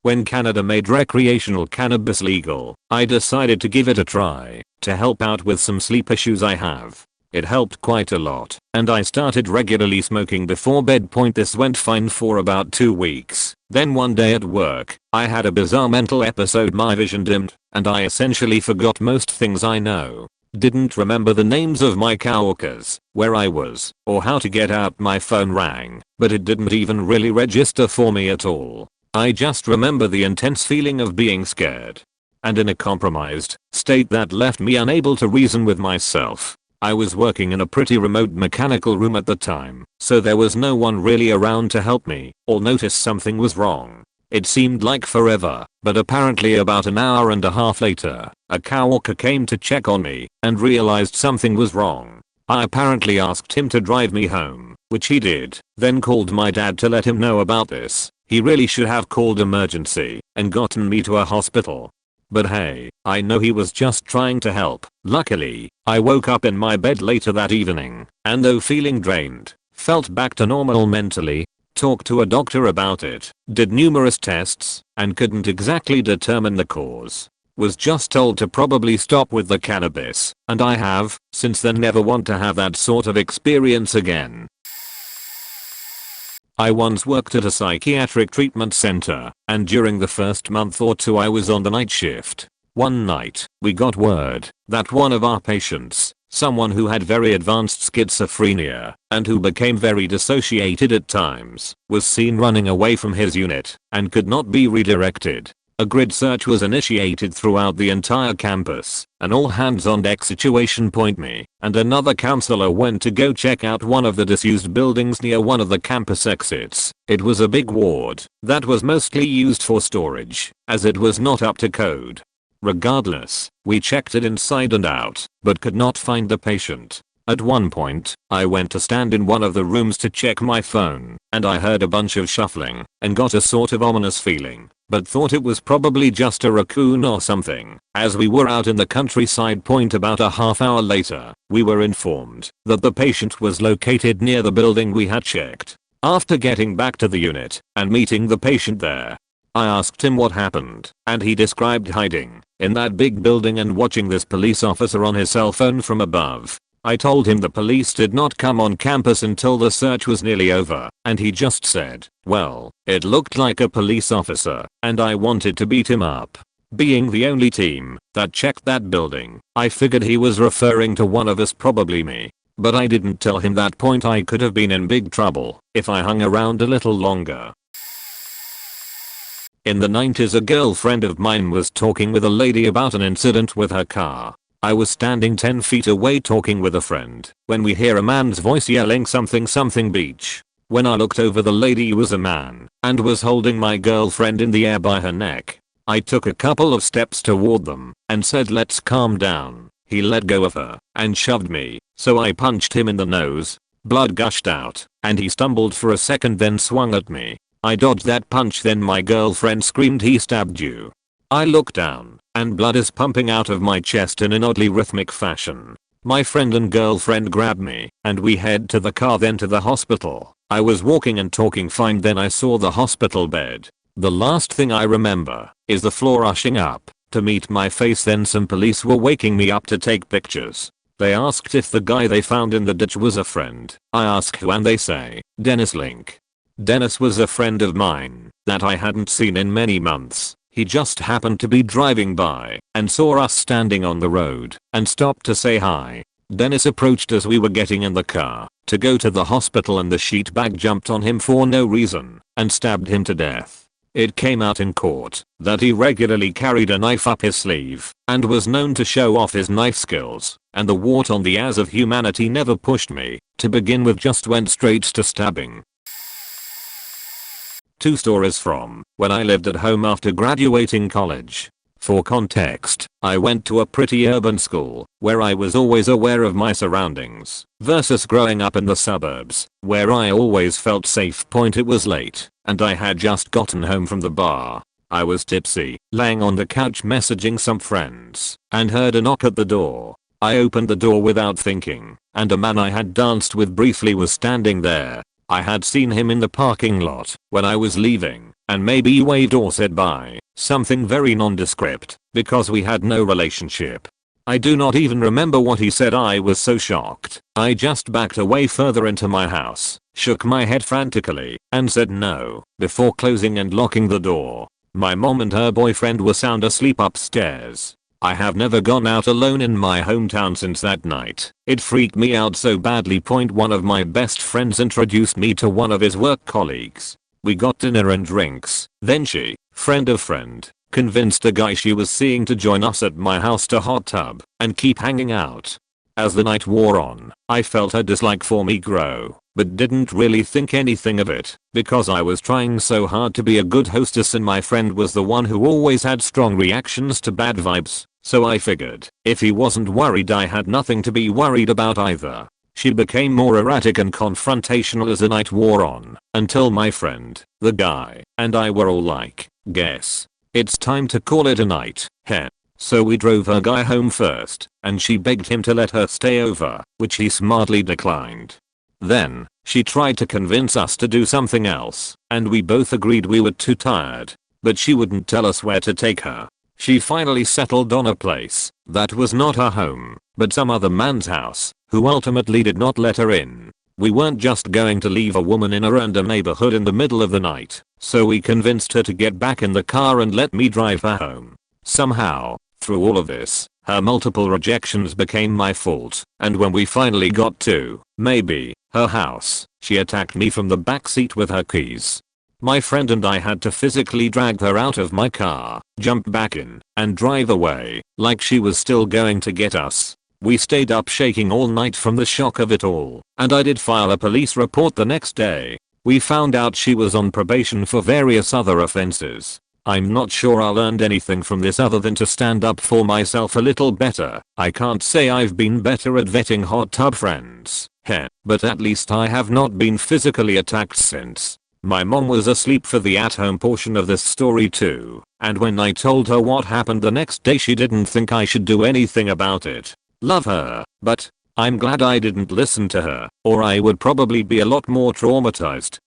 When Canada made recreational cannabis legal, I decided to give it a try, to help out with some sleep issues I have. It helped quite a lot, and I started regularly smoking before bed. This went fine for about 2 weeks. Then one day at work, I had a bizarre mental episode. My vision dimmed, and I essentially forgot most things I know. Didn't remember the names of my coworkers, where I was, or how to get out. My phone rang, but it didn't even really register for me at all. I just remember the intense feeling of being scared. And in a compromised state that left me unable to reason with myself. I was working in a pretty remote mechanical room at the time, so there was no one really around to help me or notice something was wrong. It seemed like forever, but apparently about an hour and a half later, a coworker came to check on me and realized something was wrong. I apparently asked him to drive me home, which he did, then called my dad to let him know about this. He really should have called emergency and gotten me to a hospital. But hey, I know he was just trying to help. Luckily, I woke up in my bed later that evening, and though feeling drained, felt back to normal mentally. Talked to a doctor about it, did numerous tests, and couldn't exactly determine the cause. Was just told to probably stop with the cannabis, and I have, since then, never want to have that sort of experience again. I once worked at a psychiatric treatment center, and during the first month or two I was on the night shift. One night, we got word that one of our patients, someone who had very advanced schizophrenia and who became very dissociated at times, was seen running away from his unit and could not be redirected. A grid search was initiated throughout the entire campus, an all hands on deck situation. Me and another counselor went to go check out one of the disused buildings near one of the campus exits. It was a big ward that was mostly used for storage, as it was not up to code. Regardless, we checked it inside and out, but could not find the patient. At one point, I went to stand in one of the rooms to check my phone, and I heard a bunch of shuffling and got a sort of ominous feeling, but thought it was probably just a raccoon or something. As we were out in the countryside. About a half hour later, we were informed that the patient was located near the building we had checked. After getting back to the unit and meeting the patient there, I asked him what happened, and he described hiding in that big building and watching this police officer on his cell phone from above. I told him the police did not come on campus until the search was nearly over, and he just said, well, it looked like a police officer, and I wanted to beat him up. Being the only team that checked that building, I figured he was referring to one of us, probably me. but I didn't tell him that point. I could have been in big trouble if I hung around a little longer. In the 90s, a girlfriend of mine was talking with a lady about an incident with her car. I was standing 10 feet away talking with a friend when we hear a man's voice yelling something beach. When I looked over, the lady was a man and was holding my girlfriend in the air by her neck. I took a couple of steps toward them and said, "Let's calm down." He let go of her and shoved me, so I punched him in the nose. Blood gushed out and he stumbled for a second, then swung at me. I dodged that punch, then my girlfriend screamed, "He stabbed you." I looked down and blood is pumping out of my chest in an oddly rhythmic fashion. My friend and girlfriend grabbed me and we head to the car, then to the hospital. I was walking and talking fine, then I saw the hospital bed. The last thing I remember is the floor rushing up to meet my face. Then some police were waking me up to take pictures. They asked if the guy they found in the ditch was a friend. I asked who, and they say, "Dennis Link." Dennis was a friend of mine that I hadn't seen in many months. He just happened to be driving by and saw us standing on the road and stopped to say hi. Dennis approached as we were getting in the car to go to the hospital, and the sheet bag jumped on him for no reason and stabbed him to death. It came out in court that he regularly carried a knife up his sleeve and was known to show off his knife skills, and the wart on the ass of humanity never pushed me to begin with, just went straight to stabbing. 2 stories from when I lived at home after graduating college. For context, I went to a pretty urban school where I was always aware of my surroundings versus growing up in the suburbs where I always felt safe. It was late and I had just gotten home from the bar. I was tipsy, laying on the couch messaging some friends, and heard a knock at the door. I opened the door without thinking, and a man I had danced with briefly was standing there. I had seen him in the parking lot when I was leaving, and maybe waved or said bye, something very nondescript, because we had no relationship. I do not even remember what he said. I was so shocked. I just backed away further into my house, shook my head frantically, and said no, before closing and locking the door. My mom and her boyfriend were sound asleep upstairs. I have never gone out alone in my hometown since that night. It freaked me out so badly. One of my best friends introduced me to one of his work colleagues. We got dinner and drinks. Then she, friend of friend, convinced a guy she was seeing to join us at my house to hot tub and keep hanging out. As the night wore on, I felt her dislike for me grow, but didn't really think anything of it because I was trying so hard to be a good hostess, and my friend was the one who always had strong reactions to bad vibes. So I figured, if he wasn't worried, I had nothing to be worried about either. She became more erratic and confrontational as the night wore on, until my friend, the guy, and I were all like, "Guess it's time to call it a night, heh." So we drove her guy home first, and she begged him to let her stay over, which he smartly declined. Then, she tried to convince us to do something else, and we both agreed we were too tired, but she wouldn't tell us where to take her. She finally settled on a place that was not her home, but some other man's house, who ultimately did not let her in. We weren't just going to leave a woman in a random neighborhood in the middle of the night, so we convinced her to get back in the car and let me drive her home. Somehow, through all of this, her multiple rejections became my fault, and when we finally got to, maybe, her house, she attacked me from the backseat with her keys. My friend and I had to physically drag her out of my car, jump back in, and drive away, like she was still going to get us. We stayed up shaking all night from the shock of it all, and I did file a police report the next day. We found out she was on probation for various other offenses. I'm not sure I learned anything from this other than to stand up for myself a little better. I can't say I've been better at vetting hot tub friends, but at least I have not been physically attacked since. My mom was asleep for the at-home portion of this story too, and when I told her what happened the next day, she didn't think I should do anything about it. Love her, but I'm glad I didn't listen to her, or I would probably be a lot more traumatized.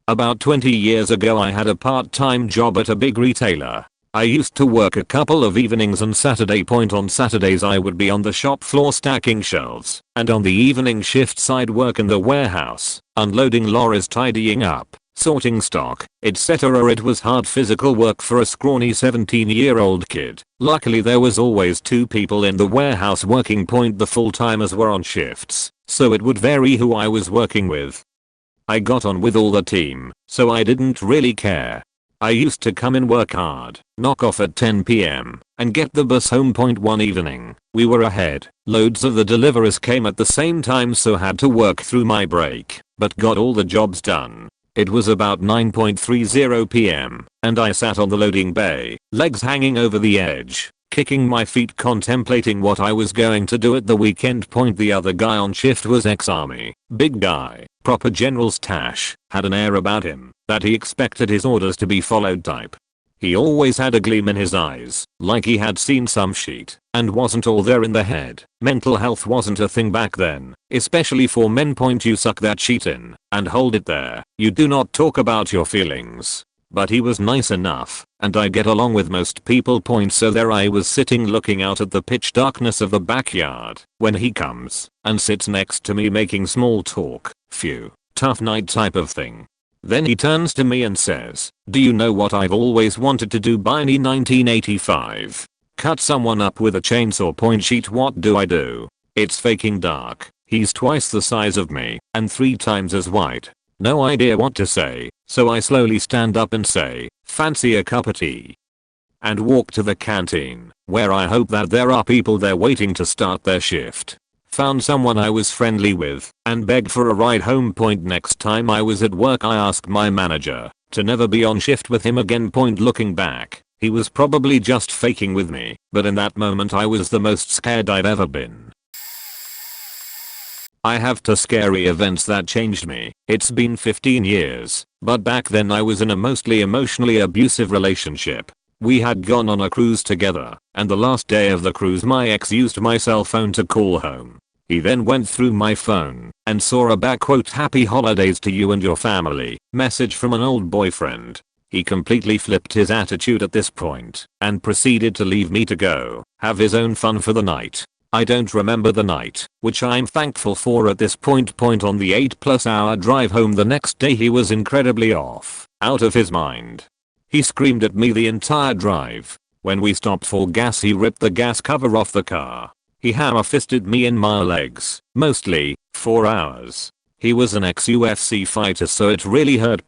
About 20 years ago, I had a part-time job at a big retailer. I used to work a couple of evenings and Saturday. On Saturdays I would be on the shop floor stacking shelves, and on the evening shifts I'd work in the warehouse, unloading lorries, tidying up, sorting stock, etc. It was hard physical work for a scrawny 17-year-old kid. Luckily there was always 2 people in the warehouse working. The full-timers were on shifts, so it would vary who I was working with. I got on with all the team, so I didn't really care. I used to come in, work hard, knock off at 10 PM, and get the bus home. One evening, we were ahead. Loads of the deliverers came at the same time, so had to work through my break, but got all the jobs done. It was about 9:30 PM, and I sat on the loading bay, legs hanging over the edge, kicking my feet, contemplating what I was going to do at the weekend. The other guy on shift was ex-army, big guy, proper general's tash, had an air about him that he expected his orders to be followed type. He always had a gleam in his eyes, like he had seen some shit and wasn't all there in the head. Mental health wasn't a thing back then, especially for men. You suck that shit in and hold it there. You do not talk about your feelings. But he was nice enough, and I get along with most people. So there I was sitting looking out at the pitch darkness of the backyard when he comes and sits next to me making small talk. Phew, tough night type of thing. Then he turns to me and says, "Do you know what I've always wanted to do by 1985? Cut someone up with a chainsaw." Sheet, what do I do? It's fucking dark. He's twice the size of me and 3 times as white. No idea what to say, so I slowly stand up and say, "Fancy a cup of tea?" and walk to the canteen, where I hope that there are people there waiting to start their shift. Found someone I was friendly with and begged for a ride home. Next time I was at work I asked my manager to never be on shift with him again. Looking back, he was probably just faking with me, but in that moment I was the most scared I've ever been. I have 2 scary events that changed me. It's been 15 years, but back then I was in a mostly emotionally abusive relationship. We had gone on a cruise together, and the last day of the cruise my ex used my cell phone to call home. He then went through my phone and saw a "Happy holidays to you and your family" message from an old boyfriend. He completely flipped his attitude at this point and proceeded to leave me to go have his own fun for the night. I don't remember the night, which I'm thankful for at this point. On the 8+ hour drive home the next day he was incredibly off, out of his mind. He screamed at me the entire drive. When we stopped for gas he ripped the gas cover off the car. He hammer-fisted me in my legs, mostly, for hours. He was an ex-UFC fighter, so it really hurt.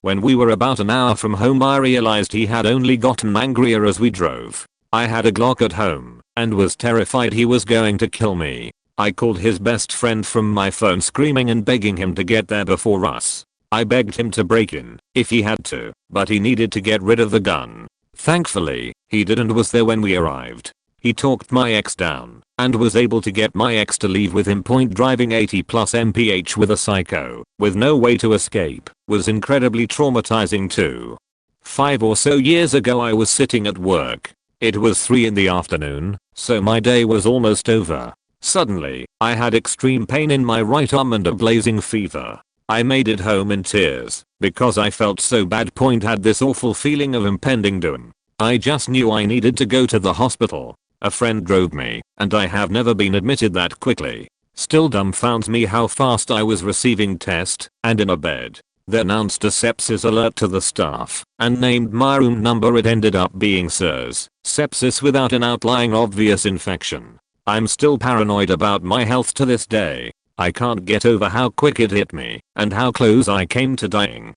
When we were about an hour from home I realized he had only gotten angrier as we drove. I had a Glock at home and was terrified he was going to kill me. I called his best friend from my phone screaming and begging him to get there before us. I begged him to break in if he had to, but he needed to get rid of the gun. Thankfully, he did and was there when we arrived. He talked my ex down and was able to get my ex to leave with him. Driving 80+ mph with a psycho with no way to escape was incredibly traumatizing too. 5 or so years ago I was sitting at work. It was 3 in the afternoon, so my day was almost over. Suddenly, I had extreme pain in my right arm and a blazing fever. I made it home in tears because I felt so bad. Had this awful feeling of impending doom. I just knew I needed to go to the hospital. A friend drove me, and I have never been admitted that quickly. Still dumbfounds me how fast I was receiving test and in a bed. They announced a sepsis alert to the staff and named my room number. It ended up being SIRS, sepsis without an outlying obvious infection. I'm still paranoid about my health to this day. I can't get over how quick it hit me and how close I came to dying.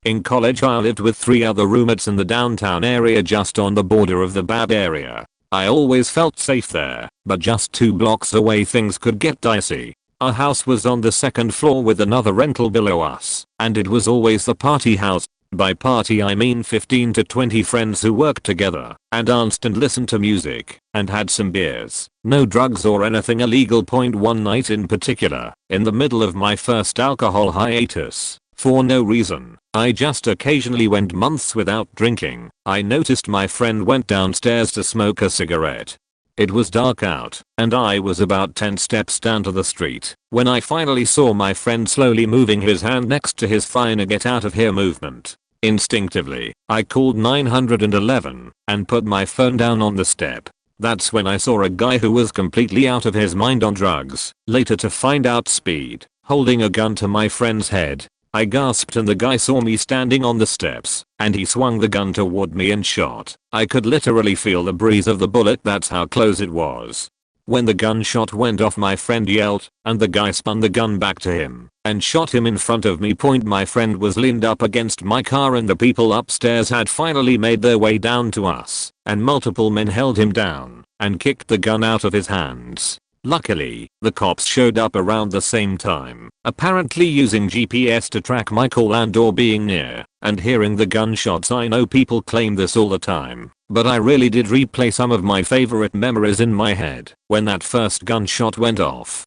In college I lived with 3 other roommates in the downtown area just on the border of the bad area. I always felt safe there, but just 2 blocks away things could get dicey. Our house was on the 2nd floor with another rental below us, and it was always the party house. By party I mean 15 to 20 friends who worked together and danced and listened to music and had some beers. No drugs or anything illegal. One night in particular, in the middle of my first alcohol hiatus, for no reason, I just occasionally went months without drinking. I noticed my friend went downstairs to smoke a cigarette. It was dark out, and I was about 10 steps down to the street when I finally saw my friend slowly moving his hand next to his "fine get out of here" movement. Instinctively, I called 911 and put my phone down on the step. That's when I saw a guy who was completely out of his mind on drugs, later to find out speed, holding a gun to my friend's head. I gasped and the guy saw me standing on the steps, and he swung the gun toward me and shot. I could literally feel the breeze of the bullet, that's how close it was. When the gunshot went off, my friend yelled, and the guy spun the gun back to him and shot him in front of me. My friend was leaned up against my car and the people upstairs had finally made their way down to us, and multiple men held him down and kicked the gun out of his hands. Luckily, the cops showed up around the same time, apparently using GPS to track my call and or being near and hearing the gunshots. I know people claim this all the time, but I really did replay some of my favorite memories in my head when that first gunshot went off.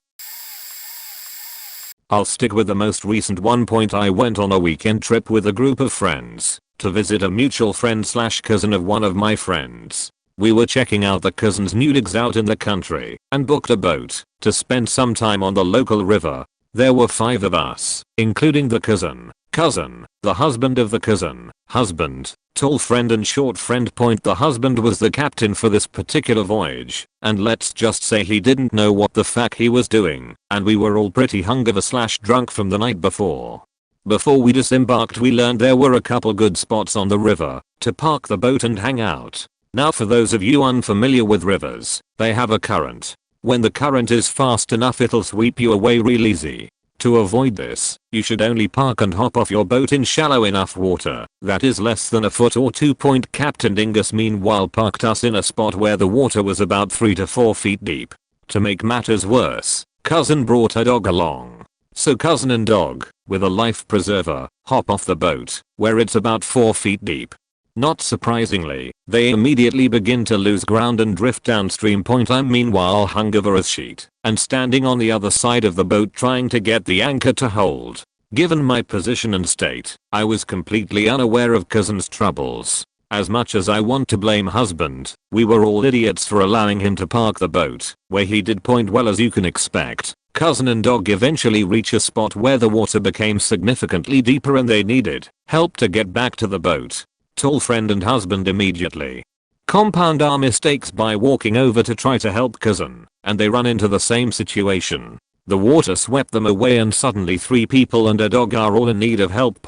I'll stick with the most recent one. I went on a weekend trip with a group of friends to visit a mutual friend slash cousin of one of my friends. We were checking out the cousin's new digs out in the country and booked a boat to spend some time on the local river. There were 5 of us, including the cousin, the husband of the cousin, husband, tall friend and short friend. The husband was the captain for this particular voyage, and let's just say he didn't know what the fuck he was doing, and we were all pretty hungover slash drunk from the night before. Before we disembarked, we learned there were a couple good spots on the river to park the boat and hang out. Now for those of you unfamiliar with rivers, they have a current. When the current is fast enough, it'll sweep you away real easy. To avoid this, you should only park and hop off your boat in shallow enough water that is less than a foot or 2. Captain Dingus meanwhile parked us in a spot where the water was about 3 to 4 feet deep. To make matters worse, cousin brought her dog along. So cousin and dog, with a life preserver, hop off the boat, where it's about 4 feet deep. Not surprisingly, they immediately begin to lose ground and drift downstream. I'm meanwhile hungover as shit and standing on the other side of the boat trying to get the anchor to hold. Given my position and state, I was completely unaware of cousin's troubles. As much as I want to blame husband, we were all idiots for allowing him to park the boat where he did. Well, as you can expect, cousin and dog eventually reach a spot where the water became significantly deeper and they needed help to get back to the boat. Tall friend and husband immediately compound our mistakes by walking over to try to help cousin, and they run into the same situation. The water swept them away and suddenly 3 people and a dog are all in need of help.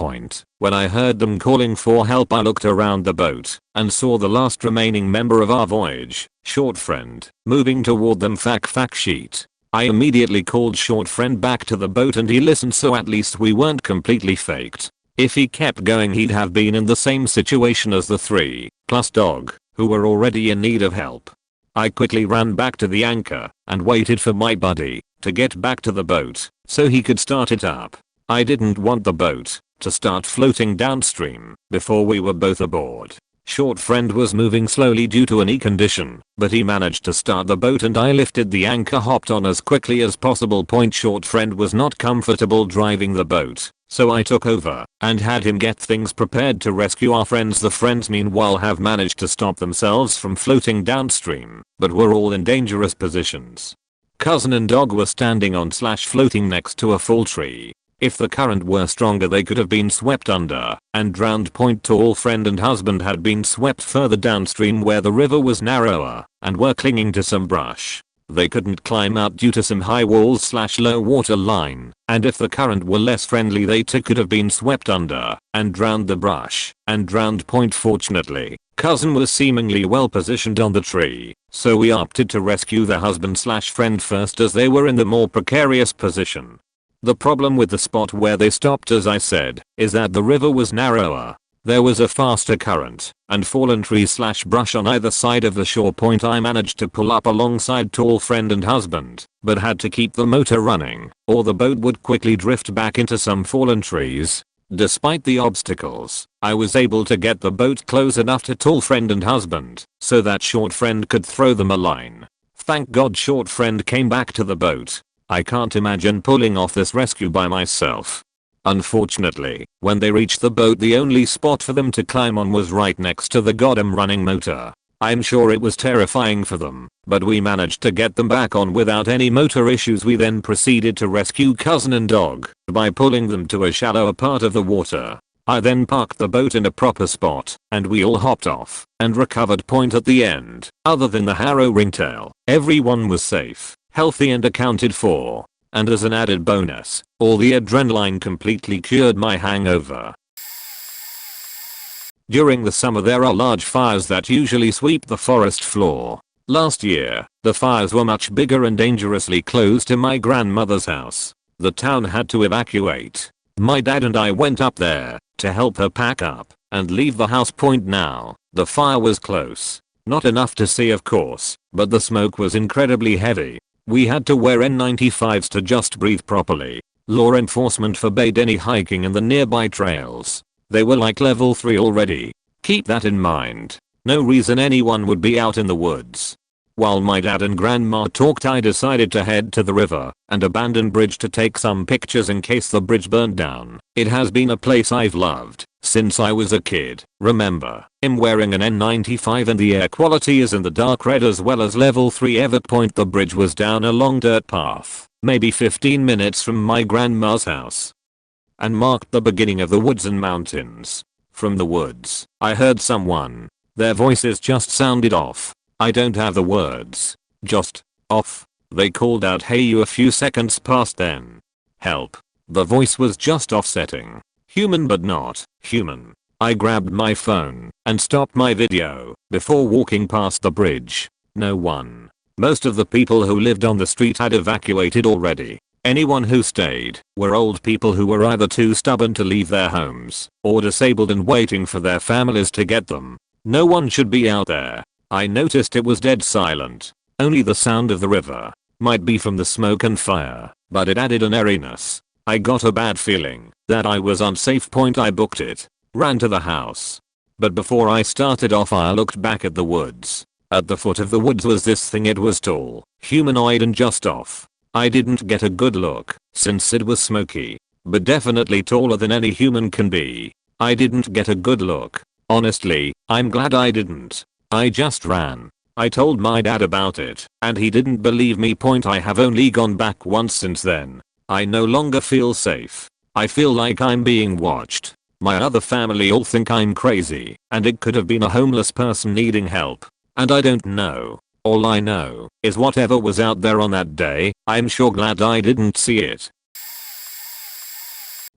When I heard them calling for help, I looked around the boat and saw the last remaining member of our voyage, short friend, moving toward them. Fact sheet. I immediately called short friend back to the boat and he listened, so at least we weren't completely faked. If he kept going, he'd have been in the same situation as the 3, plus dog, who were already in need of help. I quickly ran back to the anchor and waited for my buddy to get back to the boat so he could start it up. I didn't want the boat to start floating downstream before we were both aboard. Short friend was moving slowly due to a knee condition, but he managed to start the boat and I lifted the anchor, hopped on as quickly as possible. Short friend was not comfortable driving the boat, so I took over and had him get things prepared to rescue our friends. The friends meanwhile have managed to stop themselves from floating downstream, but were all in dangerous positions. Cousin and dog were standing on slash floating next to a full tree. If the current were stronger, they could have been swept under and drowned. Tall friend and husband had been swept further downstream where the river was narrower and were clinging to some brush. They couldn't climb out due to some high walls slash low water line, and if the current were less friendly, they too could have been swept under and drowned the brush and drowned. Fortunately, cousin was seemingly well positioned on the tree, so we opted to rescue the husband slash friend first as they were in the more precarious position. The problem with the spot where they stopped, as I said, is that the river was narrower. There was a faster current and fallen trees slash brush on either side of the shore. I managed to pull up alongside tall friend and husband, but had to keep the motor running or the boat would quickly drift back into some fallen trees. Despite the obstacles, I was able to get the boat close enough to tall friend and husband so that short friend could throw them a line. Thank God short friend came back to the boat. I can't imagine pulling off this rescue by myself. Unfortunately, when they reached the boat, the only spot for them to climb on was right next to the goddamn running motor. I'm sure it was terrifying for them, but we managed to get them back on without any motor issues. We then proceeded to rescue cousin and dog by pulling them to a shallower part of the water. I then parked the boat in a proper spot and we all hopped off and recovered. At the end, other than the harrow ringtail, everyone was safe, healthy and accounted for. and as an added bonus, all the adrenaline completely cured my hangover. During the summer there are large fires that usually sweep the forest floor. Last year, the fires were much bigger and dangerously close to my grandmother's house. The town had to evacuate. My dad and I went up there to help her pack up and leave the house. Now, the fire was close. Not enough to see of course, but the smoke was incredibly heavy. We had to wear N95s to just breathe properly. Law enforcement forbade any hiking in the nearby trails. They were like level 3 already. Keep that in mind. No reason anyone would be out in the woods. While my dad and grandma talked, I decided to head to the river and abandoned bridge to take some pictures in case the bridge burned down. It has been a place I've loved since I was a kid. Remember, I'm wearing an N95 and the air quality is in the dark red as well as level 3. The bridge was down a long dirt path, maybe 15 minutes from my grandma's house, and marked the beginning of the woods and mountains. From the woods, I heard someone. Their voices just sounded off. I don't have the words. Just off. They called out, "Hey you," a few seconds passed then. Help. The voice was just offsetting. Human but not human. I grabbed my phone and stopped my video before walking past the bridge. No one. Most of the people who lived on the street had evacuated already. Anyone who stayed were old people who were either too stubborn to leave their homes or disabled and waiting for their families to get them. No one should be out there. I noticed it was dead silent. Only the sound of the river. Might be from the smoke and fire, but it added an airiness. I got a bad feeling that I was unsafe. I booked it. Ran to the house. But before I started off I looked back at the woods. At the foot of the woods was this thing. It was tall, humanoid and just off. I didn't get a good look since it was smoky, but definitely taller than any human can be. I didn't get a good look. Honestly, I'm glad I didn't. I just ran. I told my dad about it, and he didn't believe me. I have only gone back once since then. I no longer feel safe. I feel like I'm being watched. My other family all think I'm crazy, and it could have been a homeless person needing help. And I don't know. All I know is whatever was out there on that day, I'm sure glad I didn't see it.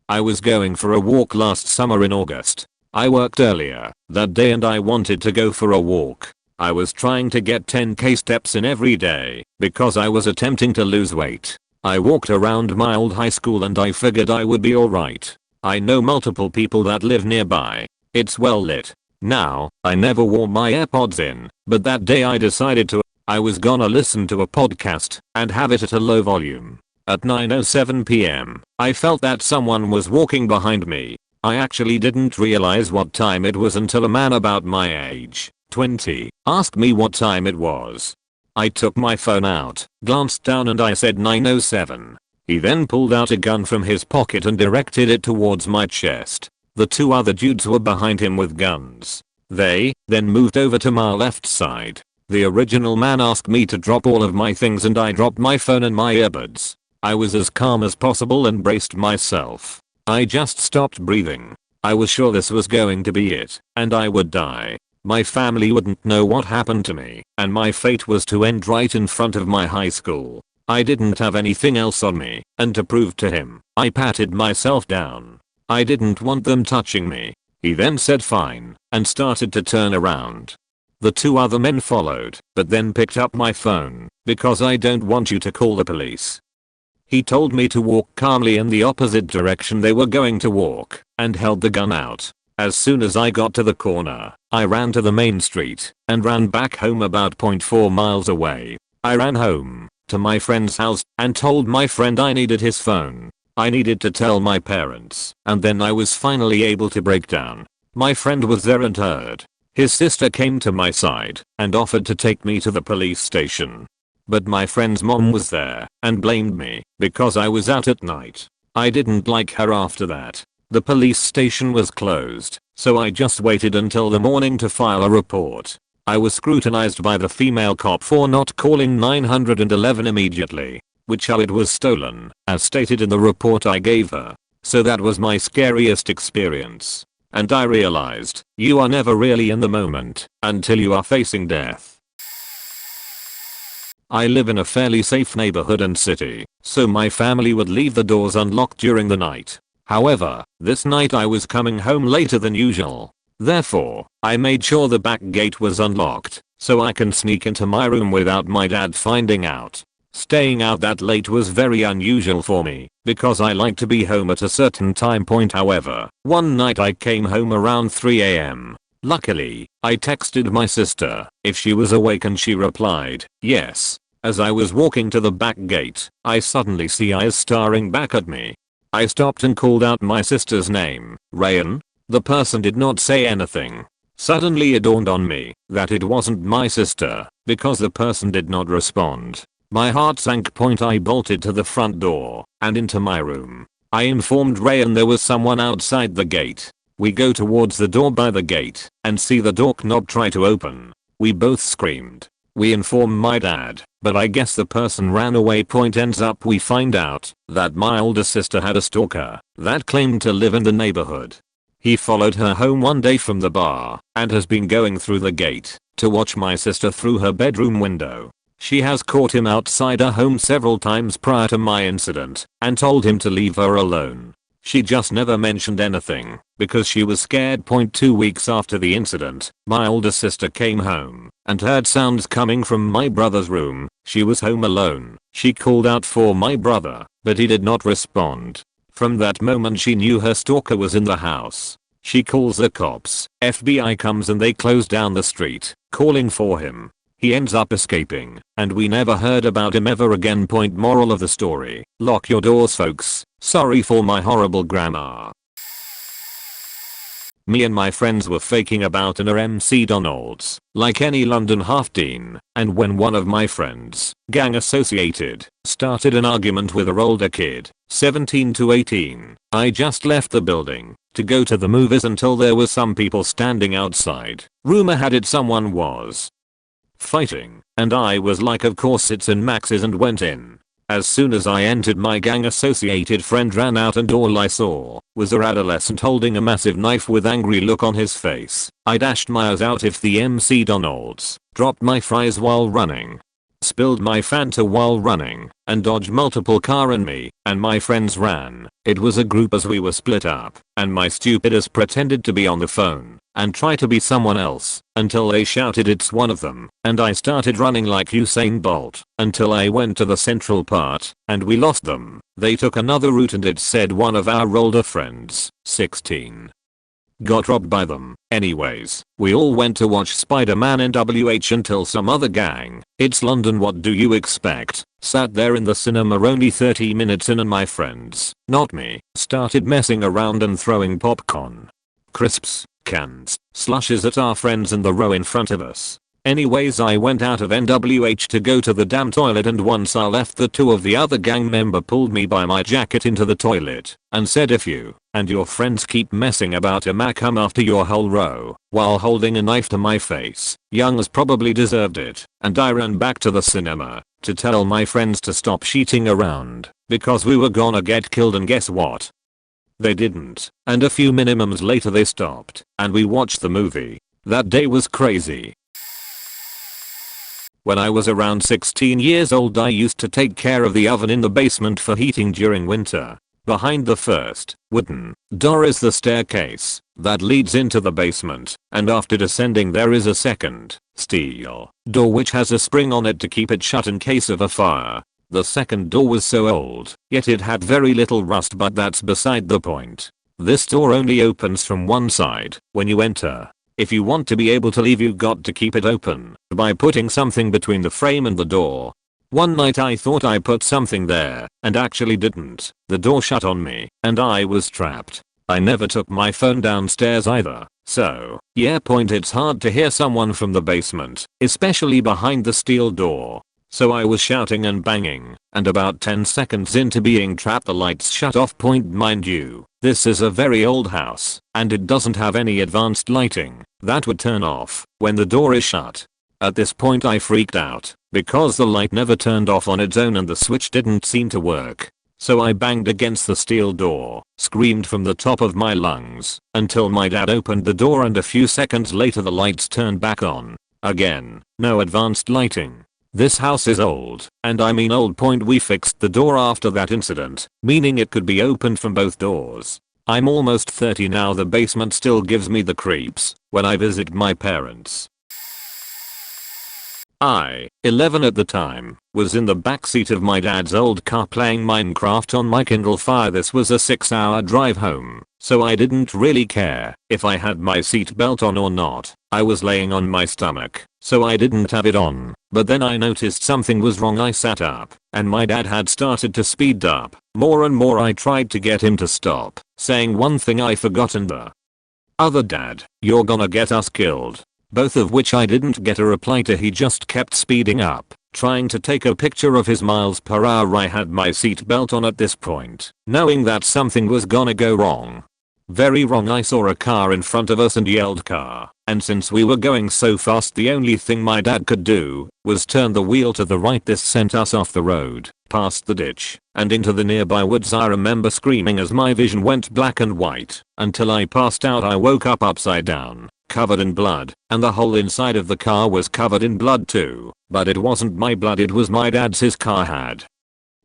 I was going for a walk last summer in August. I worked earlier that day and I wanted to go for a walk. I was trying to get 10k steps in every day because I was attempting to lose weight. I walked around my old high school and I figured I would be alright. I know multiple people that live nearby. It's well lit. Now, I never wore my AirPods in, but that day I decided to. I was gonna listen to a podcast and have it at a low volume. At 9:07 p.m., I felt that someone was walking behind me. I actually didn't realize what time it was until a man about my age, 20, asked me what time it was. I took my phone out, glanced down and I said 9:07. He then pulled out a gun from his pocket and directed it towards my chest. The two other dudes were behind him with guns. They then moved over to my left side. The original man asked me to drop all of my things and I dropped my phone and my earbuds. I was as calm as possible and braced myself. I just stopped breathing. I was sure this was going to be it, and I would die. My family wouldn't know what happened to me, and my fate was to end right in front of my high school. I didn't have anything else on me, and to prove to him, I patted myself down. I didn't want them touching me. He then said fine, and started to turn around. The two other men followed, but then picked up my phone, because I don't want you to call the police. He told me to walk calmly in the opposite direction they were going to walk, and held the gun out. As soon as I got to the corner, I ran to the main street, and ran back home about 0.4 miles away. I ran home, to my friend's house, and told my friend I needed his phone. I needed to tell my parents, and then I was finally able to break down. My friend was there and heard. His sister came to my side, and offered to take me to the police station. But my friend's mom was there, and blamed me, because I was out at night. I didn't like her after that. The police station was closed, so I just waited until the morning to file a report. I was scrutinized by the female cop for not calling 911 immediately, which how it was stolen, as stated in the report I gave her. So that was my scariest experience. And I realized, you are never really in the moment, until you are facing death. I live in a fairly safe neighborhood and city, so my family would leave the doors unlocked during the night. However, this night I was coming home later than usual. Therefore, I made sure the back gate was unlocked, so I can sneak into my room without my dad finding out. Staying out that late was very unusual for me, because I like to be home at a certain time point. However, one night I came home around 3 AM. Luckily, I texted my sister if she was awake and she replied, yes. As I was walking to the back gate, I suddenly see eyes staring back at me. I stopped and called out my sister's name, Ryan. The person did not say anything. Suddenly it dawned on me that it wasn't my sister, because the person did not respond. My heart sank. I bolted to the front door and into my room. I informed Ryan there was someone outside the gate. We go towards the door by the gate and see the door knob try to open. We both screamed. We inform my dad, but I guess the person ran away. Ends up we find out that my older sister had a stalker that claimed to live in the neighborhood. He followed her home one day from the bar and has been going through the gate to watch my sister through her bedroom window. She has caught him outside her home several times prior to my incident and told him to leave her alone. She just never mentioned anything because she was scared. 2 weeks after the incident, my older sister came home and heard sounds coming from my brother's room. She was home alone. She called out for my brother, but he did not respond. From that moment she knew her stalker was in the house. She calls the cops. FBI comes and they close down the street, calling for him. He ends up escaping, and we never heard about him ever again. Moral of the story: lock your doors, folks. Sorry for my horrible grammar. Me and my friends were faking about in a McDonald's, like any London half-teen, and when one of my friends, gang associated, started an argument with a older kid, 17 to 18, I just left the building to go to the movies until there was some people standing outside. Rumor had it someone was fighting, and I was like, of course it's in Max's, and went in. As soon as I entered, my gang associated friend ran out and all I saw was a adolescent holding a massive knife with angry look on his face. I dashed my eyes out if the McDonald's, dropped my fries while running, spilled my Fanta while running, and dodged multiple car and me and my friends ran. It was a group as we were split up, and my stupid ass pretended to be on the phone and try to be someone else until they shouted it's one of them, and I started running like Usain Bolt until I went to the central part and we lost them. They took another route and it said one of our older friends, 16, got robbed by them. Anyways, we all went to watch Spider-Man NWH until some other gang, it's London what do you expect, sat there in the cinema only 30 minutes in, and my friends, not me, started messing around and throwing popcorn, crisps, cans, slushes at our friends in the row in front of us. Anyways, I went out of NWH to go to the damn toilet, and once I left, the two of the other gang member pulled me by my jacket into the toilet and said, if you and your friends keep messing about, I'ma come after your whole row, while holding a knife to my face. Young's probably deserved it, and I ran back to the cinema to tell my friends to stop cheating around because we were gonna get killed, and guess what? They didn't, and a few minimums later they stopped and we watched the movie. That day was crazy. When I was around 16 years old, I used to take care of the oven in the basement for heating during winter. Behind the first wooden door is the staircase that leads into the basement, and after descending there is a second steel door which has a spring on it to keep it shut in case of a fire. The second door was so old, yet it had very little rust, but that's beside the point. This door only opens from one side when you enter. If you want to be able to leave, you got to keep it open by putting something between the frame and the door. One night I thought I put something there and actually didn't. The door shut on me and I was trapped. I never took my phone downstairs either. So, yeah, it's hard to hear someone from the basement, especially behind the steel door. So I was shouting and banging, and about 10 seconds into being trapped the lights shut off. Mind you, this is a very old house, and it doesn't have any advanced lighting that would turn off when the door is shut. At this point I freaked out, because the light never turned off on its own and the switch didn't seem to work. So I banged against the steel door, screamed from the top of my lungs, until my dad opened the door, and a few seconds later the lights turned back on. Again, no advanced lighting. This house is old, and I mean old. We fixed the door after that incident, meaning it could be opened from both doors. I'm almost 30 now. The basement still gives me the creeps when I visit my parents. I, 11 at the time, was in the backseat of my dad's old car playing Minecraft on my Kindle Fire. This was a 6-hour drive home, so I didn't really care if I had my seatbelt on or not. I was laying on my stomach, so I didn't have it on, but then I noticed something was wrong. I sat up, and my dad had started to speed up more and more. I tried to get him to stop, saying one thing I forgot and the other, "Dad, you're gonna get us killed." Both of which I didn't get a reply to. He just kept speeding up, trying to take a picture of his miles per hour. I had my seatbelt on at this point, knowing that something was gonna go wrong. Very wrong. I saw a car in front of us and yelled "car," and since we were going so fast, the only thing my dad could do was turn the wheel to the right. This sent us off the road, past the ditch, and into the nearby woods. I remember screaming as my vision went black and white until I passed out. I woke up upside down, covered in blood, and the whole inside of the car was covered in blood too. But it wasn't my blood, it was my dad's. His car had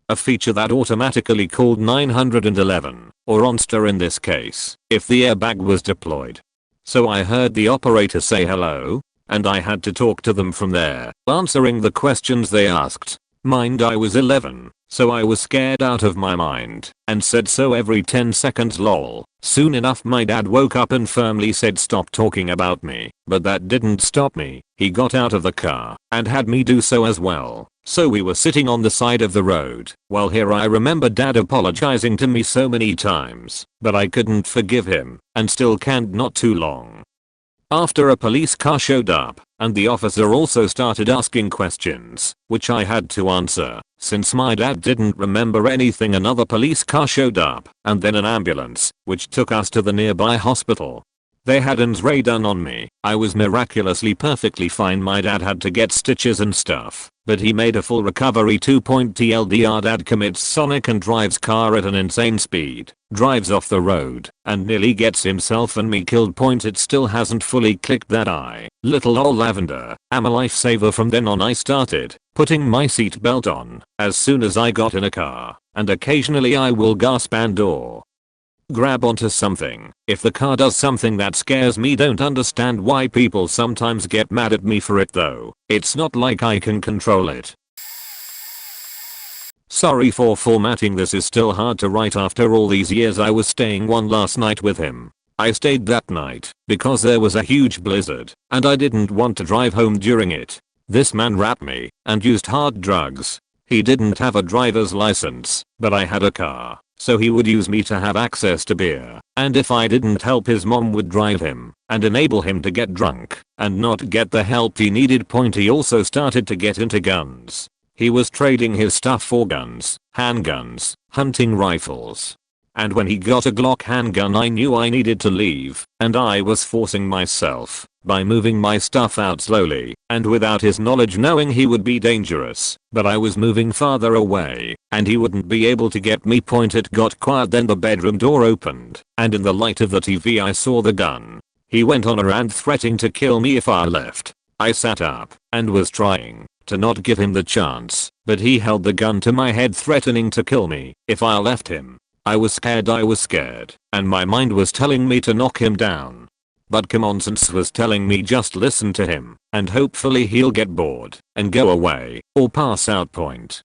a feature that automatically called 911, or OnStar in this case, if the airbag was deployed. So I heard the operator say hello, and I had to talk to them from there, answering the questions they asked. Mind, I was 11, so I was scared out of my mind, and said so every 10 seconds lol. Soon enough my dad woke up and firmly said stop talking about me, but that didn't stop me. He got out of the car and had me do so as well. So we were sitting on the side of the road. Well, here I remember dad apologizing to me so many times, but I couldn't forgive him, and still can't. Not too long after, a police car showed up, and the officer also started asking questions, which I had to answer. Since my dad didn't remember anything, another police car showed up, and then an ambulance, which took us to the nearby hospital. They had an X-ray done on me. I was miraculously perfectly fine. My dad had to get stitches and stuff, but he made a full recovery. 2. TLDR, dad commits Sonic and drives car at an insane speed, drives off the road, and nearly gets himself and me killed. It still hasn't fully clicked that I, little old lavender, am a lifesaver. From then on I started putting my seatbelt on as soon as I got in a car, and occasionally I will gasp and or grab onto something if the car does something that scares me. Don't understand why people sometimes get mad at me for it though. It's not like I can control it. Sorry for formatting. This is still hard to write after all these years. I was staying one last night with him. I stayed that night because there was a huge blizzard and I didn't want to drive home during it. This man rapped me and used hard drugs. He didn't have a driver's license, but I had a car, so he would use me to have access to beer, and if I didn't help, his mom would drive him and enable him to get drunk and not get the help he needed. He also started to get into guns. He was trading his stuff for guns, handguns, hunting rifles. And when he got a Glock handgun, I knew I needed to leave, and I was forcing myself by moving my stuff out slowly and without his knowledge, knowing he would be dangerous. But I was moving farther away and he wouldn't be able to get me. It got quiet, then the bedroom door opened, and in the light of the TV I saw the gun. He went on a rant threatening to kill me if I left. I sat up and was trying to not give him the chance, but he held the gun to my head threatening to kill me if I left him. I was scared, and my mind was telling me to knock him down. But common sense was telling me just listen to him, and hopefully he'll get bored and go away or pass out.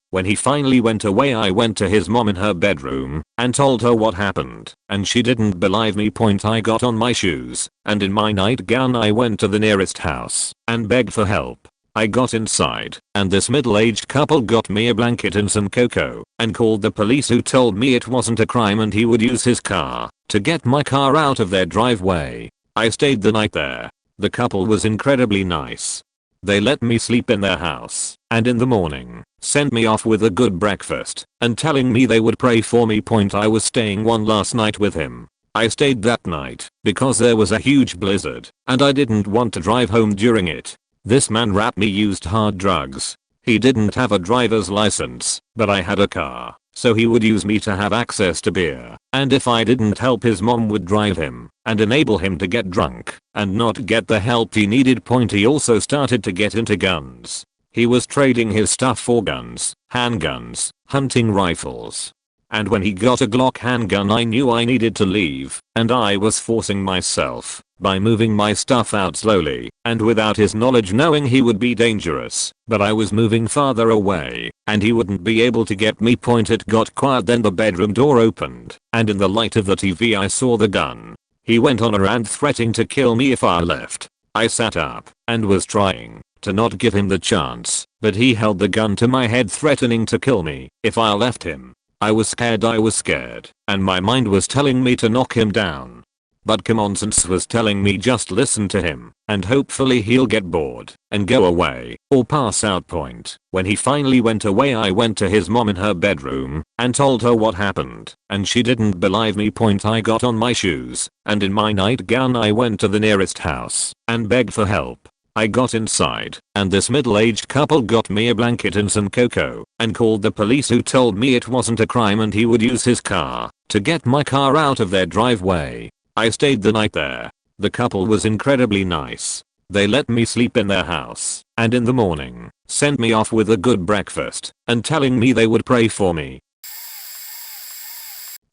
When he finally went away, I went to his mom in her bedroom and told her what happened, and she didn't believe me. I got on my shoes, and in my nightgown I went to the nearest house and begged for help. I got inside, and this middle-aged couple got me a blanket and some cocoa and called the police, who told me it wasn't a crime and he would use his car to get my car out of their driveway. I stayed the night there. The couple was incredibly nice. They let me sleep in their house, and in the morning sent me off with a good breakfast and telling me they would pray for me. I was staying one last night with him. I stayed that night because there was a huge blizzard and I didn't want to drive home during it. This man rapped me, used hard drugs. He didn't have a driver's license, but I had a car, so he would use me to have access to beer, and if I didn't help, his mom would drive him and enable him to get drunk and not get the help he needed. He also started to get into guns. He was trading his stuff for guns, handguns, hunting rifles. And when he got a Glock handgun I knew I needed to leave, and I was forcing myself by moving my stuff out slowly and without his knowledge, knowing he would be dangerous, but I was moving farther away and he wouldn't be able to get me. It got quiet, then the bedroom door opened and in the light of the TV I saw the gun. He went on a rant threatening to kill me if I left. I sat up and was trying to not give him the chance, but he held the gun to my head threatening to kill me if I left him. I was scared, and my mind was telling me to knock him down. But common sense was telling me just listen to him, and hopefully he'll get bored and go away or pass out. When he finally went away I went to his mom in her bedroom and told her what happened, and she didn't believe me. I got on my shoes and in my nightgown I went to the nearest house and begged for help. I got inside and this middle-aged couple got me a blanket and some cocoa and called the police, who told me it wasn't a crime and he would use his car to get my car out of their driveway. I stayed the night there. The couple was incredibly nice. They let me sleep in their house and in the morning sent me off with a good breakfast and telling me they would pray for me.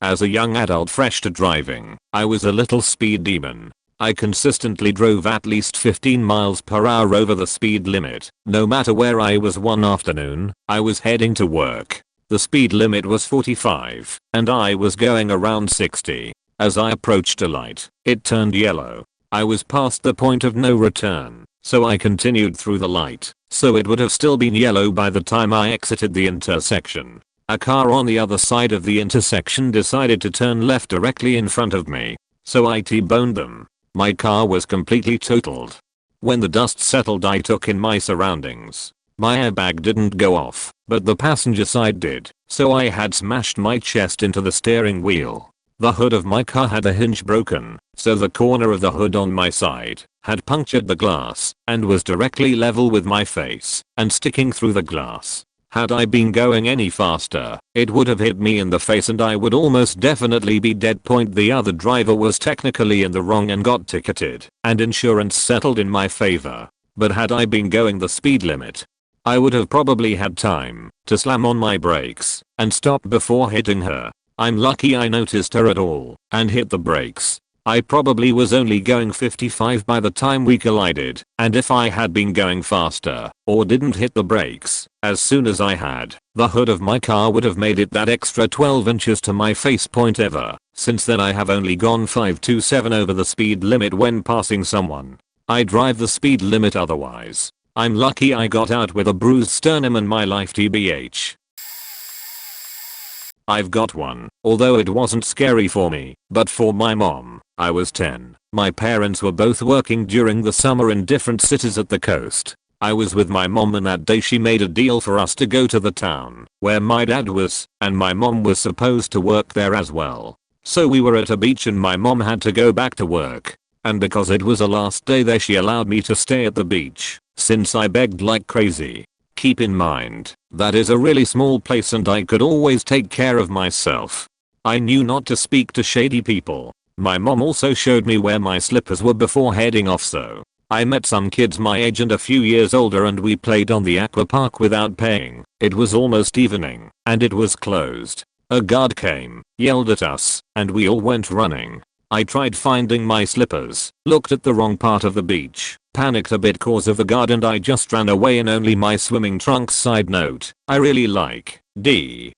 As a young adult fresh to driving, I was a little speed demon. I consistently drove at least 15 miles per hour over the speed limit, no matter where I was. One afternoon, I was heading to work. The speed limit was 45, and I was going around 60. As I approached a light, it turned yellow. I was past the point of no return, so I continued through the light, so it would have still been yellow by the time I exited the intersection. A car on the other side of the intersection decided to turn left directly in front of me, so I T-boned them. My car was completely totaled. When the dust settled I took in my surroundings. My airbag didn't go off, but the passenger side did, so I had smashed my chest into the steering wheel. The hood of my car had a hinge broken, so the corner of the hood on my side had punctured the glass and was directly level with my face and sticking through the glass. Had I been going any faster, it would have hit me in the face and I would almost definitely be dead. The other driver was technically in the wrong and got ticketed, and insurance settled in my favor. But had I been going the speed limit, I would have probably had time to slam on my brakes and stop before hitting her. I'm lucky I noticed her at all and hit the brakes. I probably was only going 55 by the time we collided, and if I had been going faster or didn't hit the brakes as soon as I had, the hood of my car would have made it that extra 12 inches to my face. Ever since then I have only gone 527 over the speed limit when passing someone. I drive the speed limit otherwise. I'm lucky I got out with a bruised sternum and my life tbh. I've got one, although it wasn't scary for me, but for my mom. I was 10. My parents were both working during the summer in different cities at the coast. I was with my mom and that day she made a deal for us to go to the town where my dad was, and my mom was supposed to work there as well. So we were at a beach and my mom had to go back to work. And because it was the last day there she allowed me to stay at the beach, since I begged like crazy. Keep in mind, that is a really small place and I could always take care of myself. I knew not to speak to shady people. My mom also showed me where my slippers were before heading off, so I met some kids my age and a few years older and we played on the aqua park without paying. It was almost evening and it was closed. A guard came, yelled at us, and we all went running. I tried finding my slippers, looked at the wrong part of the beach, panicked a bit cause of the guard, and I just ran away in only my swimming trunks. Side note, I really like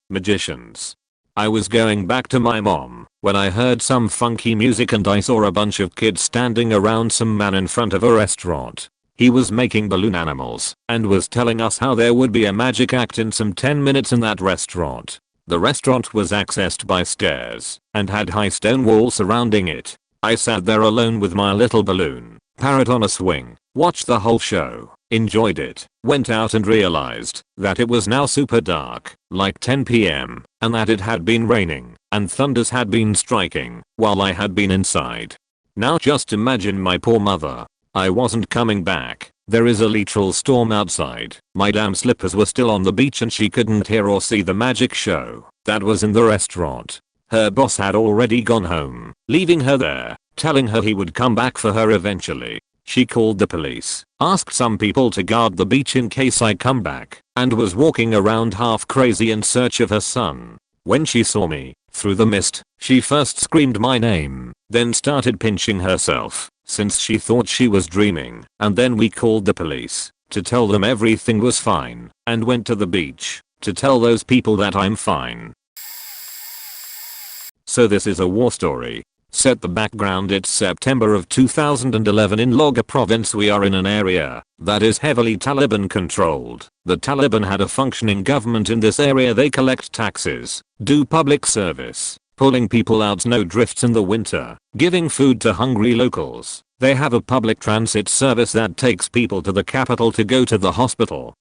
magicians. I was going back to my mom when I heard some funky music and I saw a bunch of kids standing around some man in front of a restaurant. He was making balloon animals and was telling us how there would be a magic act in some 10 minutes in that restaurant. The restaurant was accessed by stairs and had high stone walls surrounding it. I sat there alone with my little balloon parrot on a swing, watched the whole show, enjoyed it, went out and realized that it was now super dark, like 10 PM, and that it had been raining and thunders had been striking while I had been inside. Now just imagine my poor mother. I wasn't coming back. There is a literal storm outside. My damn slippers were still on the beach and she couldn't hear or see the magic show that was in the restaurant. Her boss had already gone home, leaving her there, telling her he would come back for her eventually. She called the police, asked some people to guard the beach in case I come back, and was walking around half crazy in search of her son. When she saw me, through the mist, she first screamed my name, then started pinching herself, since she thought she was dreaming, and then we called the police, to tell them everything was fine, and went to the beach, to tell those people that I'm fine. So this is a war story. Set the background: it's September of 2011 in Logar province. We are in an area that is heavily Taliban controlled. The Taliban had a functioning government in this area. They collect taxes, do public service, pulling people out snow drifts in the winter, giving food to hungry locals. They have a public transit service that takes people to the capital to go to the hospital.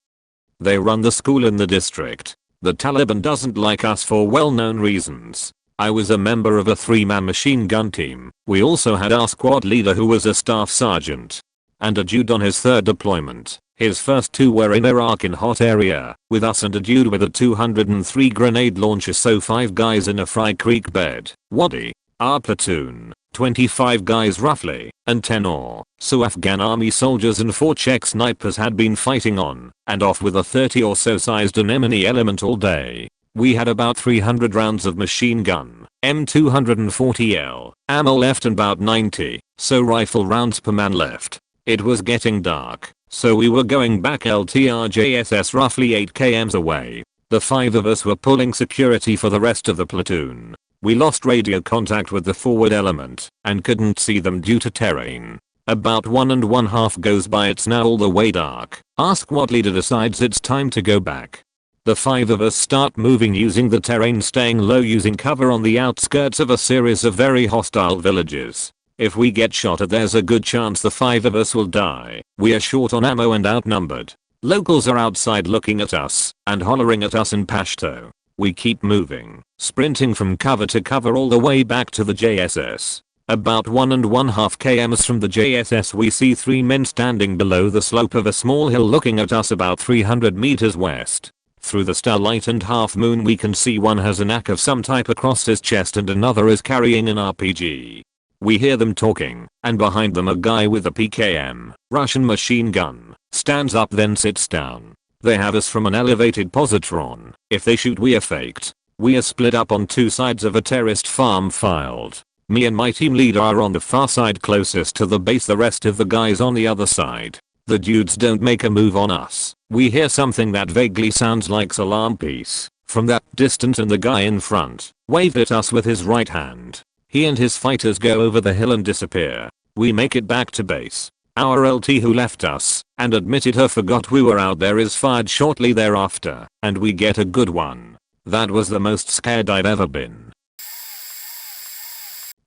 They run the school in the district. The Taliban doesn't like us for well-known reasons. I was a member of a 3-man machine gun team. We also had our squad leader who was a staff sergeant. And a dude on his 3rd deployment. His first 2 were in Iraq in hot area, with us and a dude with a 203 grenade launcher, so 5 guys in a Fry Creek bed. Wadi. Our platoon, 25 guys roughly, and 10 or so Afghan army soldiers and 4 Czech snipers had been fighting on and off with a 30 or so sized anemone element all day. We had about 300 rounds of machine gun, M240L, ammo left and about 90, so rifle rounds per man left. It was getting dark, so we were going back LTRJSS roughly 8 km away. The 5 of us were pulling security for the rest of the platoon. We lost radio contact with the forward element and couldn't see them due to terrain. About 1.5 goes by, it's now all the way dark. Our squad leader decides it's time to go back. The 5 of us start moving using the terrain, staying low, using cover on the outskirts of a series of very hostile villages. If we get shot at, there's a good chance the 5 of us will die. We are short on ammo and outnumbered. Locals are outside looking at us and hollering at us in Pashto. We keep moving, sprinting from cover to cover all the way back to the JSS. About 1.5 km from the JSS we see 3 men standing below the slope of a small hill looking at us about 300 meters west. Through the starlight and half moon we can see one has an AK of some type across his chest and another is carrying an RPG. We hear them talking, and behind them a guy with a PKM, Russian machine gun, stands up then sits down. They have us from an elevated positron. If they shoot, we are faked. We are split up on 2 sides of a terraced farm filed. Me and my team leader are on the far side closest to the base, the rest of the guys on the other side. The dudes don't make a move on us. We hear something that vaguely sounds like salam peace from that distance, and the guy in front waved at us with his right hand. He and his fighters go over the hill and disappear. We make it back to base. Our LT who left us and admitted her forgot we were out there is fired shortly thereafter, and we get a good one. That was the most scared I've ever been.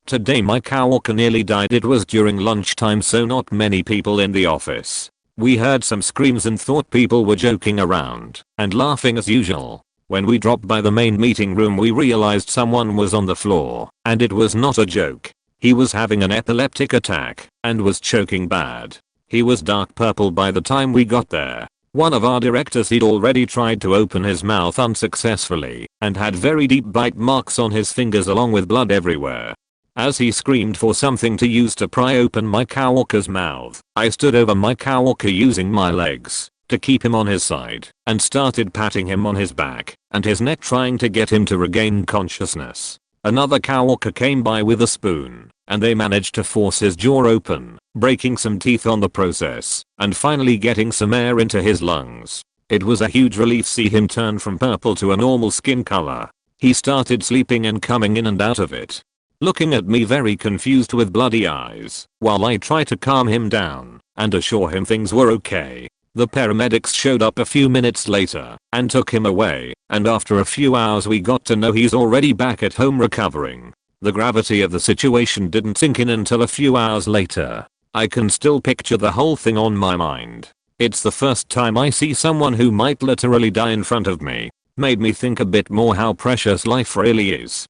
Today my coworker nearly died. It was during lunchtime, so not many people in the office. We heard some screams and thought people were joking around and laughing as usual. When we dropped by the main meeting room we realized someone was on the floor, and it was not a joke. He was having an epileptic attack and was choking bad. He was dark purple by the time we got there. One of our directors, he'd already tried to open his mouth unsuccessfully and had very deep bite marks on his fingers along with blood everywhere. As he screamed for something to use to pry open my coworker's mouth, I stood over my coworker using my legs to keep him on his side and started patting him on his back and his neck, trying to get him to regain consciousness. Another coworker came by with a spoon and they managed to force his jaw open, breaking some teeth on the process and finally getting some air into his lungs. It was a huge relief to see him turn from purple to a normal skin color. He started sleeping and coming in and out of it, looking at me very confused with bloody eyes, while I tried to calm him down and assure him things were okay. The paramedics showed up a few minutes later and took him away, and after a few hours we got to know he's already back at home recovering. The gravity of the situation didn't sink in until a few hours later. I can still picture the whole thing on my mind. It's the first time I see someone who might literally die in front of me. Made me think a bit more how precious life really is.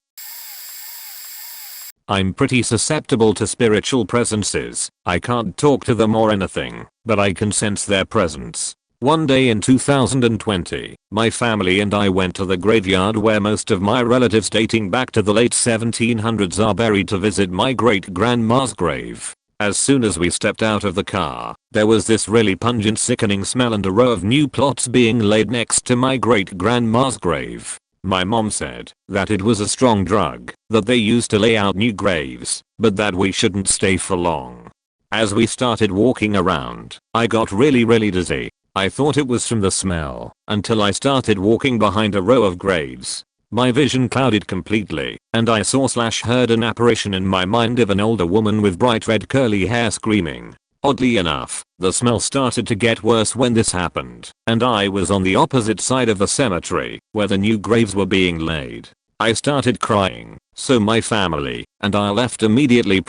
I'm pretty susceptible to spiritual presences. I can't talk to them or anything, but I can sense their presence. One day in 2020, my family and I went to the graveyard where most of my relatives dating back to the late 1700s are buried to visit my great-grandma's grave. As soon as we stepped out of the car, there was this really pungent sickening smell and a row of new plots being laid next to my great-grandma's grave. My mom said that it was a strong drug that they used to lay out new graves, but that we shouldn't stay for long. As we started walking around, I got really dizzy. I thought it was from the smell until I started walking behind a row of graves. My vision clouded completely, and I saw/heard an apparition in my mind of an older woman with bright red curly hair screaming. Oddly enough, the smell started to get worse when this happened, and I was on the opposite side of the cemetery, where the new graves were being laid. I started crying, so my family and I left immediately.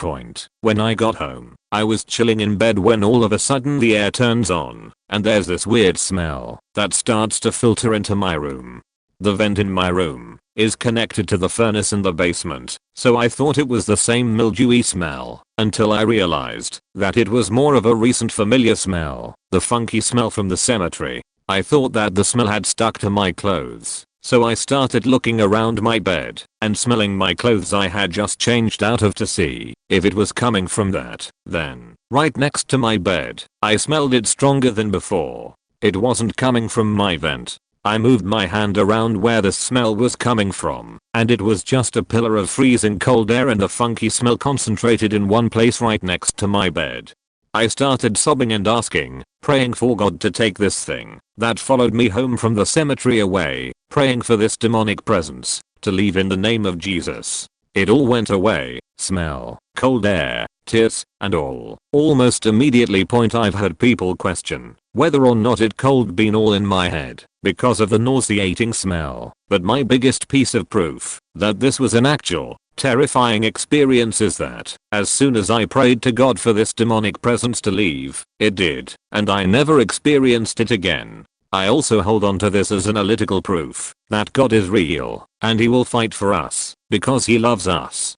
When I got home, I was chilling in bed when all of a sudden the air turns on, and there's this weird smell that starts to filter into my room. The vent in my room is connected to the furnace in the basement, so I thought it was the same mildewy smell until I realized that it was more of a recent familiar smell, the funky smell from the cemetery. I thought that the smell had stuck to my clothes, so I started looking around my bed and smelling my clothes I had just changed out of to see if it was coming from that. Then, right next to my bed, I smelled it stronger than before. It wasn't coming from my vent. I moved my hand around where the smell was coming from, and it was just a pillar of freezing cold air and the funky smell concentrated in one place right next to my bed. I started sobbing and praying for God to take this thing that followed me home from the cemetery away, praying for this demonic presence to leave in the name of Jesus. It all went away, smell, cold air, tears, and all. Almost immediately. I've heard people question whether or not it could been all in my head because of the nauseating smell, but my biggest piece of proof that this was an actual, terrifying experience is that as soon as I prayed to God for this demonic presence to leave, it did, and I never experienced it again. I also hold on to this as analytical proof that God is real, and he will fight for us because he loves us.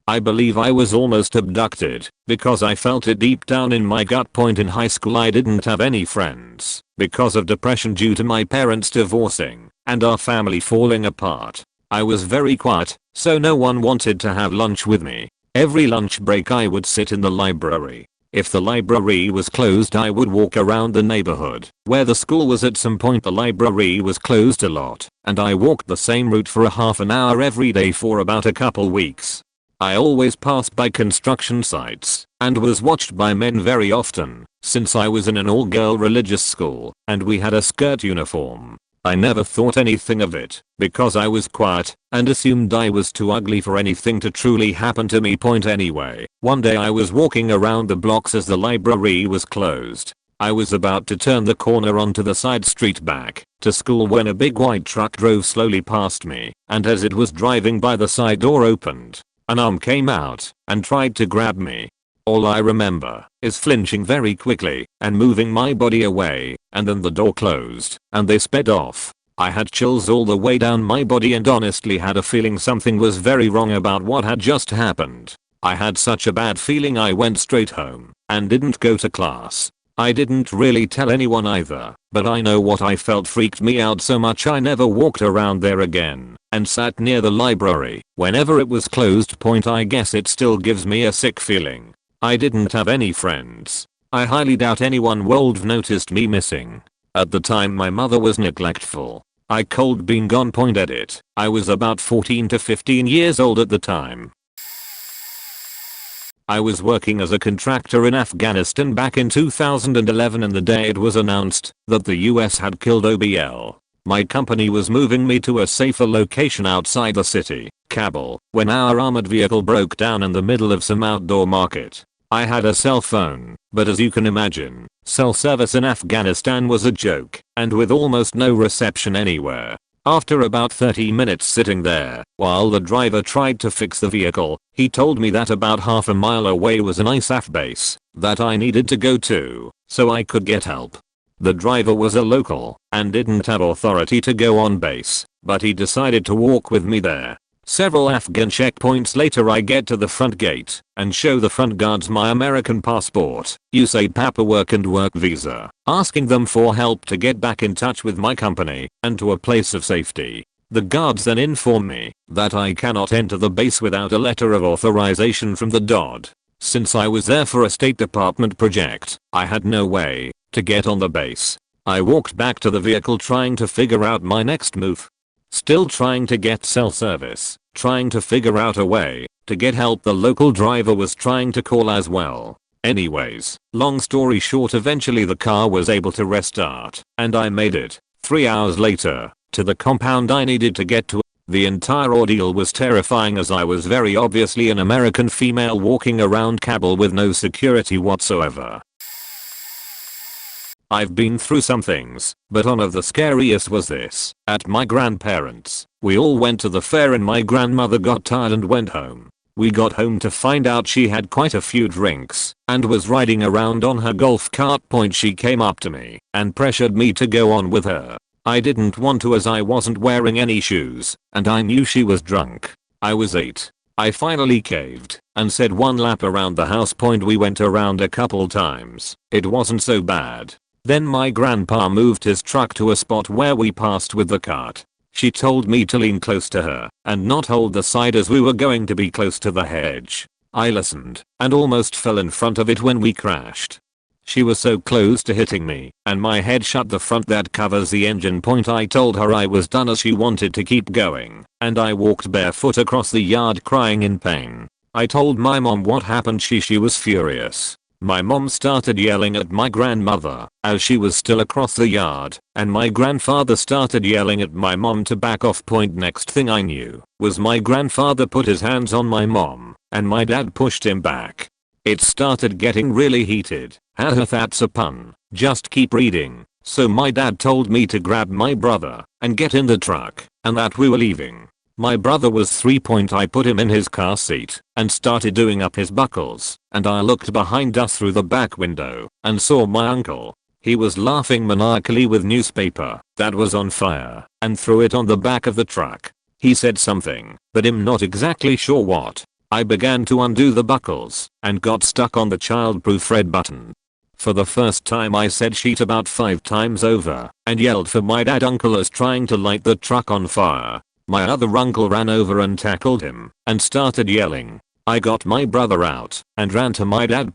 I believe I was almost abducted because I felt it deep down in my gut. In high school I didn't have any friends because of depression due to my parents divorcing and our family falling apart. I was very quiet, so no one wanted to have lunch with me. Every lunch break I would sit in the library. If the library was closed I would walk around the neighborhood where the school was. At some point the library was closed a lot, and I walked the same route for a half an hour every day for about a couple weeks. I always passed by construction sites and was watched by men very often since I was in an all-girl religious school and we had a skirt uniform. I never thought anything of it because I was quiet and assumed I was too ugly for anything to truly happen to me. Anyway, one day I was walking around the blocks as the library was closed. I was about to turn the corner onto the side street back to school when a big white truck drove slowly past me, and as it was driving by the side door opened. An arm came out and tried to grab me. All I remember is flinching very quickly and moving my body away, and then the door closed and they sped off. I had chills all the way down my body and honestly had a feeling something was very wrong about what had just happened. I had such a bad feeling I went straight home and didn't go to class. I didn't really tell anyone either, but I know what I felt freaked me out so much I never walked around there again and sat near the library whenever it was closed. I guess it still gives me a sick feeling. I didn't have any friends. I highly doubt anyone would noticed me missing. At the time my mother was neglectful. I cold been gone. Edit. I was about 14 to 15 years old at the time. I was working as a contractor in Afghanistan back in 2011, and the day it was announced that the US had killed OBL, my company was moving me to a safer location outside the city, Kabul, when our armored vehicle broke down in the middle of some outdoor market. I had a cell phone, but as you can imagine, cell service in Afghanistan was a joke, and with almost no reception anywhere. After about 30 minutes sitting there, while the driver tried to fix the vehicle, he told me that about half a mile away was an ISAF base that I needed to go to so I could get help. The driver was a local and didn't have authority to go on base, but he decided to walk with me there. Several Afghan checkpoints later I get to the front gate and show the front guards my American passport, USAID paperwork and work visa, asking them for help to get back in touch with my company and to a place of safety. The guards then inform me that I cannot enter the base without a letter of authorization from the DOD. Since I was there for a State Department project, I had no way to get on the base. I walked back to the vehicle trying to figure out my next move. Still trying to get cell service, trying to figure out a way to get help the local driver was trying to call as well. Anyways, long story short, eventually the car was able to restart, and I made it, 3 hours later, to the compound I needed to get to. The entire ordeal was terrifying as I was very obviously an American female walking around Kabul with no security whatsoever. I've been through some things, but one of the scariest was this. At my grandparents', we all went to the fair and my grandmother got tired and went home. We got home to find out she had quite a few drinks and was riding around on her golf cart. She came up to me and pressured me to go on with her. I didn't want to as I wasn't wearing any shoes and I knew she was drunk. I was 8. I finally caved and said one lap around the house. We went around a couple times. It wasn't so bad. Then my grandpa moved his truck to a spot where we passed with the cart. She told me to lean close to her and not hold the side as we were going to be close to the hedge. I listened and almost fell in front of it when we crashed. She was so close to hitting me and my head shut the front that covers the engine. I told her I was done as she wanted to keep going and I walked barefoot across the yard crying in pain. I told my mom what happened. She was furious. My mom started yelling at my grandmother as she was still across the yard, and my grandfather started yelling at my mom to back off. Next thing I knew was my grandfather put his hands on my mom and my dad pushed him back. It started getting really heated. Haha, that's a pun. Just keep reading. So my dad told me to grab my brother and get in the truck and that we were leaving. My brother was 3. I put him in his car seat and started doing up his buckles, and I looked behind us through the back window and saw my uncle. He was laughing maniacally with newspaper that was on fire and threw it on the back of the truck. He said something, but I'm not exactly sure what. I began to undo the buckles and got stuck on the childproof red button. For the first time I said shit about 5 times over and yelled for my dad. Uncle is trying to light the truck on fire. My other uncle ran over and tackled him and started yelling. I got my brother out and ran to my dad.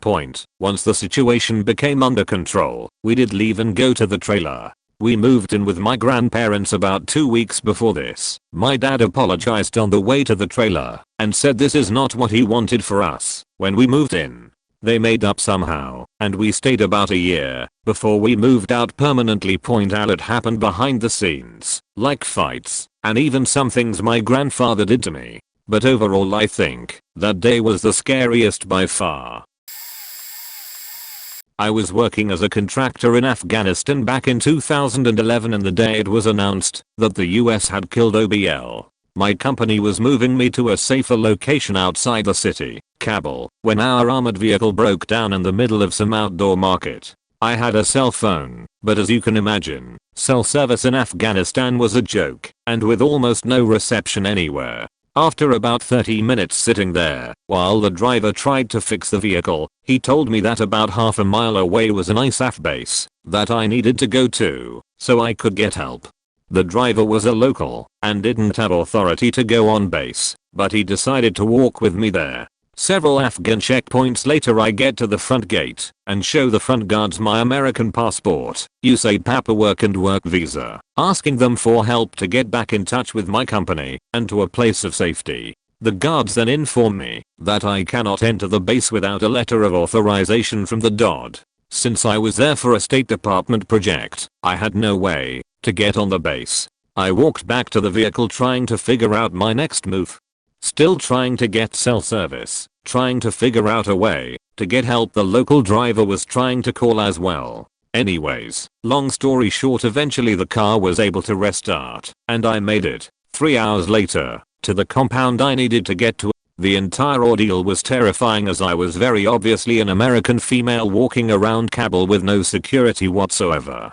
Once the situation became under control, we did leave and go to the trailer. We moved in with my grandparents about 2 weeks before this. My dad apologized on the way to the trailer and said this is not what he wanted for us when we moved in. They made up somehow and we stayed about a year before we moved out permanently. A lot happened behind the scenes, like fights and even some things my grandfather did to me. But overall I think that day was the scariest by far. I was working as a contractor in Afghanistan back in 2011 and the day it was announced that the US had killed OBL, my company was moving me to a safer location outside the city, Kabul, when our armored vehicle broke down in the middle of some outdoor market. I had a cell phone, but as you can imagine, cell service in Afghanistan was a joke, and with almost no reception anywhere. After about 30 minutes sitting there, while the driver tried to fix the vehicle, he told me that about half a mile away was an ISAF base that I needed to go to, so I could get help. The driver was a local and didn't have authority to go on base, but he decided to walk with me there. Several Afghan checkpoints later I get to the front gate and show the front guards my American passport, USA paperwork and work visa, asking them for help to get back in touch with my company and to a place of safety. The guards then inform me that I cannot enter the base without a letter of authorization from the DOD. Since I was there for a State Department project, I had no way to get on the base. I walked back to the vehicle trying to figure out my next move. Still trying to get cell service, trying to figure out a way to get help the local driver was trying to call as well. Anyways, long story short, eventually the car was able to restart and I made it, 3 hours later, to the compound I needed to get to. The entire ordeal was terrifying as I was very obviously an American female walking around Kabul with no security whatsoever.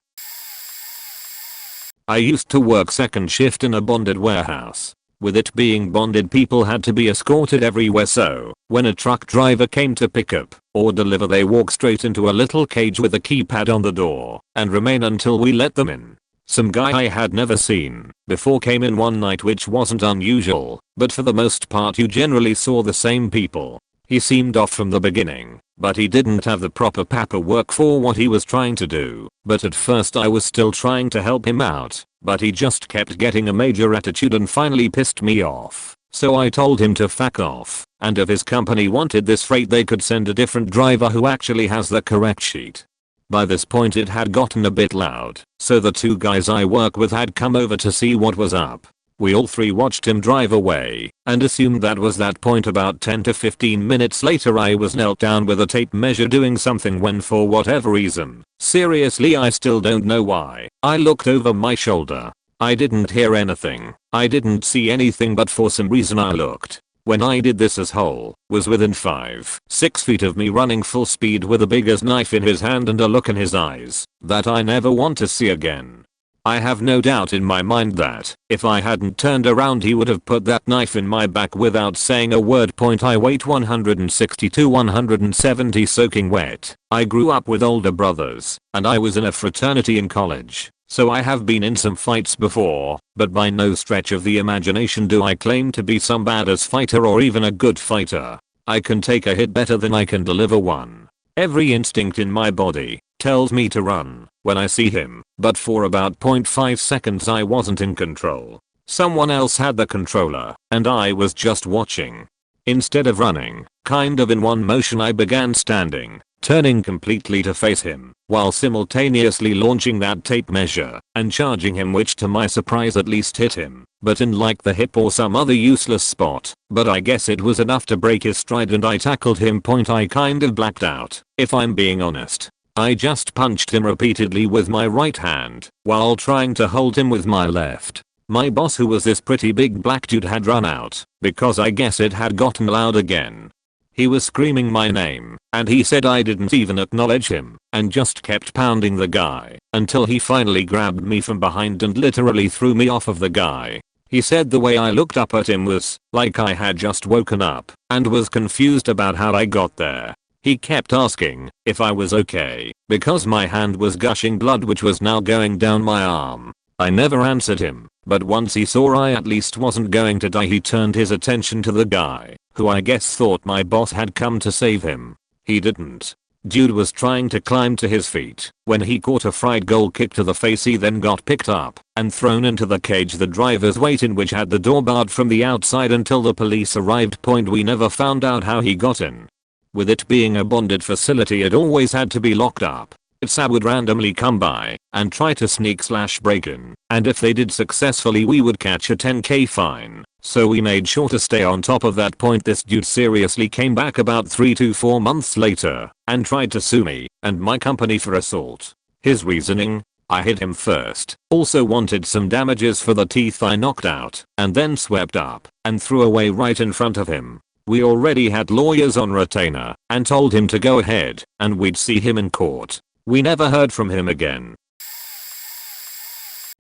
I used to work second shift in a bonded warehouse. With it being bonded, people had to be escorted everywhere, so when a truck driver came to pick up or deliver, they walk straight into a little cage with a keypad on the door and remain until we let them in. Some guy I had never seen before came in one night, which wasn't unusual, but for the most part you generally saw the same people. He seemed off from the beginning, but he didn't have the proper paperwork for what he was trying to do. But at first I was still trying to help him out, but he just kept getting a major attitude and finally pissed me off. So I told him to fuck off, and if his company wanted this freight they could send a different driver who actually has the correct sheet. By this point it had gotten a bit loud, so the two guys I work with had come over to see what was up. We all three watched him drive away and assumed that was that point. About 10 to 15 minutes later I was knelt down with a tape measure doing something when for whatever reason, seriously I still don't know why, I looked over my shoulder. I didn't hear anything, I didn't see anything, but for some reason I looked. When I did this, asshole was within 5-6 feet of me running full speed with a big as knife in his hand and a look in his eyes that I never want to see again. I have no doubt in my mind that if I hadn't turned around he would have put that knife in my back without saying a word. I weighed 160 to 170 soaking wet. I grew up with older brothers and I was in a fraternity in college, so I have been in some fights before, but by no stretch of the imagination do I claim to be some badass fighter or even a good fighter. I can take a hit better than I can deliver one. Every instinct in my body tells me to run when I see him, but for about 0.5 seconds I wasn't in control. Someone else had the controller, and I was just watching. Instead of running, kind of in one motion I began standing, turning completely to face him, while simultaneously launching that tape measure and charging him, which to my surprise at least hit him, but in like the hip or some other useless spot. But I guess it was enough to break his stride and I tackled him. I kind of blacked out, if I'm being honest. I just punched him repeatedly with my right hand while trying to hold him with my left. My boss, who was this pretty big black dude, had run out because I guess it had gotten loud again. He was screaming my name and he said I didn't even acknowledge him and just kept pounding the guy until he finally grabbed me from behind and literally threw me off of the guy. He said the way I looked up at him was like I had just woken up and was confused about how I got there. He kept asking if I was okay because my hand was gushing blood, which was now going down my arm. I never answered him, but once he saw I at least wasn't going to die, he turned his attention to the guy, who I guess thought my boss had come to save him. He didn't. Dude was trying to climb to his feet when he caught a fried goal kick to the face. He then got picked up and thrown into the cage the driver's weight in, which had the door barred from the outside until the police arrived. We never found out how he got in. With it being a bonded facility, it always had to be locked up. SAB would randomly come by and try to sneak/break in, and if they did successfully we would catch a 10k fine, so we made sure to stay on top of that. This dude seriously came back about 3 to 4 months later and tried to sue me and my company for assault. His reasoning: I hit him first, also wanted some damages for the teeth I knocked out, and then swept up and threw away right in front of him. We already had lawyers on retainer and told him to go ahead and we'd see him in court. We never heard from him again.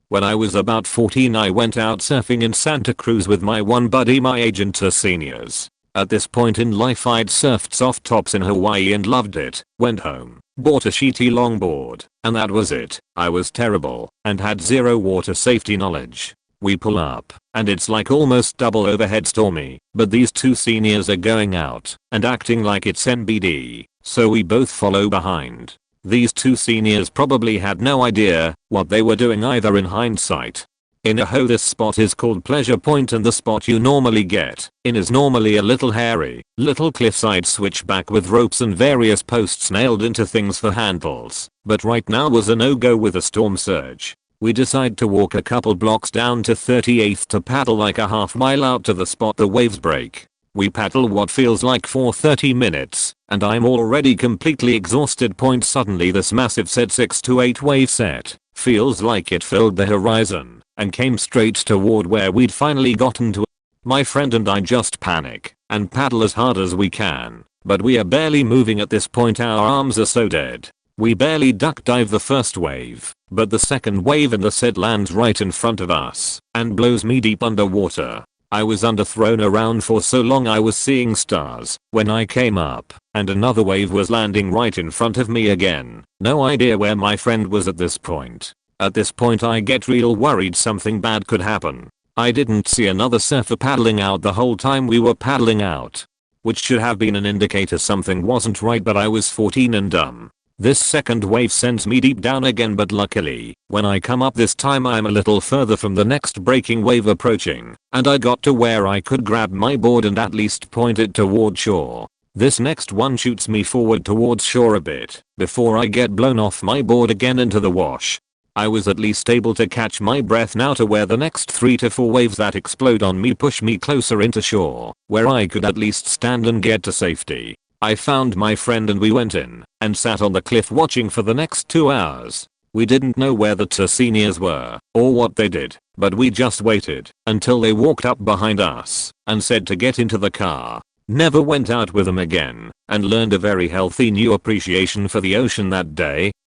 When I was about 14 I went out surfing in Santa Cruz with my one buddy. My age and two seniors. At this point in life I'd surfed soft tops in Hawaii and loved it. Went home, bought a shitty longboard, and that was it. I was terrible and had zero water safety knowledge. We pull up and it's like almost double overhead stormy, but these two seniors are going out and acting like it's NBD, so we both follow behind. These two seniors probably had no idea what they were doing either in hindsight. In Idaho this spot is called Pleasure Point, and the spot you normally get in is normally a little hairy, little cliffside switchback with ropes and various posts nailed into things for handles, but right now was a no-go with a storm surge. We decide to walk a couple blocks down to 38th to paddle like a half mile out to the spot the waves break. We paddle what feels like for 30 minutes, and I'm already completely exhausted. Suddenly this massive set 6 to 8 wave set feels like it filled the horizon and came straight toward where we'd finally gotten to. My friend and I just panic and paddle as hard as we can, but we are barely moving at this point. Our arms are so dead. We barely duck dive the first wave, but the second wave in the set lands right in front of us and blows me deep underwater. I was underthrown around for so long I was seeing stars when I came up, and another wave was landing right in front of me again. No idea where my friend was at this point. At this point I get real worried something bad could happen. I didn't see another surfer paddling out the whole time we were paddling out, which should have been an indicator something wasn't right, but I was 14 and dumb. This second wave sent me deep down again, but luckily, when I come up this time I'm a little further from the next breaking wave approaching, and I got to where I could grab my board and at least point it toward shore. This next one shoots me forward towards shore a bit, before I get blown off my board again into the wash. I was at least able to catch my breath now to where the next 3 to 4 waves that explode on me push me closer into shore, where I could at least stand and get to safety. I found my friend and we went in and sat on the cliff watching for the next 2 hours. We didn't know where the two seniors were or what they did, but we just waited until they walked up behind us and said to get into the car. Never went out with them again and learned a very healthy new appreciation for the ocean that day.